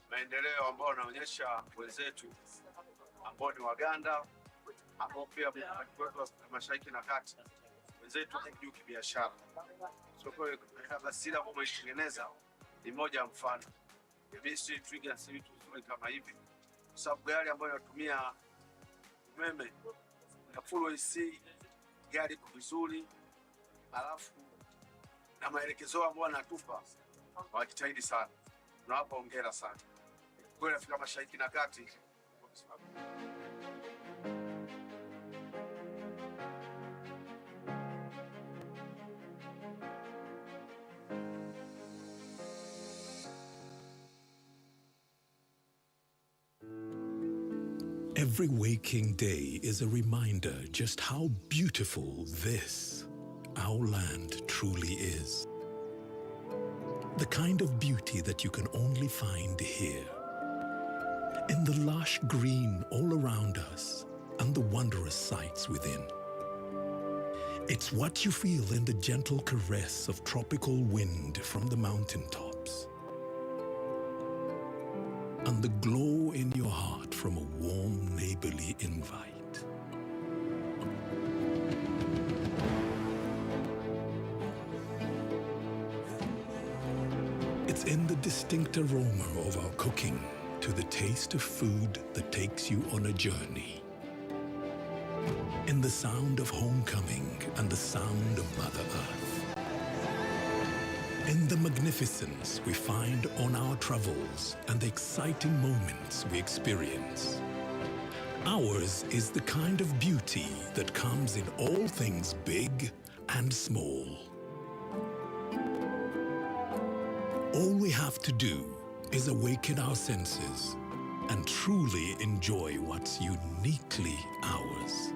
P: maendeleo ambao wanaonyesha wenzetu ambao ni Waganda, ambao pia wetu wa Mashariki na Kati, wenzetu juu kibiashara. So kwa basira ambao wameitengeneza ni moja ya mfano. Misri trigger si vitu vizuri kama hivi. Sababu gari ambayo inatumia umeme na full AC, gari vizuri, alafu na maelekezo ambayo wanatupa wajitahidi sana. Tunawapa hongera sana. Kwa Afrika Mashariki na Kati.
B: Every waking day is a reminder just how beautiful this, our land, truly is. The kind of beauty that you can only find here. In the lush green all around us and the wondrous sights within. It's what you feel in the gentle caress of tropical wind from the mountaintops. And the glow in your heart from a warm neighborly invite. distinct aroma of our cooking to the taste of food that takes you on a journey. In the sound of homecoming and the sound of Mother Earth. In the magnificence we find on our travels and the exciting moments we experience. Ours is the kind of beauty that comes in all things big and small. All we have to do is awaken our senses and truly enjoy what's uniquely ours.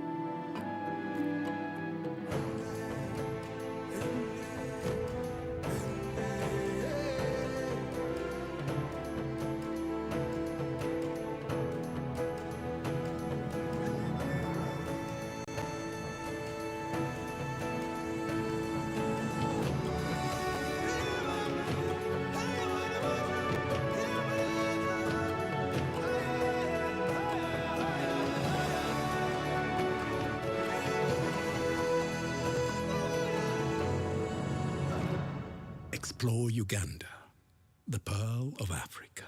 B: Explore Uganda, the pearl of Africa.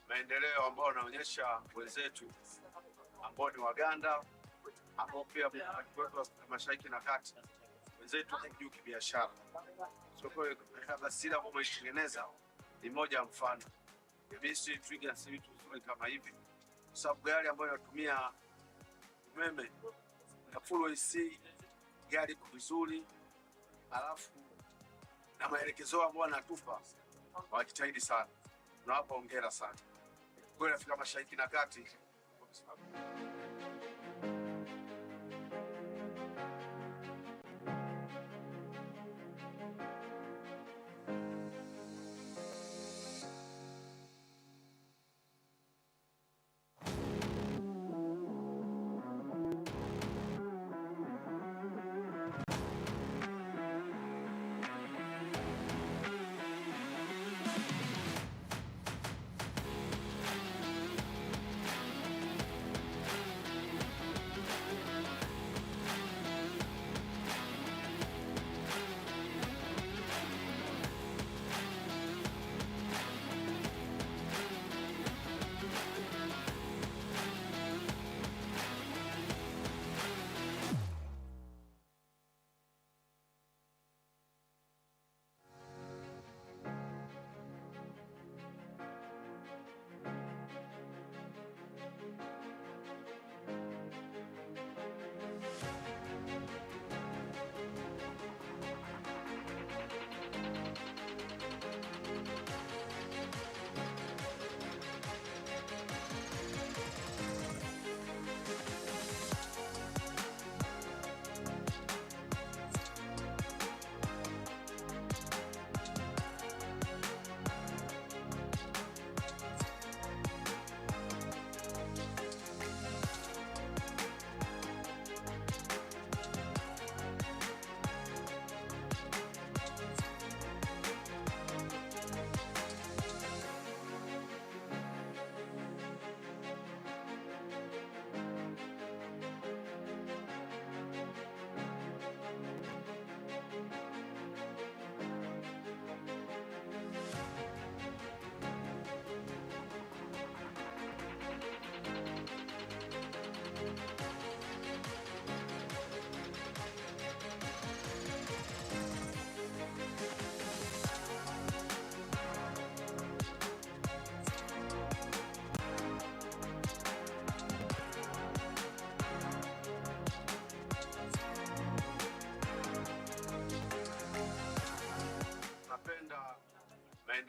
P: Maendeleo ambao wanaonyesha wenzetu ambao ni Waganda ambao pia wetu wa Mashariki na Kati wenzetu juu kibiashara. So kwa basira ambao wameitengeneza ni moja mfano. Bisi trigger si vitu kama hivi. Sababu gari ambayo inatumia umeme na full AC, gari kwa vizuri, alafu na maelekezo ambayo wanatupa wajitahidi sana. Tunawapa hongera sana. Kwa Afrika Mashariki na Kati.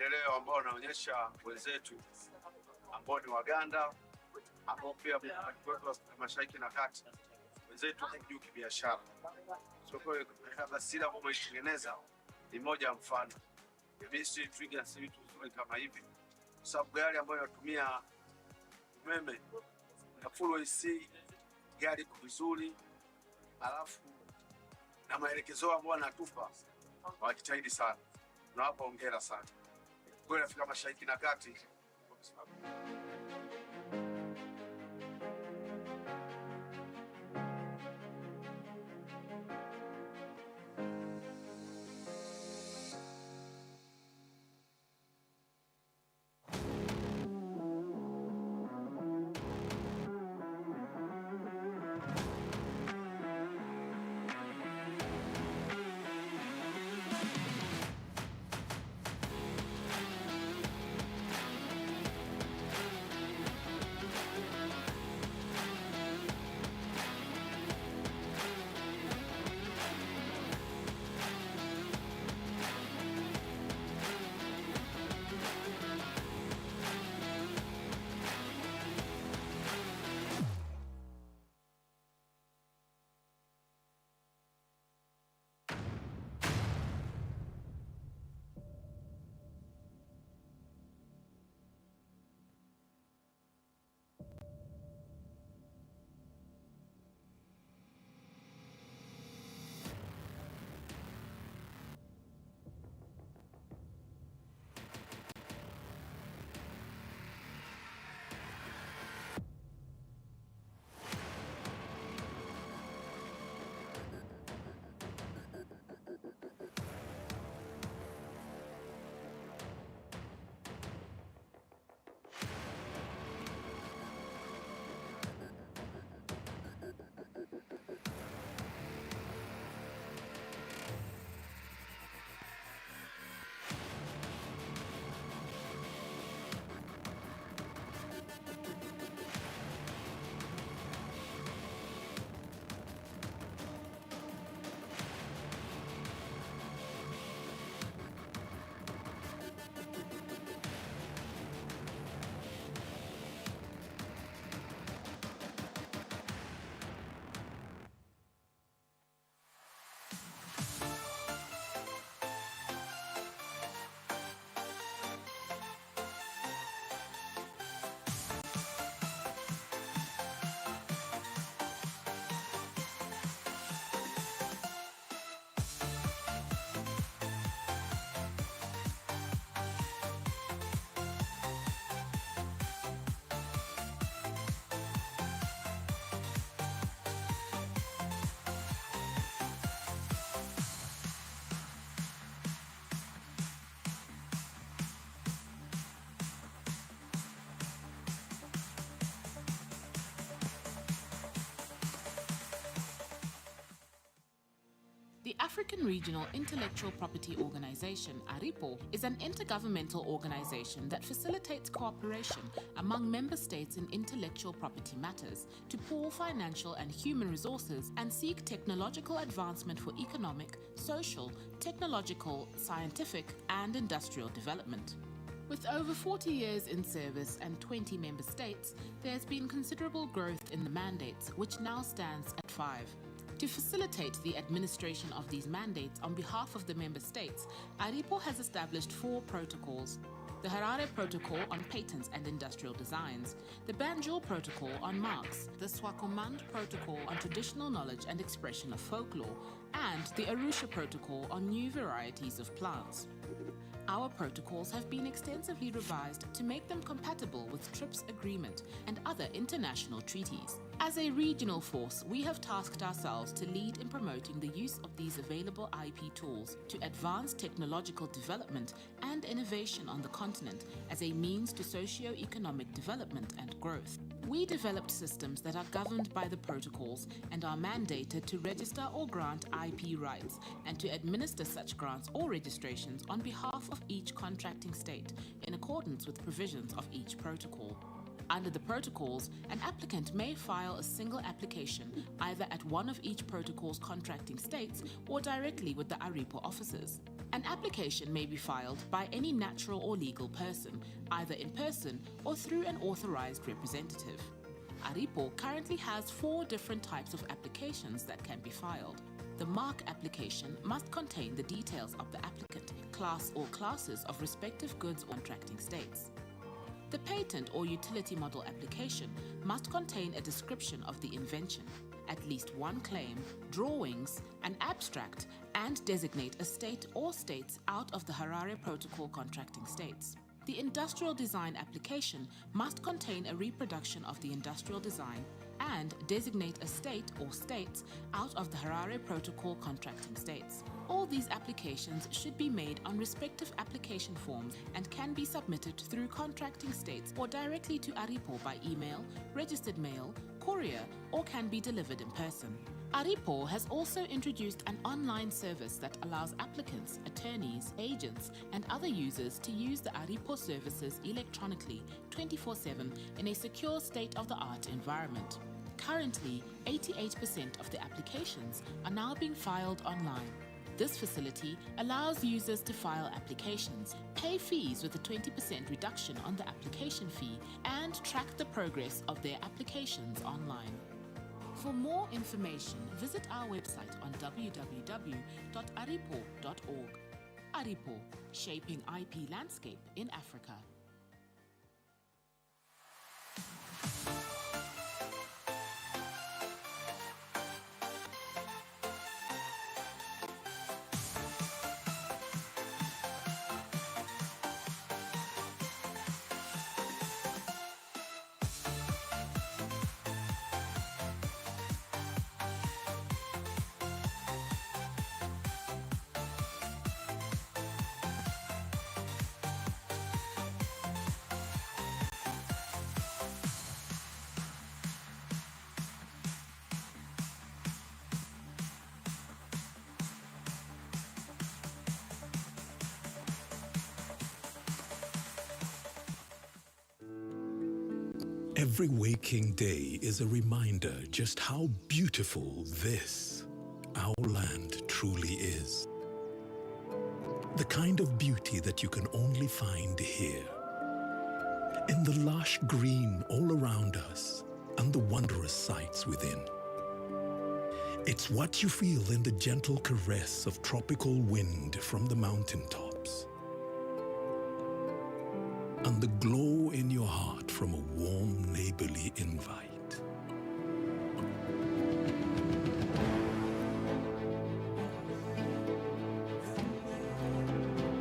P: maendeleo ambao wanaonyesha wenzetu ambao ni Waganda, ambao pia wetu wa Mashariki na Kati, wenzetu juu kibiashara. So kwa hiyo basira ambayo umeitengeneza ni moja ya mfano. Mimi trigger si vitu vizuri kama hivi. Sababu gari ambayo inatumia umeme na full AC, gari vizuri, alafu na maelekezo ambayo anatupa, wajitahidi sana. Tunawapa hongera sana. Kwa Afrika Mashariki na Kati.
A: The African Regional Intellectual Property Organization, ARIPO, is an intergovernmental organization that facilitates cooperation among member states in intellectual property matters to pool financial and human resources and seek technological advancement for economic, social, technological, scientific, and industrial development. With over 40 years in service and 20 member states, there has been considerable growth in the mandates, which now stands at 5. To facilitate the administration of these mandates on behalf of the member states, ARIPO has established 4 protocols. The Harare Protocol on Patents and Industrial Designs, the Banjul Protocol on Marks, the Swakomand Protocol on Traditional Knowledge and Expression of Folklore, and the Arusha Protocol on New Varieties of Plants. Our protocols have been extensively revised to make them compatible with TRIPS Agreement and other international treaties. As a regional force, we have tasked ourselves to lead in promoting the use of these available IP tools to advance technological development and innovation on the continent as a means to socio-economic development and growth. We developed systems that are governed by the protocols and are mandated to register or grant IP rights and to administer such grants or registrations on behalf of each contracting state in accordance with provisions of each protocol. Under the protocols, an applicant may file a single application either at one of each protocol's contracting states or directly with the ARIPO offices. An application may be filed by any natural or legal person, either in person or through an authorized representative. ARIPO currently has 4 different types of applications that can be filed. The mark application must contain the details of the applicant, class or classes of respective goods or contracting states. The patent or utility model application must contain a description of the invention, at least one claim, drawings, an abstract, and designate a state or states out of the Harare Protocol contracting states. The industrial design application must contain a reproduction of the industrial design and designate a state or states out of the Harare Protocol contracting states. All these applications should be made on respective application forms and can be submitted through contracting states or directly to ARIPO by email, registered mail, courier, or can be delivered in person. ARIPO has also introduced an online service that allows applicants, attorneys, agents, and other users to use the ARIPO services electronically 24/7 in a secure state-of-the-art environment. Currently, 88% of the applications are now being filed online. This facility allows users to file applications, pay fees with a 20% reduction on the application fee, and track the progress of their applications online. For more information, visit our website on www.aripo.org. ARIPO, shaping IP landscape in Africa.
B: Every waking day is a reminder just how beautiful this, our land, truly is. The kind of beauty that you can only find here. In the lush green all around us and the wondrous sights within. It's what you feel in the gentle caress of tropical wind from the mountaintops. And the glow in your heart from a warm neighborly invite.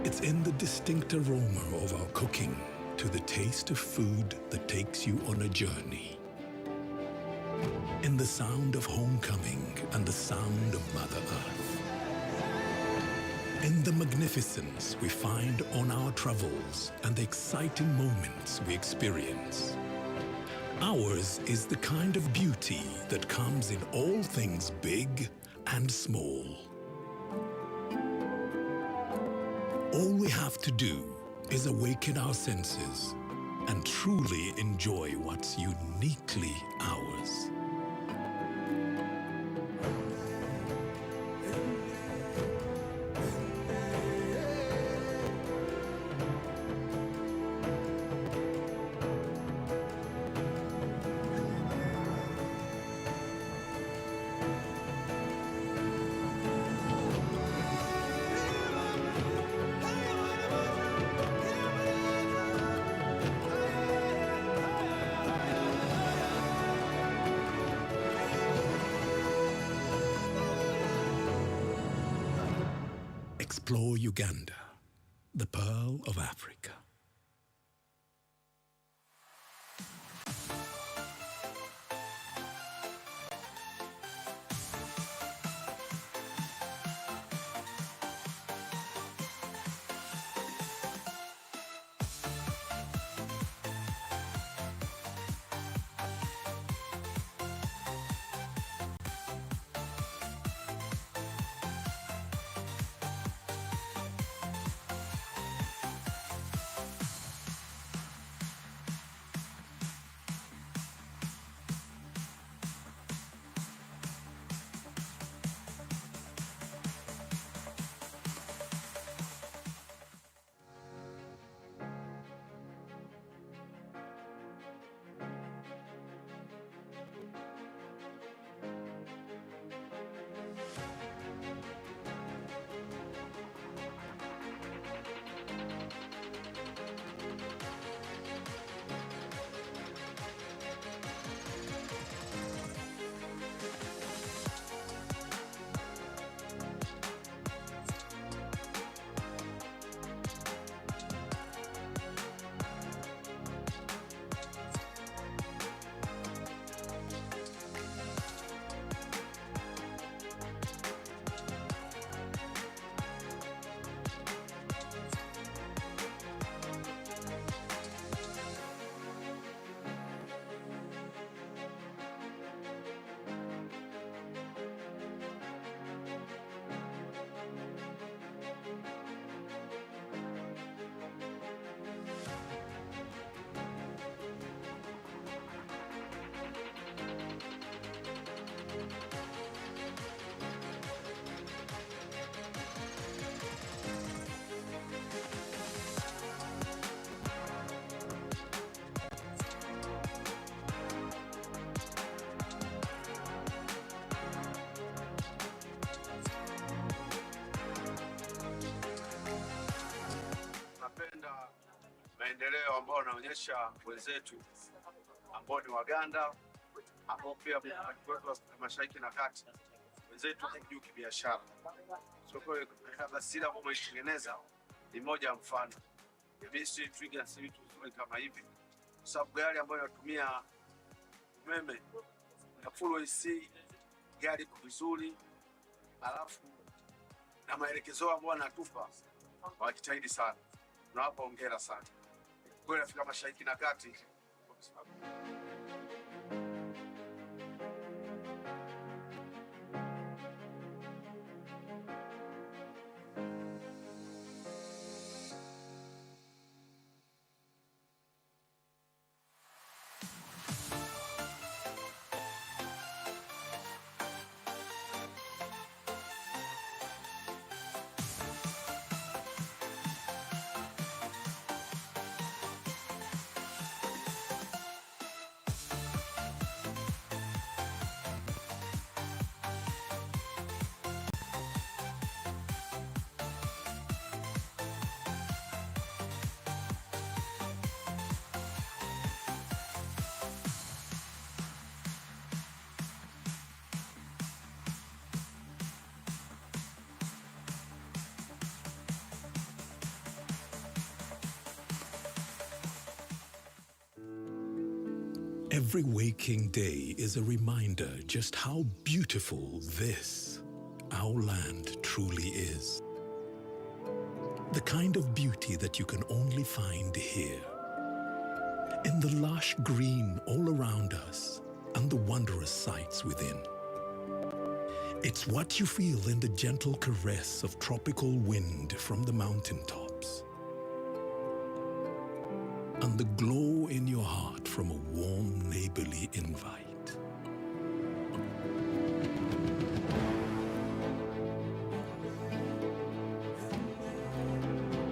B: It's in the distinct aroma of our cooking to the taste of food that takes you on a journey. In the sound of homecoming and the sound of Mother Earth. In the magnificence we find on our travels and the exciting moments we experience. Ours is the kind of beauty that comes in all things big and small. All we have to do is awaken our senses and truly enjoy what's uniquely ours. Explore Uganda, the pearl of Africa.
P: ambao wanaonyesha wenzetu ambao ni Waganda ambao pia wetu wa Mashariki na Kati wenzetu juu kibiashara. So kwa hiyo basira ambayo umeitengeneza ni moja mfano. Bisi trigger si vitu kama hivi. Sababu gari ambayo inatumia umeme na full AC, gari kwa vizuri, alafu na maelekezo ambayo anatupa wajitahidi sana. Tunawapa hongera sana. Kwa Afrika Mashariki na Kati.
B: Every waking day is a reminder just how beautiful this, our land, truly is. The kind of beauty that you can only find here. In the lush green all around us and the wondrous sights within. It's what you feel in the gentle caress of tropical wind from the mountaintops. And the glow in your heart from a warm neighborly invite.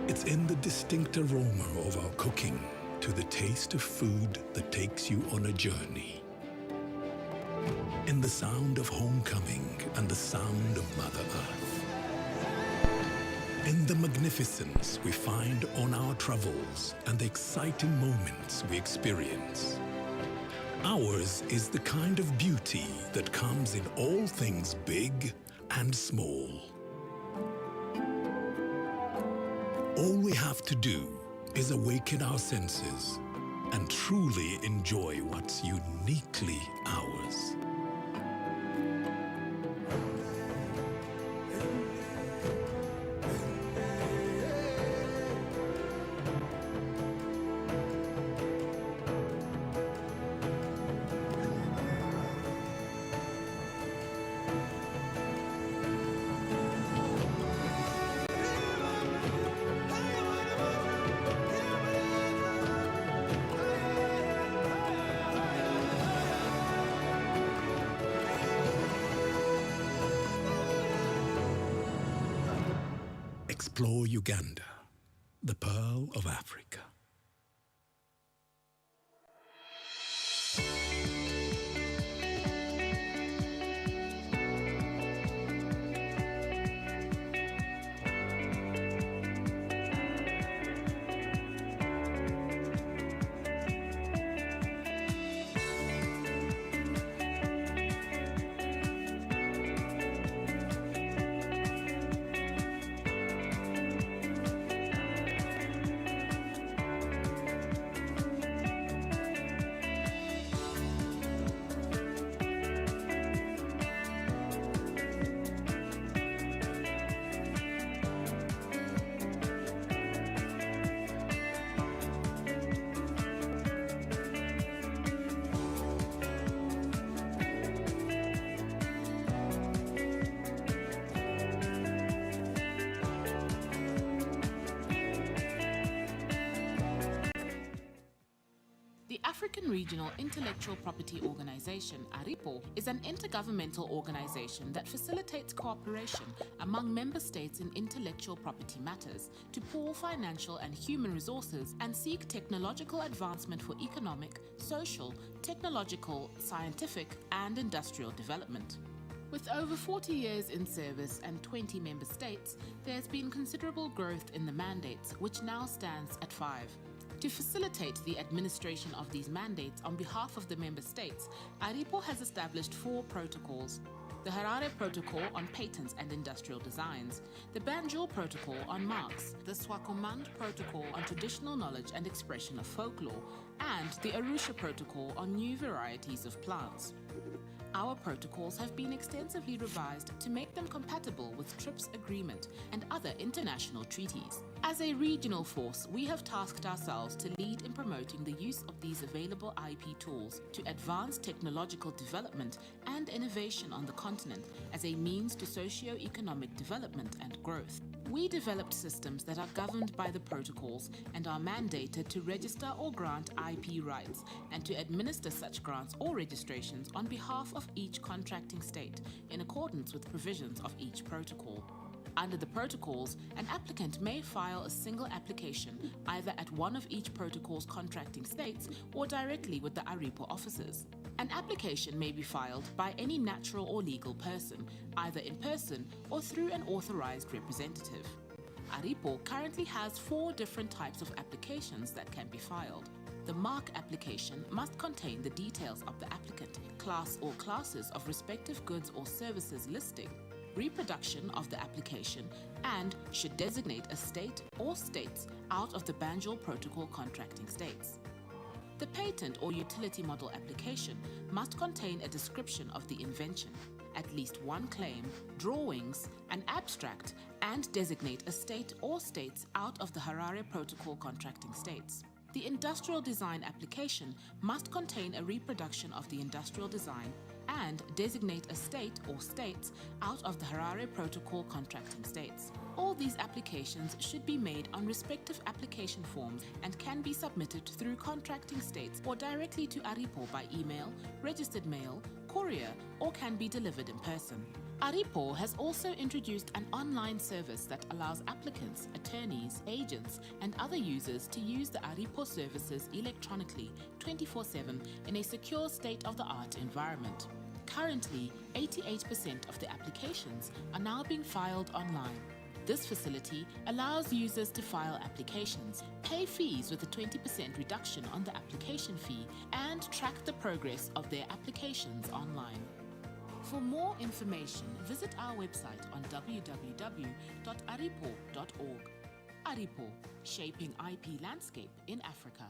B: It's in the distinct aroma of our cooking to the taste of food that takes you on a journey. In the sound of homecoming and the sound of Mother Earth. In the magnificence we find on our travels and the exciting moments we experience. Ours is the kind of beauty that comes in all things big and small. All we have to do is awaken our senses and truly enjoy what's uniquely ours. Explore Uganda, the pearl of Africa.
A: The African Regional Intellectual Property Organization, ARIPO, is an intergovernmental organization that facilitates cooperation among member states in intellectual property matters to pool financial and human resources and seek technological advancement for economic, social, technological, scientific, and industrial development. With over 40 years in service and 20 member states, there has been considerable growth in the mandates, which now stands at 5. To facilitate the administration of these mandates on behalf of the member states, ARIPO has established 4 protocols. The Harare Protocol on Patents and Industrial Designs, the Banjul Protocol on Marks, the Swakomand Protocol on Traditional Knowledge and Expression of Folklore, and the Arusha Protocol on New Varieties of Plants. Our protocols have been extensively revised to make them compatible with TRIPS Agreement and other international treaties. As a regional force, we have tasked ourselves to lead in promoting the use of these available IP tools to advance technological development and innovation on the continent as a means to socio-economic development and growth. We developed systems that are governed by the protocols and are mandated to register or grant IP rights and to administer such grants or registrations on behalf of each contracting state in accordance with provisions of each protocol. Under the protocols, an applicant may file a single application either at one of each protocol's contracting states or directly with the ARIPO offices. An application may be filed by any natural or legal person, either in person or through an authorized representative. ARIPO currently has 4 different types of applications that can be filed. The mark application must contain the details of the applicant, class or classes of respective goods or services listing, reproduction of the application, and should designate a state or states out of the Banjul Protocol contracting states. The patent or utility model application must contain a description of the invention, at least one claim, drawings, an abstract, and designate a state or states out of the Harare Protocol contracting states. The industrial design application must contain a reproduction of the industrial design and designate a state or states out of the Harare Protocol contracting states. All these applications should be made on respective application forms and can be submitted through contracting states or directly to ARIPO by email, registered mail, courier, or can be delivered in person. ARIPO has also introduced an online service that allows applicants, attorneys, agents, and other users to use the ARIPO services electronically 24/7 in a secure state-of-the-art environment. Currently, 88% of the applications are now being filed online. This facility allows users to file applications, pay fees with a 20% reduction on the application fee, and track the progress of their applications online. For more information, visit our website on www.aripo.org. ARIPO, shaping IP landscape in Africa.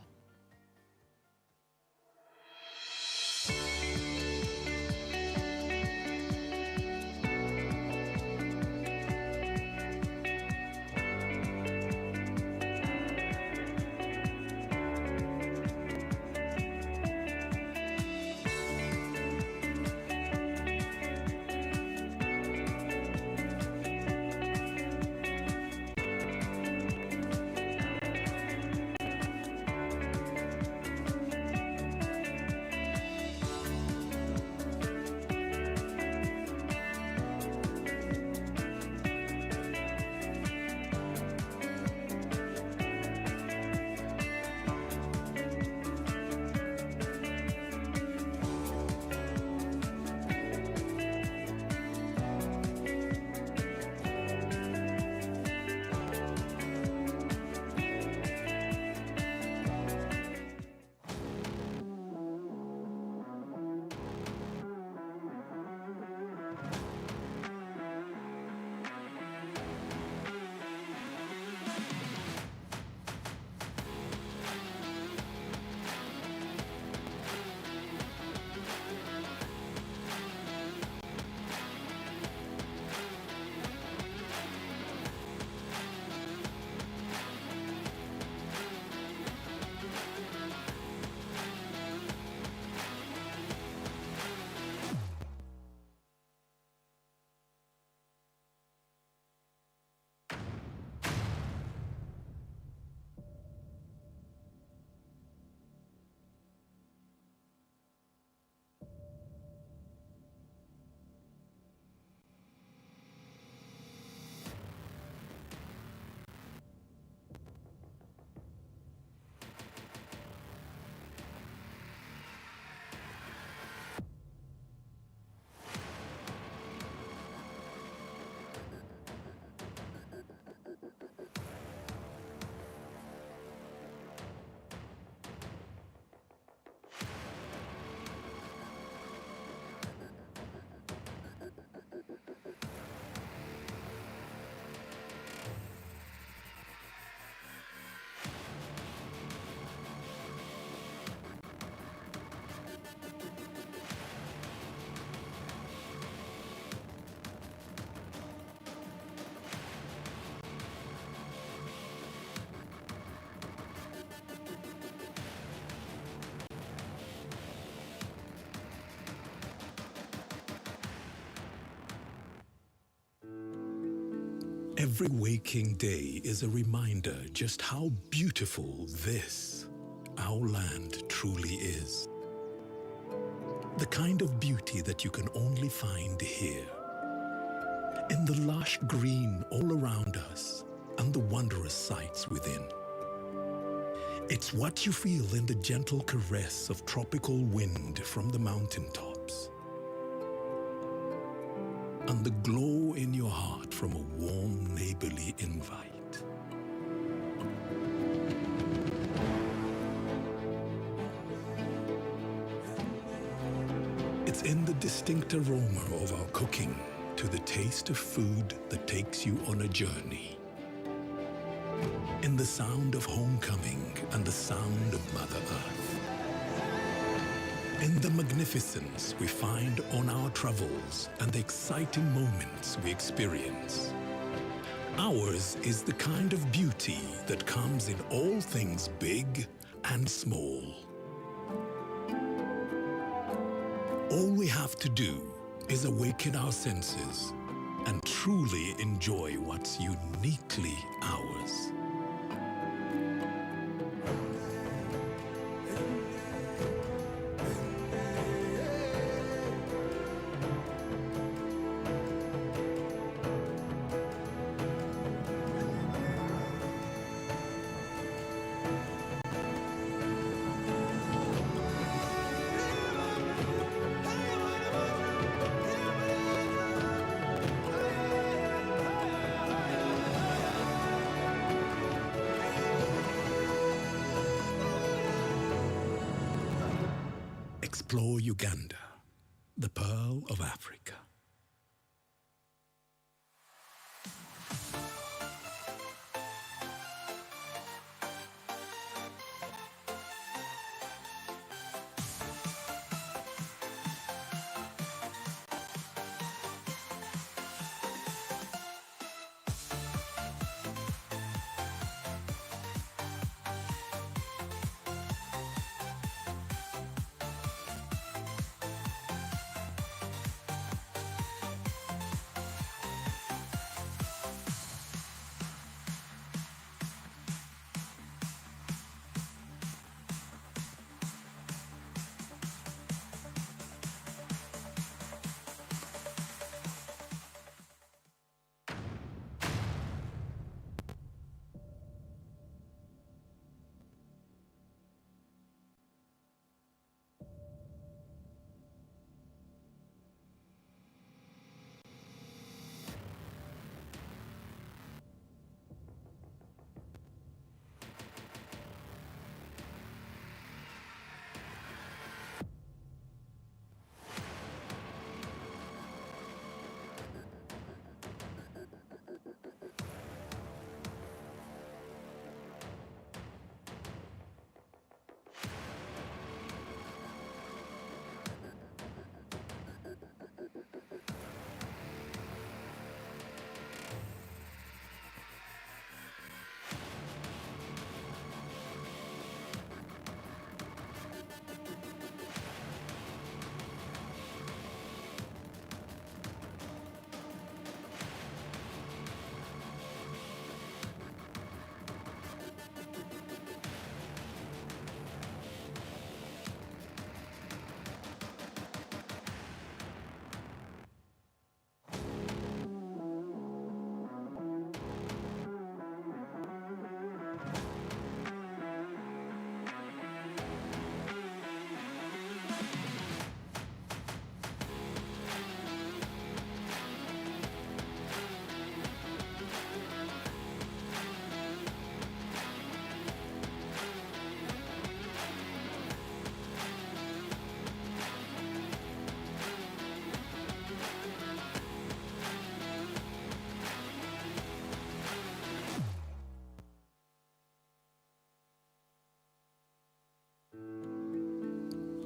B: Every waking day is a reminder just how beautiful this, our land, truly is. The kind of beauty that you can only find here. In the lush green all around us and the wondrous sights within. It's what you feel in the gentle caress of tropical wind from the mountaintops. And the glow in your heart from a warm neighborly invite. It's in the distinct aroma of our cooking to the taste of food that takes you on a journey. In the sound of homecoming and the sound of Mother Earth. In the magnificence we find on our travels and the exciting moments we experience. Ours is the kind of beauty that comes in all things big and small. All we have to do is awaken our senses and truly enjoy what's uniquely ours. Explore Uganda, the pearl of Africa.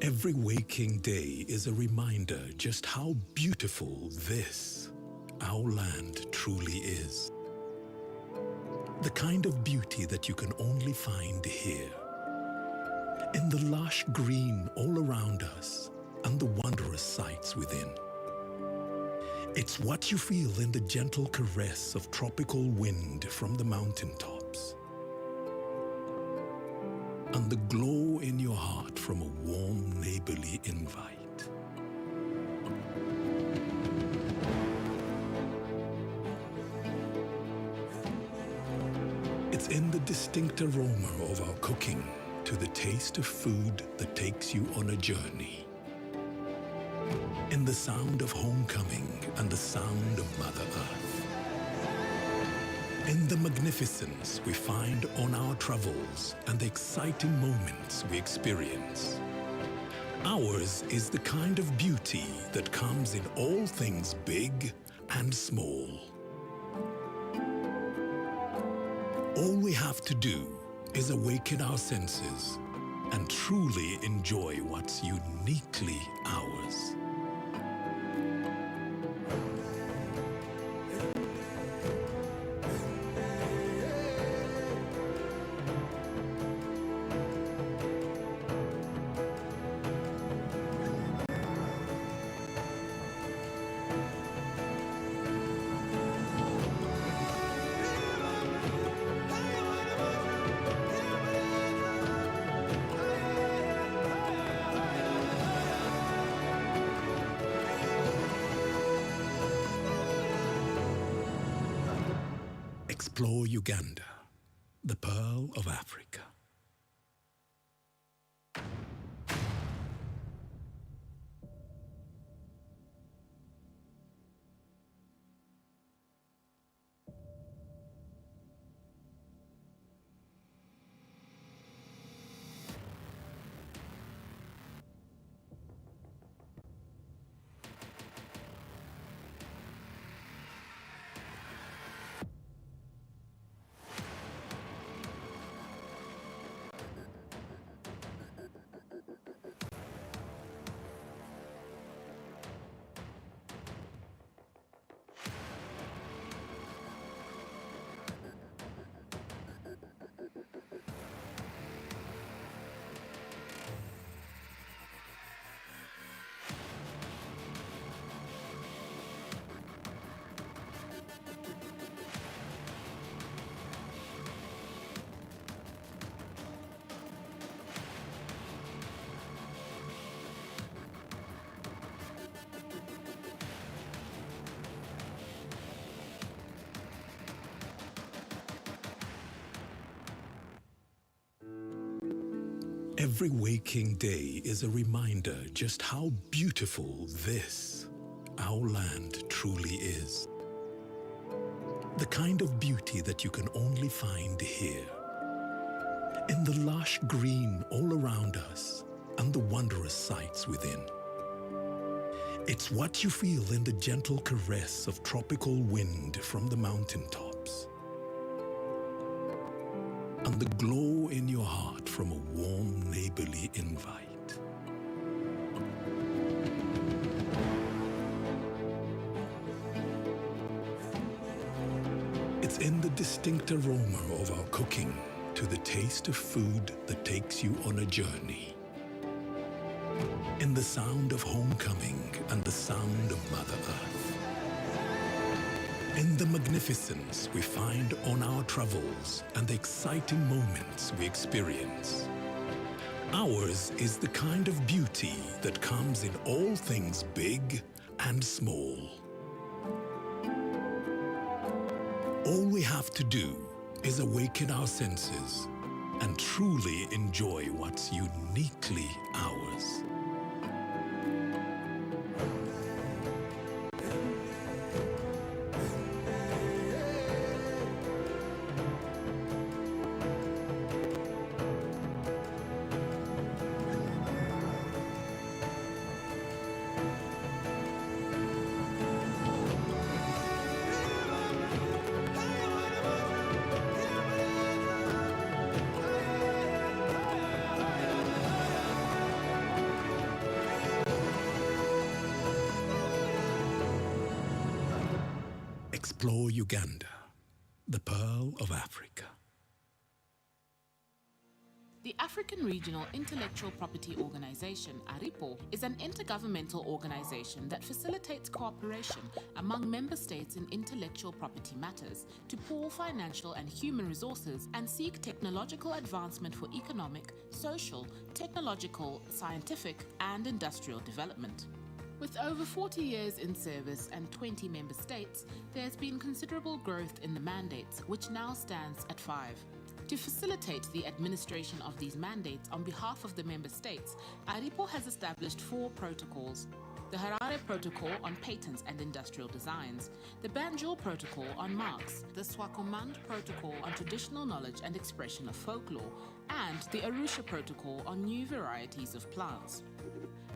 B: Every waking day is a reminder just how beautiful this, our land, truly is. The kind of beauty that you can only find here. In the lush green all around us and the wondrous sights within. It's what you feel in the gentle caress of tropical wind from the mountaintops, and the glow in your heart from a warm neighborly invite. It's in the distinct aroma of our cooking, to the taste of food that takes you on a journey. In the sound of homecoming and the sound of Mother Earth. In the magnificence we find on our travels and the exciting moments we experience. Ours is the kind of beauty that comes in all things big and small. All we have to do is awaken our senses and truly enjoy what's uniquely ours. Explore Uganda, the pearl of Africa. Every waking day is a reminder just how beautiful this, our land, truly is. The kind of beauty that you can only find here. In the lush green all around us and the wondrous sights within. It's what you feel in the gentle caress of tropical wind from the mountaintops. And the glow in your heart from a warm neighborly invite. It's in the distinct aroma of our cooking, to the taste of food that takes you on a journey. In the sound of homecoming and the sound of Mother Earth. In the magnificence we find on our travels and the exciting moments we experience. Ours is the kind of beauty that comes in all things big and small. All we have to do is awaken our senses and truly enjoy what's uniquely ours. Explore Uganda, the pearl of Africa.
A: The African Regional Intellectual Property Organization, ARIPO, is an intergovernmental organization that facilitates cooperation among member states in intellectual property matters to pool financial and human resources and seek technological advancement for economic, social, technological, scientific, and industrial development. With over 40 years in service and 20 member states, there has been considerable growth in the mandates, which now stands at 5. To facilitate the administration of these mandates on behalf of the member states, ARIPO has established 4 protocols. The Harare Protocol on Patents and Industrial Designs, the Banjul Protocol on Marks, the Swakomand Protocol on Traditional Knowledge and Expression of Folklore, and the Arusha Protocol on New Varieties of Plants.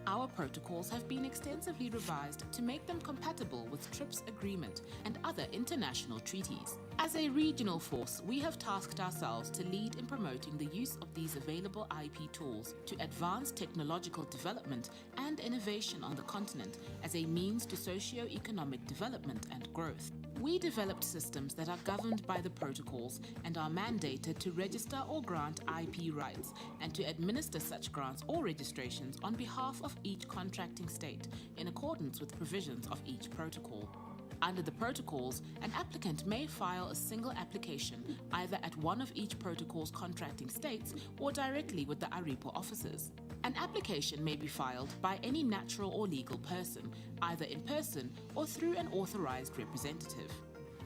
A: Our protocols have been extensively revised to make them compatible with TRIPS agreement and other international treaties. As a regional force, we have tasked ourselves to lead in promoting the use of these available IP tools to advance technological development and innovation on the continent as a means to socio-economic development and growth. We developed systems that are governed by the protocols and are mandated to register or grant IP rights and to administer such grants or registrations on behalf of each contracting state in accordance with provisions of each protocol. Under the protocols, an applicant may file a single application either at one of each protocol's contracting states or directly with the ARIPO offices. An application may be filed by any natural or legal person, either in person or through an authorized representative.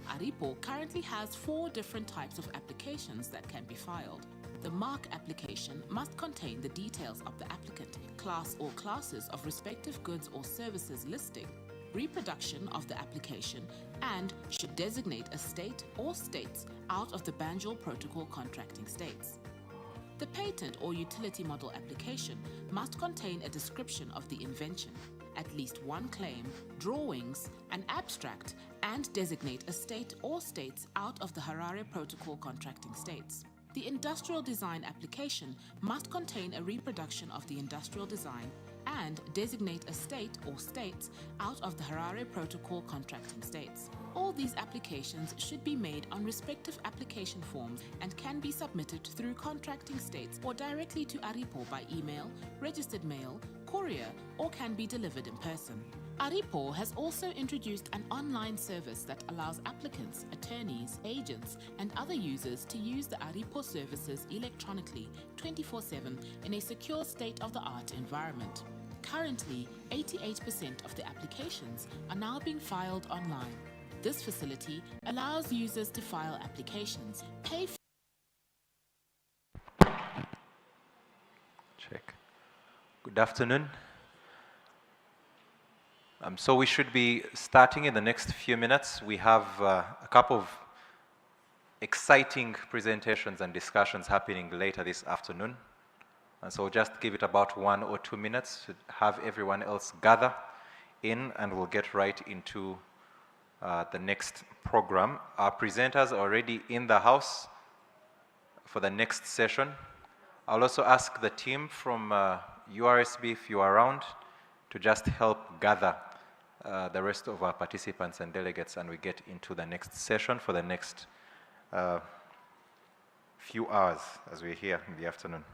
A: ARIPO currently has 4 different types of applications that can be filed. The mark application must contain the details of the applicant, class or classes of respective goods or services listing, reproduction of the application, and should designate a state or states out of the Banjul Protocol contracting states. The patent or utility model application must contain a description of the invention, at least one claim, drawings, an abstract, and designate a state or states out of the Harare Protocol contracting states. The industrial design application must contain a reproduction of the industrial design and designate a state or states out of the Harare Protocol contracting states. All these applications should be made on respective application forms and can be submitted through contracting states or directly to ARIPO by email, registered mail, courier, or can be delivered in person. ARIPO has also introduced an online service that allows applicants, attorneys, agents, and other users to use the ARIPO services electronically 24/7 in a secure state-of-the-art environment. Currently, 88% of the applications are now being filed online. This facility allows users to file applications, pay
D: Check. Good afternoon. So we should be starting in the next few minutes. We have a couple of exciting presentations and discussions happening later this afternoon. And so we'll just give it about 1 or 2 minutes to have everyone else gather in, and we'll get right into the next program. Our presenters are already in the house for the next session. I'll also ask the team from URSB, if you are around, to just help gather the rest of our participants and delegates, and we get into the next session for the next few hours as we're here in the afternoon.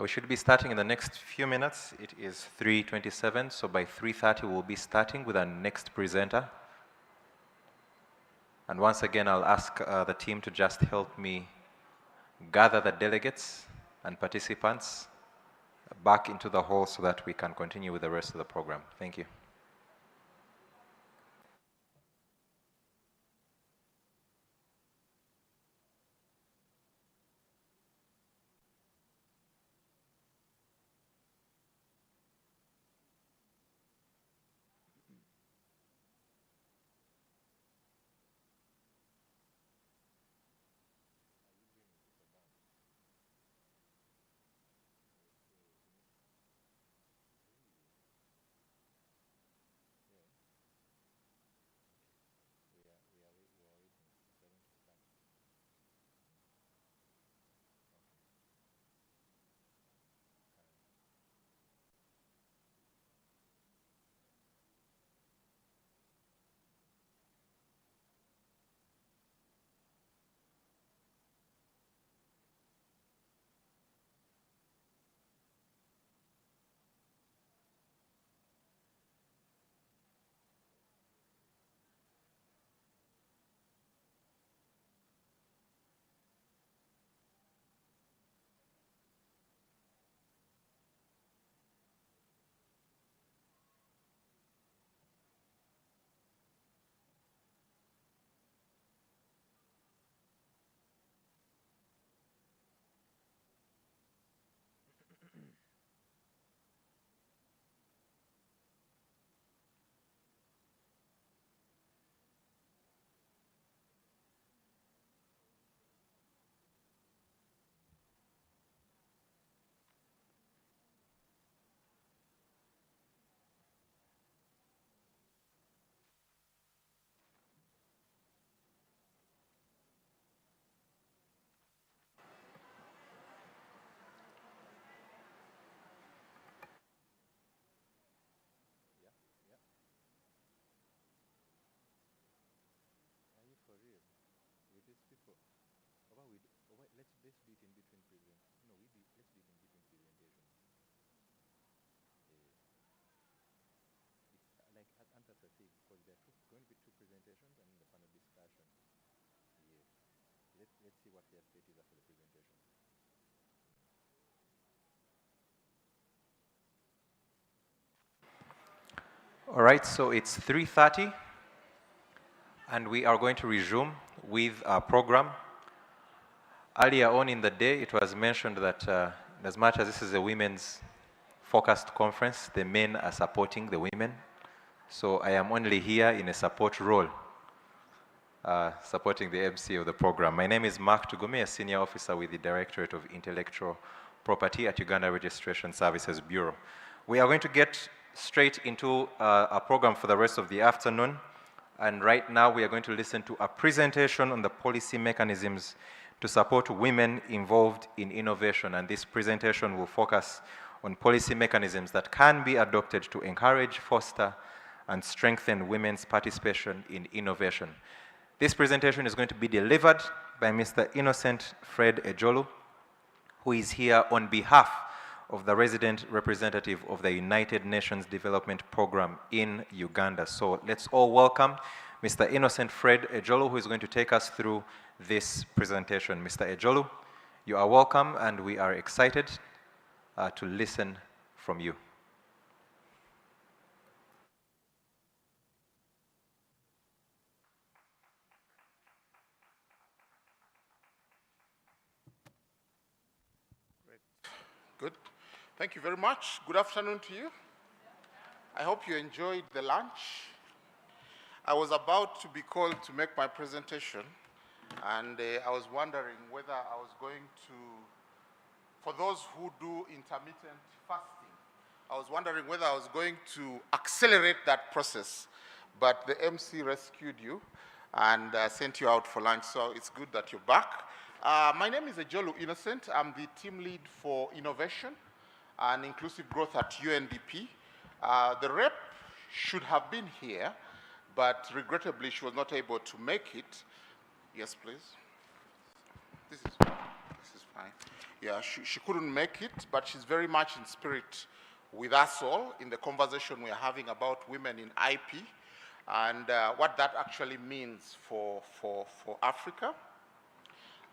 D: We should be starting in the next few minutes. It is 3:27, so by 3:30 we'll be starting with our next presenter. And once again, I'll ask the team to just help me gather the delegates and participants back into the hall so that we can continue with the rest of the program. Thank you. All right, so it's 3:30, and we are going to resume with our program. Earlier on in the day, it was mentioned that as much as this is a women's focused conference, the men are supporting the women. So I am only here in a support role, supporting the MC of the program. My name is Mark Tugume, a senior officer with the Directorate of Intellectual Property at Uganda Registration Services Bureau. We are going to get straight into our program for the rest of the afternoon. And right now we are going to listen to a presentation on the policy mechanisms to support women involved in innovation. And this presentation will focus on policy mechanisms that can be adopted to encourage, foster, and strengthen women's participation in innovation. This presentation is going to be delivered by Mr. Innocent Fred Ejolu, who is here on behalf of the resident representative of the United Nations Development Program in Uganda. So let's all welcome Mr. Innocent Fred Ejolu, who is going to take us through this presentation. Mr. Ejolu, you are welcome, and we are excited to listen from you.
S: Good. Thank you very much. Good afternoon to you. I hope you enjoyed the lunch. I was about to be called to make my presentation, and I was wondering whether I was going to, for those who do intermittent fasting, I was wondering whether I was going to accelerate that process, but the MC rescued you and sent you out for lunch, so it's good that you're back. My name is Ejolu Innocent. I'm the team lead for innovation and inclusive growth at UNDP. The rep should have been here, but regrettably she was not able to make it. Yes, please. This is fine. time. Yeah, she couldn't make it, but she's very much in spirit with us all in the conversation we are having about women in IP and what that actually means for Africa.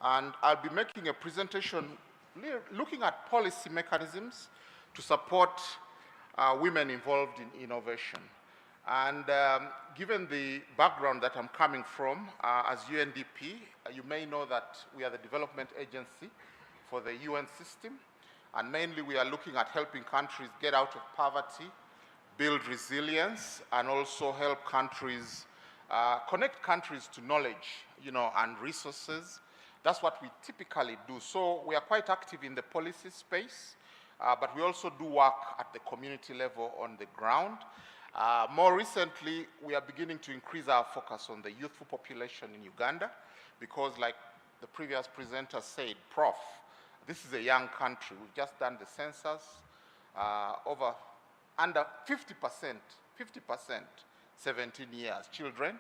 S: And I'll be making a presentation looking at policy mechanisms to support women involved in innovation. And given the background that I'm coming from, as UNDP, you may know that we are the development agency for the UN system, and mainly we are looking at helping countries get out of poverty, build resilience, and also help countries, connect countries to knowledge, and resources. That's what we typically do. So we are quite active in the policy space, but we also do work at the community level on the ground. More recently, we are beginning to increase our focus on the youthful population in Uganda because, like the previous presenter said, Prof, this is a young country. We've just done the census. Under 50%, 17 years, children,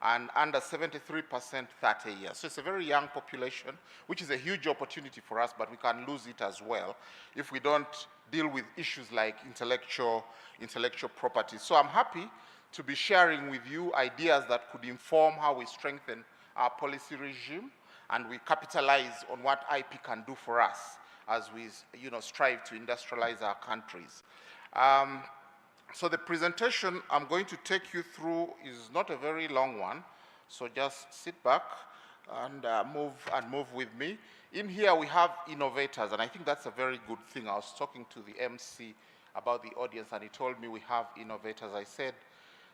S: and under 73%, 30 years. So it's a very young population, which is a huge opportunity for us, but we can lose it as well if we don't deal with issues like intellectual property. So I'm happy to be sharing with you ideas that could inform how we strengthen our policy regime and we capitalize on what IP can do for us as we strive to industrialize our countries. So the presentation I'm going to take you through is not a very long one, so just sit back and move with me. In here we have innovators, and I think that's a very good thing. I was talking to the MC about the audience, and he told me we have innovators. I said,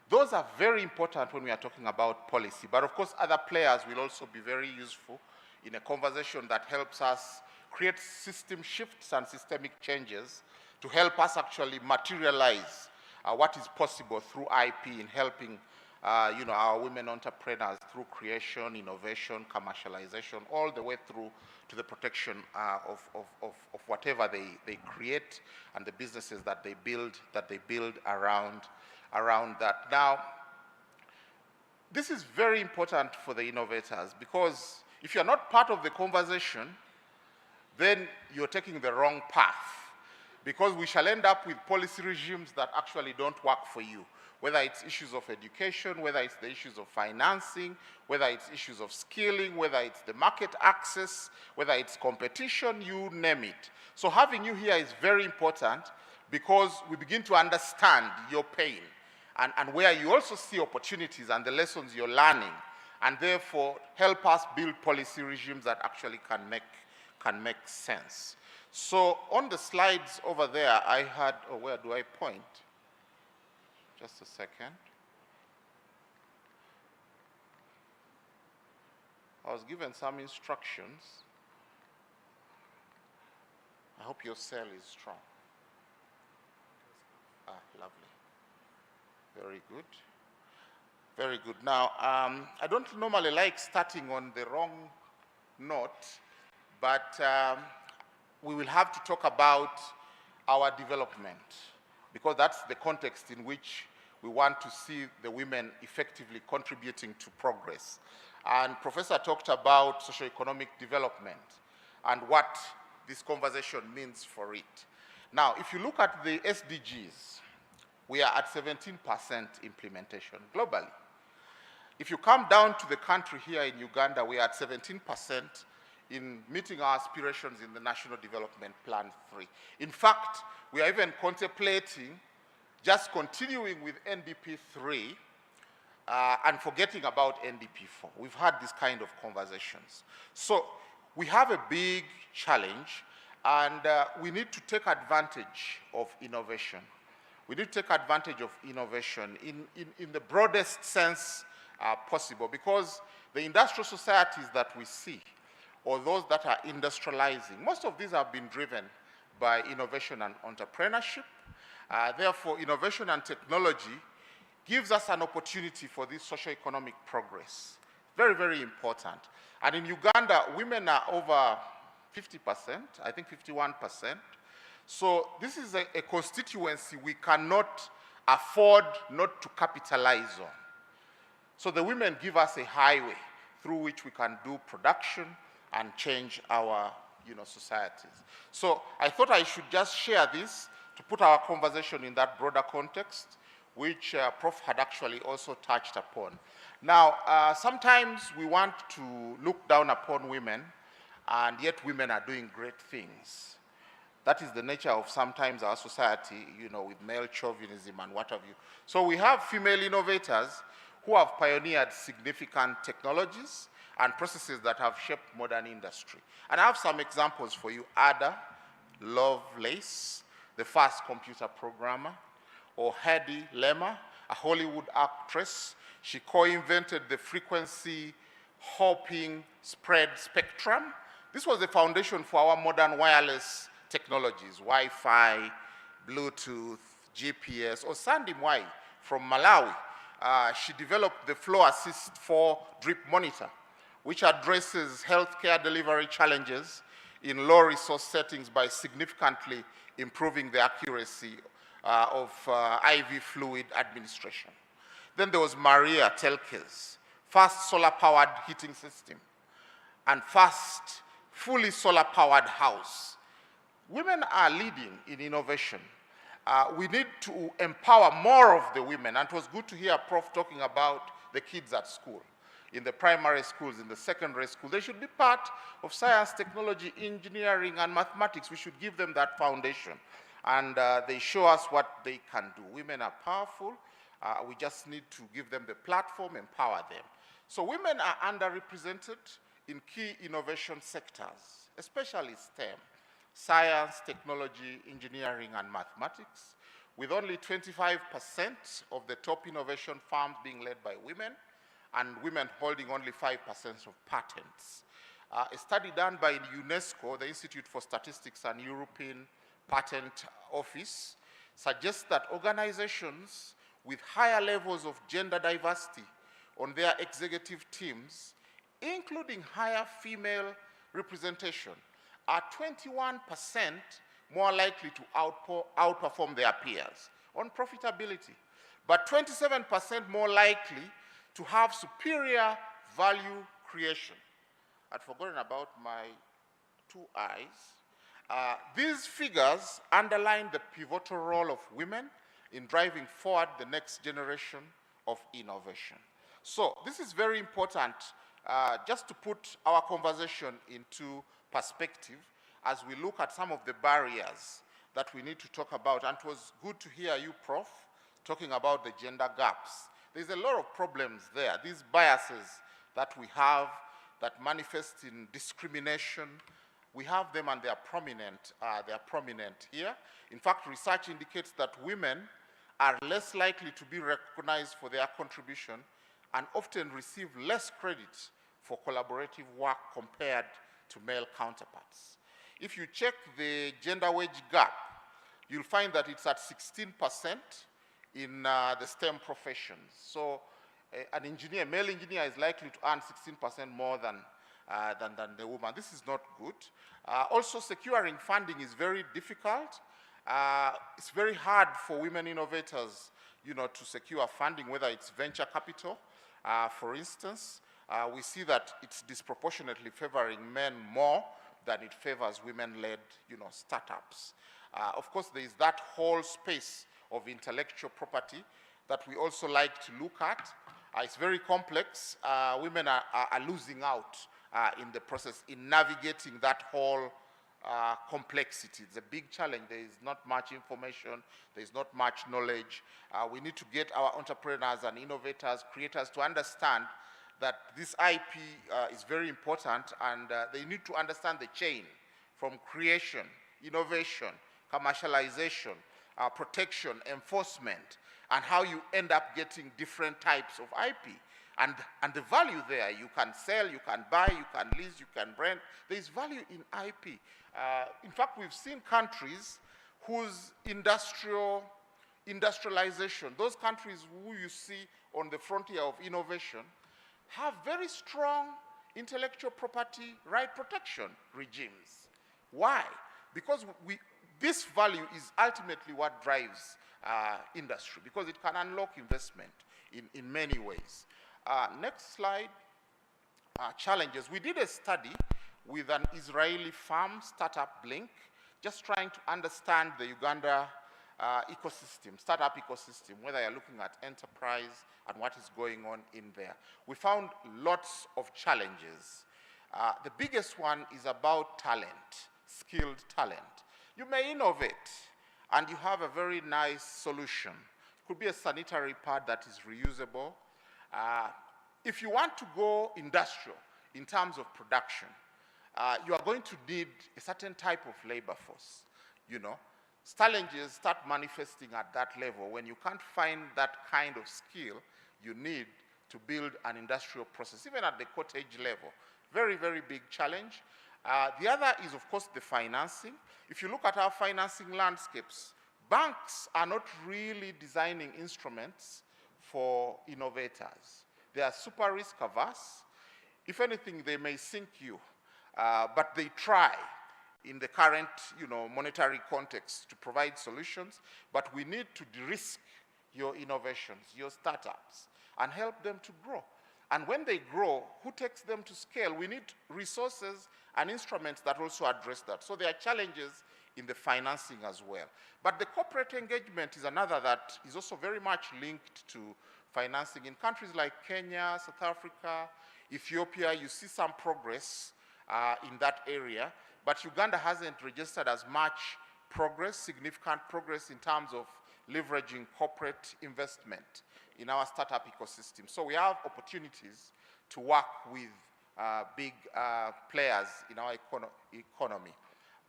S: those are very important when we are talking about policy, but of course other players will also be very useful in a conversation that helps us create system shifts and systemic changes to help us actually materialize what is possible through IP in helping our women entrepreneurs through creation, innovation, commercialization, all the way through to the protection of whatever they create and the businesses that they build around that. Now, this is very important for the innovators because if you're not part of the conversation, then you're taking the wrong path, because we shall end up with policy regimes that actually don't work for you, whether it's issues of education, whether it's the issues of financing, whether it's issues of skilling, whether it's the market access, whether it's competition, you name it. So having you here is very important because we begin to understand your pain and where you also see opportunities and the lessons you're learning, and therefore help us build policy regimes that actually can make sense. So on the slides over there, I had, where do I point? Just a second. I was given some instructions. I hope your cell is strong. Lovely. Very good. Very good. Now, I don't normally like starting on the wrong note, but we will have to talk about our development, because that's the context in which we want to see the women effectively contributing to progress. And Professor talked about socioeconomic development and what this conversation means for it. Now, if you look at the SDGs, we are at 17% implementation globally. If you come down to the country here in Uganda, we are at 17% in meeting our aspirations in the National Development Plan 3. In fact, we are even contemplating just continuing with NDP 3 and forgetting about NDP 4. We've had this kind of conversations. So we have a big challenge, and we need to take advantage of innovation. We need to take advantage of innovation in the broadest sense possible, because the industrial societies that we see, or those that are industrializing, most of these have been driven by innovation and entrepreneurship. Therefore, innovation and technology gives us an opportunity for this socio-economic progress. Very, very important. And in Uganda, women are over 50%, I think 51%. So this is a constituency we cannot afford not to capitalize on. So the women give us a highway through which we can do production and change our societies. So I thought I should just share this to put our conversation in that broader context, which Prof had actually also touched upon. Now, sometimes we want to look down upon women, and yet women are doing great things. That is the nature of sometimes our society, with male chauvinism and what have you. So we have female innovators who have pioneered significant technologies and processes that have shaped modern industry. And I have some examples for you. Ada Lovelace, the first computer programmer, or Hedy Lamarr, a Hollywood actress. She co-invented the frequency hopping spread spectrum. This was the foundation for our modern wireless technologies, Wi-Fi, Bluetooth, GPS, or Sandy Mwai from Malawi. She developed the Flow Assist 4 drip monitor, which addresses healthcare delivery challenges in low-resource settings by significantly improving the accuracy of IV fluid administration. Then there was Maria Telke's first solar-powered heating system and first fully solar-powered house. Women are leading in innovation. We need to empower more of the women, and it was good to hear Prof talking about the kids at school. In the primary schools, in the secondary school, they should be part of science, technology, engineering, and mathematics. We should give them that foundation. And they show us what they can do. Women are powerful. We just need to give them the platform, empower them. So women are underrepresented in key innovation sectors, especially STEM, science, technology, engineering, and mathematics, with only 25% of the top innovation firms being led by women, and women holding only 5% of patents. A study done by UNESCO, the Institute for Statistics and European Patent Office, suggests that organizations with higher levels of gender diversity on their executive teams, including higher female representation, are 21% more likely to outperform their peers on profitability, but 27% more likely to have superior value creation. I'd forgotten about my two eyes. These figures underline the pivotal role of women in driving forward the next generation of innovation. So this is very important, just to put our conversation into perspective as we look at some of the barriers that we need to talk about. And it was good to hear you, Prof, talking about the gender gaps. There's a lot of problems there. These biases that we have that manifest in discrimination, we have them and they are prominent here. In fact, research indicates that women are less likely to be recognized for their contribution and often receive less credit for collaborative work compared to male counterparts. If you check the gender wage gap, you'll find that it's at 16% in the STEM professions. So an engineer, male engineer, is likely to earn 16% more than the woman. This is not good. Also, securing funding is very difficult. It's very hard for women innovators, to secure funding, whether it's venture capital. For instance, we see that it's disproportionately favoring men more than it favors women-led, startups. Of course, there is that whole space of intellectual property that we also like to look at. It's very complex. Women are losing out in the process in navigating that whole complexity. It's a big challenge. There is not much information. There is not much knowledge. We need to get our entrepreneurs and innovators, creators to understand that this IP is very important, and they need to understand the chain from creation, innovation, commercialization, protection, enforcement, and how you end up getting different types of IP. And the value there, you can sell, you can buy, you can lease, you can rent. There is value in IP. In fact, we've seen countries whose industrialization, those countries who you see on the frontier of innovation, have very strong intellectual property right protection regimes. Why? Because this value is ultimately what drives industry, because it can unlock investment in many ways. Next slide, challenges. We did a study with an Israeli farm, Startup Blink, just trying to understand the Uganda ecosystem, startup ecosystem, whether you're looking at enterprise and what is going on in there. We found lots of challenges. The biggest one is about talent, skilled talent. You may innovate, and you have a very nice solution. It could be a sanitary pad that is reusable. If you want to go industrial in terms of production, you are going to need a certain type of labor force, you know. Challenges start manifesting at that level when you can't find that kind of skill you need to build an industrial process, even at the cottage level. Very, very big challenge. The other is, of course, the financing. If you look at our financing landscapes, banks are not really designing instruments for innovators. They are super risk averse. If anything, they may sink you, but they try in the current, monetary context to provide solutions, but we need to de-risk your innovations, your startups, and help them to grow. And when they grow, who takes them to scale? We need resources and instruments that also address that. So there are challenges in the financing as well. But the corporate engagement is another that is also very much linked to financing. In countries like Kenya, South Africa, Ethiopia, you see some progress in that area, but Uganda hasn't registered as much progress, significant progress in terms of leveraging corporate investment in our startup ecosystem. So we have opportunities to work with big players in our economy.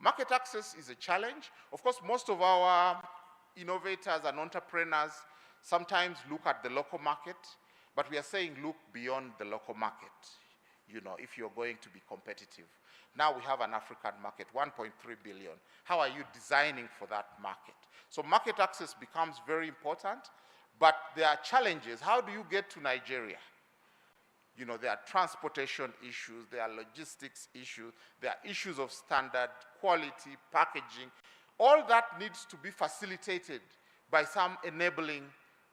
S: Market access is a challenge. Of course, most of our innovators and entrepreneurs sometimes look at the local market, but we are saying look beyond the local market, if you're going to be competitive. Now we have an African market, 1.3 billion. How are you designing for that market? So market access becomes very important, but there are challenges. How do you get to Nigeria? There are transportation issues, there are logistics issues, there are issues of standard, quality, packaging. All that needs to be facilitated by some enabling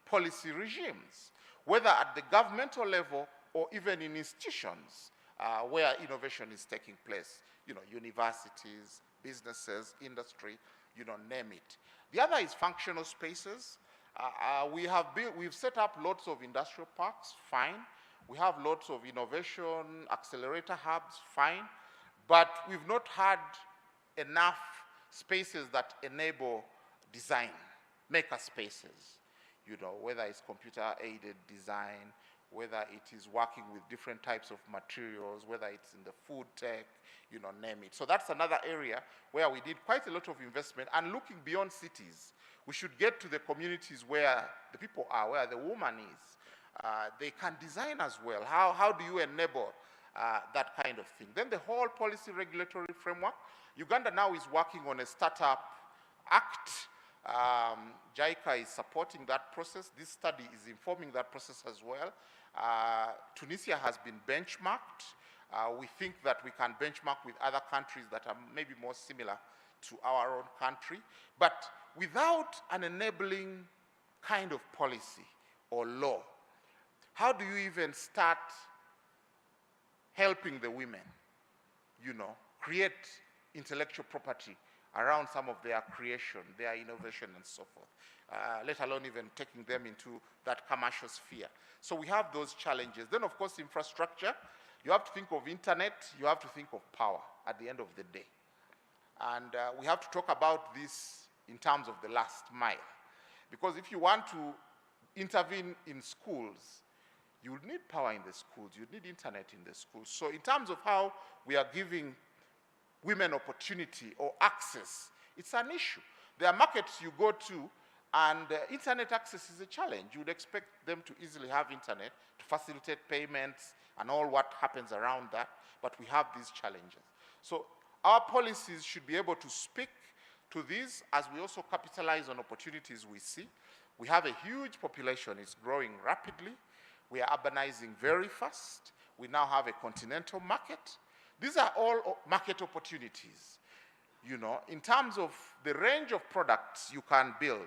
S: policy regimes, whether at the governmental level or even in institutions where innovation is taking place, universities, businesses, industry, name it. The other is functional spaces. We've set up lots of industrial parks, fine. We have lots of innovation, accelerator hubs, fine. But we've not had enough spaces that enable design, maker spaces, whether it's computer-aided design, whether it is working with different types of materials, whether it's in the food tech, name it. So that's another area where we did quite a lot of investment. And looking beyond cities, we should get to the communities where the people are, where the woman is. They can design as well. How do you enable that kind of thing? Then the whole policy regulatory framework. Uganda now is working on a startup act. JICA is supporting that process. This study is informing that process as well. Tunisia has been benchmarked. We think that we can benchmark with other countries that are maybe more similar to our own country. But without an enabling kind of policy or law, how do you even start helping the women, create intellectual property around some of their creation, their innovation, and so forth, let alone even taking them into that commercial sphere. So we have those challenges. Then, of course, infrastructure. You have to think of internet. You have to think of power at the end of the day. And we have to talk about this in terms of the last mile. Because if you want to intervene in schools, you will need power in the schools. You need internet in the schools. So in terms of how we are giving women opportunity or access, it's an issue. There are markets you go to, and internet access is a challenge. You would expect them to easily have internet to facilitate payments and all what happens around that, but we have these challenges. So our policies should be able to speak to these as we also capitalize on opportunities we see. We have a huge population. It's growing rapidly. We are urbanizing very fast. We now have a continental market. These are all market opportunities. In terms of the range of products you can build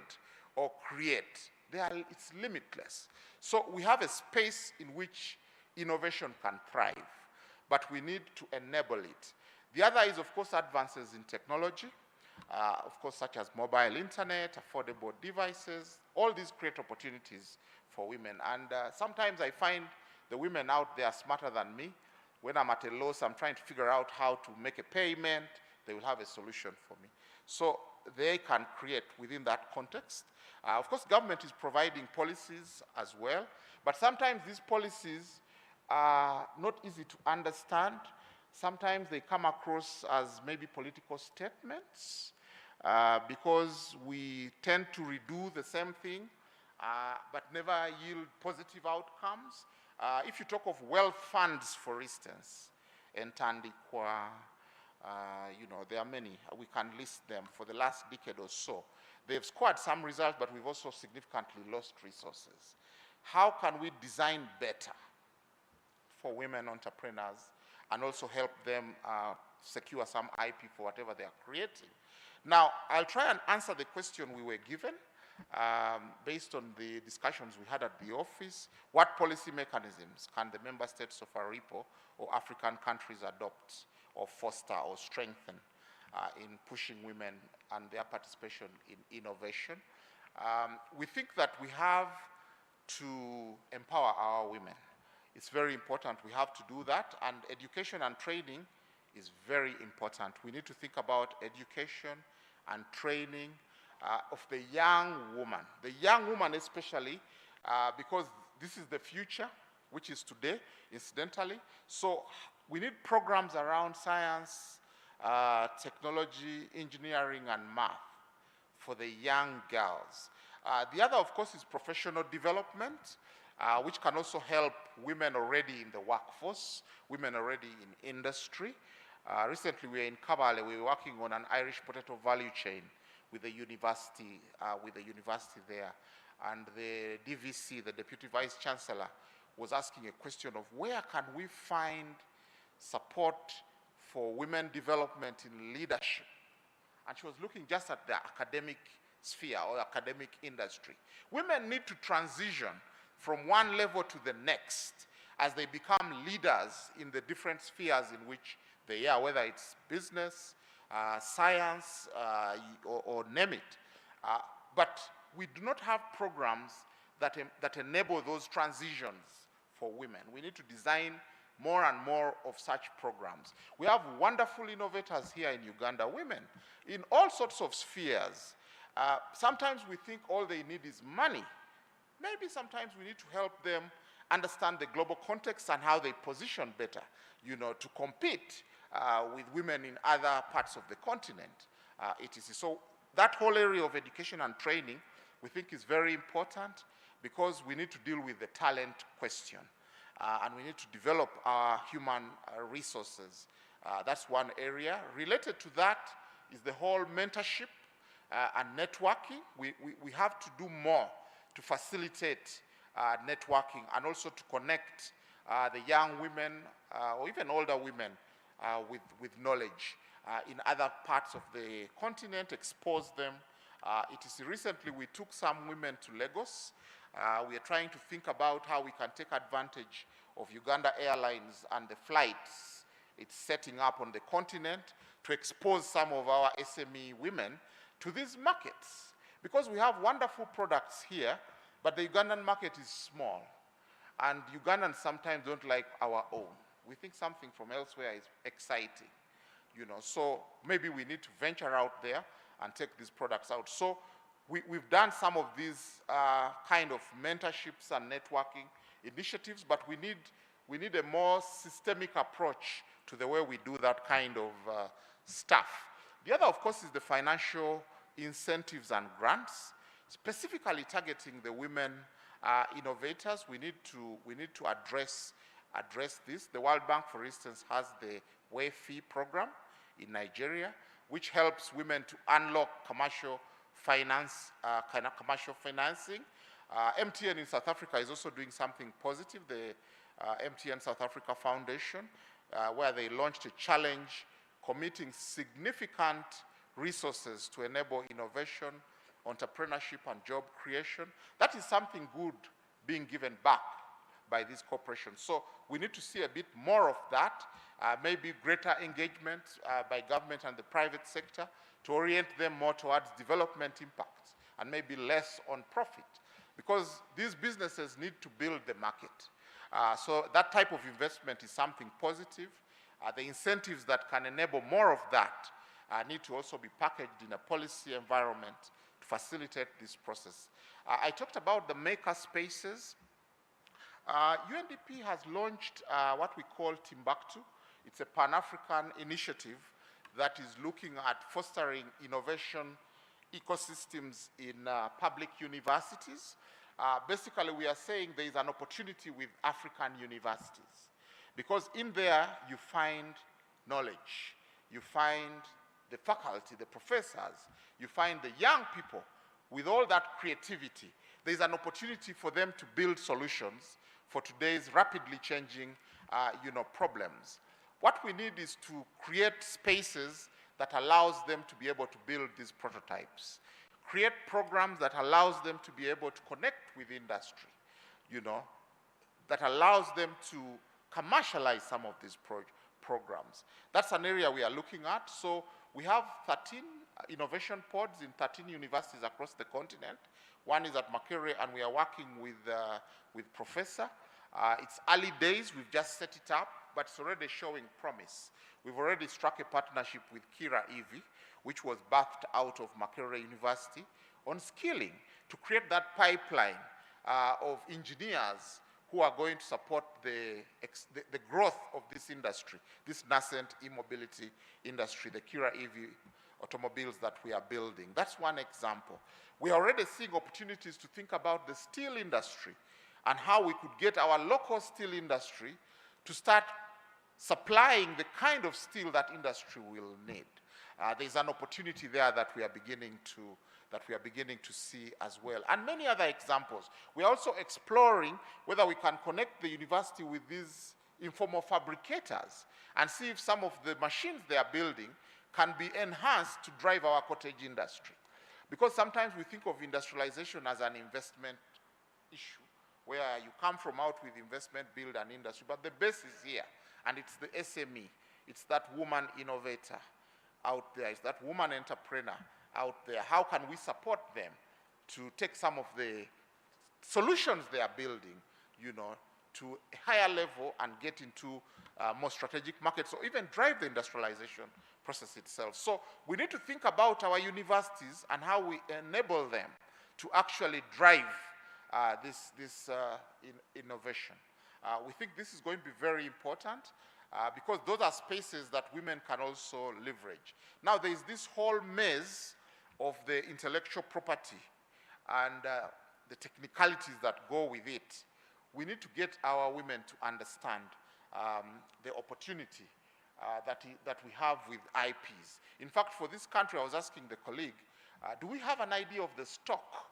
S: or create, it's limitless. So we have a space in which innovation can thrive, but we need to enable it. The other is, of course, advances in technology, of course, such as mobile internet, affordable devices. All these create opportunities for women. And sometimes I find the women out there smarter than me. When I'm at a loss, I'm trying to figure out how to make a payment. They will have a solution for me. So they can create within that context. Of course, government is providing policies as well, but sometimes these policies are not easy to understand. Sometimes they come across as maybe political statements because we tend to redo the same thing, but never yield positive outcomes. If you talk of wealth funds, for instance, Entandikwa, there are many. We can list them for the last decade or so. They've scored some results, but we've also significantly lost resources. How can we design better for women entrepreneurs and also help them secure some IP for whatever they are creating? Now, I'll try and answer the question we were given based on the discussions we had at the office. What policy mechanisms can the member states of ARIPO or African countries adopt or foster or strengthen in pushing women and their participation in innovation? We think that we have to empower our women. It's very important. We have to do that, and education and training is very important. We need to think about education and training of the young woman especially, because this is the future, which is today, incidentally. So we need programs around science, technology, engineering, and math for the young girls. The other, of course, is professional development, which can also help women already in the workforce, women already in industry. Recently, we were in Kabale. We were working on an Irish potato value chain with the university there. And the DVC, the Deputy Vice Chancellor, was asking a question of where can we find support for women development in leadership? And she was looking just at the academic sphere or academic industry. Women need to transition from one level to the next as they become leaders in the different spheres in which they are, whether it's business, science, or name it. But we do not have programs that enable those transitions for women. We need to design more and more of such programs. We have wonderful innovators here in Uganda, women, in all sorts of spheres. Sometimes we think all they need is money. Maybe sometimes we need to help them understand the global context and how they position better, to compete with women in other parts of the continent, etc. So that whole area of education and training, we think is very important because we need to deal with the talent question. And we need to develop our human resources. That's one area. Related to that is the whole mentorship and networking. We have to do more to facilitate networking and also to connect the young women or even older women with knowledge in other parts of the continent, expose them. Recently we took some women to Lagos. We are trying to think about how we can take advantage of Uganda Airlines and the flights it's setting up on the continent to expose some of our SME women to these markets. Because we have wonderful products here, but the Ugandan market is small. And Ugandans sometimes don't like our own. We think something from elsewhere is exciting. So maybe we need to venture out there and take these products out. So we've done some of these kind of mentorships and networking initiatives, but we need a more systemic approach to the way we do that kind of stuff. The other, of course, is the financial incentives and grants, specifically targeting the women innovators. We need to address this. The World Bank, for instance, has the WAY Fee program in Nigeria, which helps women to unlock commercial financing. MTN in South Africa is also doing something positive, the MTN South Africa Foundation, where they launched a challenge committing significant resources to enable innovation, entrepreneurship, and job creation. That is something good being given back by these corporations. So we need to see a bit more of that, maybe greater engagement by government and the private sector to orient them more towards development impacts and maybe less on profit, because these businesses need to build the market. So that type of investment is something positive. The incentives that can enable more of that need to also be packaged in a policy environment to facilitate this process. I talked about the maker spaces. UNDP has launched what we call Timbuktu. It's a Pan-African initiative that is looking at fostering innovation ecosystems in public universities. Basically, we are saying there is an opportunity with African universities, because in there you find knowledge, you find the faculty, the professors, you find the young people with all that creativity. There is an opportunity for them to build solutions for today's rapidly changing problems. What we need is to create spaces that allows them to be able to build these prototypes, create programs that allows them to be able to connect with industry, that allows them to commercialize some of these programs. That's an area we are looking at. So we have 13 innovation pods in 13 universities across the continent. One is at Makerere, and we are working with Professor. It's early days, we've just set it up, but it's already showing promise. We've already struck a partnership with Kira Evi, which was birthed out of Makerere University, on skilling to create that pipeline of engineers who are going to support the growth of this industry, this nascent e-mobility industry, the Kira EV automobiles that we are building. That's one example. We are already seeing opportunities to think about the steel industry and how we could get our local steel industry to start supplying the kind of steel that industry will need. There's an opportunity there that we are beginning to see as well, and many other examples. We are also exploring whether we can connect the university with these informal fabricators and see if some of the machines they are building can be enhanced to drive our cottage industry. Because sometimes we think of industrialization as an investment issue, where you come from out with investment, build an industry, but the base is here, and it's the SME. It's that woman innovator out there. It's that woman entrepreneur out there. How can we support them to take some of the solutions they are building, to a higher level and get into more strategic markets, or even drive the industrialization process itself? So we need to think about our universities and how we enable them to actually drive this innovation. We think this is going to be very important because those are spaces that women can also leverage. Now, there is this whole maze of the intellectual property and the technicalities that go with it. We need to get our women to understand the opportunity that we have with IPs. In fact, for this country, I was asking the colleague, do we have an idea of the stock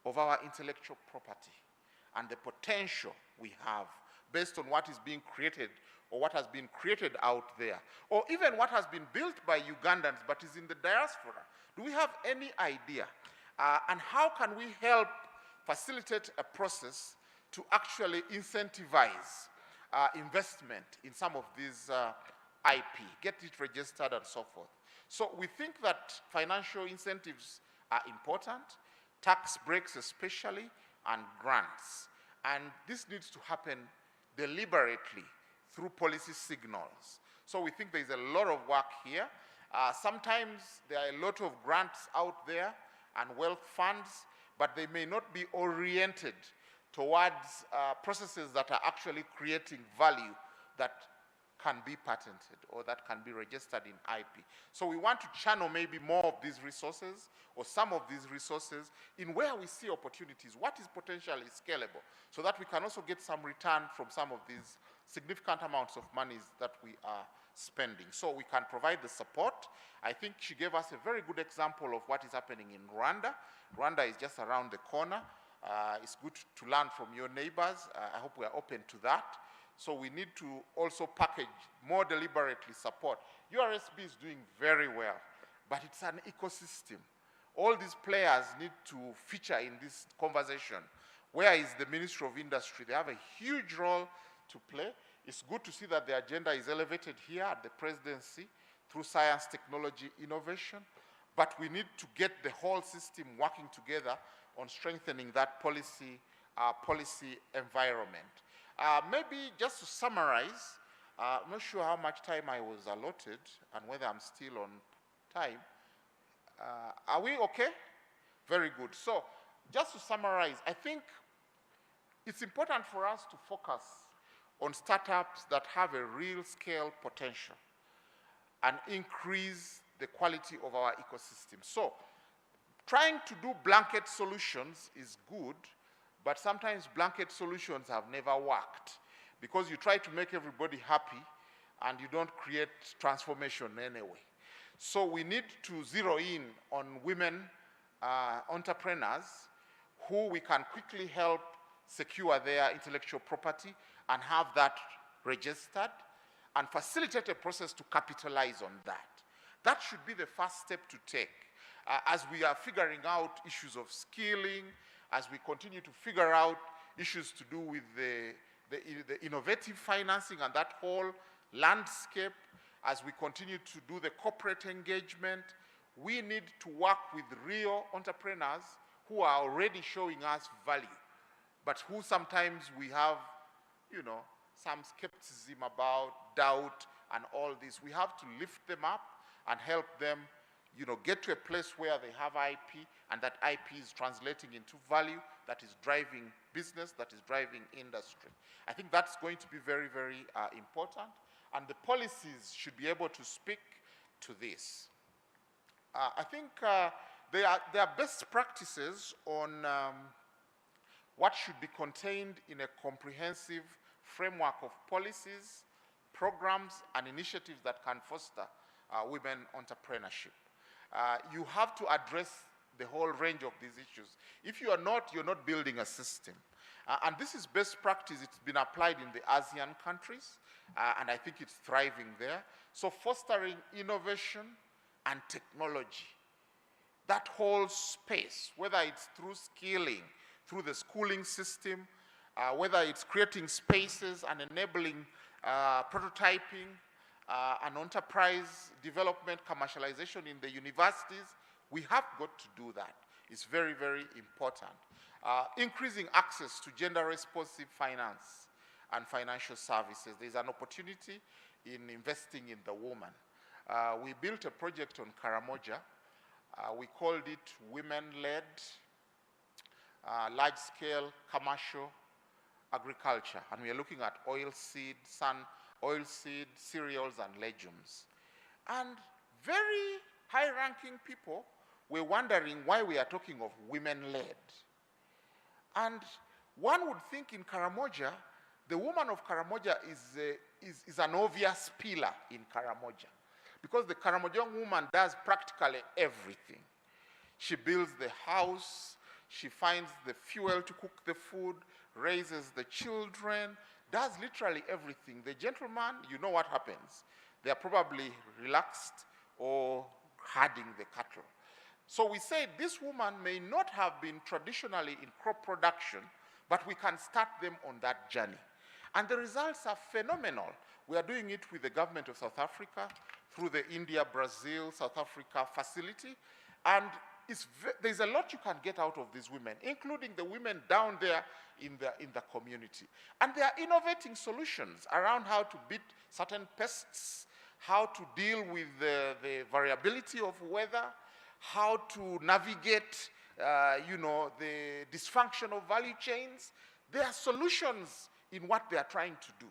S: of our intellectual property and the potential we have based on what is being created or what has been created out there, or even what has been built by Ugandans but is in the diaspora? Do we have any idea? And how can we help facilitate a process to actually incentivize investment in some of these IP, get it registered and so forth? So we think that financial incentives are important, tax breaks especially, and grants. And this needs to happen deliberately through policy signals. So we think there's a lot of work here. Sometimes there are a lot of grants out there and wealth funds, but they may not be oriented towards processes that are actually creating value that can be patented or that can be registered in IP. So we want to channel maybe more of these resources or some of these resources in where we see opportunities, what is potentially scalable, so that we can also get some return from some of these significant amounts of monies that we are spending. So we can provide the support. I think she gave us a very good example of what is happening in Rwanda. Rwanda is just around the corner. It's good to learn from your neighbors. I hope we are open to that. So we need to also package more deliberately support. URSB is doing very well, but it's an ecosystem. All these players need to feature in this conversation. Where is the Ministry of Industry? They have a huge role to play. It's good to see that the agenda is elevated here at the presidency through science, technology, innovation, but we need to get the whole system working together on strengthening that policy environment. Maybe just to summarize, I'm not sure how much time I was allotted and whether I'm still on time. Are we okay? Very good. So just to summarize, I think it's important for us to focus on startups that have a real scale potential and increase the quality of our ecosystem. So trying to do blanket solutions is good, but sometimes blanket solutions have never worked because you try to make everybody happy and you don't create transformation anyway. So we need to zero in on women entrepreneurs who we can quickly help secure their intellectual property and have that registered and facilitate a process to capitalize on that. That should be the first step to take as we are figuring out issues of skilling, as we continue to figure out issues to do with the innovative financing and that whole landscape, as we continue to do the corporate engagement. We need to work with real entrepreneurs who are already showing us value, but who sometimes we have, some skepticism about, doubt, and all this. We have to lift them up and help them, get to a place where they have IP, and that IP is translating into value that is driving business, that is driving industry. I think that's going to be very, very important, and the policies should be able to speak to this. I think there are best practices on what should be contained in a comprehensive framework of policies, programs, and initiatives that can foster women entrepreneurship. You have to address the whole range of these issues. If you are not, you're not building a system. And this is best practice. It's been applied in the ASEAN countries, and I think it's thriving there. So fostering innovation and technology, that whole space, whether it's through skilling, through the schooling system, whether it's creating spaces and enabling prototyping and enterprise development, commercialization in the universities, we have got to do that. It's very, very important. Increasing access to gender-responsive finance and financial services. There's an opportunity in investing in the woman. We built a project on Karamoja. We called it Women-Led Large-Scale Commercial Agriculture. And we are looking at oilseed, cereals, and legumes. And very high-ranking people were wondering why we are talking of women-led. And one would think in Karamoja, the woman of Karamoja is an obvious pillar in Karamoja, because the Karamojan woman does practically everything. She builds the house, she finds the fuel to cook the food, raises the children, does literally everything. The gentleman, you know what happens. They are probably relaxed or herding the cattle. So we said this woman may not have been traditionally in crop production, but we can start them on that journey. And the results are phenomenal. We are doing it with the government of South Africa through the India, Brazil, South Africa facility. And there's a lot you can get out of these women, including the women down there in the community. And they are innovating solutions around how to beat certain pests, how to deal with the variability of weather, how to navigate the dysfunction of value chains. There are solutions in what they are trying to do,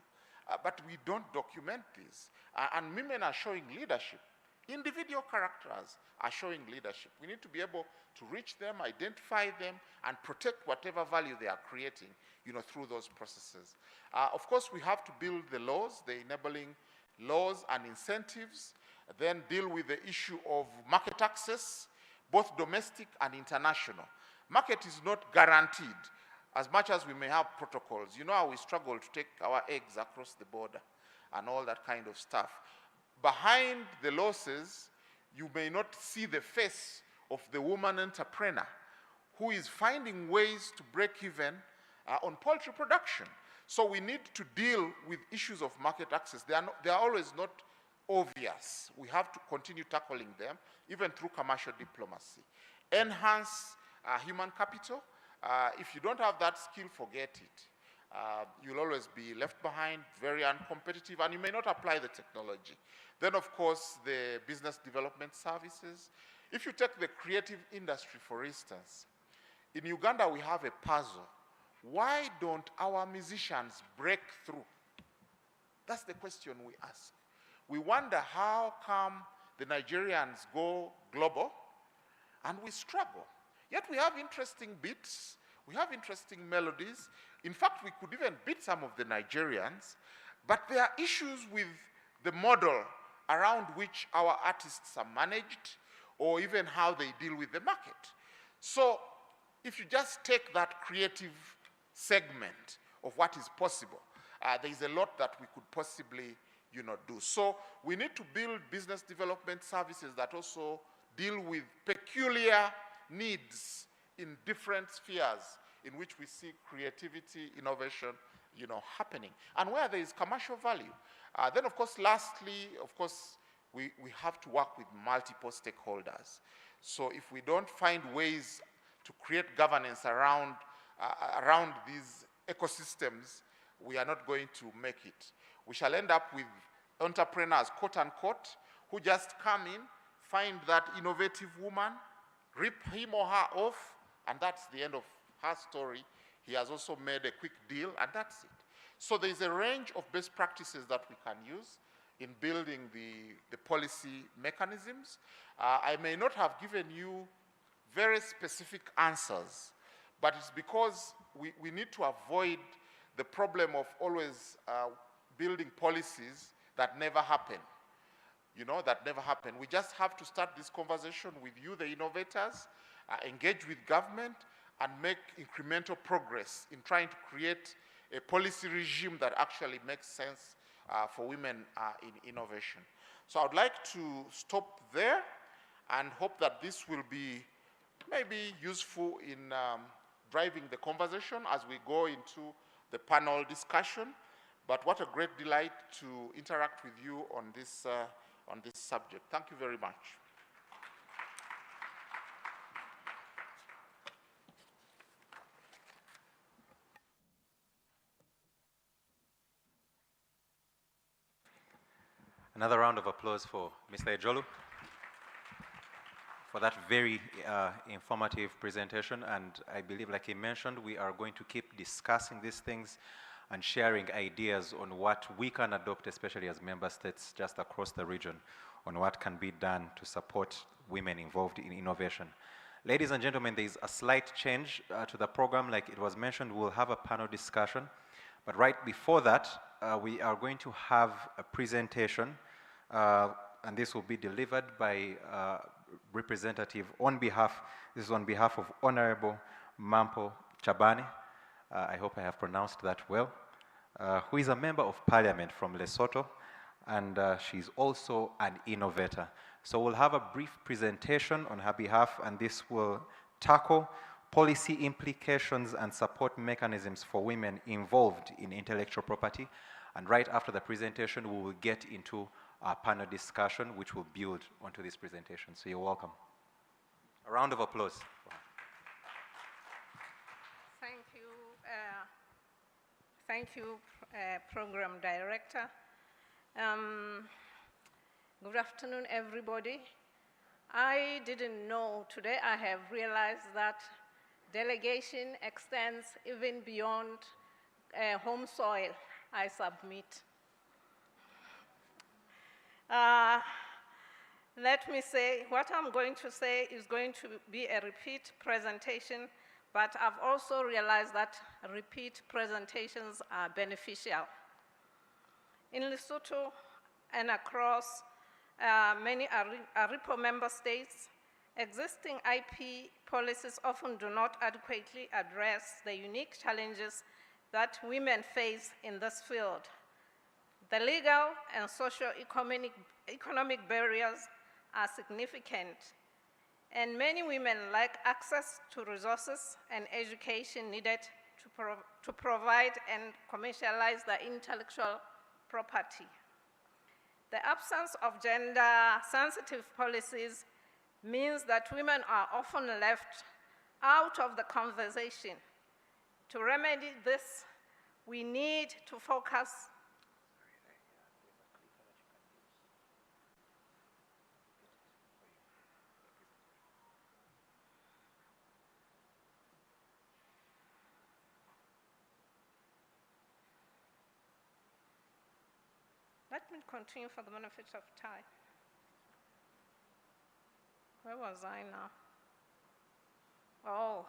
S: but we don't document this. And women are showing leadership. Individual characters are showing leadership. We need to be able to reach them, identify them, and protect whatever value they are creating, through those processes. Of course, we have to build the laws, the enabling laws and incentives, then deal with the issue of market access, both domestic and international. Market is not guaranteed, as much as we may have protocols. You know how we struggle to take our eggs across the border and all that kind of stuff. Behind the losses, you may not see the face of the woman entrepreneur who is finding ways to break even on poultry production. So we need to deal with issues of market access. They are always not obvious. We have to continue tackling them, even through commercial diplomacy. Enhance human capital. If you don't have that skill, forget it. You'll always be left behind, very uncompetitive, and you may not apply the technology. Then, of course, the business development services. If you take the creative industry, for instance, in Uganda we have a puzzle. Why don't our musicians break through? That's the question we ask. We wonder how come the Nigerians go global and we struggle. Yet we have interesting beats, we have interesting melodies. In fact, we could even beat some of the Nigerians, but there are issues with the model around which our artists are managed, or even how they deal with the market. So if you just take that creative segment of what is possible, there is a lot that we could possibly do. So we need to build business development services that also deal with peculiar needs in different spheres in which we see creativity, innovation, happening, and where there is commercial value. Then, of course, lastly, we have to work with multiple stakeholders. So if we don't find ways to create governance around these ecosystems, we are not going to make it. We shall end up with entrepreneurs, quote unquote, who just come in, find that innovative woman, rip him or her off, and that's the end of her story. He has also made a quick deal, and that's it. So there's a range of best practices that we can use in building the policy mechanisms. I may not have given you very specific answers, but it's because we need to avoid the problem of always building policies that never happen. That never happen. We just have to start this conversation with you, the innovators, engage with government, and make incremental progress in trying to create a policy regime that actually makes sense for women in innovation. So I'd like to stop there and hope that this will be maybe useful in driving the conversation as we go into the panel discussion. But what a great delight to interact with you on this subject. Thank you very much.
D: Another round of applause for Mr. Ejolu for that very informative presentation. And I believe, like he mentioned, we are going to keep discussing these things and sharing ideas on what we can adopt, especially as member states just across the region, on what can be done to support women involved in innovation. Ladies and gentlemen, there is a slight change to the program. Like it was mentioned, we'll have a panel discussion. But right before that, we are going to have a presentation, and this will be delivered by representative this is on behalf of Honorable Mampo Chabane. I hope I have pronounced that well, who is a member of parliament from Lesotho, and she's also an innovator. So we'll have a brief presentation on her behalf, and this will tackle policy implications and support mechanisms for women involved in intellectual property. And right after the presentation, we will get into our panel discussion, which will build onto this presentation. So you're welcome. A round of applause.
T: Thank you, Program Director. Good afternoon, everybody. I didn't know, today I have realized that delegation extends even beyond home soil, I submit. Let me say, what I'm going to say is going to be a repeat presentation, but I've also realized that repeat presentations are beneficial. In Lesotho and across many ARIPO member states, existing IP policies often do not adequately address the unique challenges that women face in this field. The legal and socio-economic barriers are significant, and many women lack access to resources and education needed to provide and commercialize the intellectual property. The absence of gender-sensitive policies means that women are often left out of the conversation. To remedy this, we need to focus Let me continue for the benefit of time. Where was I now? Oh.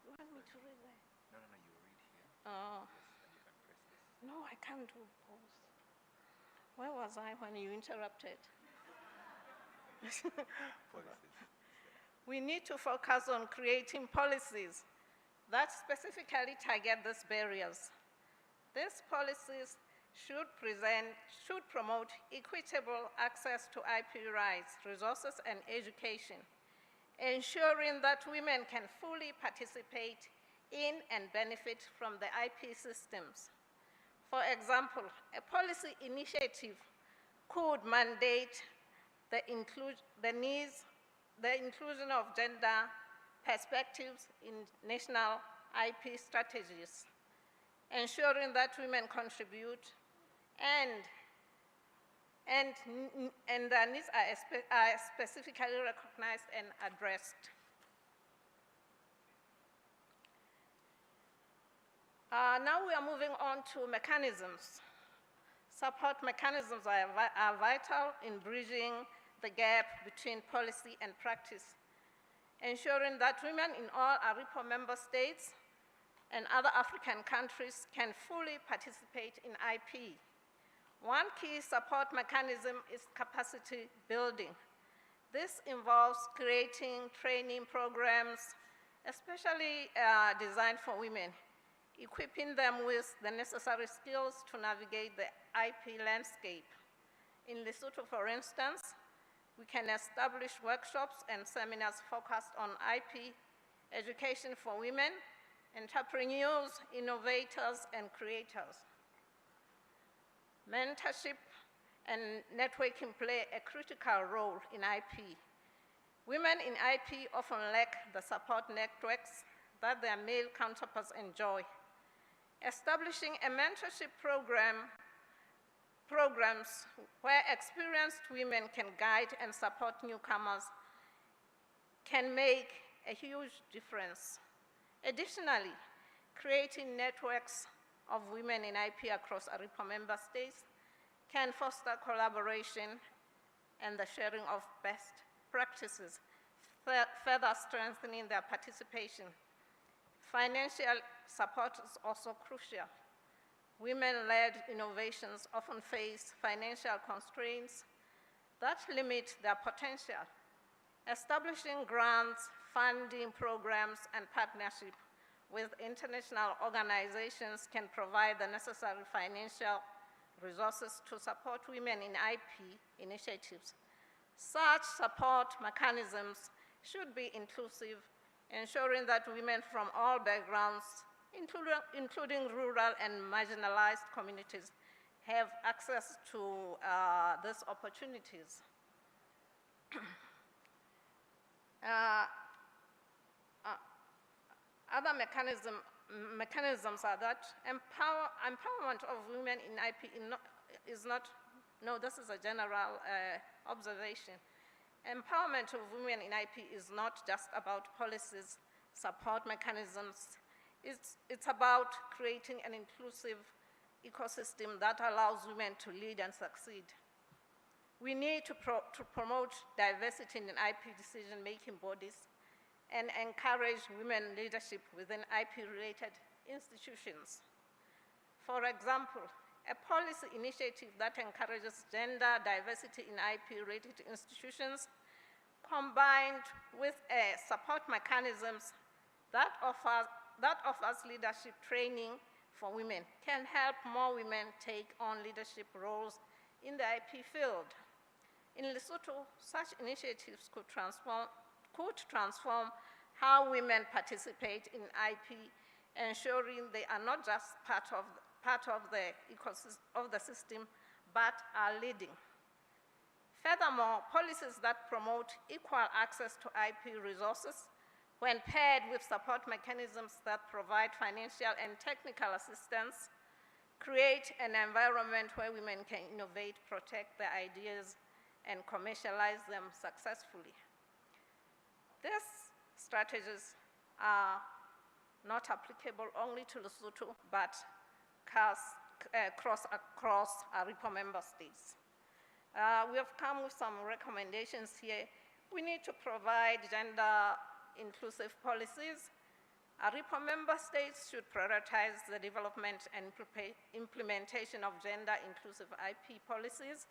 T: You want me to read that?
D: No, you read here.
T: Oh.
D: Yes, and you can press this.
T: No, I can't do both. Where was I when you interrupted?
D: Policies.
T: We need to focus on creating policies that specifically target these barriers. These policies should promote equitable access to IP rights, resources, and education, ensuring that women can fully participate in and benefit from the IP systems. For example, a policy initiative could mandate the inclusion of gender perspectives in national IP strategies, ensuring that women contribute and their needs are specifically recognized and addressed. Now we are moving on to mechanisms. Support mechanisms are vital in bridging the gap between policy and practice, ensuring that women in all ARIPO member states and other African countries can fully participate in IP. One key support mechanism is capacity building. This involves creating training programs, especially designed for women, equipping them with the necessary skills to navigate the IP landscape. In Lesotho, for instance, we can establish workshops and seminars focused on IP education for women, entrepreneurs, innovators, and creators. Mentorship and networking play a critical role in IP. Women in IP often lack the support networks that their male counterparts enjoy. Establishing a mentorship programs where experienced women can guide and support newcomers can make a huge difference. Additionally, creating networks of women in IP across ARIPO member states can foster collaboration and the sharing of best practices, further strengthening their participation. Financial support is also crucial. Women-led innovations often face financial constraints that limit their potential. Establishing grants, funding programs, and partnership with international organizations can provide the necessary financial resources to support women in IP initiatives. Such support mechanisms should be inclusive, ensuring that women from all backgrounds, including rural and marginalized communities, have access to these opportunities. Other mechanisms are that empowerment of women in IP this is a general observation. Empowerment of women in IP is not just about policies, support mechanisms. It's about creating an inclusive ecosystem that allows women to lead and succeed. We need to promote diversity in IP decision-making bodies and encourage women leadership within IP-related institutions. For example, a policy initiative that encourages gender diversity in IP-related institutions combined with support mechanisms that offers leadership training for women can help more women take on leadership roles in the IP field. In Lesotho, such initiatives could transform how women participate in IP, ensuring they are not just part of the ecosystem of the system, but are leading. Furthermore, policies that promote equal access to IP resources, when paired with support mechanisms that provide financial and technical assistance, create an environment where women can innovate, protect their ideas, and commercialize them successfully. These strategies are not applicable only to Lesotho, but across ARIPO member states. We have come with some recommendations here. We need to provide gender-inclusive policies. ARIPO member states should prioritize the development and implementation of gender-inclusive IP policies.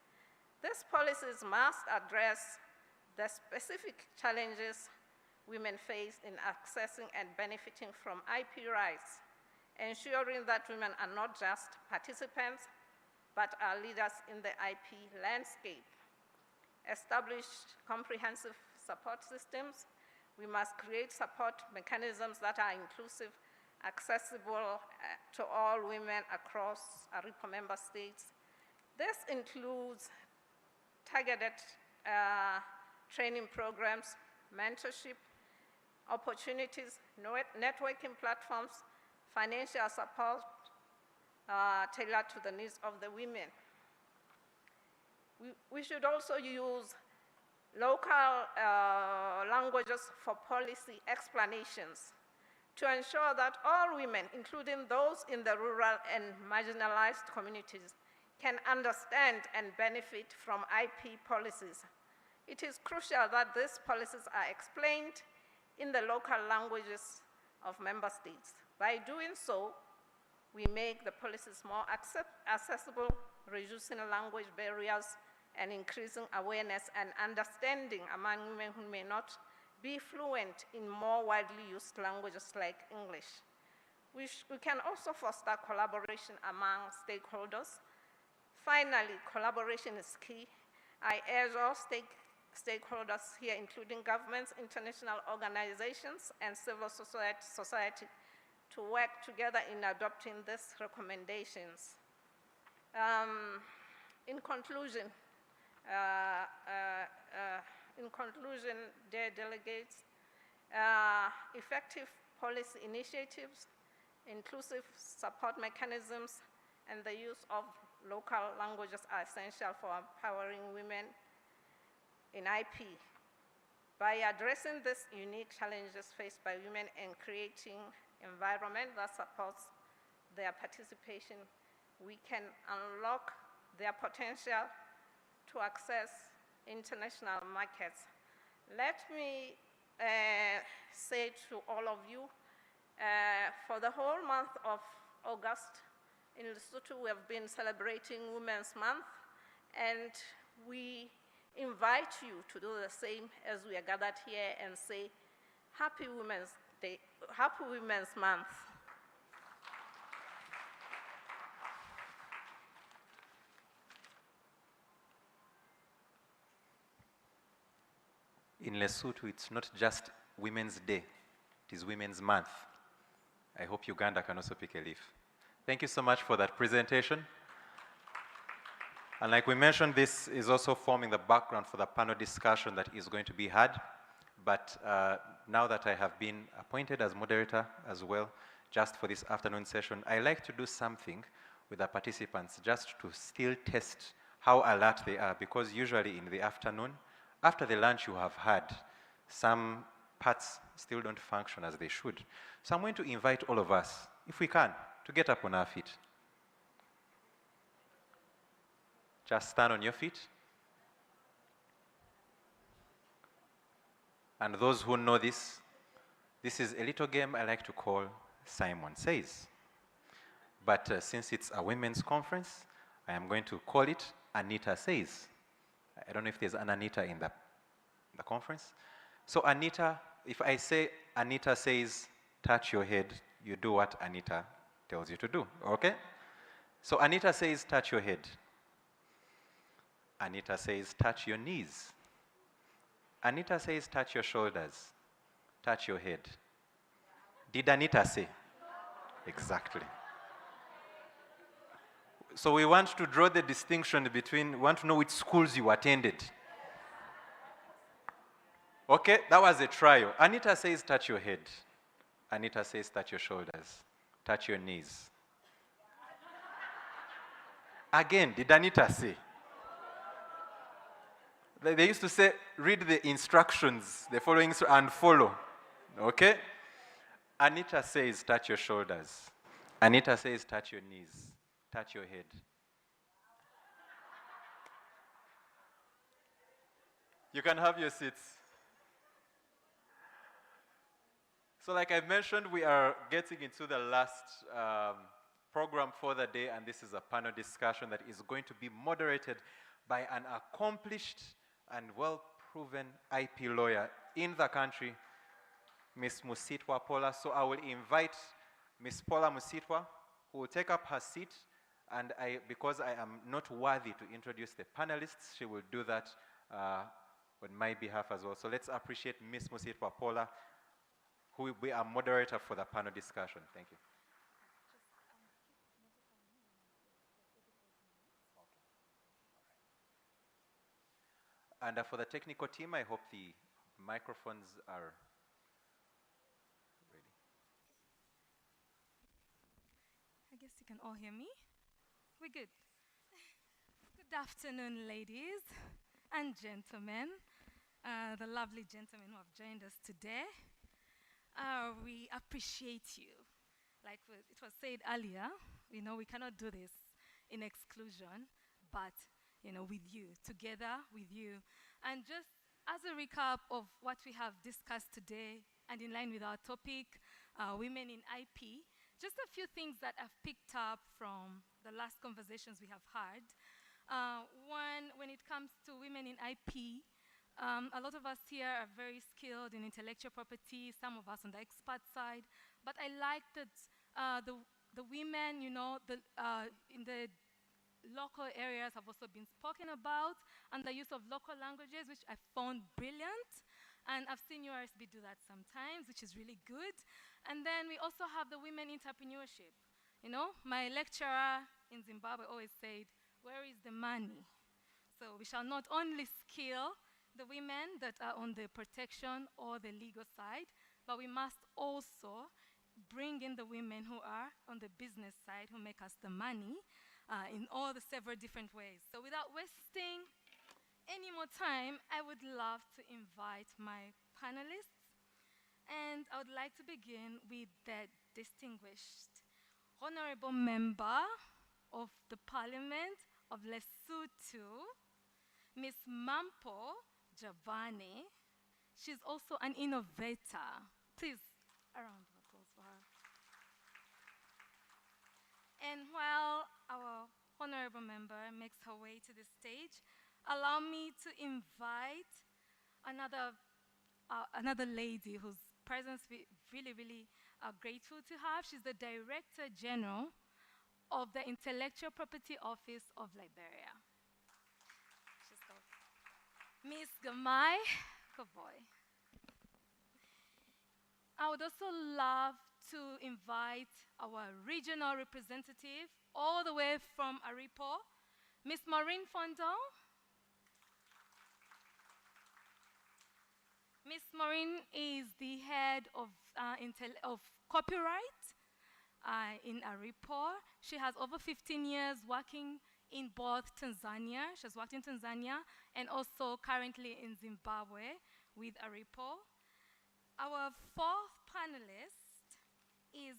T: These policies must address the specific challenges women face in accessing and benefiting from IP rights, ensuring that women are not just participants, but are leaders in the IP landscape. Establish comprehensive support systems. We must create support mechanisms that are inclusive, accessible to all women across ARIPO member states. This includes targeted training programs, mentorship, opportunities, networking platforms, financial support tailored to the needs of the women. We should also use local languages for policy explanations to ensure that all women, including those in the rural and marginalized communities, can understand and benefit from IP policies. It is crucial that these policies are explained in the local languages of member states. By doing so, we make the policies more accessible, reducing language barriers, and increasing awareness and understanding among women who may not be fluent in more widely used languages like English. We can also foster collaboration among stakeholders. Finally, collaboration is key. I urge all stakeholders here, including governments, international organizations, and civil society, to work together in adopting these recommendations. In conclusion, dear delegates, effective policy initiatives, inclusive support mechanisms, and the use of local languages are essential for empowering women in IP. By addressing these unique challenges faced by women and creating an environment that supports their participation, we can unlock their potential to access international markets. Let me say to all of you, for the whole month of August, in Lesotho, we have been celebrating Women's Month, and we invite you to do the same as we are gathered here and say, Happy Women's Day, Happy Women's Month.
D: In Lesotho, it's not just Women's Day, it is Women's Month. I hope Uganda can also pick a leaf. Thank you so much for that presentation. And like we mentioned, this is also forming the background for the panel discussion that is going to be had. But now that I have been appointed as moderator as well, just for this afternoon session, I like to do something with the participants just to still test how alert they are, because usually in the afternoon, after the lunch you have had, some parts still don't function as they should. So I'm going to invite all of us, if we can, to get up on our feet. Just stand on your feet. And those who know this, this is a little game I like to call Simon Says. But since it's a women's conference, I am going to call it Anita Says. I don't know if there's an Anita in the conference. So Anita, if I say Anita says, touch your head, you do what Anita tells you to do, okay? So Anita says, touch your head. Anita says, touch your knees. Anita says, touch your shoulders. touch your head. Did Anita say? Exactly. So we want to draw the distinction between, we want to know which schools you attended. Okay, that was a trial. Anita says touch your head. Anita says touch your shoulders. Touch your knees. Again, did Anita say? They used to say, read the instructions, the following, and follow. Okay? Anita says touch your shoulders. Anita says touch your knees. Touch your head. You can have your seats. So like I mentioned, we are getting into the last program for the day, and this is a panel discussion that is going to be moderated by an accomplished and well-proven IP lawyer in the country, Ms. Musitwa Paula. So I will invite Ms. Paula Musitwa, who will take up her seat, and because I am not worthy to introduce the panelists, she will do that on my behalf as well. So let's appreciate Ms. Musitwa Paula, who will be our moderator for the panel discussion. Thank you. And for the technical team, I hope the microphones are ready.
S: I guess you can all hear me. We're good. Good afternoon, ladies and gentlemen, the lovely gentlemen who have joined us today. We appreciate you. Like it was said earlier, we cannot do this in exclusion, but, with you, together with you. And just as a recap of what we have discussed today, and in line with our topic, women in IP, just a few things that I've picked up from the last conversations we have had. One, when it comes to women in IP, a lot of us here are very skilled in intellectual property, some of us on the expert side, but I like that the women, in the local areas have also been spoken about, and the use of local languages, which I found brilliant. And I've seen URSB do that sometimes, which is really good. And then we also have the women entrepreneurship. My lecturer in Zimbabwe always said, where is the money? So we shall not only skill the women that are on the protection or the legal side, but we must also bring in the women who are on the business side, who make us the money in all the several different ways. So without wasting any more time, I would love to invite my panelists, and I would like to begin with the distinguished honorable member of the Parliament of Lesotho, Ms. Mampo Javane. She's also an innovator. Please, a round of applause for her. And while our honorable member makes her way to the stage, allow me to invite another lady whose presence we really are grateful to have. She's the Director General of the Intellectual Property Office of Liberia. Ms. Gamai Kovoy. I would also love to invite our regional representative all the way from ARIPO, Ms. Maureen Fondon. Ms. Maureen is the head of copyright in ARIPO. She has over 15 years working in both Tanzania. She's worked in Tanzania and also currently in Zimbabwe with ARIPO. Our fourth panelist is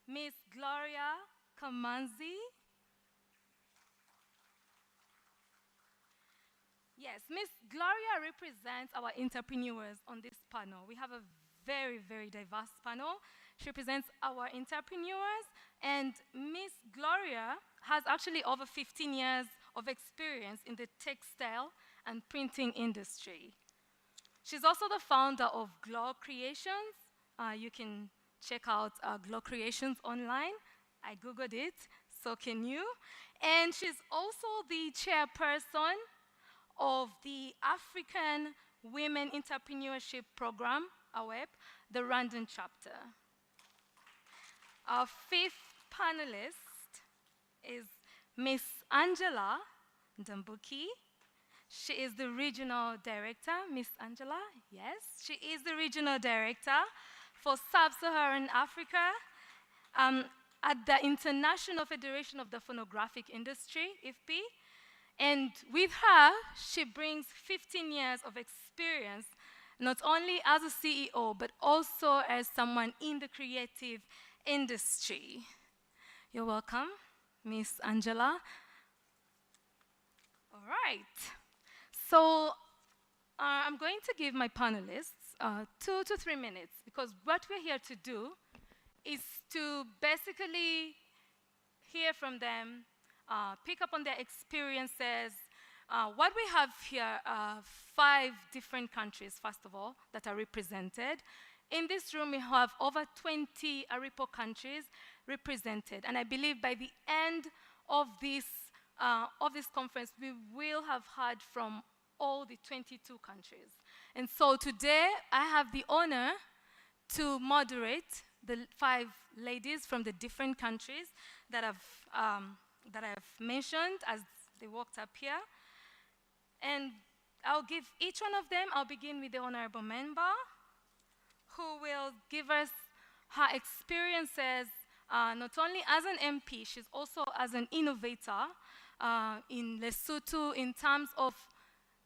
S: Ms. Gloria Kamanzi. Yes, Ms. Gloria represents our entrepreneurs on this panel. We have a very diverse panel. She represents our entrepreneurs, and Ms. Gloria has actually over 15 years of experience in the textile and printing industry. She's also the founder of Glow Creations. You can check out Glow Creations online. I Googled it, so can you. And she's also the chairperson of the African Women Entrepreneurship Program AWEP, the Rwandan chapter. Our fifth panelist is Miss Angela Ndambuki. She is the regional director. Miss Angela, yes, she is the regional director for Sub-Saharan Africa at the International Federation of the Phonographic Industry, IFPI. And with her, she brings 15 years of experience, not only as a CEO, but also as someone in the creative industry. You're welcome, Miss Angela. All right. So I'm going to give my panelists 2 to 3 minutes, because what we're here to do is to basically hear from them, pick up on their experiences. What we have here are 5 different countries, first of all, that are represented. In this room, we have over 20 ARIPO countries represented. And I believe by the end of this conference, we will have heard from all the 22 countries. And so today, I have the honor to moderate the 5 ladies from the different countries that I've mentioned as they walked up here. And I'll give each one of them, I'll begin with the honorable member, who will give us her experiences, not only as an MP, she's also as an innovator in Lesotho in terms of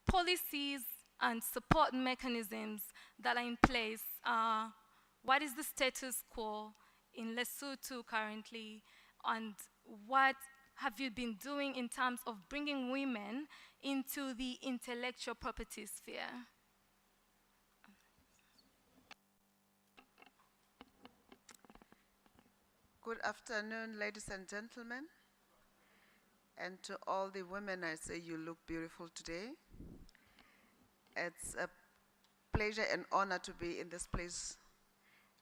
S: policies and support mechanisms that are in place. What is the status quo in Lesotho currently, and what have you been doing in terms of bringing women into the intellectual property sphere?
U: Good afternoon, ladies and gentlemen. And to all the women, I say you look beautiful today. It's a pleasure and honor to be in this place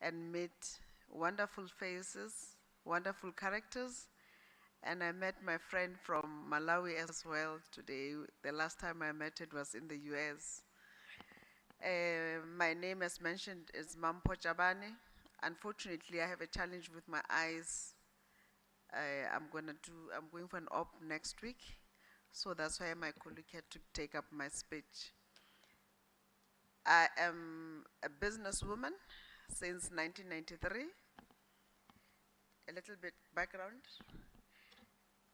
U: and meet wonderful faces, wonderful characters. And I met my friend from Malawi as well today. The last time I met it was in the US. My name, as mentioned, is Mampo Jabane. Unfortunately, I have a challenge with my eyes. I'm going for an op next week. So that's why my colleague had to take up my speech. I am a businesswoman since 1993. A little bit background.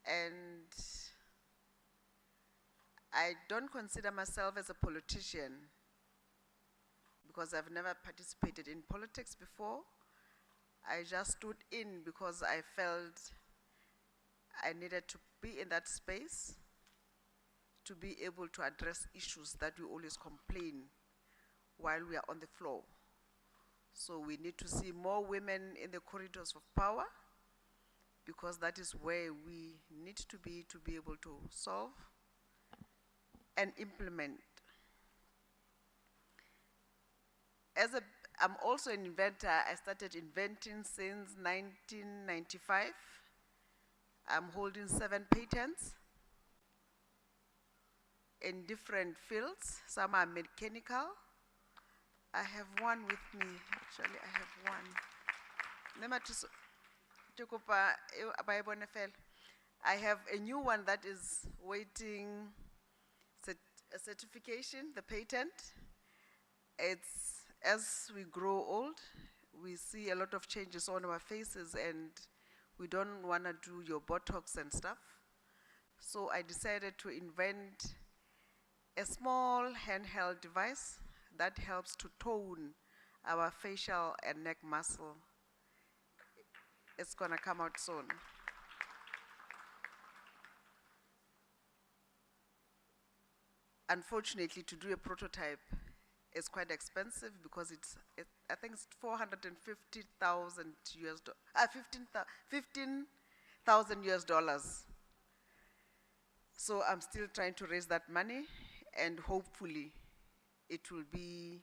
U: And I don't consider myself as a politician because I've never participated in politics before. I just stood in because I felt I needed to be in that space to be able to address issues that we always complain while we are on the floor. So we need to see more women in the corridors of power, because that is where we need to be able to solve and implement. I'm also an inventor. I started inventing since 1995. I'm holding 7 patents in different fields. Some are mechanical. I have one with me. Actually, I have one. I have a new one that is waiting a certification, the patent. It's, as we grow old, we see a lot of changes on our faces, and we don't want to do your Botox and stuff. So I decided to invent a small handheld device that helps to tone our facial and neck muscle. It's gonna come out soon. Unfortunately, to do a prototype is quite expensive because I think it's 450,000 US dollars, 15,000 US dollars. So I'm still trying to raise that money, and hopefully it will be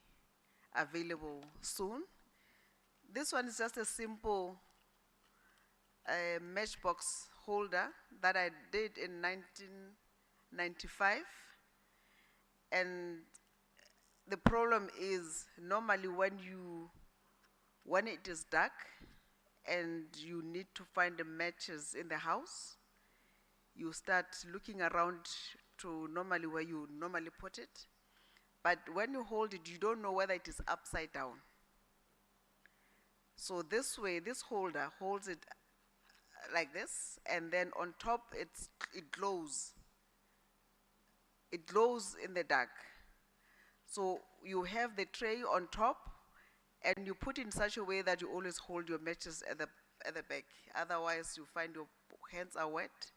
U: available soon. This one is just a simple matchbox holder that I did in 1995. And the problem is normally when it is dark and you need to find the matches in the house, you start looking around to normally where you normally put it. But when you hold it, you don't know whether it is upside down. So this way, this holder holds it like this, and then on top it glows. It glows in the dark. So you have the tray on top, and you put in such a way that you always hold your matches at the back. Otherwise, you find your hands are wet.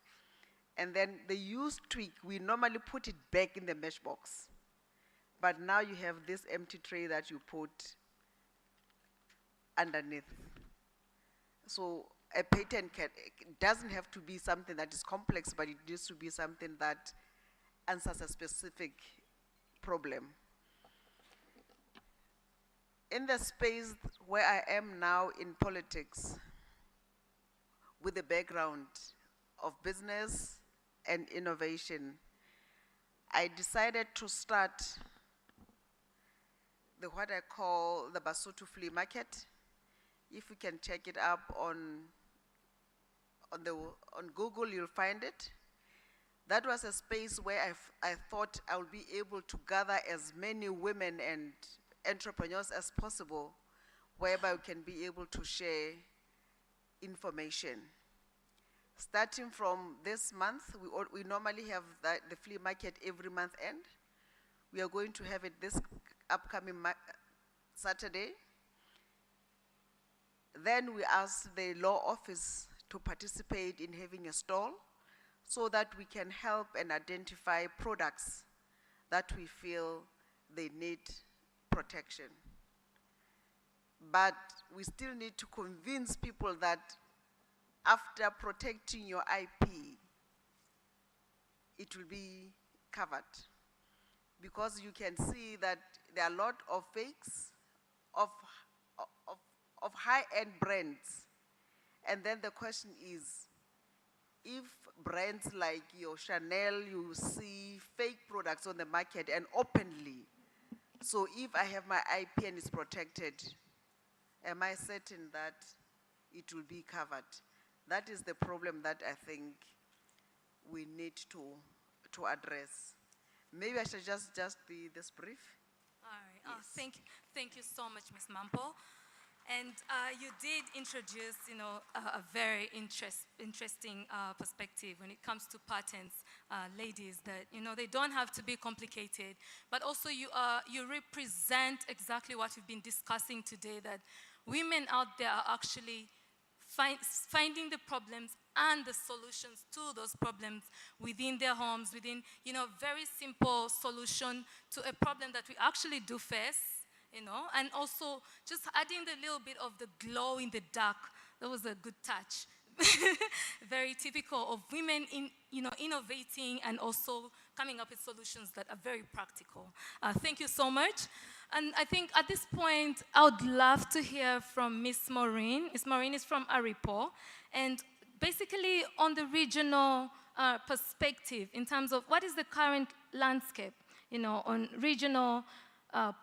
U: And then the used twig, we normally put it back in the match box. But now you have this empty tray that you put underneath. So a patent it doesn't have to be something that is complex, but it needs to be something that answers a specific problem. In the space where I am now in politics, with a background of business and innovation, I decided to start what I call the Basotho Flea Market. If you can check it up on Google, you'll find it. That was a space where I thought I would be able to gather as many women and entrepreneurs as possible, whereby we can be able to share information. Starting from this month, we normally have the flea market every month end. We are going to have it this upcoming Saturday. Then we ask the law office to participate in having a stall so that we can help and identify products that we feel they need protection. But we still need to convince people that after protecting your IP, it will be covered. Because you can see that there are a lot of fakes of high-end brands. And then the question is, if brands like your Chanel, you see fake products on the market and openly, so if I have my IP and it's protected, am I certain that it will be covered? That is the problem that I think we need to address. Maybe I should just be this brief.
F: All right. Yes. Thank you so much, Ms. Mampo. And you did introduce, a very interesting perspective when it comes to patents, ladies, that, they don't have to be complicated, but also you represent exactly what we've been discussing today, that women out there are actually finding the problems and the solutions to those problems within their homes, within, very simple solution to a problem that we actually do face. And also just adding the little bit of the glow in the dark. That was a good touch. Very typical of women innovating and also coming up with solutions that are very practical. Thank you so much. And I think at this point, I would love to hear from Ms. Maureen. Ms. Maureen is from ARIPO. And basically on the regional perspective in terms of what is the current landscape, on regional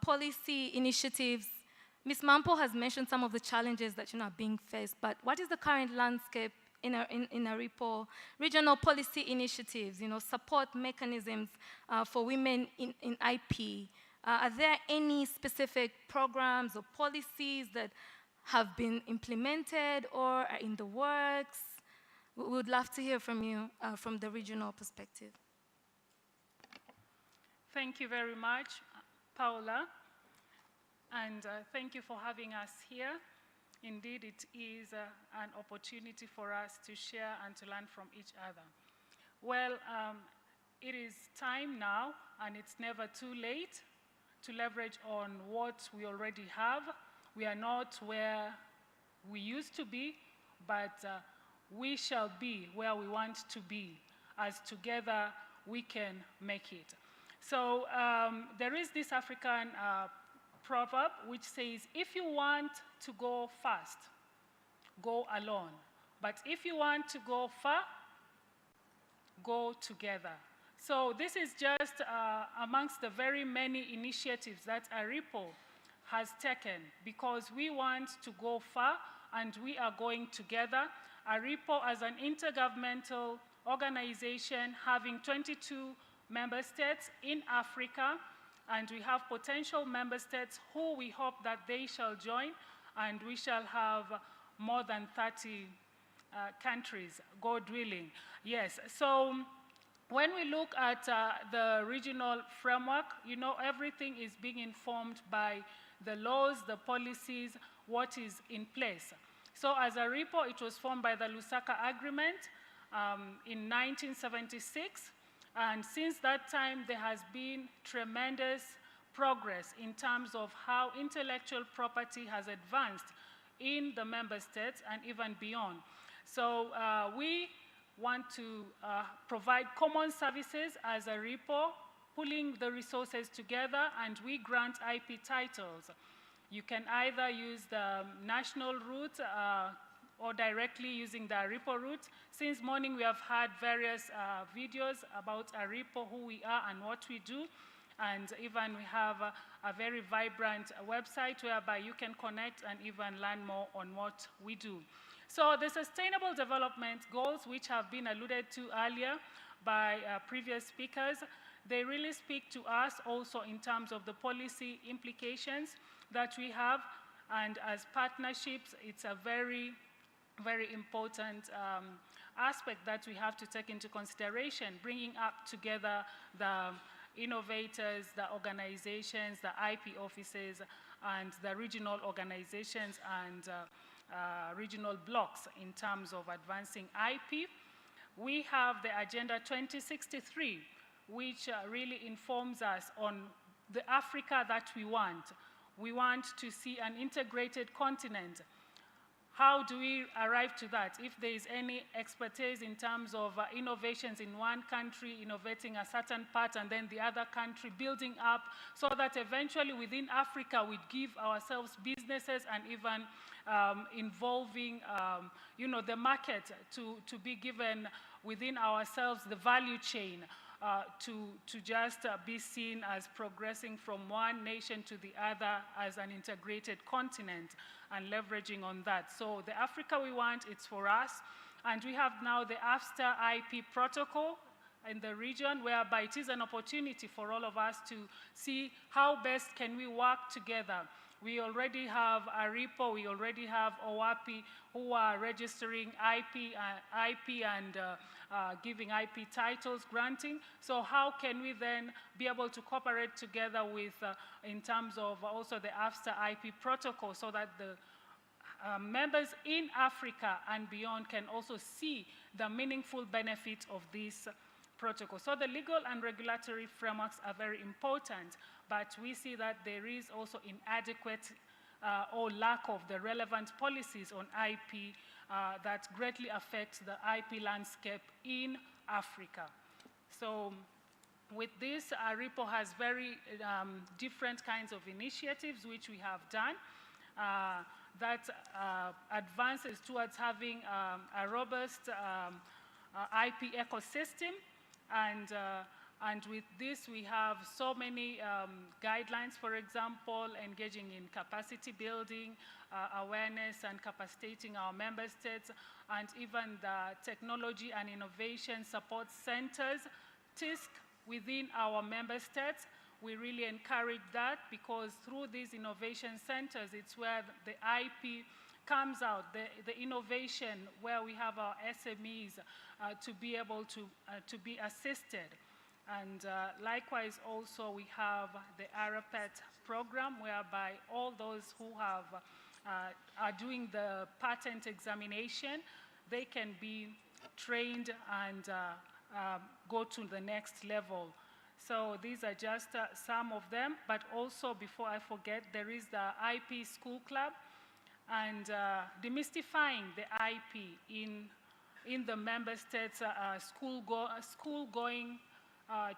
F: policy initiatives. Ms. Mampo has mentioned some of the challenges that are being faced, but what is the current landscape in ARIPO? Regional policy initiatives, support mechanisms for women in IP. Are there any specific programs or policies that have been implemented or are in the works? We would love to hear from you from the regional perspective.
V: Thank you very much, Paula, and thank you for having us here. Indeed, it is an opportunity for us to share and to learn from each other. Well, it is time now, and it's never too late to leverage on what we already have. We are not where we used to be, but we shall be where we want to be, as together we can make it. So there is this African proverb which says, if you want to go fast, go alone. But if you want to go far, go together. So this is just amongst the very many initiatives that ARIPO has taken, because we want to go far and we are going together. ARIPO, as an intergovernmental organization having 22 member states in Africa, and we have potential member states who we hope that they shall join, and we shall have more than 30 countries, God willing. Yes, so when we look at the regional framework, you know, everything is being informed by the laws, the policies, what is in place. So as ARIPO, it was formed by the Lusaka Agreement in 1976. And since that time, there has been tremendous progress in terms of how intellectual property has advanced in the member states and even beyond. So we want to provide common services as ARIPO, pulling the resources together, and we grant IP titles. You can either use the national route or directly using the ARIPO route. Since morning, we have had various videos about ARIPO, who we are and what we do. And even we have a very vibrant website whereby you can connect and even learn more on what we do. So the Sustainable Development Goals, which have been alluded to earlier by previous speakers, they really speak to us also in terms of the policy implications that we have. And as partnerships, it's a very, very important aspect that we have to take into consideration, bringing up together the innovators, the organizations, the IP offices, and the regional organizations and regional blocks in terms of advancing IP. We have the Agenda 2063, which really informs us on the Africa that we want. We want to see an integrated continent. How do we arrive to that? If there is any expertise in terms of innovations in one country, innovating a certain part, and then the other country building up, so that eventually within Africa we give ourselves businesses and even involving you know, the market to be given within ourselves the value chain. To just be seen as progressing from one nation to the other as an integrated continent and leveraging on that. So the Africa we want, it's for us. And we have now the AFSTA IP protocol in the region, whereby it is an opportunity for all of us to see how best can we work together. We already have ARIPO, we already have OWAPI, who are registering IP and giving IP titles, granting. So how can we then be able to cooperate together with, in terms of also the AFSTA IP protocol, so that the members in Africa and beyond can also see the meaningful benefit of this protocol. So the legal and regulatory frameworks are very important, but we see that there is also inadequate or lack of the relevant policies on IP that greatly affect the IP landscape in Africa. So with this, ARIPO has very different kinds of initiatives which we have done that advances towards having a robust IP ecosystem. And with this, we have so many guidelines, for example, engaging in capacity building, awareness and capacitating our member states, and even the technology and innovation support centers, TISC, within our member states. We really encourage that, because through these innovation centers, it's where the IP comes out, the innovation, where we have our SMEs to be able to be assisted. And likewise, also, we have the ARIPET program, whereby all those who have, are doing the patent examination, they can be trained and go to the next level. So these are just some of them, but also, before I forget, there is the IP School Club, and demystifying the IP in the member states' school-going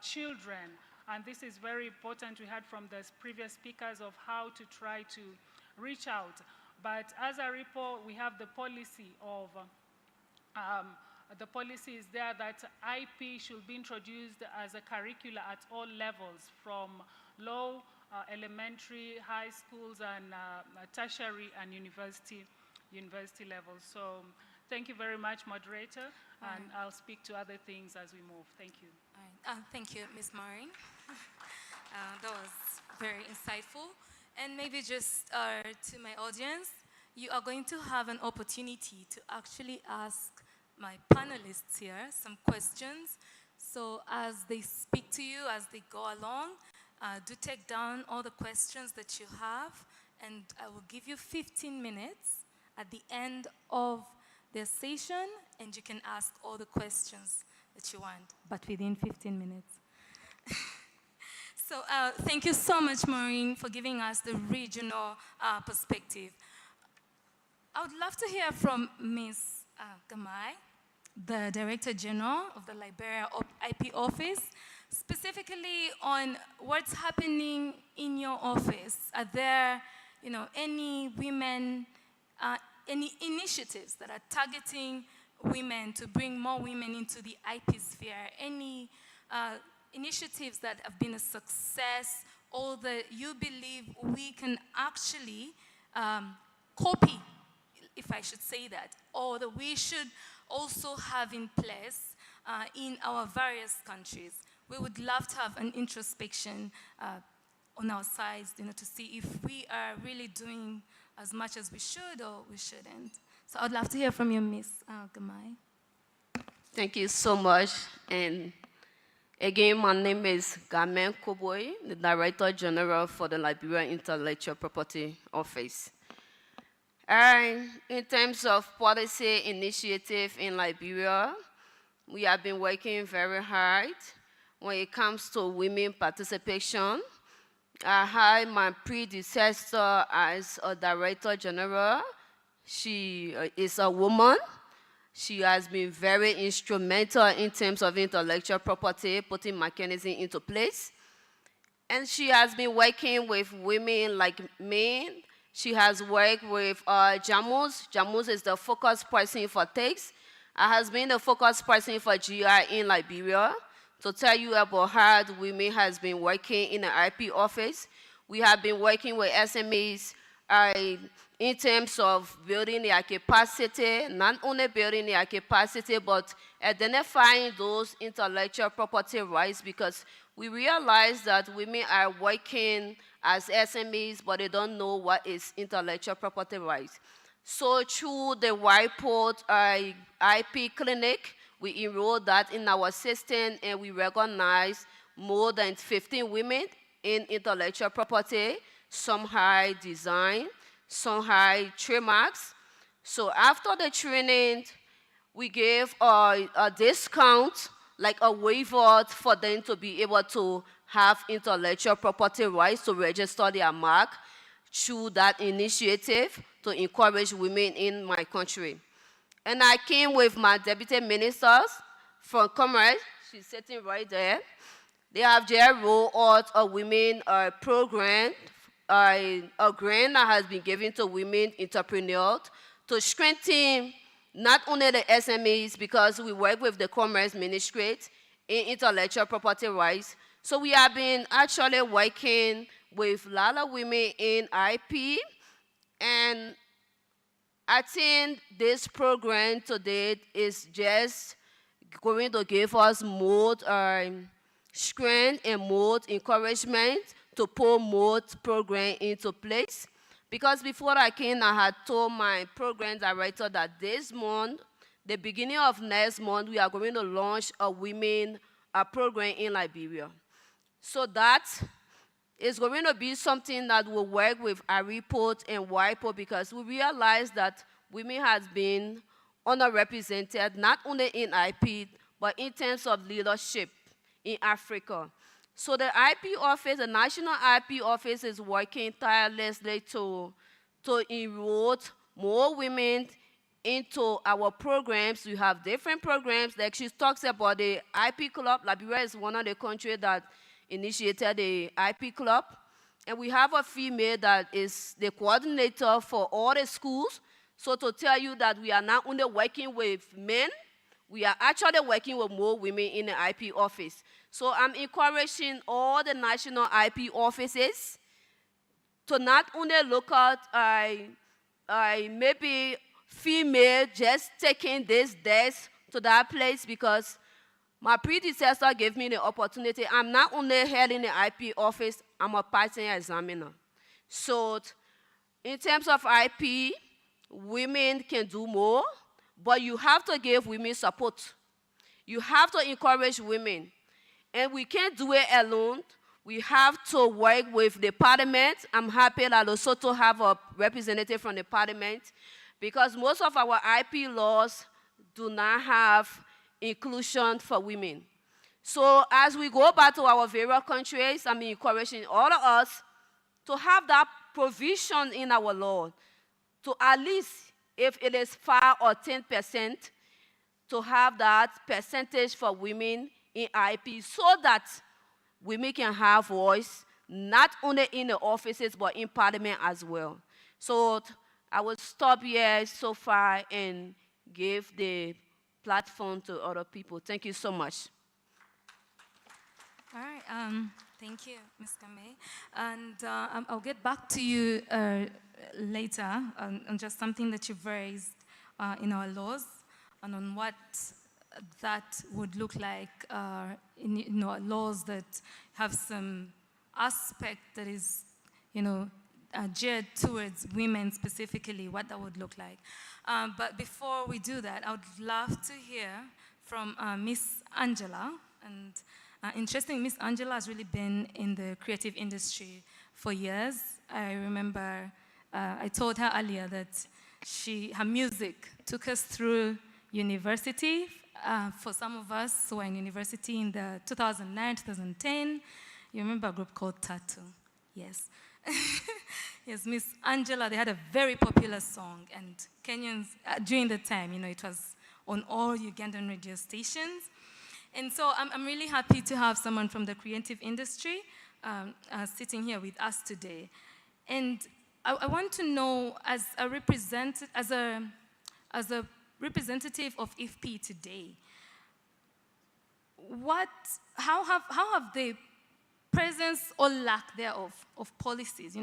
V: children. And this is very important. We heard from the previous speakers of how to try to reach out. But as ARIPO, we have the policy of the policy is there that IP should be introduced as a curricula at all levels, from low, elementary, high schools, and tertiary and university levels. So thank you very much, moderator, and I'll speak to other things as we move. Thank you.
F: Thank you, Ms. Maureen. That was very insightful. And maybe just to my audience, you are going to have an opportunity to actually ask my panelists here some questions. So as they speak to you, as they go along, do take down all the questions that you have, and I will give you 15 minutes at the end of their session, and you can ask all the questions that you want, but within 15 minutes. So thank you so much, Maureen, for giving us the regional perspective. I would love to hear from Ms. Gamai, the Director General of the Liberia IP Office, specifically on what's happening in your office. Are there, any women, any initiatives that are targeting women to bring more women into the IP sphere? Any initiatives that have been a success, or that you believe we can actually copy, if I should say that, or that we should also have in place in our various countries? We would love to have an introspection on our sides, to see if we are really doing as much as we should or we shouldn't. So I'd love to hear from you, Ms. Gamai.
E: Thank you so much. And again, my name is Gamen Koboi, the Director General for the Liberian Intellectual Property Office. In terms of policy initiative in Liberia, we have been working very hard when it comes to women participation. I had my predecessor as a Director General. She is a woman. She has been very instrumental in terms of intellectual property, putting mechanisms into place. And she has been working with women like me. She has worked with Jamus. Jamus is the focus person for TAKES. I has been the focus person for GI in Liberia. To tell you about how the women has been working in the IP office. We have been working with SMEs in terms of building their capacity, not only building their capacity, but identifying those intellectual property rights, because we realize that women are working as SMEs, but they don't know what is intellectual property rights. So through the Whiteport IP clinic, we enrolled that in our system, and we recognize more than 15 women in intellectual property, some high design, some high trademarks. So after the training, we gave a discount, like a waiver for them to be able to have intellectual property rights to register their mark through that initiative to encourage women in my country. And I came with my deputy ministers from Commerce. She's sitting right there. They have just rolled out a women program, a grant that has been given to women entrepreneurs to strengthen not only the SMEs, because we work with the Commerce Ministry in intellectual property rights. So we have been actually working with a lot of women in IP, and I think this program today is just going to give us more strength and more encouragement to put more program into place. Because before I came, I had told my program director that this month, the beginning of next month, we are going to launch a women program in Liberia. So that is going to be something that will work with ARIPO and WIPO, because we realize that women has been underrepresented, not only in IP, but in terms of leadership in Africa. So the IP office, the National IP office, is working tirelessly to enroll more women into our programs. We have different programs, like she talks about the IP club. Liberia is one of the countries that initiated the IP club. And we have a female that is the coordinator for all the schools. So to tell you that we are not only working with men, We are actually working with more women in the IP office. So I'm encouraging all the national IP offices to not only look at maybe female just taking this desk to that place, because my predecessor gave me the opportunity. I'm not only heading the IP office, I'm a patent examiner. So in terms of IP, women can do more, but you have to give women support. You have to encourage women. And we can't do it alone. We have to work with the parliament. I'm happy that Lesotho have a representative from the parliament, because most of our IP laws do not have inclusion for women. So as we go back to our various countries, I'm encouraging all of us to have that provision in our law, to at least, if it is 5 or 10%, to have that percentage for women in IP, so that women can have voice, not only in the offices, but in parliament as well. So I will stop here so far and give the platform to other people. Thank you so much.
F: All right, thank you, Ms. Kame. And I'll get back to you later on just something that you've raised in our laws and on what that would look like in laws that have some aspect that is, geared towards women specifically, what that would look like. But before we do that, I would love to hear from Miss Angela. And interesting, Miss Angela has really been in the creative industry for years. I remember I told her earlier that her music took us through university. For some of us who were in university in the 2009, 2010, you remember a group called Tattoo? Yes. Yes, Miss Angela, they had a very popular song, and Kenyans, during the time, it was on all Ugandan radio stations. And so I'm really happy to have someone from the creative industry sitting here with us today. And I want to know, as a representative of IFP today, how have the presence or lack thereof of policies,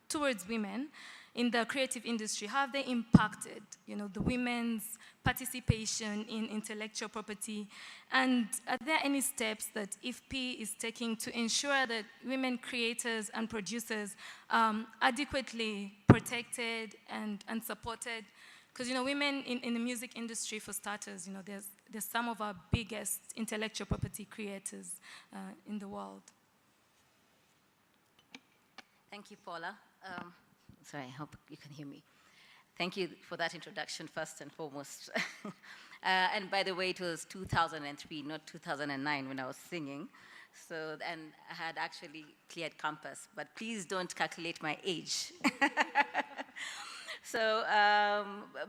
F: towards women in the creative industry, how have they impacted, the women's participation in intellectual property? And are there any steps that IFP is taking to ensure that women creators and producers adequately protected and supported? Because, women in the music industry, for starters, there's some of our biggest intellectual property creators in the world.
G: Thank you, Paula. Sorry, I hope you can hear me. Thank you for that introduction, first and foremost. And by the way, it was 2003, not 2009 when I was singing. So, and I had actually cleared campus, but please don't calculate my age. So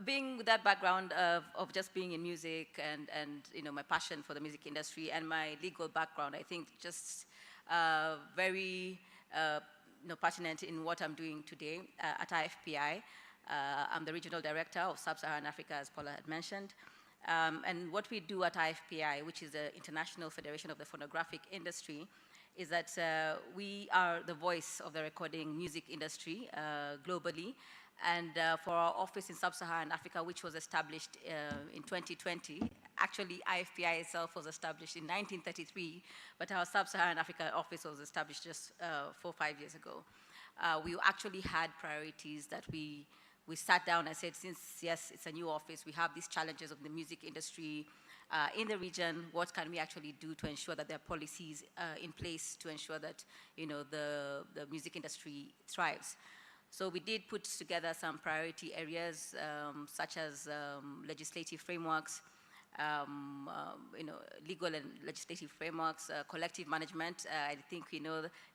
G: being with that background of just being in music and my passion for the music industry and my legal background, I think just very pertinent in what I'm doing today at IFPI. I'm the regional director of Sub-Saharan Africa, as Paula had mentioned. And what we do at IFPI, which is the International Federation of the Phonographic Industry, is that we are the voice of the recording music industry globally. And for our office in Sub-Saharan Africa, which was established in 2020, actually IFPI itself was established in 1933, but our Sub-Saharan Africa office was established just 4 or 5 years ago. We actually had priorities that we sat down and said, since, yes, it's a new office, we have these challenges of the music industry in the region, what can we actually do to ensure that there are policies in place to ensure that, the music industry thrives? So we did put together some priority areas, such as legislative frameworks, legal and legislative frameworks, collective management. I think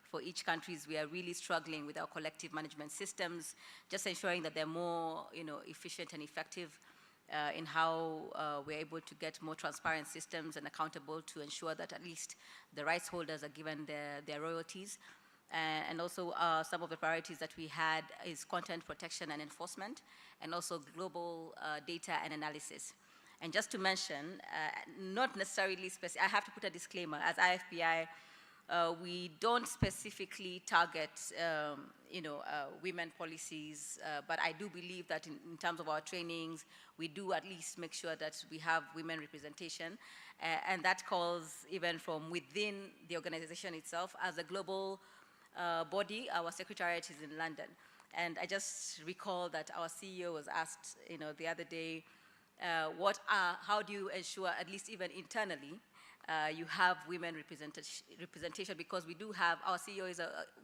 G: for each country, we are really struggling with our collective management systems, just ensuring that they're more efficient and effective in how we're able to get more transparent systems and accountable to ensure that at least the rights holders are given their royalties. And also some of the priorities that we had is content protection and enforcement, and also global data and analysis. And just to mention, not necessarily I have to put a disclaimer, as IFPI, we don't specifically target, women policies, but I do believe that in terms of our trainings, we do at least make sure that we have women representation, and that calls even from within the organization itself. As a global body, our secretariat is in London, and I just recall that our CEO was asked, the other day, how do you ensure, at least even internally, you have women representation, because we do have, our CEO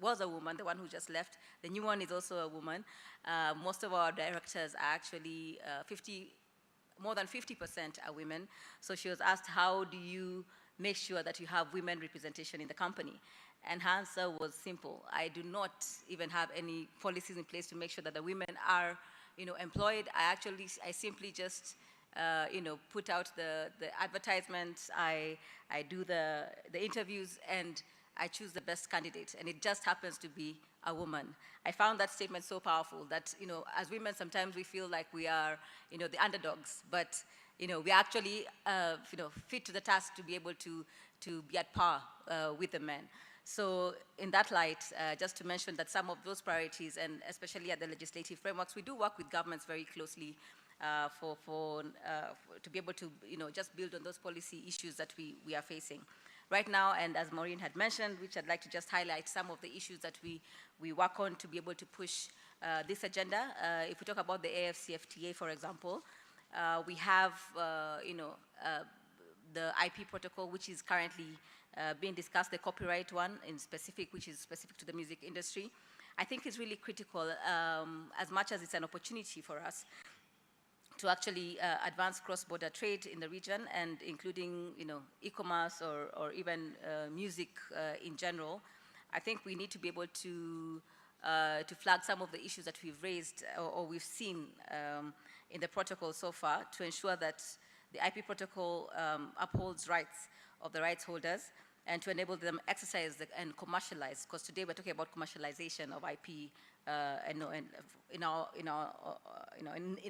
G: was a woman, the one who just left. The new one is also a woman. Most of our directors are actually more than 50% are women. So she was asked, how do you make sure that you have women representation in the company? And her answer was simple. I do not even have any policies in place to make sure that the women are, employed. I simply just put out the advertisements, I do the interviews, and I choose the best candidate, and it just happens to be a woman. I found that statement so powerful that, as women, sometimes we feel like we are, the underdogs, but, we actually, fit to the task to be able to be at par with the men. So in that light, just to mention that some of those priorities, and especially at the legislative frameworks, we do work with governments very closely to be able to, just build on those policy issues that we are facing. Right now, and as Maureen had mentioned, which I'd like to just highlight some of the issues that we work on to be able to push this agenda. If we talk about the AFCFTA, for example, we have, the IP protocol, which is currently being discussed, the copyright one in specific, which is specific to the music industry. I think it's really critical, as much as it's an opportunity for us to actually advance cross-border trade in the region, and including, e-commerce or even music in general. I think we need to be able to flag some of the issues that we've raised or we've seen in the protocol so far, to ensure that the IP protocol upholds rights of the rights holders, and to enable them exercise and commercialize, because today we're talking about commercialization of IP, and in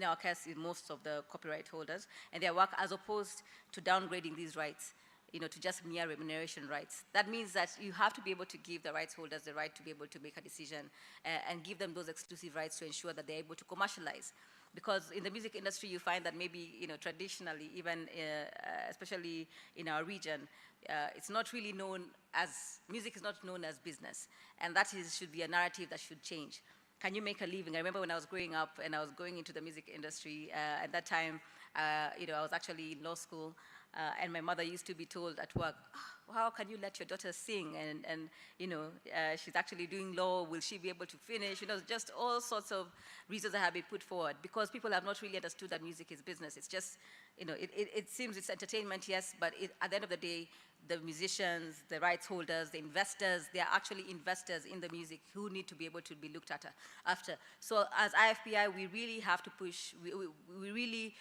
G: our case, in most of the copyright holders, and their work, as opposed to downgrading these rights, to just mere remuneration rights. That means that you have to be able to give the rights holders the right to be able to make a decision, and give them those exclusive rights to ensure that they're able to commercialize. Because in the music industry, you find that maybe, traditionally, even especially in our region, it's not really known as, music is not known as business. And that should be a narrative that should change. Can you make a living? I remember when I was growing up and I was going into the music industry, at that time, I was actually in law school, and my mother used to be told at work, oh, how can you let your daughter sing? And she's actually doing law, will she be able to finish? Just all sorts of reasons that have been put forward, because people have not really understood that music is business. It's just, it seems it's entertainment, yes, but at the end of the day, the musicians, the rights holders, the investors, they are actually investors in the music who need to be able to be looked at after. So as IFPI, we really have to push, we really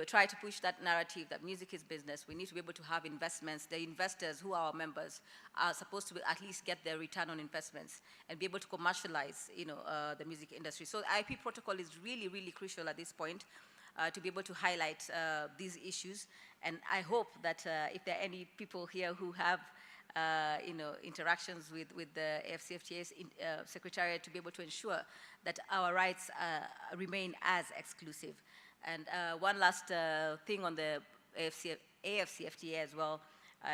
G: try to push that narrative that music is business. We need to be able to have investments. The investors who are our members are supposed to at least get their return on investments and be able to commercialize, the music industry. So the IP protocol is really, really crucial at this point to be able to highlight these issues. And I hope that if there are any people here who have interactions with the AFCFTA's secretariat, to be able to ensure that our rights remain as exclusive. And one last thing on the AFCFTA as well,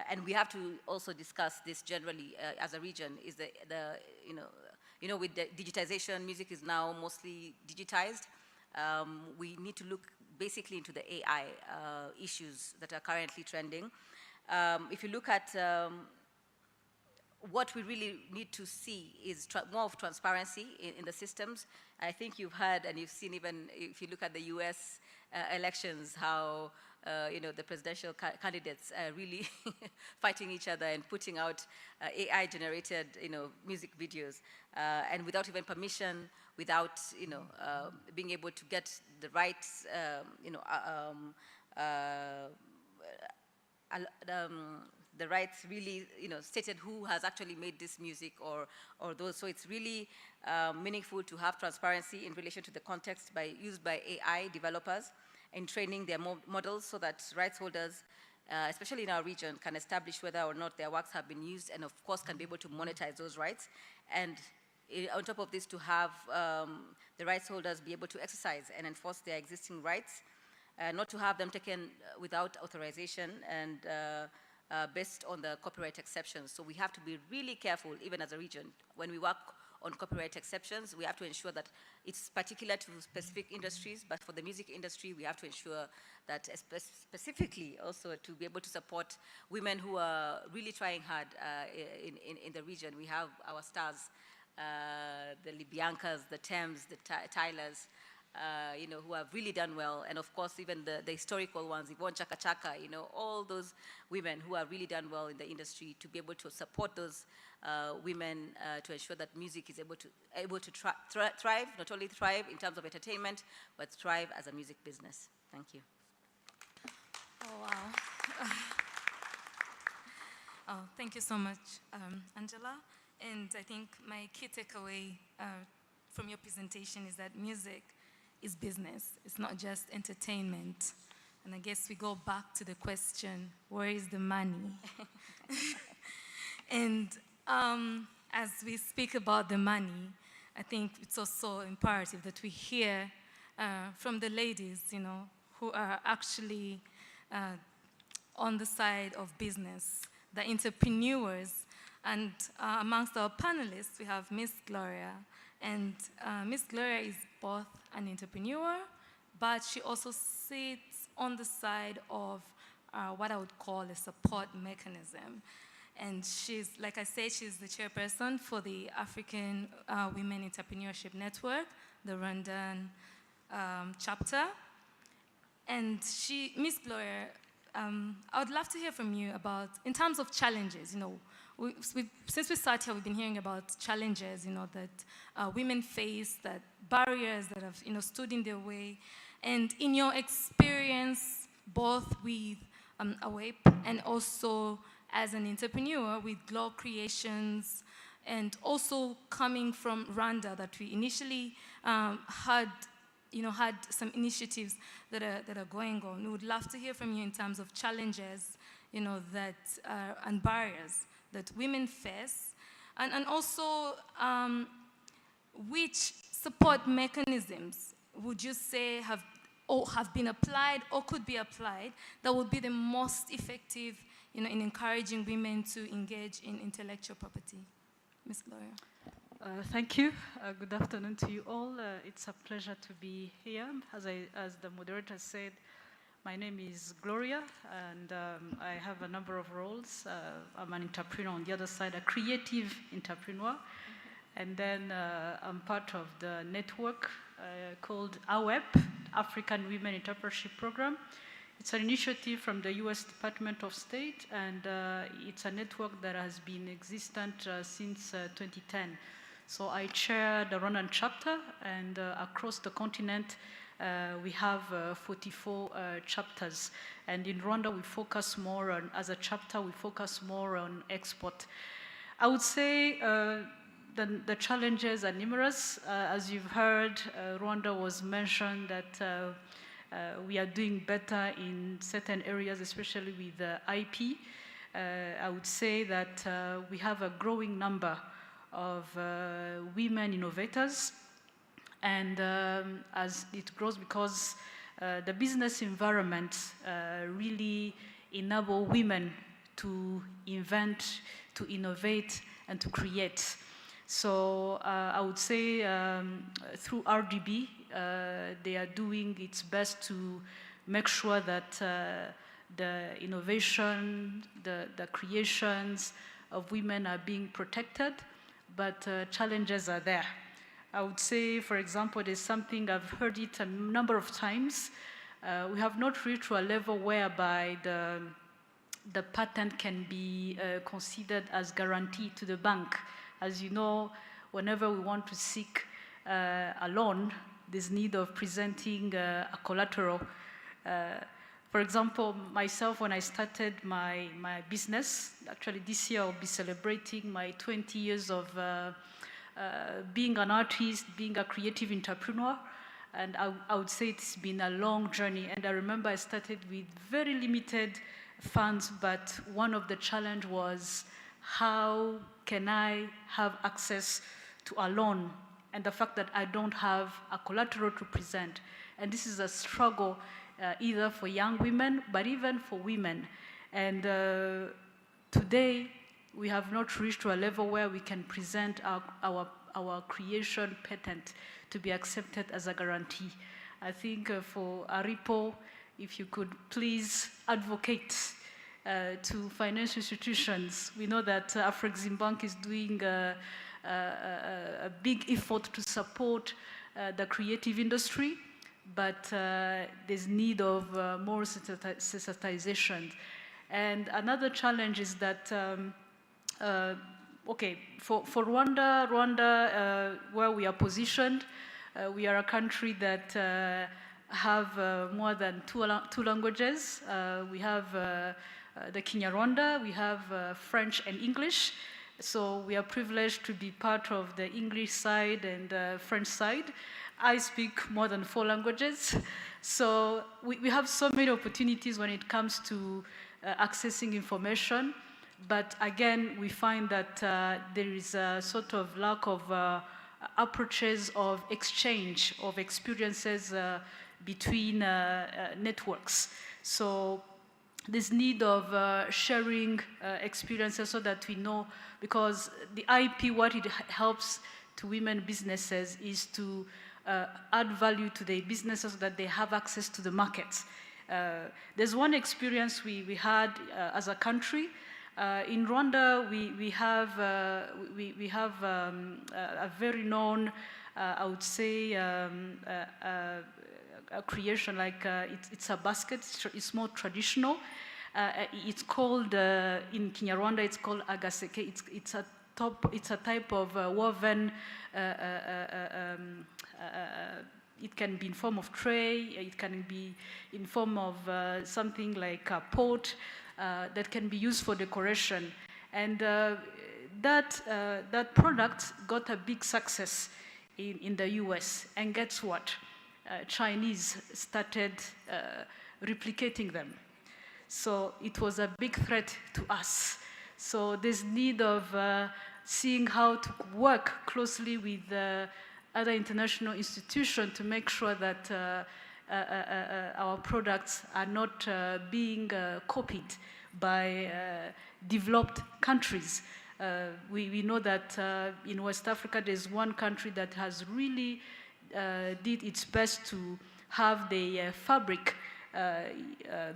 G: and we have to also discuss this generally as a region, is with the digitization, music is now mostly digitized. We need to look basically into the AI issues that are currently trending. If you look at what we really need to see is more of transparency in the systems. I think you've heard and you've seen, even if you look at the US elections, how the presidential candidates are really fighting each other and putting out AI-generated music videos, and without even permission, without being able to get the rights, the rights really, stated who has actually made this music or those. So it's really meaningful to have transparency in relation to the context used by AI developers, in training their models so that rights holders, especially in our region, can establish whether or not their works have been used and of course can be able to monetize those rights. And on top of this, to have the rights holders be able to exercise and enforce their existing rights, not to have them taken without authorization and based on the copyright exceptions. So we have to be really careful, even as a region, when we work on copyright exceptions. We have to ensure that it's particular to specific industries, but for the music industry, we have to ensure that specifically also to be able to support women who are really trying hard in the region. We have our stars, the Libyancas, the Thames, the Tylers, you know, who have really done well, and of course even the historical ones, Yvonne Chaka Chaka, you know, all those women who have really done well in the industry, to be able to support those women to ensure that music is able to thrive, not only thrive in terms of entertainment, but thrive as a music business. Thank you.
F: Oh, wow. Oh, thank you so much, Angela. And I think my key takeaway from your presentation is that music is business. It's not just entertainment. And I guess we go back to the question, where is the money? And as we speak about the money, I think it's also imperative that we hear from the ladies, you know, who are actually on the side of business, the entrepreneurs. And amongst our panelists, we have Miss Gloria. And Miss Gloria is both an entrepreneur, but she also sits on the side of what I would call a support mechanism. And she's, like I said, she's the chairperson for the African Women Entrepreneurship Network, the Rwandan chapter. And Miss Gloria, I would love to hear from you about, in terms of challenges, you know, since we started here, we've been hearing about challenges, you know, that women face, that barriers that have, you know, stood in their way. And in your experience, both with AWAPE and also as an entrepreneur with Glow Creations, and also coming from Rwanda, that we initially had some initiatives that are going on. We would love to hear from you in terms of challenges, you know, that and barriers that women face, and also which support mechanisms would you say have been applied or could be applied that would be the most effective, you know, in encouraging women to engage in intellectual property? Ms. Gloria.
H: Thank you. Good afternoon to you all. It's a pleasure to be here. As the moderator said, my name is Gloria, and I have a number of roles. I'm an entrepreneur on the other side, a creative entrepreneur. And then I'm part of the network called AWEP, African Women Entrepreneurship Program. It's an initiative from the US Department of State, and it's a network that has been existent since 2010. So I chair the Rwandan chapter, and across the continent, we have 44 chapters. And in Rwanda, we focus more on, as a chapter, we focus more on export. I would say the challenges are numerous. As you've heard, Rwanda was mentioned that we are doing better in certain areas, especially with IP. I would say that we have a growing number of women innovators, and as it grows, because the business environment really enable women to invent, to innovate, and to create. So I would say through RDB, they are doing its best to make sure that the innovation, the creations of women are being protected, but challenges are there. I would say, for example, there's something, I've heard it a number of times, we have not reached to a level whereby the patent can be considered as guaranteed to the bank. As you know, whenever we want to seek a loan, there's need of presenting a collateral. For example, myself, when I started my business, actually this year I'll be celebrating my 20 years of being an artist, being a creative entrepreneur. And I would say it's been a long journey. And I remember I started with very limited funds, but one of the challenge was how can I have access to a loan, and the fact that I don't have a collateral to present. And this is a struggle either for young women, but even for women. And today, we have not reached to a level where we can present our creation patent to be accepted as a guarantee. I think for ARIPO, if you could please advocate to financial institutions. We know that Afrexim Bank is doing a big effort to support the creative industry, but there's need of more sensitization. And another challenge is that, okay, for Rwanda, where we are positioned, we are a country that have more than two languages. We have the Kinyarwanda, we have French and English. So we are privileged to be part of the English side and French side. I speak more than 4 languages. So we have so many opportunities when it comes to accessing information. But again, we find that there is a sort of lack of approaches of exchange of experiences between networks. So this need of sharing experiences so that we know, because the IP, what it helps to women businesses is to add value to their businesses so that they have access to the markets. There's one experience we had as a country. In Rwanda, we have a very known, I would say, a creation, like it's a basket, it's more traditional. It's called, in Kinyarwanda, it's called agaseke. It's a type of woven, it can be in form of tray, it can be in form of something like a pot that can be used for decoration. And that product got a big success in the US. And guess what? Chinese started replicating them. So it was a big threat to us. So there's need of seeing how to work closely with other international institutions to make sure that our products are not being copied by developed countries. We know that in West Africa, there's one country that has really did its best to have the fabric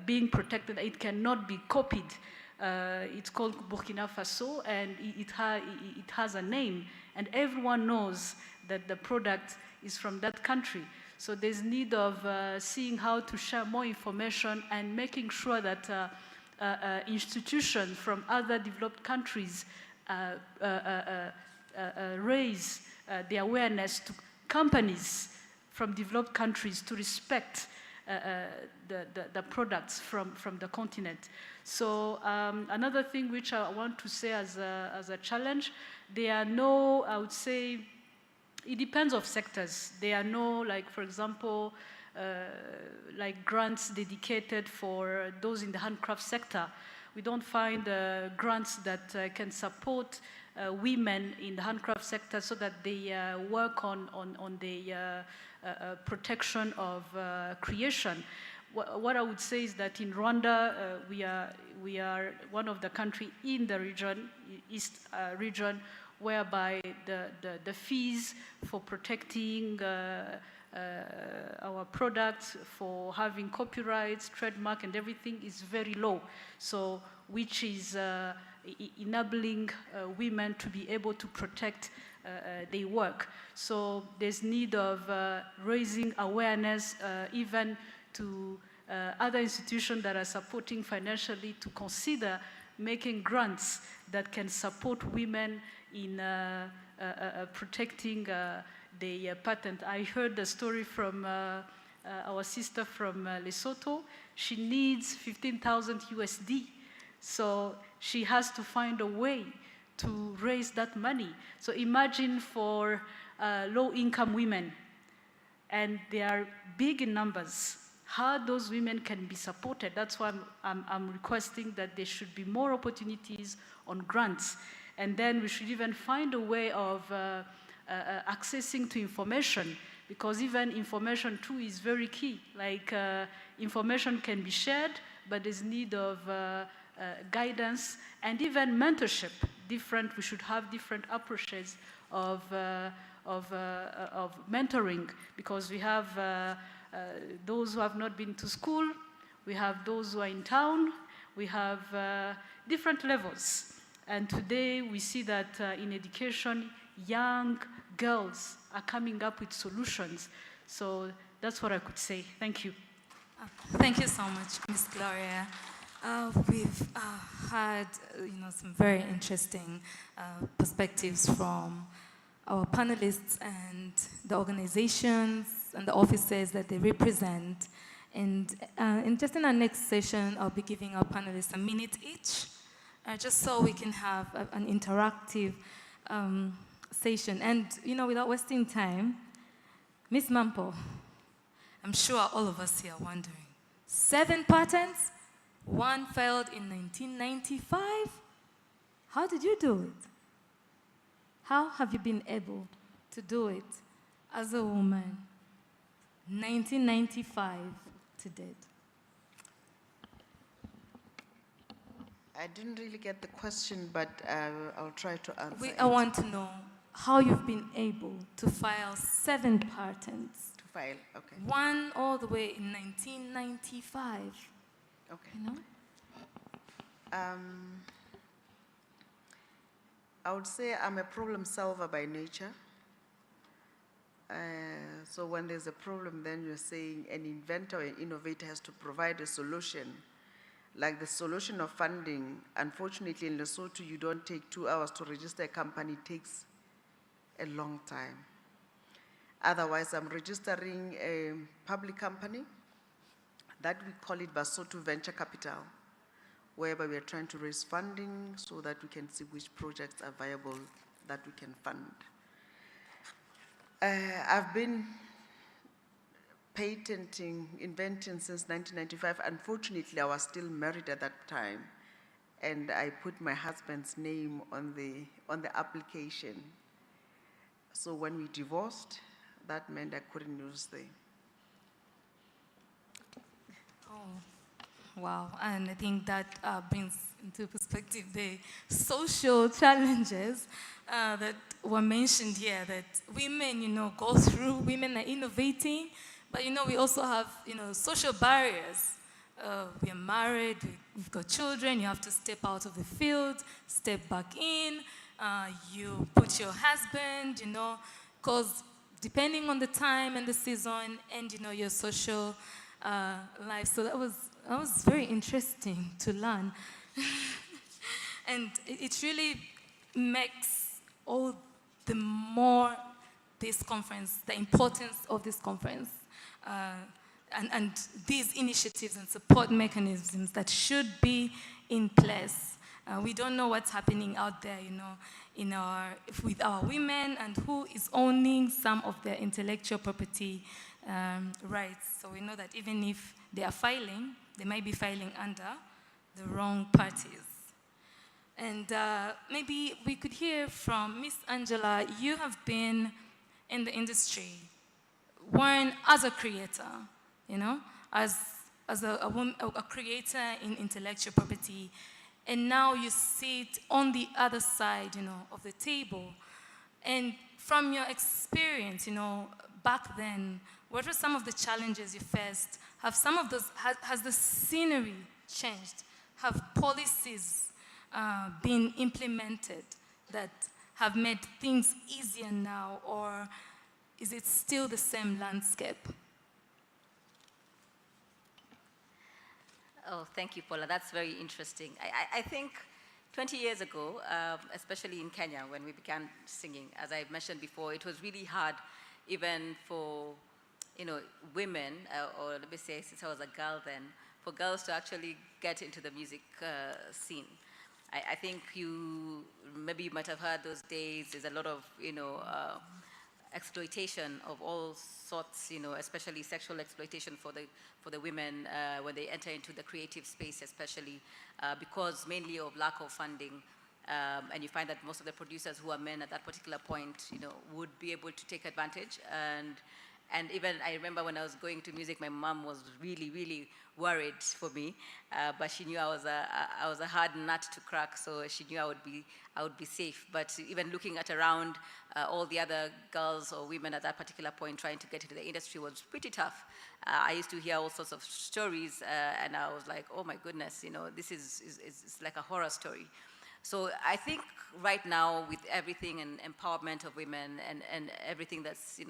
H: being protected. It cannot be copied. It's called Burkina Faso, and it has a name, and everyone knows that the product is from that country. So there's need of seeing how to share more information and making sure that institutions from other developed countries raise the awareness to companies from developed countries to respect the products from the continent. So another thing which I want to say as a challenge, there are no, I would say, it depends on sectors. There are no, like, for example, like grants dedicated for those in the handcraft sector. We don't find grants that can support women in the handcraft sector so that they work on the protection of creation. What I would say is that in Rwanda, we are one of the countries in the region, East region, whereby the fees for protecting our products, for having copyrights, trademark, and everything is very low. So, which is enabling women to be able to protect their work. So there's need of raising awareness even to other institutions that are supporting financially to consider making grants that can support women in protecting the patent. I heard the story from our sister from Lesotho. She needs 15,000 USD. So she has to find a way to raise that money. So imagine for low-income women, and they are big in numbers. How those women can be supported, that's why I'm requesting that there should be more opportunities on grants. And then we should even find a way of accessing to information, because even information too is very key. Like information can be shared, but there's need of guidance and even mentorship. We should have different approaches of mentoring, because we have those who have not been to school, we have those who are in town, we have different levels. And today we see that in education, young girls are coming up with solutions. So that's what I could say. Thank you.
F: Thank you so much, Ms. Gloria. We've had some very interesting perspectives from our panelists and the organizations and the offices that they represent. And just in our next session, I'll be giving our panelists a minute each, just so we can have an interactive session. And, without wasting time, Ms. Mampo, I'm sure all of us here are wondering, 7 patents, 1 failed in 1995? How did you do it? How have you been able to do it as a woman, 1995 to date?
U: I didn't really get the question, but I'll try to answer
F: I want to know how you've been able to file 7 patents.
U: To file, okay.
F: 1 all the way in 1995.
U: Okay. I would say I'm a problem solver by nature. So when there's a problem, then you're saying an inventor or an innovator has to provide a solution. Like the solution of funding, unfortunately in Lesotho, you don't take 2 hours to register a company, it takes a long time. Otherwise, I'm registering a public company that we call it Basotho Venture Capital, whereby we are trying to raise funding so that we can see which projects are viable that we can fund. I've been inventing since 1995. Unfortunately, I was still married at that time, and I put my husband's name on the application. So when we divorced, that meant I couldn't use the.
F: Oh, wow. And I think that brings into perspective the social challenges that were mentioned here, that women, go through, women are innovating, but, we also have, social barriers. We are married, we've got children, you have to step out of the field, step back in, you put your husband, because depending on the time and the season and, your social life. So that was very interesting to learn. And it really makes all the more this conference, the importance of this conference, and these initiatives and support mechanisms that should be in place. We don't know what's happening out there, with our women and who is owning some of their intellectual property rights. So we know that even if they are filing, they might be filing under the wrong parties. And maybe we could hear from Miss Angela. You have been in the industry, one as a creator, as a creator in intellectual property, and now you sit on the other side, of the table. And from your experience, back then, what were some of the challenges you faced? Has the scenery changed? Have policies been implemented that have made things easier now, or is it still the same landscape?
G: Oh, thank you, Paula. That's very interesting. I think 20 years ago, especially in Kenya, when we began singing, as I mentioned before, it was really hard even for women, or let me say, since I was a girl then, for girls to actually get into the music scene. I think maybe you might have heard those days, there's a lot of, exploitation of all sorts, especially sexual exploitation for the women when they enter into the creative space, especially because mainly of lack of funding. And you find that most of the producers who are men at that particular point, would be able to take advantage. And even I remember when I was going to music, my mom was really, really worried for me, but she knew I was a hard nut to crack, so she knew I would be safe. But even looking at around all the other girls or women at that particular point trying to get into the industry was pretty tough. I used to hear all sorts of stories, and I was like, oh my goodness, this is like a horror story. So I think right now with everything and empowerment of women and everything that's,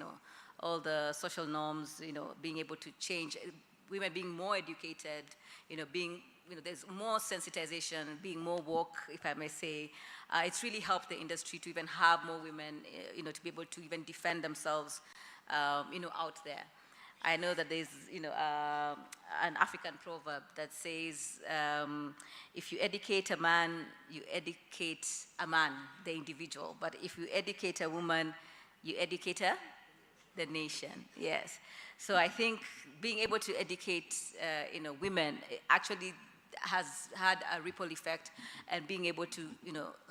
G: all the social norms, being able to change, women being more educated, there's more sensitization, being more woke, if I may say. It's really helped the industry to even have more women, to be able to even defend themselves, out there. I know that there's, an African proverb that says, if you educate a man, you educate a man, the individual. But if you educate a woman, you educate her, the nation. Yes. So I think being able to educate, women actually has had a ripple effect, and being able to,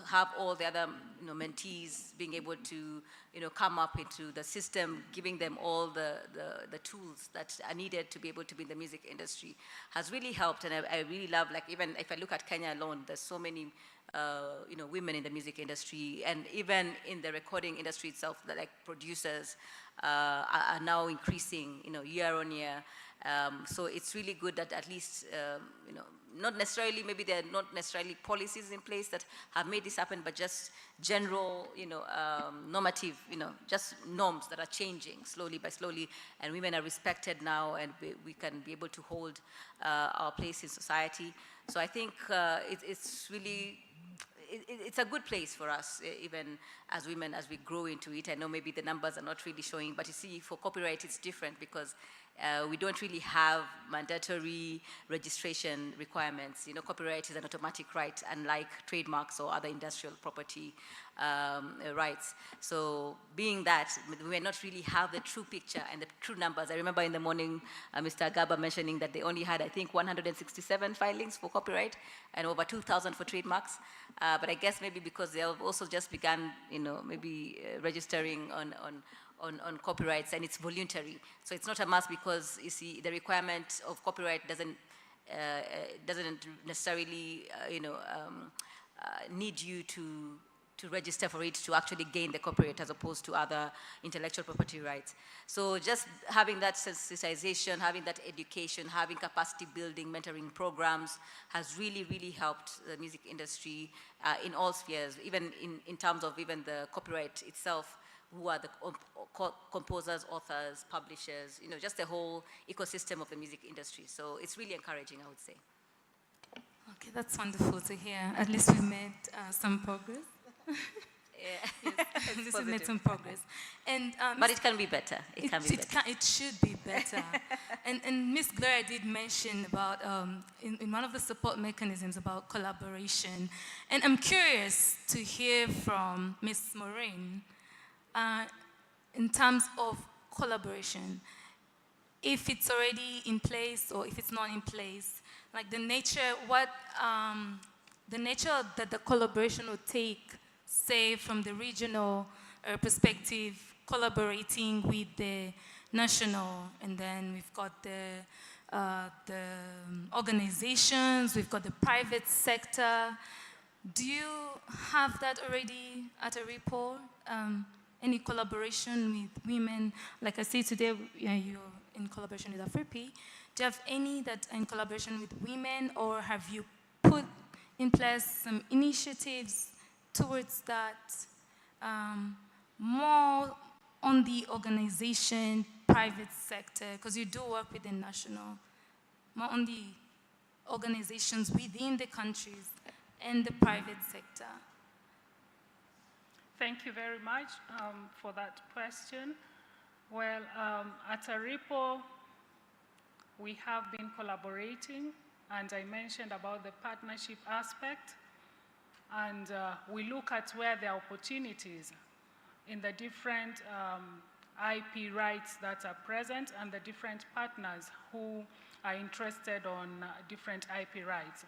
G: have all the other, mentees being able to, come up into the system, giving them all the tools that are needed to be able to be in the music industry has really helped. And I really love, like, even if I look at Kenya alone, there's so many, women in the music industry, and even in the recording industry itself, like producers are now increasing, year on year. So it's really good that at least, not necessarily, maybe there are not necessarily policies in place that have made this happen, but just general, normative, just norms that are changing slowly by slowly, and women are respected now, and we can be able to hold our place in society. So I think it's really, it's a good place for us, even as women, as we grow into it. I know maybe the numbers are not really showing, but you see, for copyright, it's different because we don't really have mandatory registration requirements. Copyright is an automatic right, unlike trademarks or other industrial property rights. So being that, we may not really have the true picture and the true numbers. I remember in the morning, Mr. Agaba mentioning that they only had, I think, 167 filings for copyright and over 2,000 for trademarks. But I guess maybe because they have also just begun, maybe registering on copyrights, and it's voluntary. So it's not a must, because you see the requirement of copyright doesn't necessarily need you to register for it to actually gain the copyright, as opposed to other intellectual property rights. So just having that sensitization, having that education, having capacity building, mentoring programs has really, really helped the music industry in all spheres, even in terms of even the copyright itself, who are the composers, authors, publishers, just the whole ecosystem of the music industry. So it's really encouraging, I would say.
F: Okay, that's wonderful to hear. At least we made some progress.
G: Yeah,
F: at least we made some progress. And,
G: but it can be better. It can be better.
F: It should be better. and Ms. Gloria did mention about, in one of the support mechanisms, about collaboration. And I'm curious to hear from Ms. Maureen, in terms of collaboration, if it's already in place or if it's not in place, like the nature that the collaboration would take, say, from the regional perspective, collaborating with the national, and then we've got the organizations, we've got the private sector. Do you have that already at ARIPO? Any collaboration with women? Like I say today, you're in collaboration with AFRIPI. Do you have any that are in collaboration with women, or have you put in place some initiatives towards that? More on the organization, private sector, because you do work with the national, more on the organizations within the countries and the private sector.
V: Thank you very much for that question. Well, at ARIPO, we have been collaborating, and I mentioned about the partnership aspect, and we look at where there are opportunities in the different IP rights that are present and the different partners who are interested on different IP rights.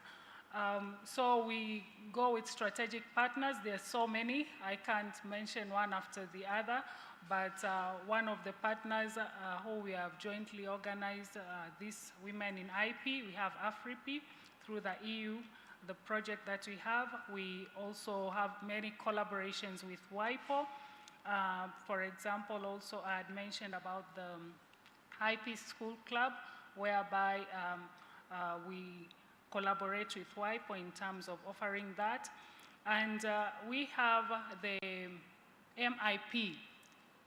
V: So we go with strategic partners. There are so many. I can't mention one after the other, but one of the partners who we have jointly organized this Women in IP, we have ARIPO through the EU, the project that we have. We also have many collaborations with WIPO. For example, also I had mentioned about the IP School Club, whereby we collaborate with WIPO in terms of offering that. And we have the MIP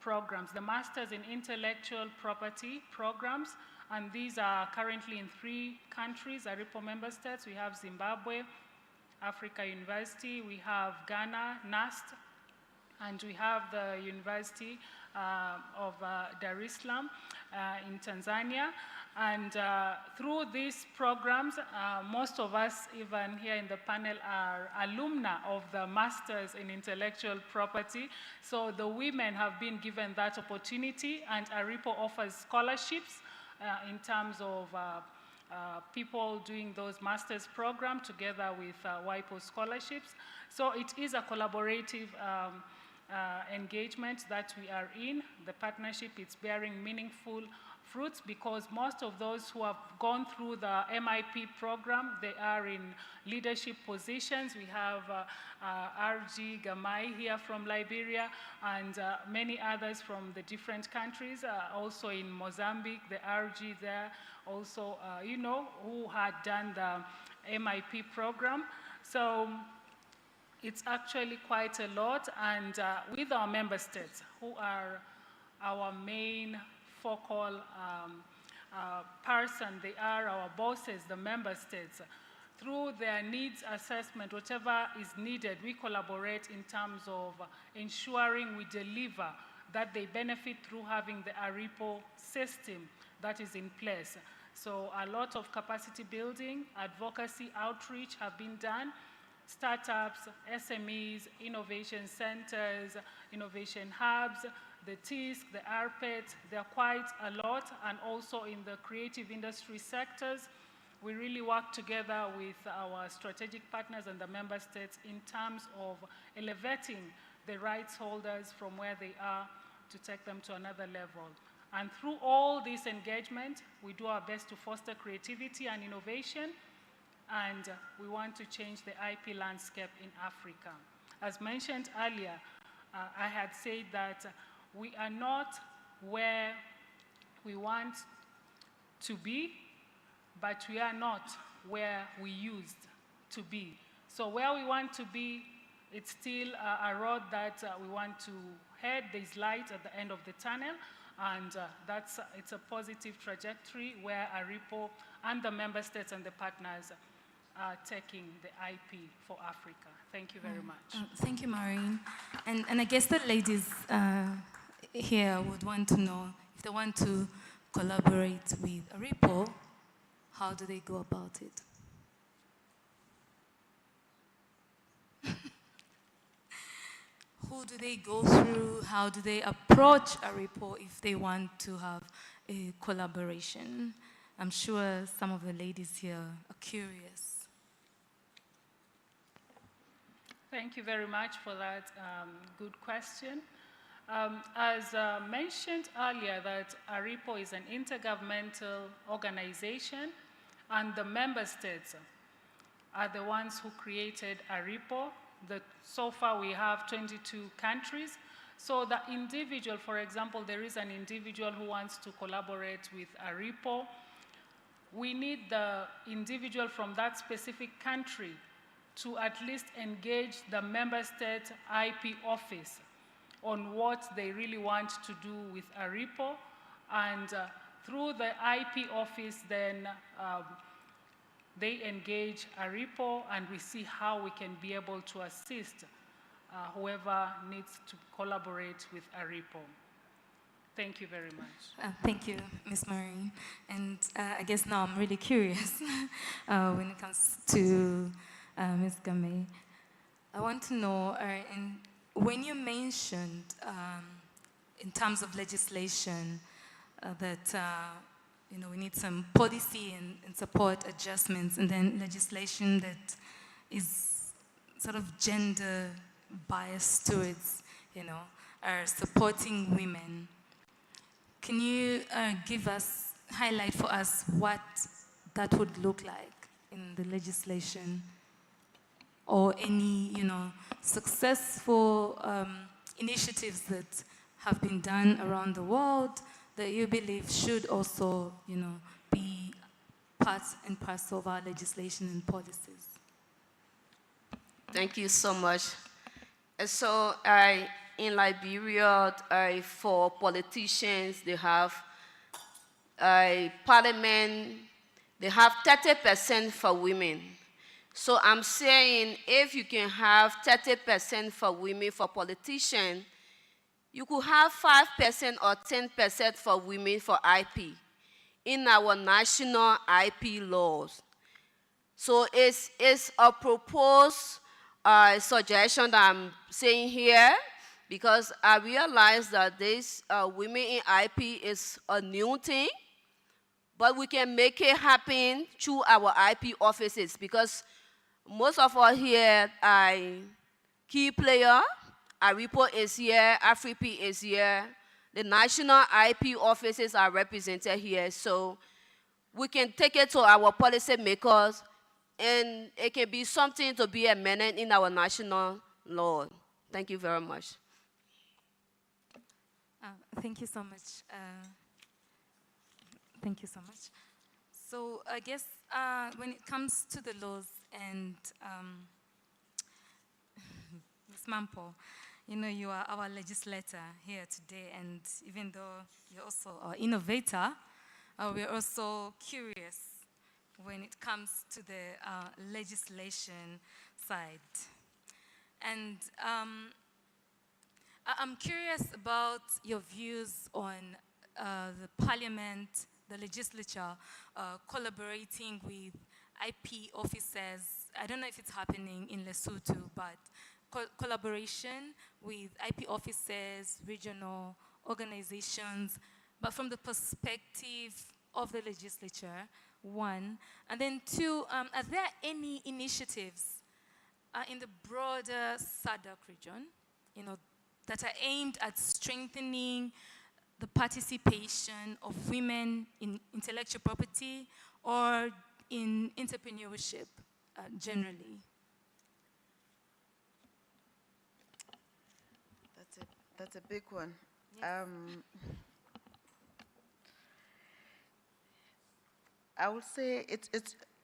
V: programs, the Masters in Intellectual Property programs, and these are currently in 3 countries, ARIPO member states. We have Zimbabwe, Africa University, we have Ghana, NAST, and we have the University of Dar es Salaam in Tanzania. And through these programs, most of us, even here in the panel, are alumni of the Masters in Intellectual Property. So the women have been given that opportunity, and ARIPO offers scholarships in terms of people doing those master's programs together with WIPO scholarships. So it is a collaborative engagement that we are in. The partnership is bearing meaningful fruits because most of those who have gone through the MIP program, they are in leadership positions. We have RG Gamai here from Liberia and many others from the different countries, also in Mozambique, the RG there, also, you know, who had done the MIP program. So it's actually quite a lot, and with our member states, who are our main focal person, they are our bosses, the member states. Through their needs assessment, whatever is needed, we collaborate in terms of ensuring we deliver, that they benefit through having the ARIPO system that is in place. So a lot of capacity building, advocacy, outreach have been done. Startups, SMEs, innovation centers, innovation hubs, the TISC, the ARPET, they're quite a lot, and also in the creative industry sectors. We really work together with our strategic partners and the member states in terms of elevating the rights holders from where they are to take them to another level. And through all this engagement, we do our best to foster creativity and innovation, and we want to change the IP landscape in Africa. As mentioned earlier, I had said that we are not where we want to be, but we are not where we used to be. So where we want to be, it's still a road that we want to head. There's light at the end of the tunnel, and it's a positive trajectory where ARIPO and the member states and the partners are taking the IP for Africa. Thank you very much.
F: Thank you, Maureen. And I guess the ladies here would want to know, if they want to collaborate with ARIPO, how do they go about it? Who do they go through? How do they approach ARIPO if they want to have a collaboration? I'm sure some of the ladies here are curious.
V: Thank you very much for that good question. As mentioned earlier, that ARIPO is an intergovernmental organization, and the member states are the ones who created ARIPO. So far we have 22 countries. So the individual, for example, there is an individual who wants to collaborate with ARIPO. We need the individual from that specific country to at least engage the member state IP office on what they really want to do with ARIPO. And through the IP office, then they engage ARIPO, and we see how we can be able to assist whoever needs to collaborate with ARIPO. Thank you very much.
F: Thank you, Ms. Maureen. And I guess now I'm really curious when it comes to Ms. Gamay. I want to know, when you mentioned in terms of legislation that we need some policy and support adjustments, and then legislation that is sort of gender biased towards, are supporting women. Can you highlight for us what that would look like in the legislation, or any, successful initiatives that have been done around the world that you believe should also, be part and parcel of our legislation and policies?
E: Thank you so much. So in Liberia, for politicians, they have parliament, they have 30% for women. So I'm saying if you can have 30% for women for politicians, you could have 5% or 10% for women for IP in our national IP laws. So it's a proposed suggestion that I'm saying here, because I realize that this women in IP is a new thing, but we can make it happen through our IP offices, because most of us here are key player. ARIPO is here, AFRIP is here. The national IP offices are represented here, so we can take it to our policy makers, and it can be something to be amended in our national law. Thank you very much.
F: Thank you so much. Thank you so much. So I guess when it comes to the laws and Ms. Mampo, you are our legislator here today, and even though you're also our innovator, we're also curious when it comes to the legislation side. And I'm curious about your views on the parliament, the legislature, collaborating with IP officers. I don't know if it's happening in Lesotho, but collaboration with IP officers, regional organizations, but from the perspective of the legislature, one. And then two, are there any initiatives in the broader SADC region, that are aimed at strengthening the participation of women in intellectual property or in entrepreneurship generally?
U: That's a big one.
F: Yes.
U: I would say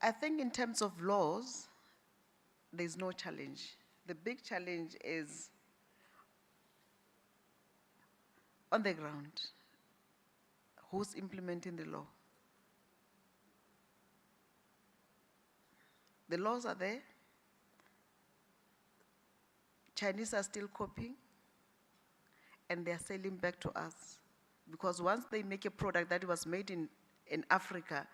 U: I think in terms of laws, there's no challenge. The big challenge is on the ground. Who's implementing the law? The laws are there. Chinese are still copying, and they're selling back to us. Because once they make a product that was made in Africa,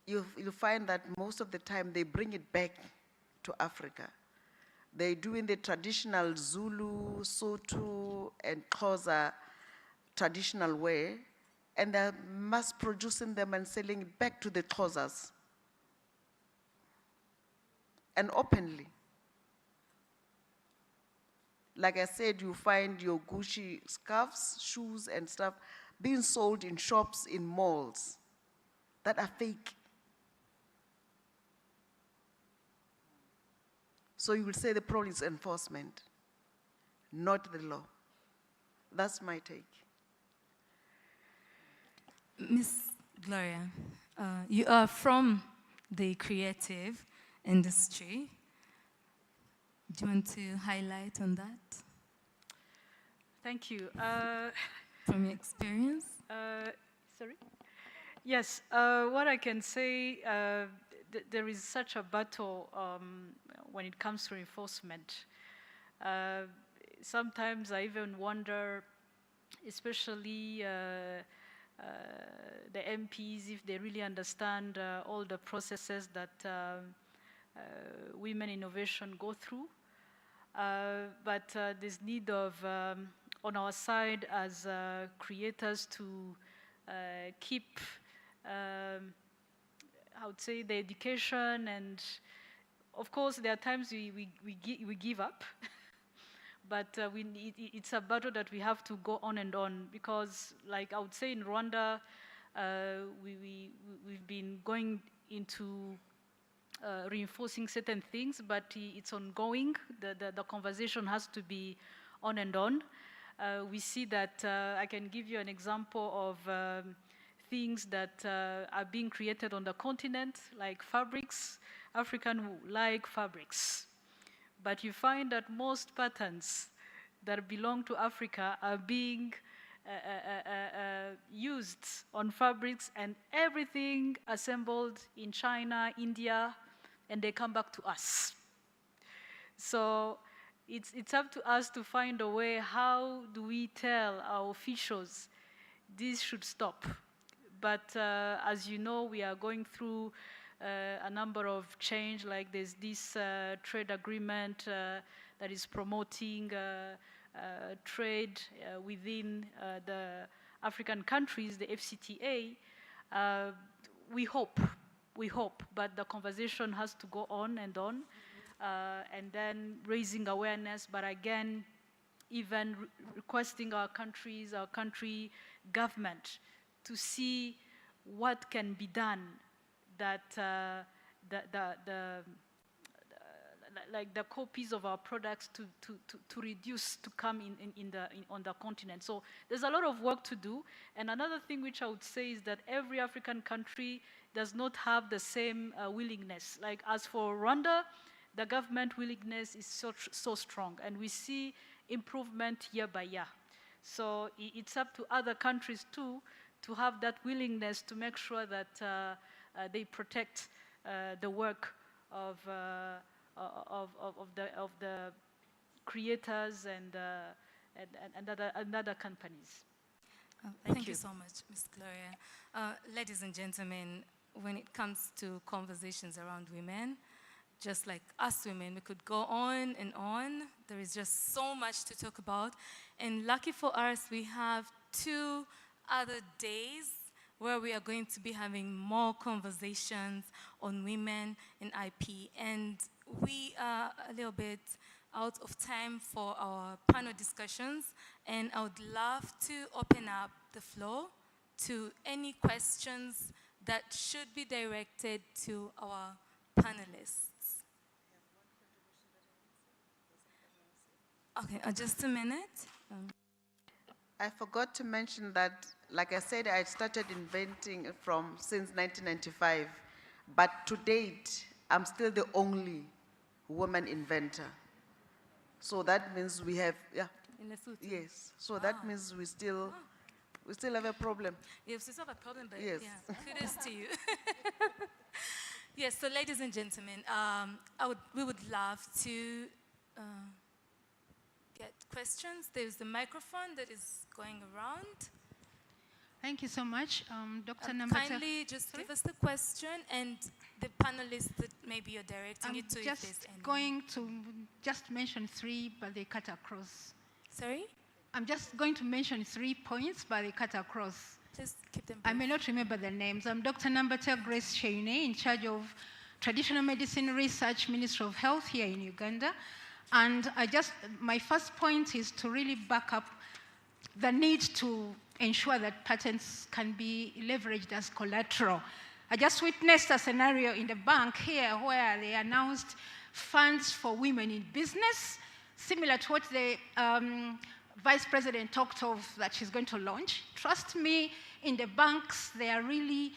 U: you'll find that most of the time they bring it back to Africa. They do in the traditional Zulu, Sotho, and Xhosa traditional way, and they're mass producing them and selling it back to the Xhosas. And openly. Like I said, you find your Gucci scarves, shoes, and stuff being sold in shops, in malls that are fake. So you will say the problem is enforcement, not the law. That's my take.
F: Ms. Gloria, you are from the creative industry. Do you want to highlight on that?
H: Thank you.
F: From your experience?
H: Sorry? Yes, what I can say, there is such a battle when it comes to enforcement. Sometimes I even wonder, especially the MPs, if they really understand all the processes that women innovation go through. but there's need of, on our side as creators to keep, I would say, the education, and of course there are times we give up, but it's a battle that we have to go on and on, because like I would say in Rwanda, we've been going into reinforcing certain things, but it's ongoing. The conversation has to be on and on. We see that, I can give you an example of things that are being created on the continent, like fabrics. Africans like fabrics. But you find that most patterns that belong to Africa are being used on fabrics, and everything assembled in China, India, and they come back to us. So it's up to us to find a way, how do we tell our officials this should stop? But as you know, we are going through a number of change, like there's this trade agreement that is promoting trade within the African countries, the FCTA. We hope, but the conversation has to go on, and then raising awareness, but again, even requesting our country government to see what can be done, that like the copies of our products to reduce, to come on the continent. So there's a lot of work to do. And another thing which I would say is that every African country does not have the same willingness. Like as for Rwanda, the government willingness is so strong, and we see improvement year by year. So it's up to other countries too to have that willingness to make sure that they protect the work of the creators and other companies.
F: Thank you so much, Ms. Gloria. Ladies and gentlemen, when it comes to conversations around women, just like us women, we could go on and on. There is just so much to talk about. And lucky for us, we have 2 other days where we are going to be having more conversations on women in IP. And we are a little bit out of time for our panel discussions, and I would love to open up the floor to any questions that should be directed to our panelists. Okay, just a minute.
U: I forgot to mention that, like I said, I started inventing since 1995, but to date, I'm still the only woman inventor. So that means we have, yes. So that means we still have a problem.
F: Yes, we still have a problem, but
U: yes.
F: Yeah, kudos to you. Yes, so ladies and gentlemen, we would love to get questions. There's the microphone that is going around.
I: Thank you so much. Dr. Nambata.
F: Kindly just give us the question, and the panelists that maybe you're directing it to.
I: I'm just going to mention 3, but they cut across.
F: Sorry?
I: I'm just going to mention 3 points, but they cut across.
F: Just keep them brief.
I: I may not remember the names. I'm Dr. Nambata Grace Cheine, in charge of Traditional Medicine Research, Ministry of Health here in Uganda. And my first point is to really back up the need to ensure that patents can be leveraged as collateral. I just witnessed a scenario in the bank here where they announced funds for women in business, similar to what the Vice President talked of that she's going to launch. Trust me, in the banks, they are really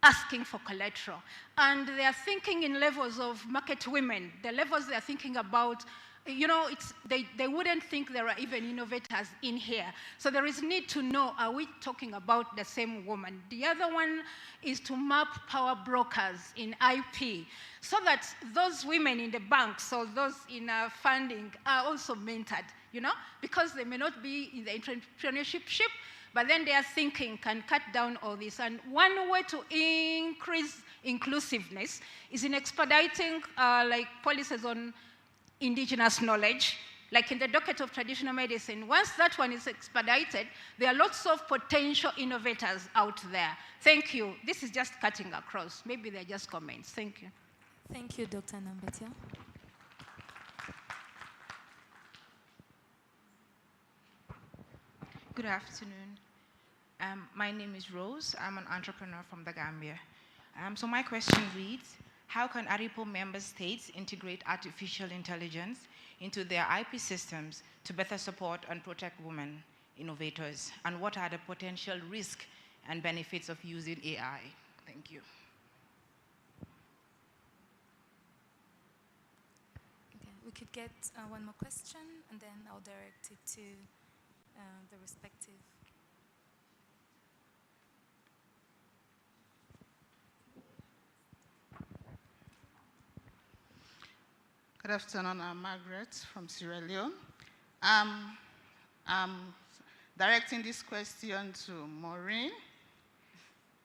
I: asking for collateral. And they are thinking in levels of market women, the levels they are thinking about, they wouldn't think there are even innovators in here. So there is need to know, are we talking about the same woman? The other one is to map power brokers in IP, so that those women in the banks or those in funding are also mentored, because they may not be in the entrepreneurship ship, but then their thinking can cut down all this. And one way to increase inclusiveness is in expediting policies on indigenous knowledge, like in the docket of traditional medicine. Once that one is expedited, there are lots of potential innovators out there. Thank you. This is just cutting across. Maybe they're just comments. Thank you.
F: Thank you, Dr. Nambetia.
J: Good afternoon. My name is Rose. I'm an entrepreneur from the Gambia. So my question reads, how can ARIPO member states integrate artificial intelligence into their IP systems to better support and protect women innovators? And what are the potential risks and benefits of using AI? Thank you.
F: Okay, we could get one more question, and then I'll direct it to the respective.
K: Good afternoon, I'm Margaret from Sierra Leone. I'm directing this question to Maureen.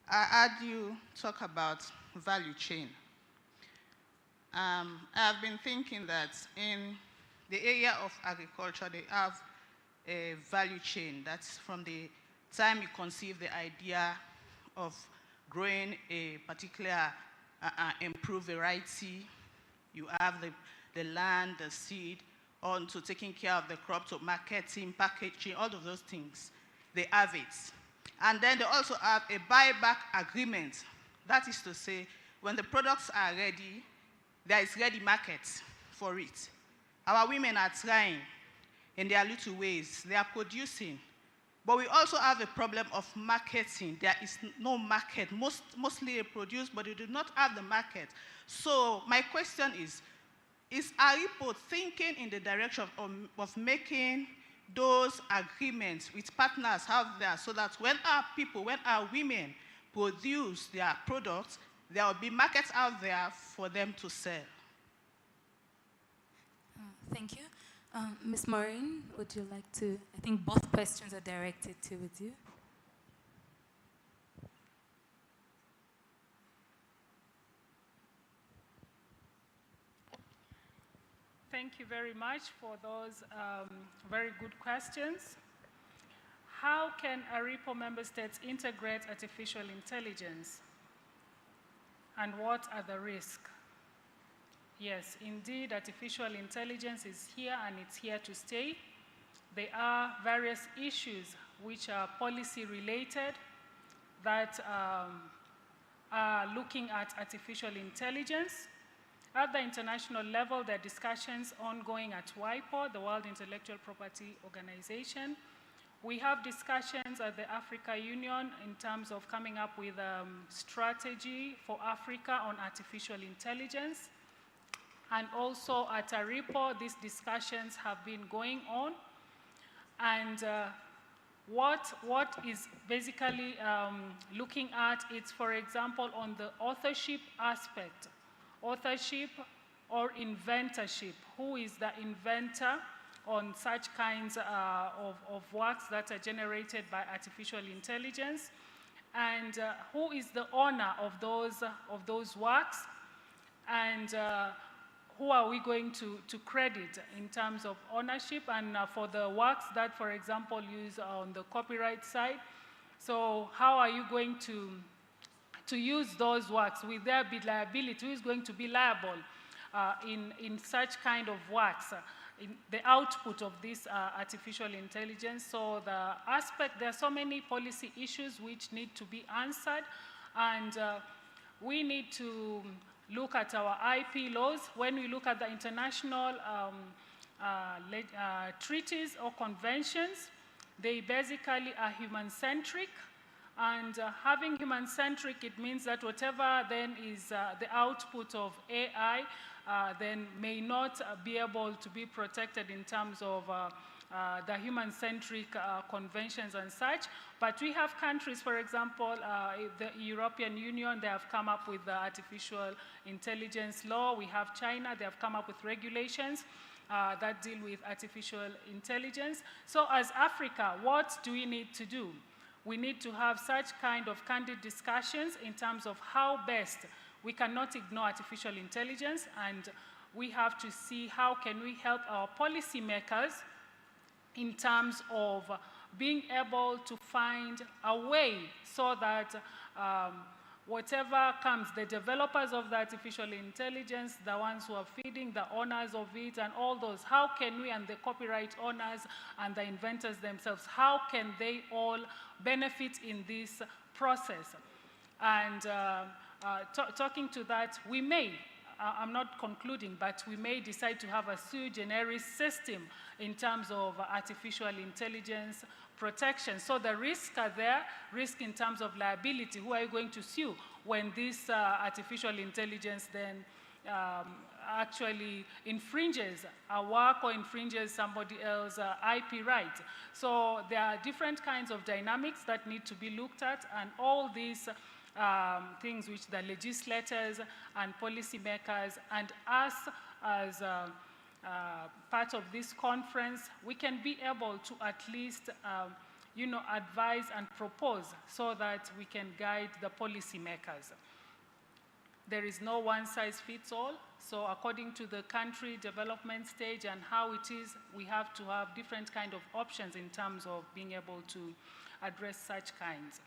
K: I heard you talk about value chain. I've been thinking that in the area of agriculture, they have a value chain. That's from the time you conceive the idea of growing a particular improved variety, you have the land, the seed, on to taking care of the crop, to marketing, packaging, all of those things. They have it. And then they also have a buyback agreement. That is to say, when the products are ready, there is ready market for it. Our women are trying in their little ways. They are producing. But we also have a problem of marketing. There is no market. Mostly they produce, but they do not have the market. So my question is ARIPO thinking in the direction of making those agreements with partners out there so that when our women produce their products, there will be markets out there for them to sell?
F: Thank you. Ms. Maureen, would you like to? I think both questions are directed to you.
V: Thank you very much for those very good questions. How can ARIPO member states integrate artificial intelligence? And what are the risks? Yes, indeed, artificial intelligence is here and it's here to stay. There are various issues which are policy related that are looking at artificial intelligence. At the international level, there are discussions ongoing at WIPO, the World Intellectual Property Organization. We have discussions at the Africa Union in terms of coming up with a strategy for Africa on artificial intelligence. And also at ARIPO, these discussions have been going on. And what is basically looking at is, for example, on the authorship aspect. Authorship or inventorship. Who is the inventor on such kinds of works that are generated by artificial intelligence? And who is the owner of those works? And who are we going to credit in terms of ownership? And for the works that, for example, use on the copyright side, so how are you going to use those works? Will there be liability? Who is going to be liable in such kind of works, in the output of this artificial intelligence? So there are so many policy issues which need to be answered, and we need to look at our IP laws. When we look at the international treaties or conventions, they basically are human-centric. And having human-centric, it means that whatever then is the output of AI then may not be able to be protected in terms of the human-centric conventions and such. But we have countries, for example, the European Union, they have come up with the artificial intelligence law. We have China, they have come up with regulations that deal with artificial intelligence. So as Africa, what do we need to do? We need to have such kind of candid discussions in terms of how best we cannot ignore artificial intelligence, and we have to see how can we help our policymakers in terms of being able to find a way so that whatever comes, the developers of the artificial intelligence, the ones who are feeding, the owners of it, and all those, how can we, and the copyright owners and the inventors themselves, how can they all benefit in this process? And talking to that, we may, I'm not concluding, but we may decide to have a sui generis system in terms of artificial intelligence protection. So the risks are there, risk in terms of liability. Who are you going to sue when this artificial intelligence then actually infringes a work or infringes somebody else's IP right? So there are different kinds of dynamics that need to be looked at, and all these things which the legislators and policymakers and us as part of this conference, we can be able to at least advise and propose so that we can guide the policymakers. There is no one size fits all, so according to the country development stage and how it is, we have to have different kind of options in terms of being able to address such kinds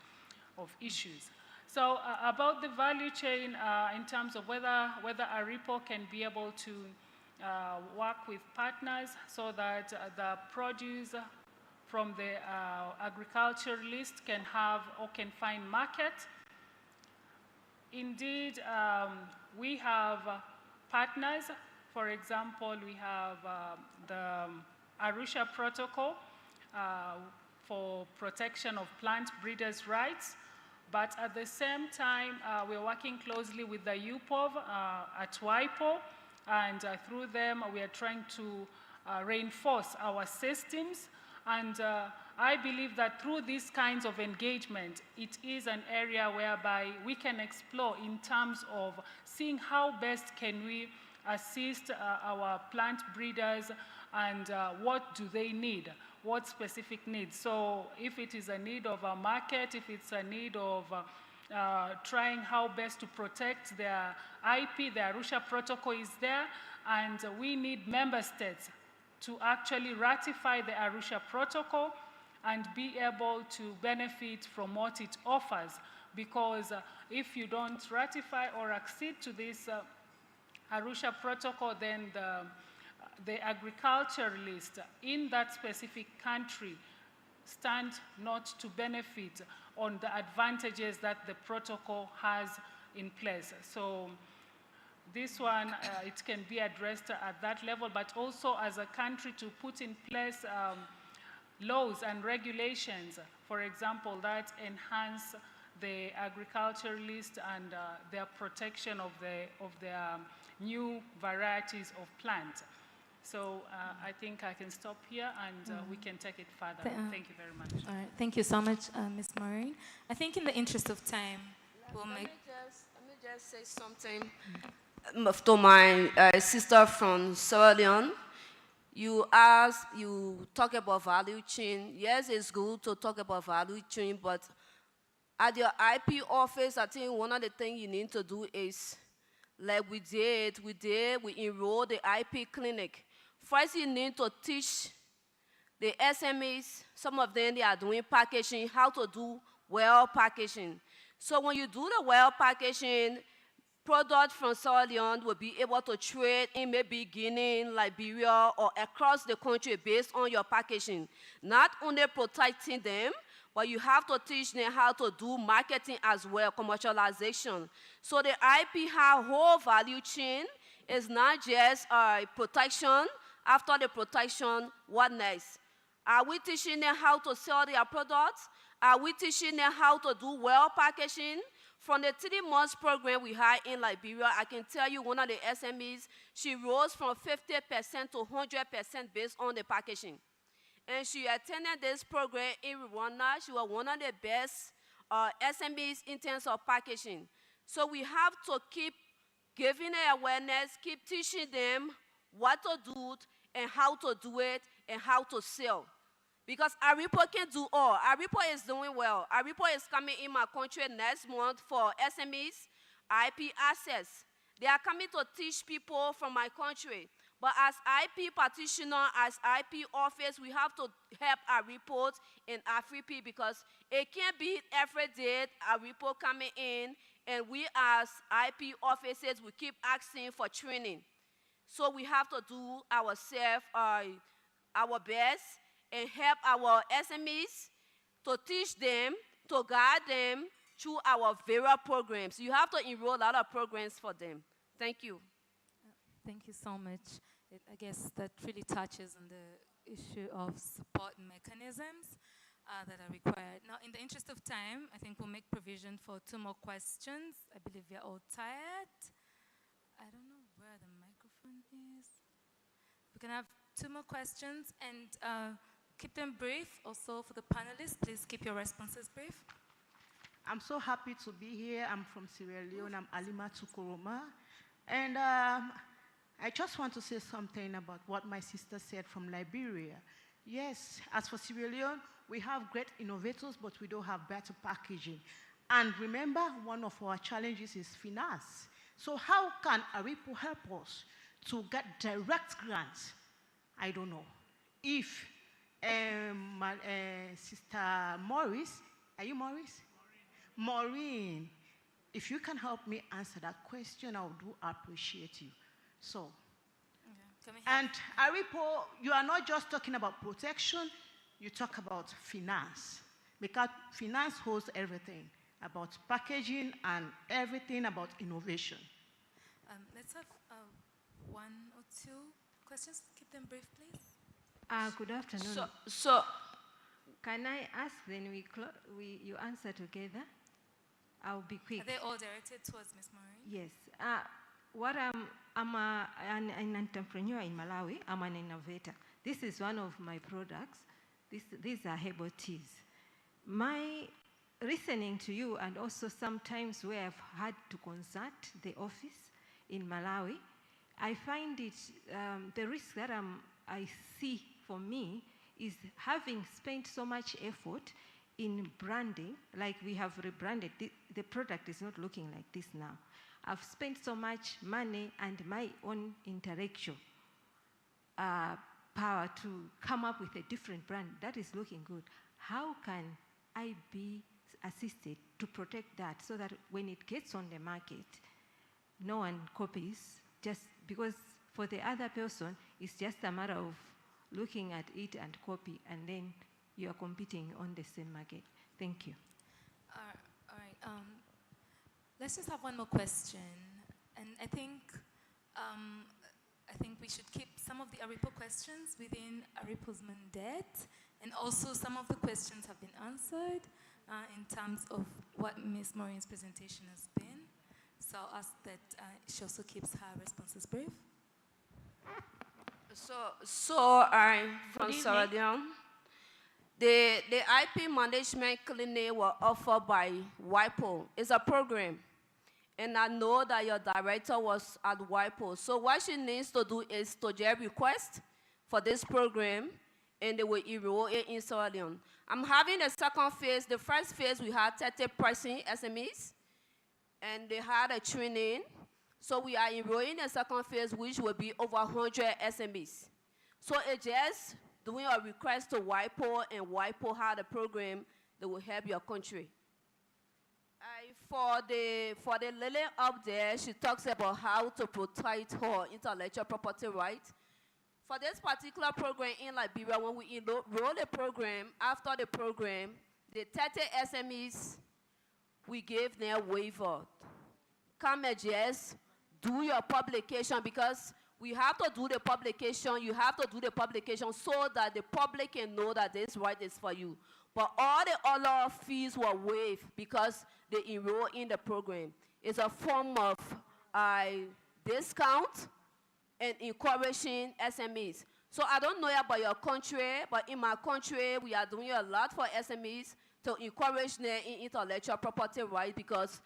V: of issues. So about the value chain in terms of whether ARIPO can be able to work with partners so that the produce from the agriculturalist can have or can find market. Indeed, we have partners. For example, we have the Arusha Protocol for protection of plant breeders' rights. But at the same time, we're working closely with the UPOV at WIPO, and through them, we are trying to reinforce our systems. And I believe that through these kinds of engagement, it is an area whereby we can explore in terms of seeing how best can we assist our plant breeders and what do they need, what specific needs. So if it is a need of a market, if it's a need of trying how best to protect their IP, the Arusha Protocol is there, and we need member states to actually ratify the Arusha Protocol and be able to benefit from what it offers. Because if you don't ratify or accede to this Arusha Protocol, then the agriculturalists in that specific country stand not to benefit on the advantages that the protocol has in place. So this one, it can be addressed at that level, but also as a country to put in place laws and regulations, for example, that enhance the agriculturalists and their protection of their new varieties of plants. So I think I can stop here and we can take it further. Thank you very much.
L: All right, thank you so much, Ms. Maureen. I think in the interest of time, we'll make...
E: Let me just say something to my sister from Sierra Leone. You talk about value chain. Yes, it's good to talk about value chain, but at your IP office, I think one of the things you need to do is, like we enrolled the IP clinic. First, you need to teach the SMEs, some of them, they are doing packaging, how to do well packaging. So when you do the well packaging, product from Sierra Leone will be able to trade in maybe Guinea, Liberia, or across the country based on your packaging. Not only protecting them, but you have to teach them how to do marketing as well, commercialization. So the IP have whole value chain. It's not just protection. After the protection, what next? Are we teaching them how to sell their products? Are we teaching them how to do well packaging? From the 3 months program we had in Liberia, I can tell you one of the SMEs, she rose from 50% to 100% based on the packaging. And she attended this program in Rwanda. She was one of the best SMEs in terms of packaging. So we have to keep giving them awareness, keep teaching them what to do and how to do it and how to sell. Because ARIPO can do all. ARIPO is doing well. ARIPO is coming in my country next month for SMEs, IP access. They are coming to teach people from my country. But as IP practitioner, as IP office, we have to help ARIPO and AFRIP because it can't be every day ARIPO coming in and we as IP officers, we keep asking for training. So we have to do ourselves, our best and help our SMEs to teach them, to guide them through our various programs. You have to enroll a lot of programs for them. Thank you.
L: Thank you so much. I guess that really touches on the issue of support mechanisms that are required. Now, in the interest of time, I think we'll make provision for 2 more questions. I believe we're all tired. I don't know where the microphone is. We can have 2 more questions and keep them brief. Also, for the panelists, please keep your responses brief.
M: I'm so happy to be here. I'm from Sierra Leone. I'm Alima Tukuroma. And I just want to say something about what my sister said from Liberia. Yes, as for Sierra Leone, we have great innovators, but we don't have better packaging. And remember, one of our challenges is finance. So how can ARIPO help us to get direct grants? I don't know. If Sister Maurice, are you Maurice? Maureen, if you can help me answer that question, I do appreciate you. So, and ARIPO, you are not just talking about protection, you talk about finance. Because finance holds everything about packaging and everything about innovation.
L: Let's have 1 or 2 questions. Keep them brief, please.
N: Good afternoon.
E: So
N: can I ask then you answer together? I'll be quick.
L: Are they all directed towards Ms. Maureen?
N: Yes. I'm an entrepreneur in Malawi. I'm an innovator. This is one of my products. These are herbal teas. My listening to you and also sometimes where I've had to consult the office in Malawi, I find it, the risk that I see for me is having spent so much effort in branding, like we have rebranded, the product is not looking like this now. I've spent so much money and my own intellectual power to come up with a different brand that is looking good. How can I be assisted to protect that so that when it gets on the market, no one copies, just because for the other person, it's just a matter of looking at it and copy, and then you are competing on the same market. Thank you.
L: All right. Let's just have 1 more question. And I think we should keep some of the ARIPO questions within ARIPO's mandate. And also some of the questions have been answered in terms of what Ms. Maureen's presentation has been. So I'll ask that she also keeps her responses brief.
E: So I'm from Sierra Leone. The IP management clinic was offered by WIPO. It's a program. And I know that your director was at WIPO. So what she needs to do is to get request for this program, and they will enroll it in Sierra Leone. I'm having a second phase. The first phase, we had 30% SMEs, and they had a training. So we are enrolling a second phase, which will be over 100 SMEs. So it's just doing a request to WIPO, and WIPO had a program that will help your country. For the lady up there, she talks about how to protect her intellectual property rights. For this particular program in Liberia, when we enroll the program, after the program, the 30 SMEs, we gave them a waiver. Come and just do your publication, because we have to do the publication. You have to do the publication so that the public can know that this right is for you. But all the other fees were waived because they enroll in the program. It's a form of discount and encouraging SMEs. So I don't know about your country, but in my country, we are doing a lot for SMEs to encourage them in intellectual property rights, because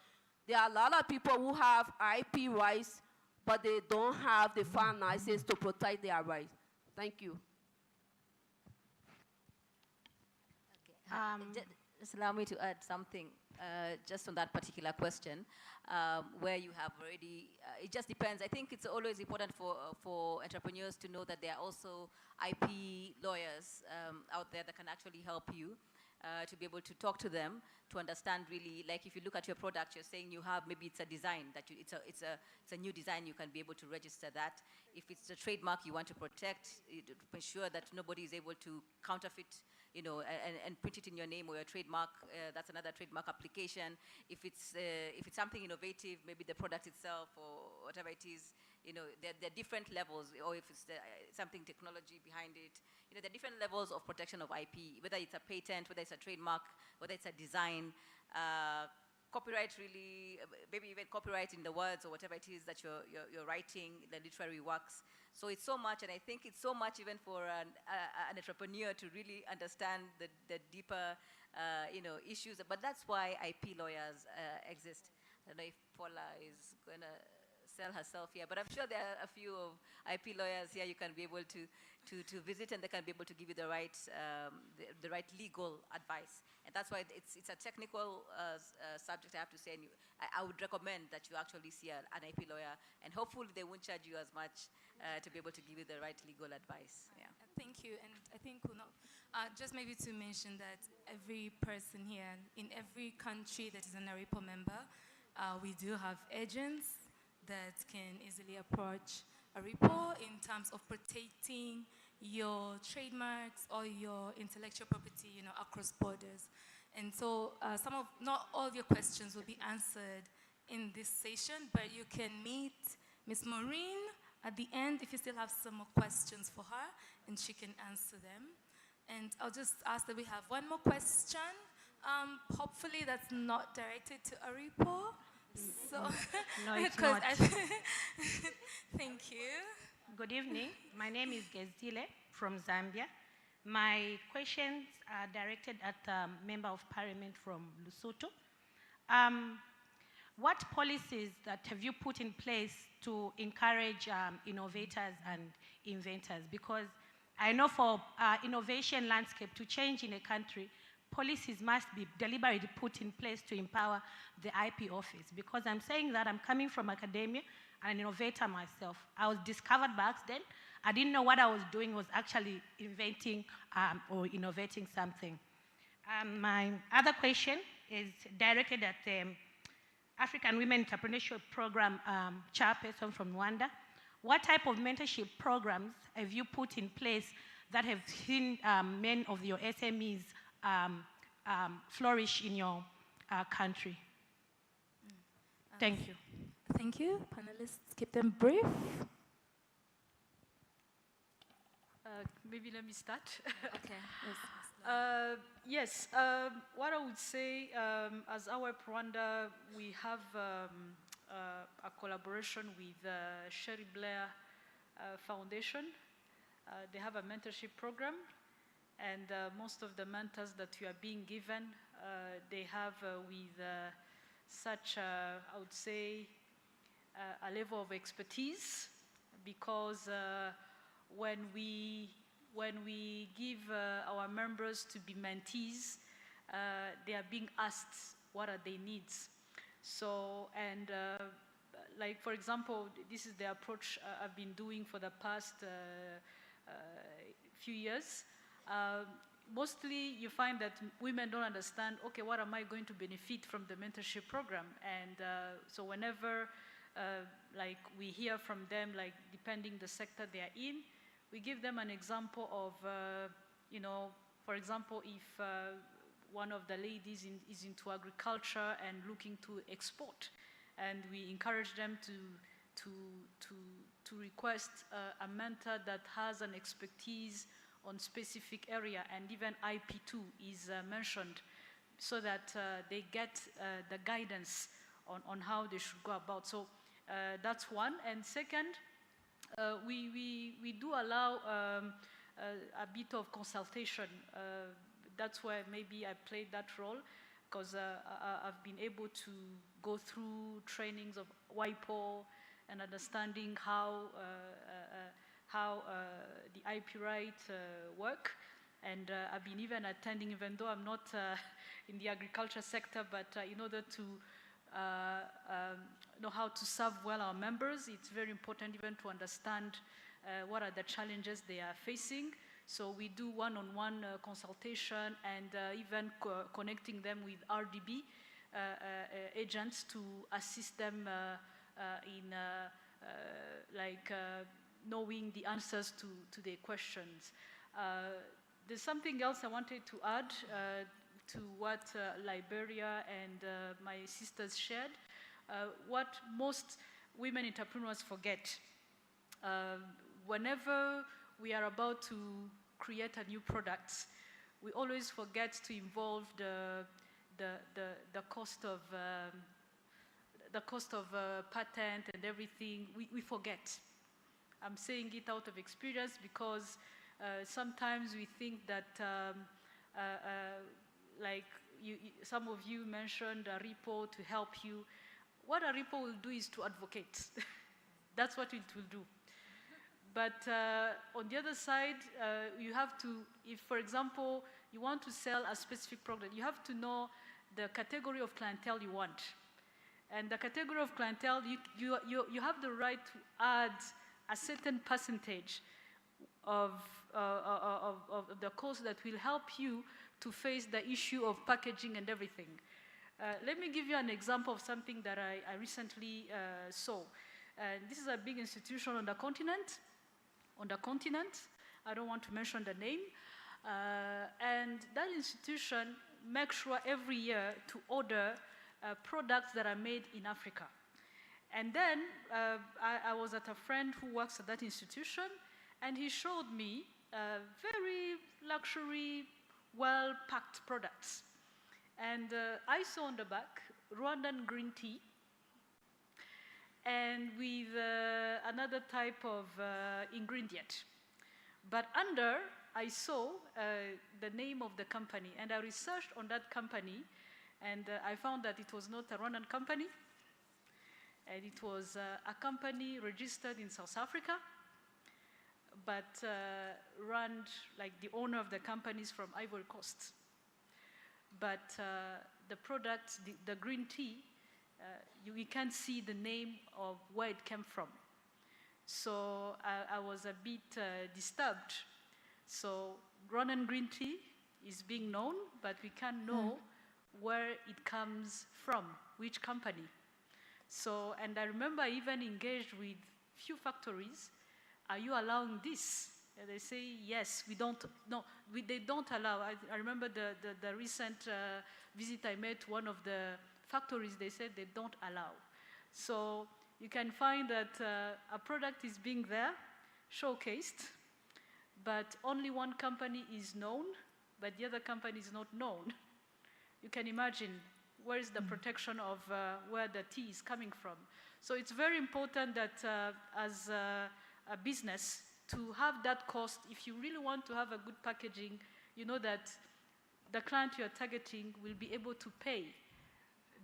E: there are a lot of people who have IP rights, but they don't have the finances to protect their rights. Thank you.
G: Just allow me to add something. just on that particular question, where you have already, it just depends. I think it's always important for entrepreneurs to know that there are also IP lawyers out there that can actually help you. To be able to talk to them, to understand really, like if you look at your product, you're saying you have, maybe it's a design, that it's a new design, you can be able to register that. If it's a trademark you want to protect, to ensure that nobody is able to counterfeit, you know, and print it in your name or your trademark, that's another trademark application. If it's something innovative, maybe the product itself or whatever it is, you know, there are different levels, or if it's something technology behind it, you know, there are different levels of protection of IP, whether it's a patent, whether it's a trademark, whether it's a design, copyright really, maybe even copyright in the words or whatever it is that you're writing, the literary works. So it's so much, and I think it's so much even for an entrepreneur to really understand the deeper, you know, issues. But that's why IP lawyers exist. I don't know if Paula is going to sell herself here, but I'm sure there are a few of IP lawyers here you can be able to visit, and they can be able to give you the right legal advice. And that's why it's a technical subject, I have to say, and I would recommend that you actually see an IP lawyer, and hopefully they won't charge you as much to be able to give you the right legal advice. Yeah.
L: Thank you, and I think just maybe to mention that every person here, in every country that is an ARIPO member, we do have agents that can easily approach ARIPO in terms of protecting your trademarks or your intellectual property, you know, across borders. And so not all your questions will be answered in this session, but you can meet Ms. Maureen at the end if you still have some more questions for her, and she can answer them. And I'll just ask that we have one more question. Hopefully that's not directed to ARIPO. So,
C: no, it's not.
L: Thank you.
C: Good evening. My name is Gezile from Zambia. My questions are directed at a member of parliament from Lesotho. What policies that have you put in place to encourage innovators and inventors? Because I know for innovation landscape to change in a country, policies must be deliberately put in place to empower the IP office. Because I'm saying that I'm coming from academia, and an innovator myself. I was discovered by accident. I didn't know what I was doing was actually inventing or innovating something. My other question is directed at the African Women Entrepreneurship Program chairperson from Rwanda. What type of mentorship programs have you put in place that have seen many of your SMEs flourish in your country? Thank you.
L: Thank you. Panelists, keep them brief.
H: Maybe let me start.
L: Okay.
H: Yes. What I would say, as our Rwanda, we have a collaboration with Sherry Blair Foundation. They have a mentorship program, and most of the mentors that you are being given, they have with such, I would say, a level of expertise, because when we give our members to be mentees, they are being asked what are their needs. So, and like for example, this is the approach I've been doing for the past few years. Mostly you find that women don't understand, okay, what am I going to benefit from the mentorship program? And so whenever like we hear from them, like depending the sector they are in, we give them an example of, you know, for example, if one of the ladies is into agriculture and looking to export, and we encourage them to request a mentor that has an expertise on specific area, and even IP2 is mentioned, so that they get the guidance on how they should go about. So that's one. And second, we do allow a bit of consultation. That's where maybe I played that role, because I've been able to go through trainings of WIPO and understanding how the IP right work. And I've been even attending, even though I'm not in the agriculture sector, but in order to know how to serve well our members, it's very important even to understand what are the challenges they are facing. So we do one-on-one consultation and even connecting them with RDB agents to assist them in knowing the answers to their questions. There's something else I wanted to add to what Liberia and my sisters shared. What most women entrepreneurs forget. Whenever we are about to create a new product, we always forget to involve the cost of patent and everything. We forget. I'm saying it out of experience because sometimes we think that some of you mentioned ARIPO to help you. What ARIPO will do is to advocate. That's what it will do. But on the other side, you have to, if for example, you want to sell a specific product, you have to know the category of clientele you want. And the category of clientele, you have the right to add a certain percentage of the cost that will help you to face the issue of packaging and everything. Let me give you an example of something that I recently saw. This is a big institution on the continent. I don't want to mention the name. And that institution makes sure every year to order products that are made in Africa. And then I was at a friend who works at that institution, and he showed me very luxury, well-packed products. And I saw on the back Rwandan green tea, and with another type of ingredient. But under, I saw the name of the company, and I researched on that company, and I found that it was not a Rwandan company, and it was a company registered in South Africa, but run, like the owner of the company is from Ivory Coast. But the product, the green tea, you can't see the name of where it came from. So I was a bit disturbed. So Rwandan green tea is being known, but we can't know where it comes from, which company. So, and I remember I even engaged with few factories. Are you allowing this? And they say, yes, we don't, no, they don't allow. I remember the recent visit I made to one of the factories, they said they don't allow. So you can find that a product is being there, showcased, but only one company is known, but the other company is not known. You can imagine where is the protection of where the tea is coming from. So it's very important that as a business, to have that cost, if you really want to have a good packaging, you know that the client you're targeting will be able to pay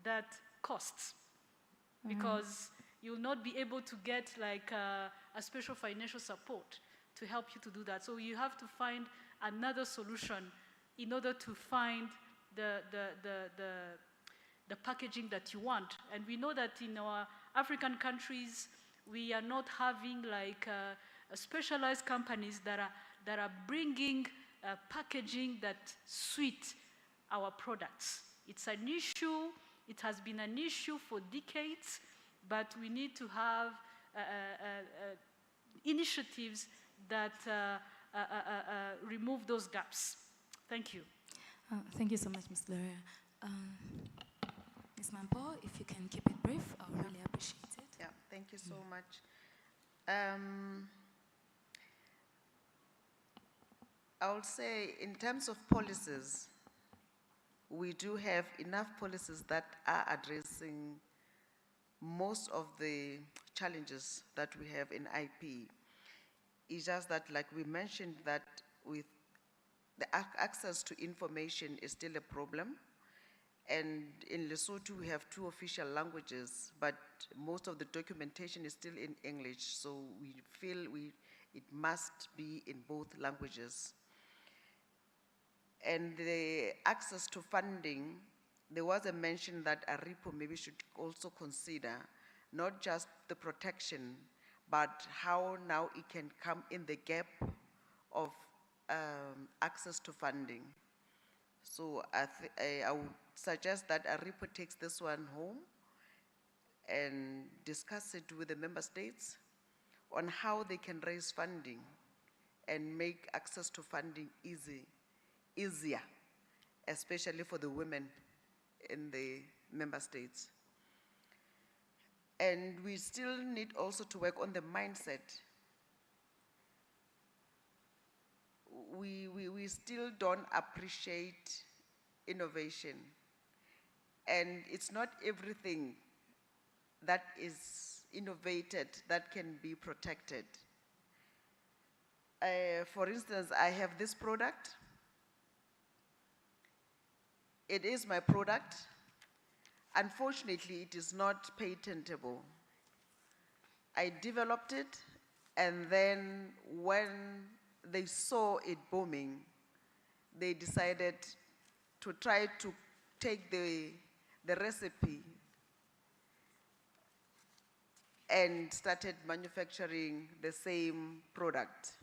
H: that cost, because you'll not be able to get like a special financial support to help you to do that. So you have to find another solution in order to find the packaging that you want. And we know that in our African countries, we are not having like specialized companies that are bringing packaging that suit our products. It's an issue. It has been an issue for decades, but we need to have initiatives that remove those gaps. Thank you.
L: Thank you so much, Ms. Gloria. Ms. Mampo, if you can keep it brief, I would really appreciate it.
U: Yeah, thank you so much. I would say in terms of policies, we do have enough policies that are addressing most of the challenges that we have in IP. It's just that, like we mentioned, that with the access to information is still a problem. And in Lesotho, we have 2 official languages, but most of the documentation is still in English. So we feel it must be in both languages. And the access to funding, there was a mention that ARIPO maybe should also consider not just the protection, but how now it can come in the gap of access to funding. So I would suggest that ARIPO takes this one home and discuss it with the member states on how they can raise funding and make access to funding easier, especially for the women in the member states. And we still need also to work on the mindset. We still don't appreciate innovation. And it's not everything that is innovated that can be protected. For instance, I have this product. It is my product. Unfortunately, it is not patentable. I developed it, and then when they saw it booming, they decided to try to take the recipe and started manufacturing the same product.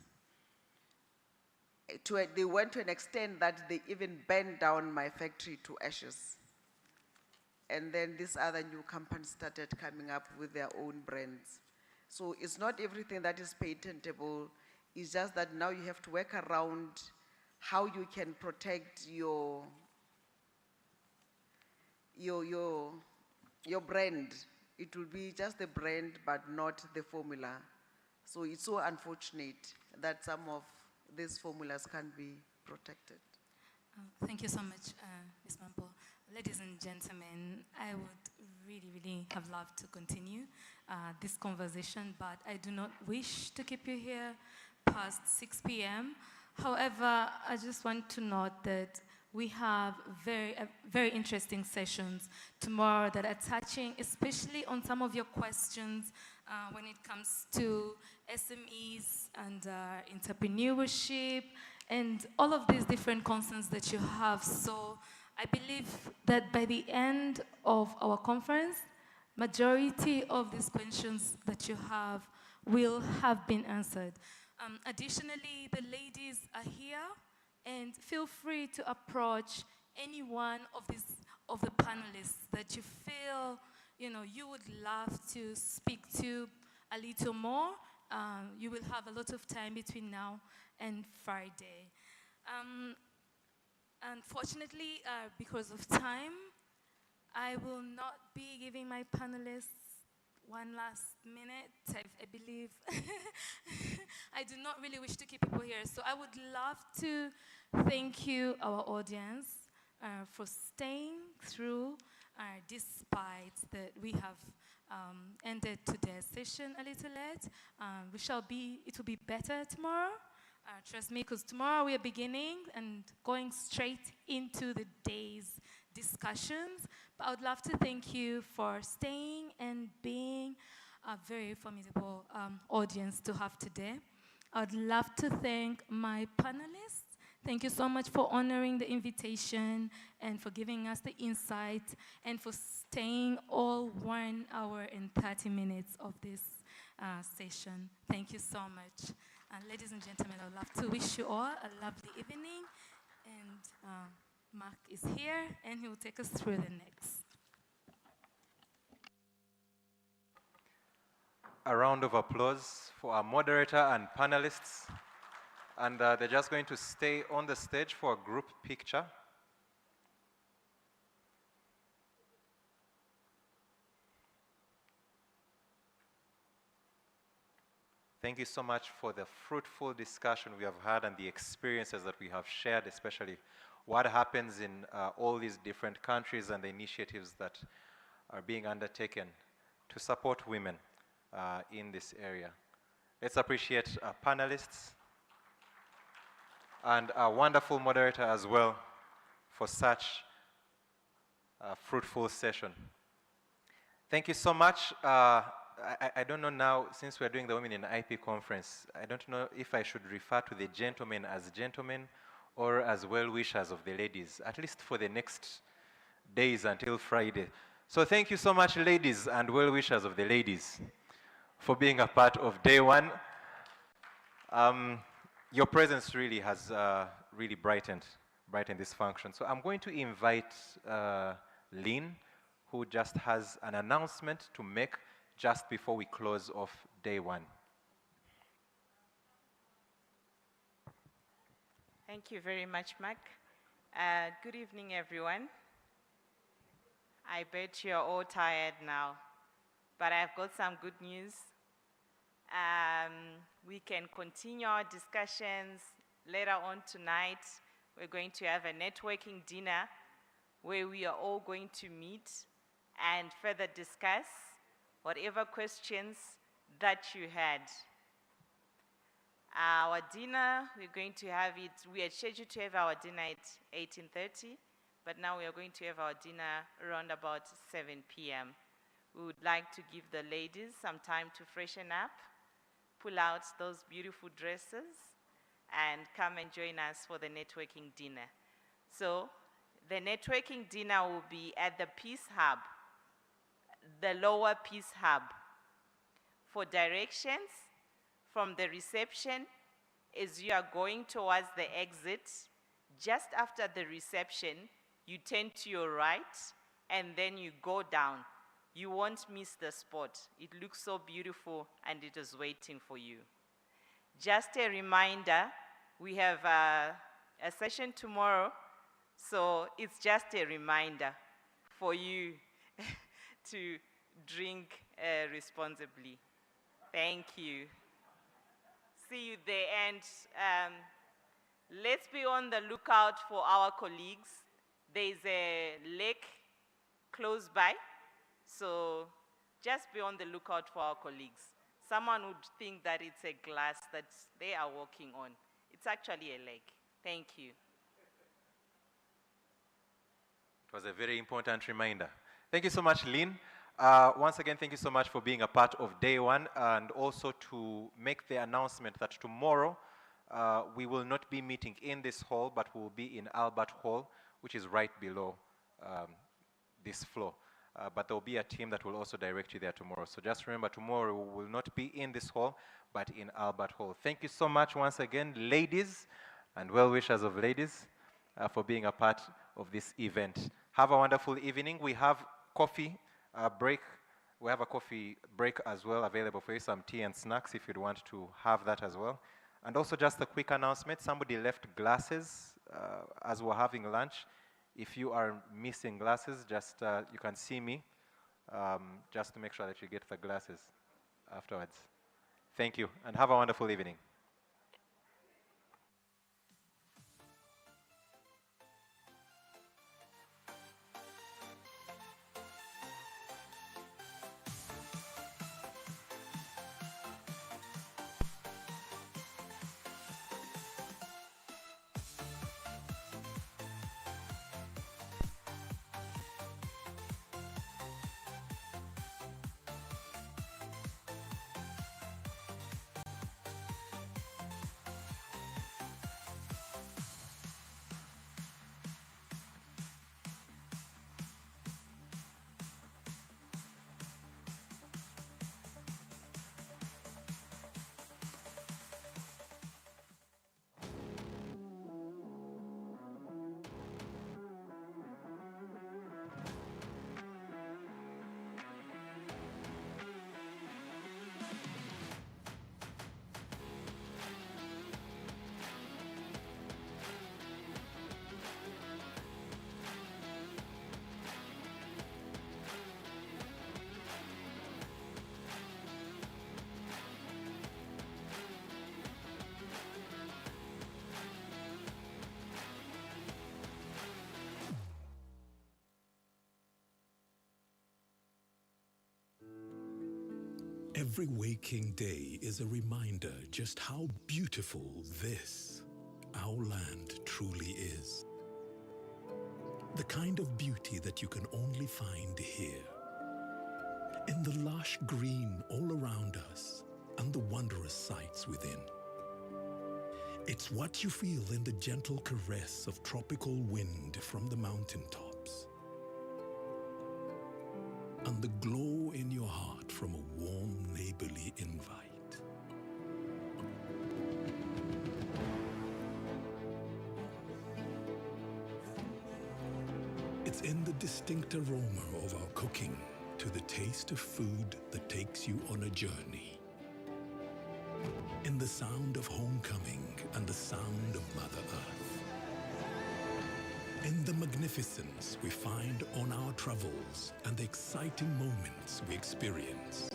U: They went to an extent that they even burned down my factory to ashes. And then these other new companies started coming up with their own brands. So it's not everything that is patentable. It's just that now you have to work around how you can protect your brand. It will be just the brand, but not the formula. So it's so unfortunate that some of these formulas can't be protected.
L: Thank you so much, Ms. Mampo. Ladies and gentlemen, I would really have loved to continue this conversation, but I do not wish to keep you here past 6 p.m. However, I just want to note that we have very interesting sessions tomorrow that are touching especially on some of your questions when it comes to SMEs and entrepreneurship and all of these different concerns that you have. So I believe that by the end of our conference, majority of these questions that you have will have been answered. Additionally, the ladies are here, and feel free to approach any one of the panelists that you feel you would love to speak to a little more. You will have a lot of time between now and Friday. Unfortunately, because of time, I will not be giving my panelists one last minute. I believe I do not really wish to keep people here. So I would love to thank you, our audience, for staying through, despite that we have ended today's session a little late. It will be better tomorrow. Trust me, because tomorrow we are beginning and going straight into the day's discussions. But I would love to thank you for staying and being a very formidable audience to have today. I would love to thank my panelists. Thank you so much for honoring the invitation and for giving us the insight and for staying all 1 hour and 30 minutes of this session. Thank you so much. And ladies and gentlemen, I would love to wish you all a lovely evening. And Mark is here, and he will take us through the next.
D: A round of applause for our moderator and panelists. And they're just going to stay on the stage for a group picture. Thank you so much for the fruitful discussion we have had and the experiences that we have shared, especially what happens in all these different countries and the initiatives that are being undertaken to support women in this area. Let's appreciate our panelists and our wonderful moderator as well for such a fruitful session. Thank you so much. I don't know now, since we're doing the Women in IP conference, I don't know if I should refer to the gentlemen as gentlemen or as well-wishers of the ladies, at least for the next days until Friday. So thank you so much, ladies and well-wishers of the ladies, for being a part of day one. Your presence really has really brightened this function. So I'm going to invite Lynn, who just has an announcement to make just before we close off day one.
O: Thank you very much, Mark. Good evening, everyone. I bet you're all tired now, but I've got some good news. We can continue our discussions later on tonight. We're going to have a networking dinner where we are all going to meet and further discuss whatever questions that you had. Our dinner, we're going to have it, we had scheduled to have our dinner at 18:30, but now we are going to have our dinner around about 7 p.m. We would like to give the ladies some time to freshen up, pull out those beautiful dresses, and come and join us for the networking dinner. So, the networking dinner will be at the Peace Hub, the lower Peace Hub. For directions from the reception, as you are going towards the exit, just after the reception, you turn to your right and then you go down. You won't miss the spot. It looks so beautiful and it is waiting for you. Just a reminder, we have a session tomorrow, so it's just a reminder for you to drink responsibly. Thank you. See you there, and let's be on the lookout for our colleagues. There's a lake close by, so just be on the lookout for our colleagues. Someone would think that it's a glass that they are walking on. It's actually a lake. Thank you.
D: It was a very important reminder. Thank you so much, Lynn. Once again, thank you so much for being a part of day one, and also to make the announcement that tomorrow we will not be meeting in this hall, but we will be in Albert Hall, which is right below this floor. But there will be a team that will also direct you there tomorrow. So just remember, tomorrow we will not be in this hall, but in Albert Hall. Thank you so much once again, ladies and well-wishers of ladies, for being a part of this event. Have a wonderful evening. We have coffee break. We have a coffee break as well available for you, some tea and snacks if you'd want to have that as well. And also just a quick announcement, somebody left glasses as we're having lunch. If you are missing glasses, just you can see me just to make sure that you get the glasses afterwards. Thank you, and have a wonderful evening.
B: Every waking day is a reminder just how beautiful this, our land, truly is. The kind of beauty that you can only find here. In the lush green all around us and the wondrous sights within. It's what you feel in the gentle caress of tropical wind from the mountaintops, and the glow in your heart from a warm neighborly invite. It's in the distinct aroma of our cooking to the taste of food that takes you on a journey. In the sound of homecoming and the sound of Mother Earth. In the magnificence we find on our travels and the exciting moments we experience.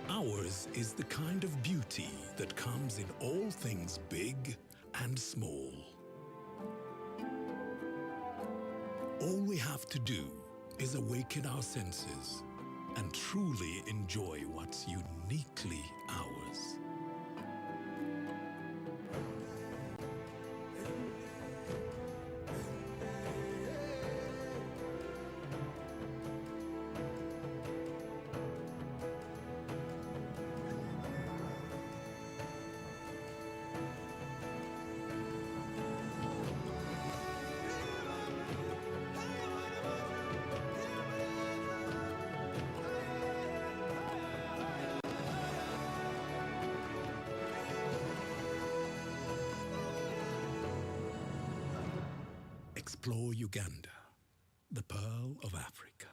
B: Ours is the kind of beauty that comes in all things big and small. All we have to do is awaken our senses and truly enjoy what's uniquely ours. Explore Uganda, the pearl of Africa.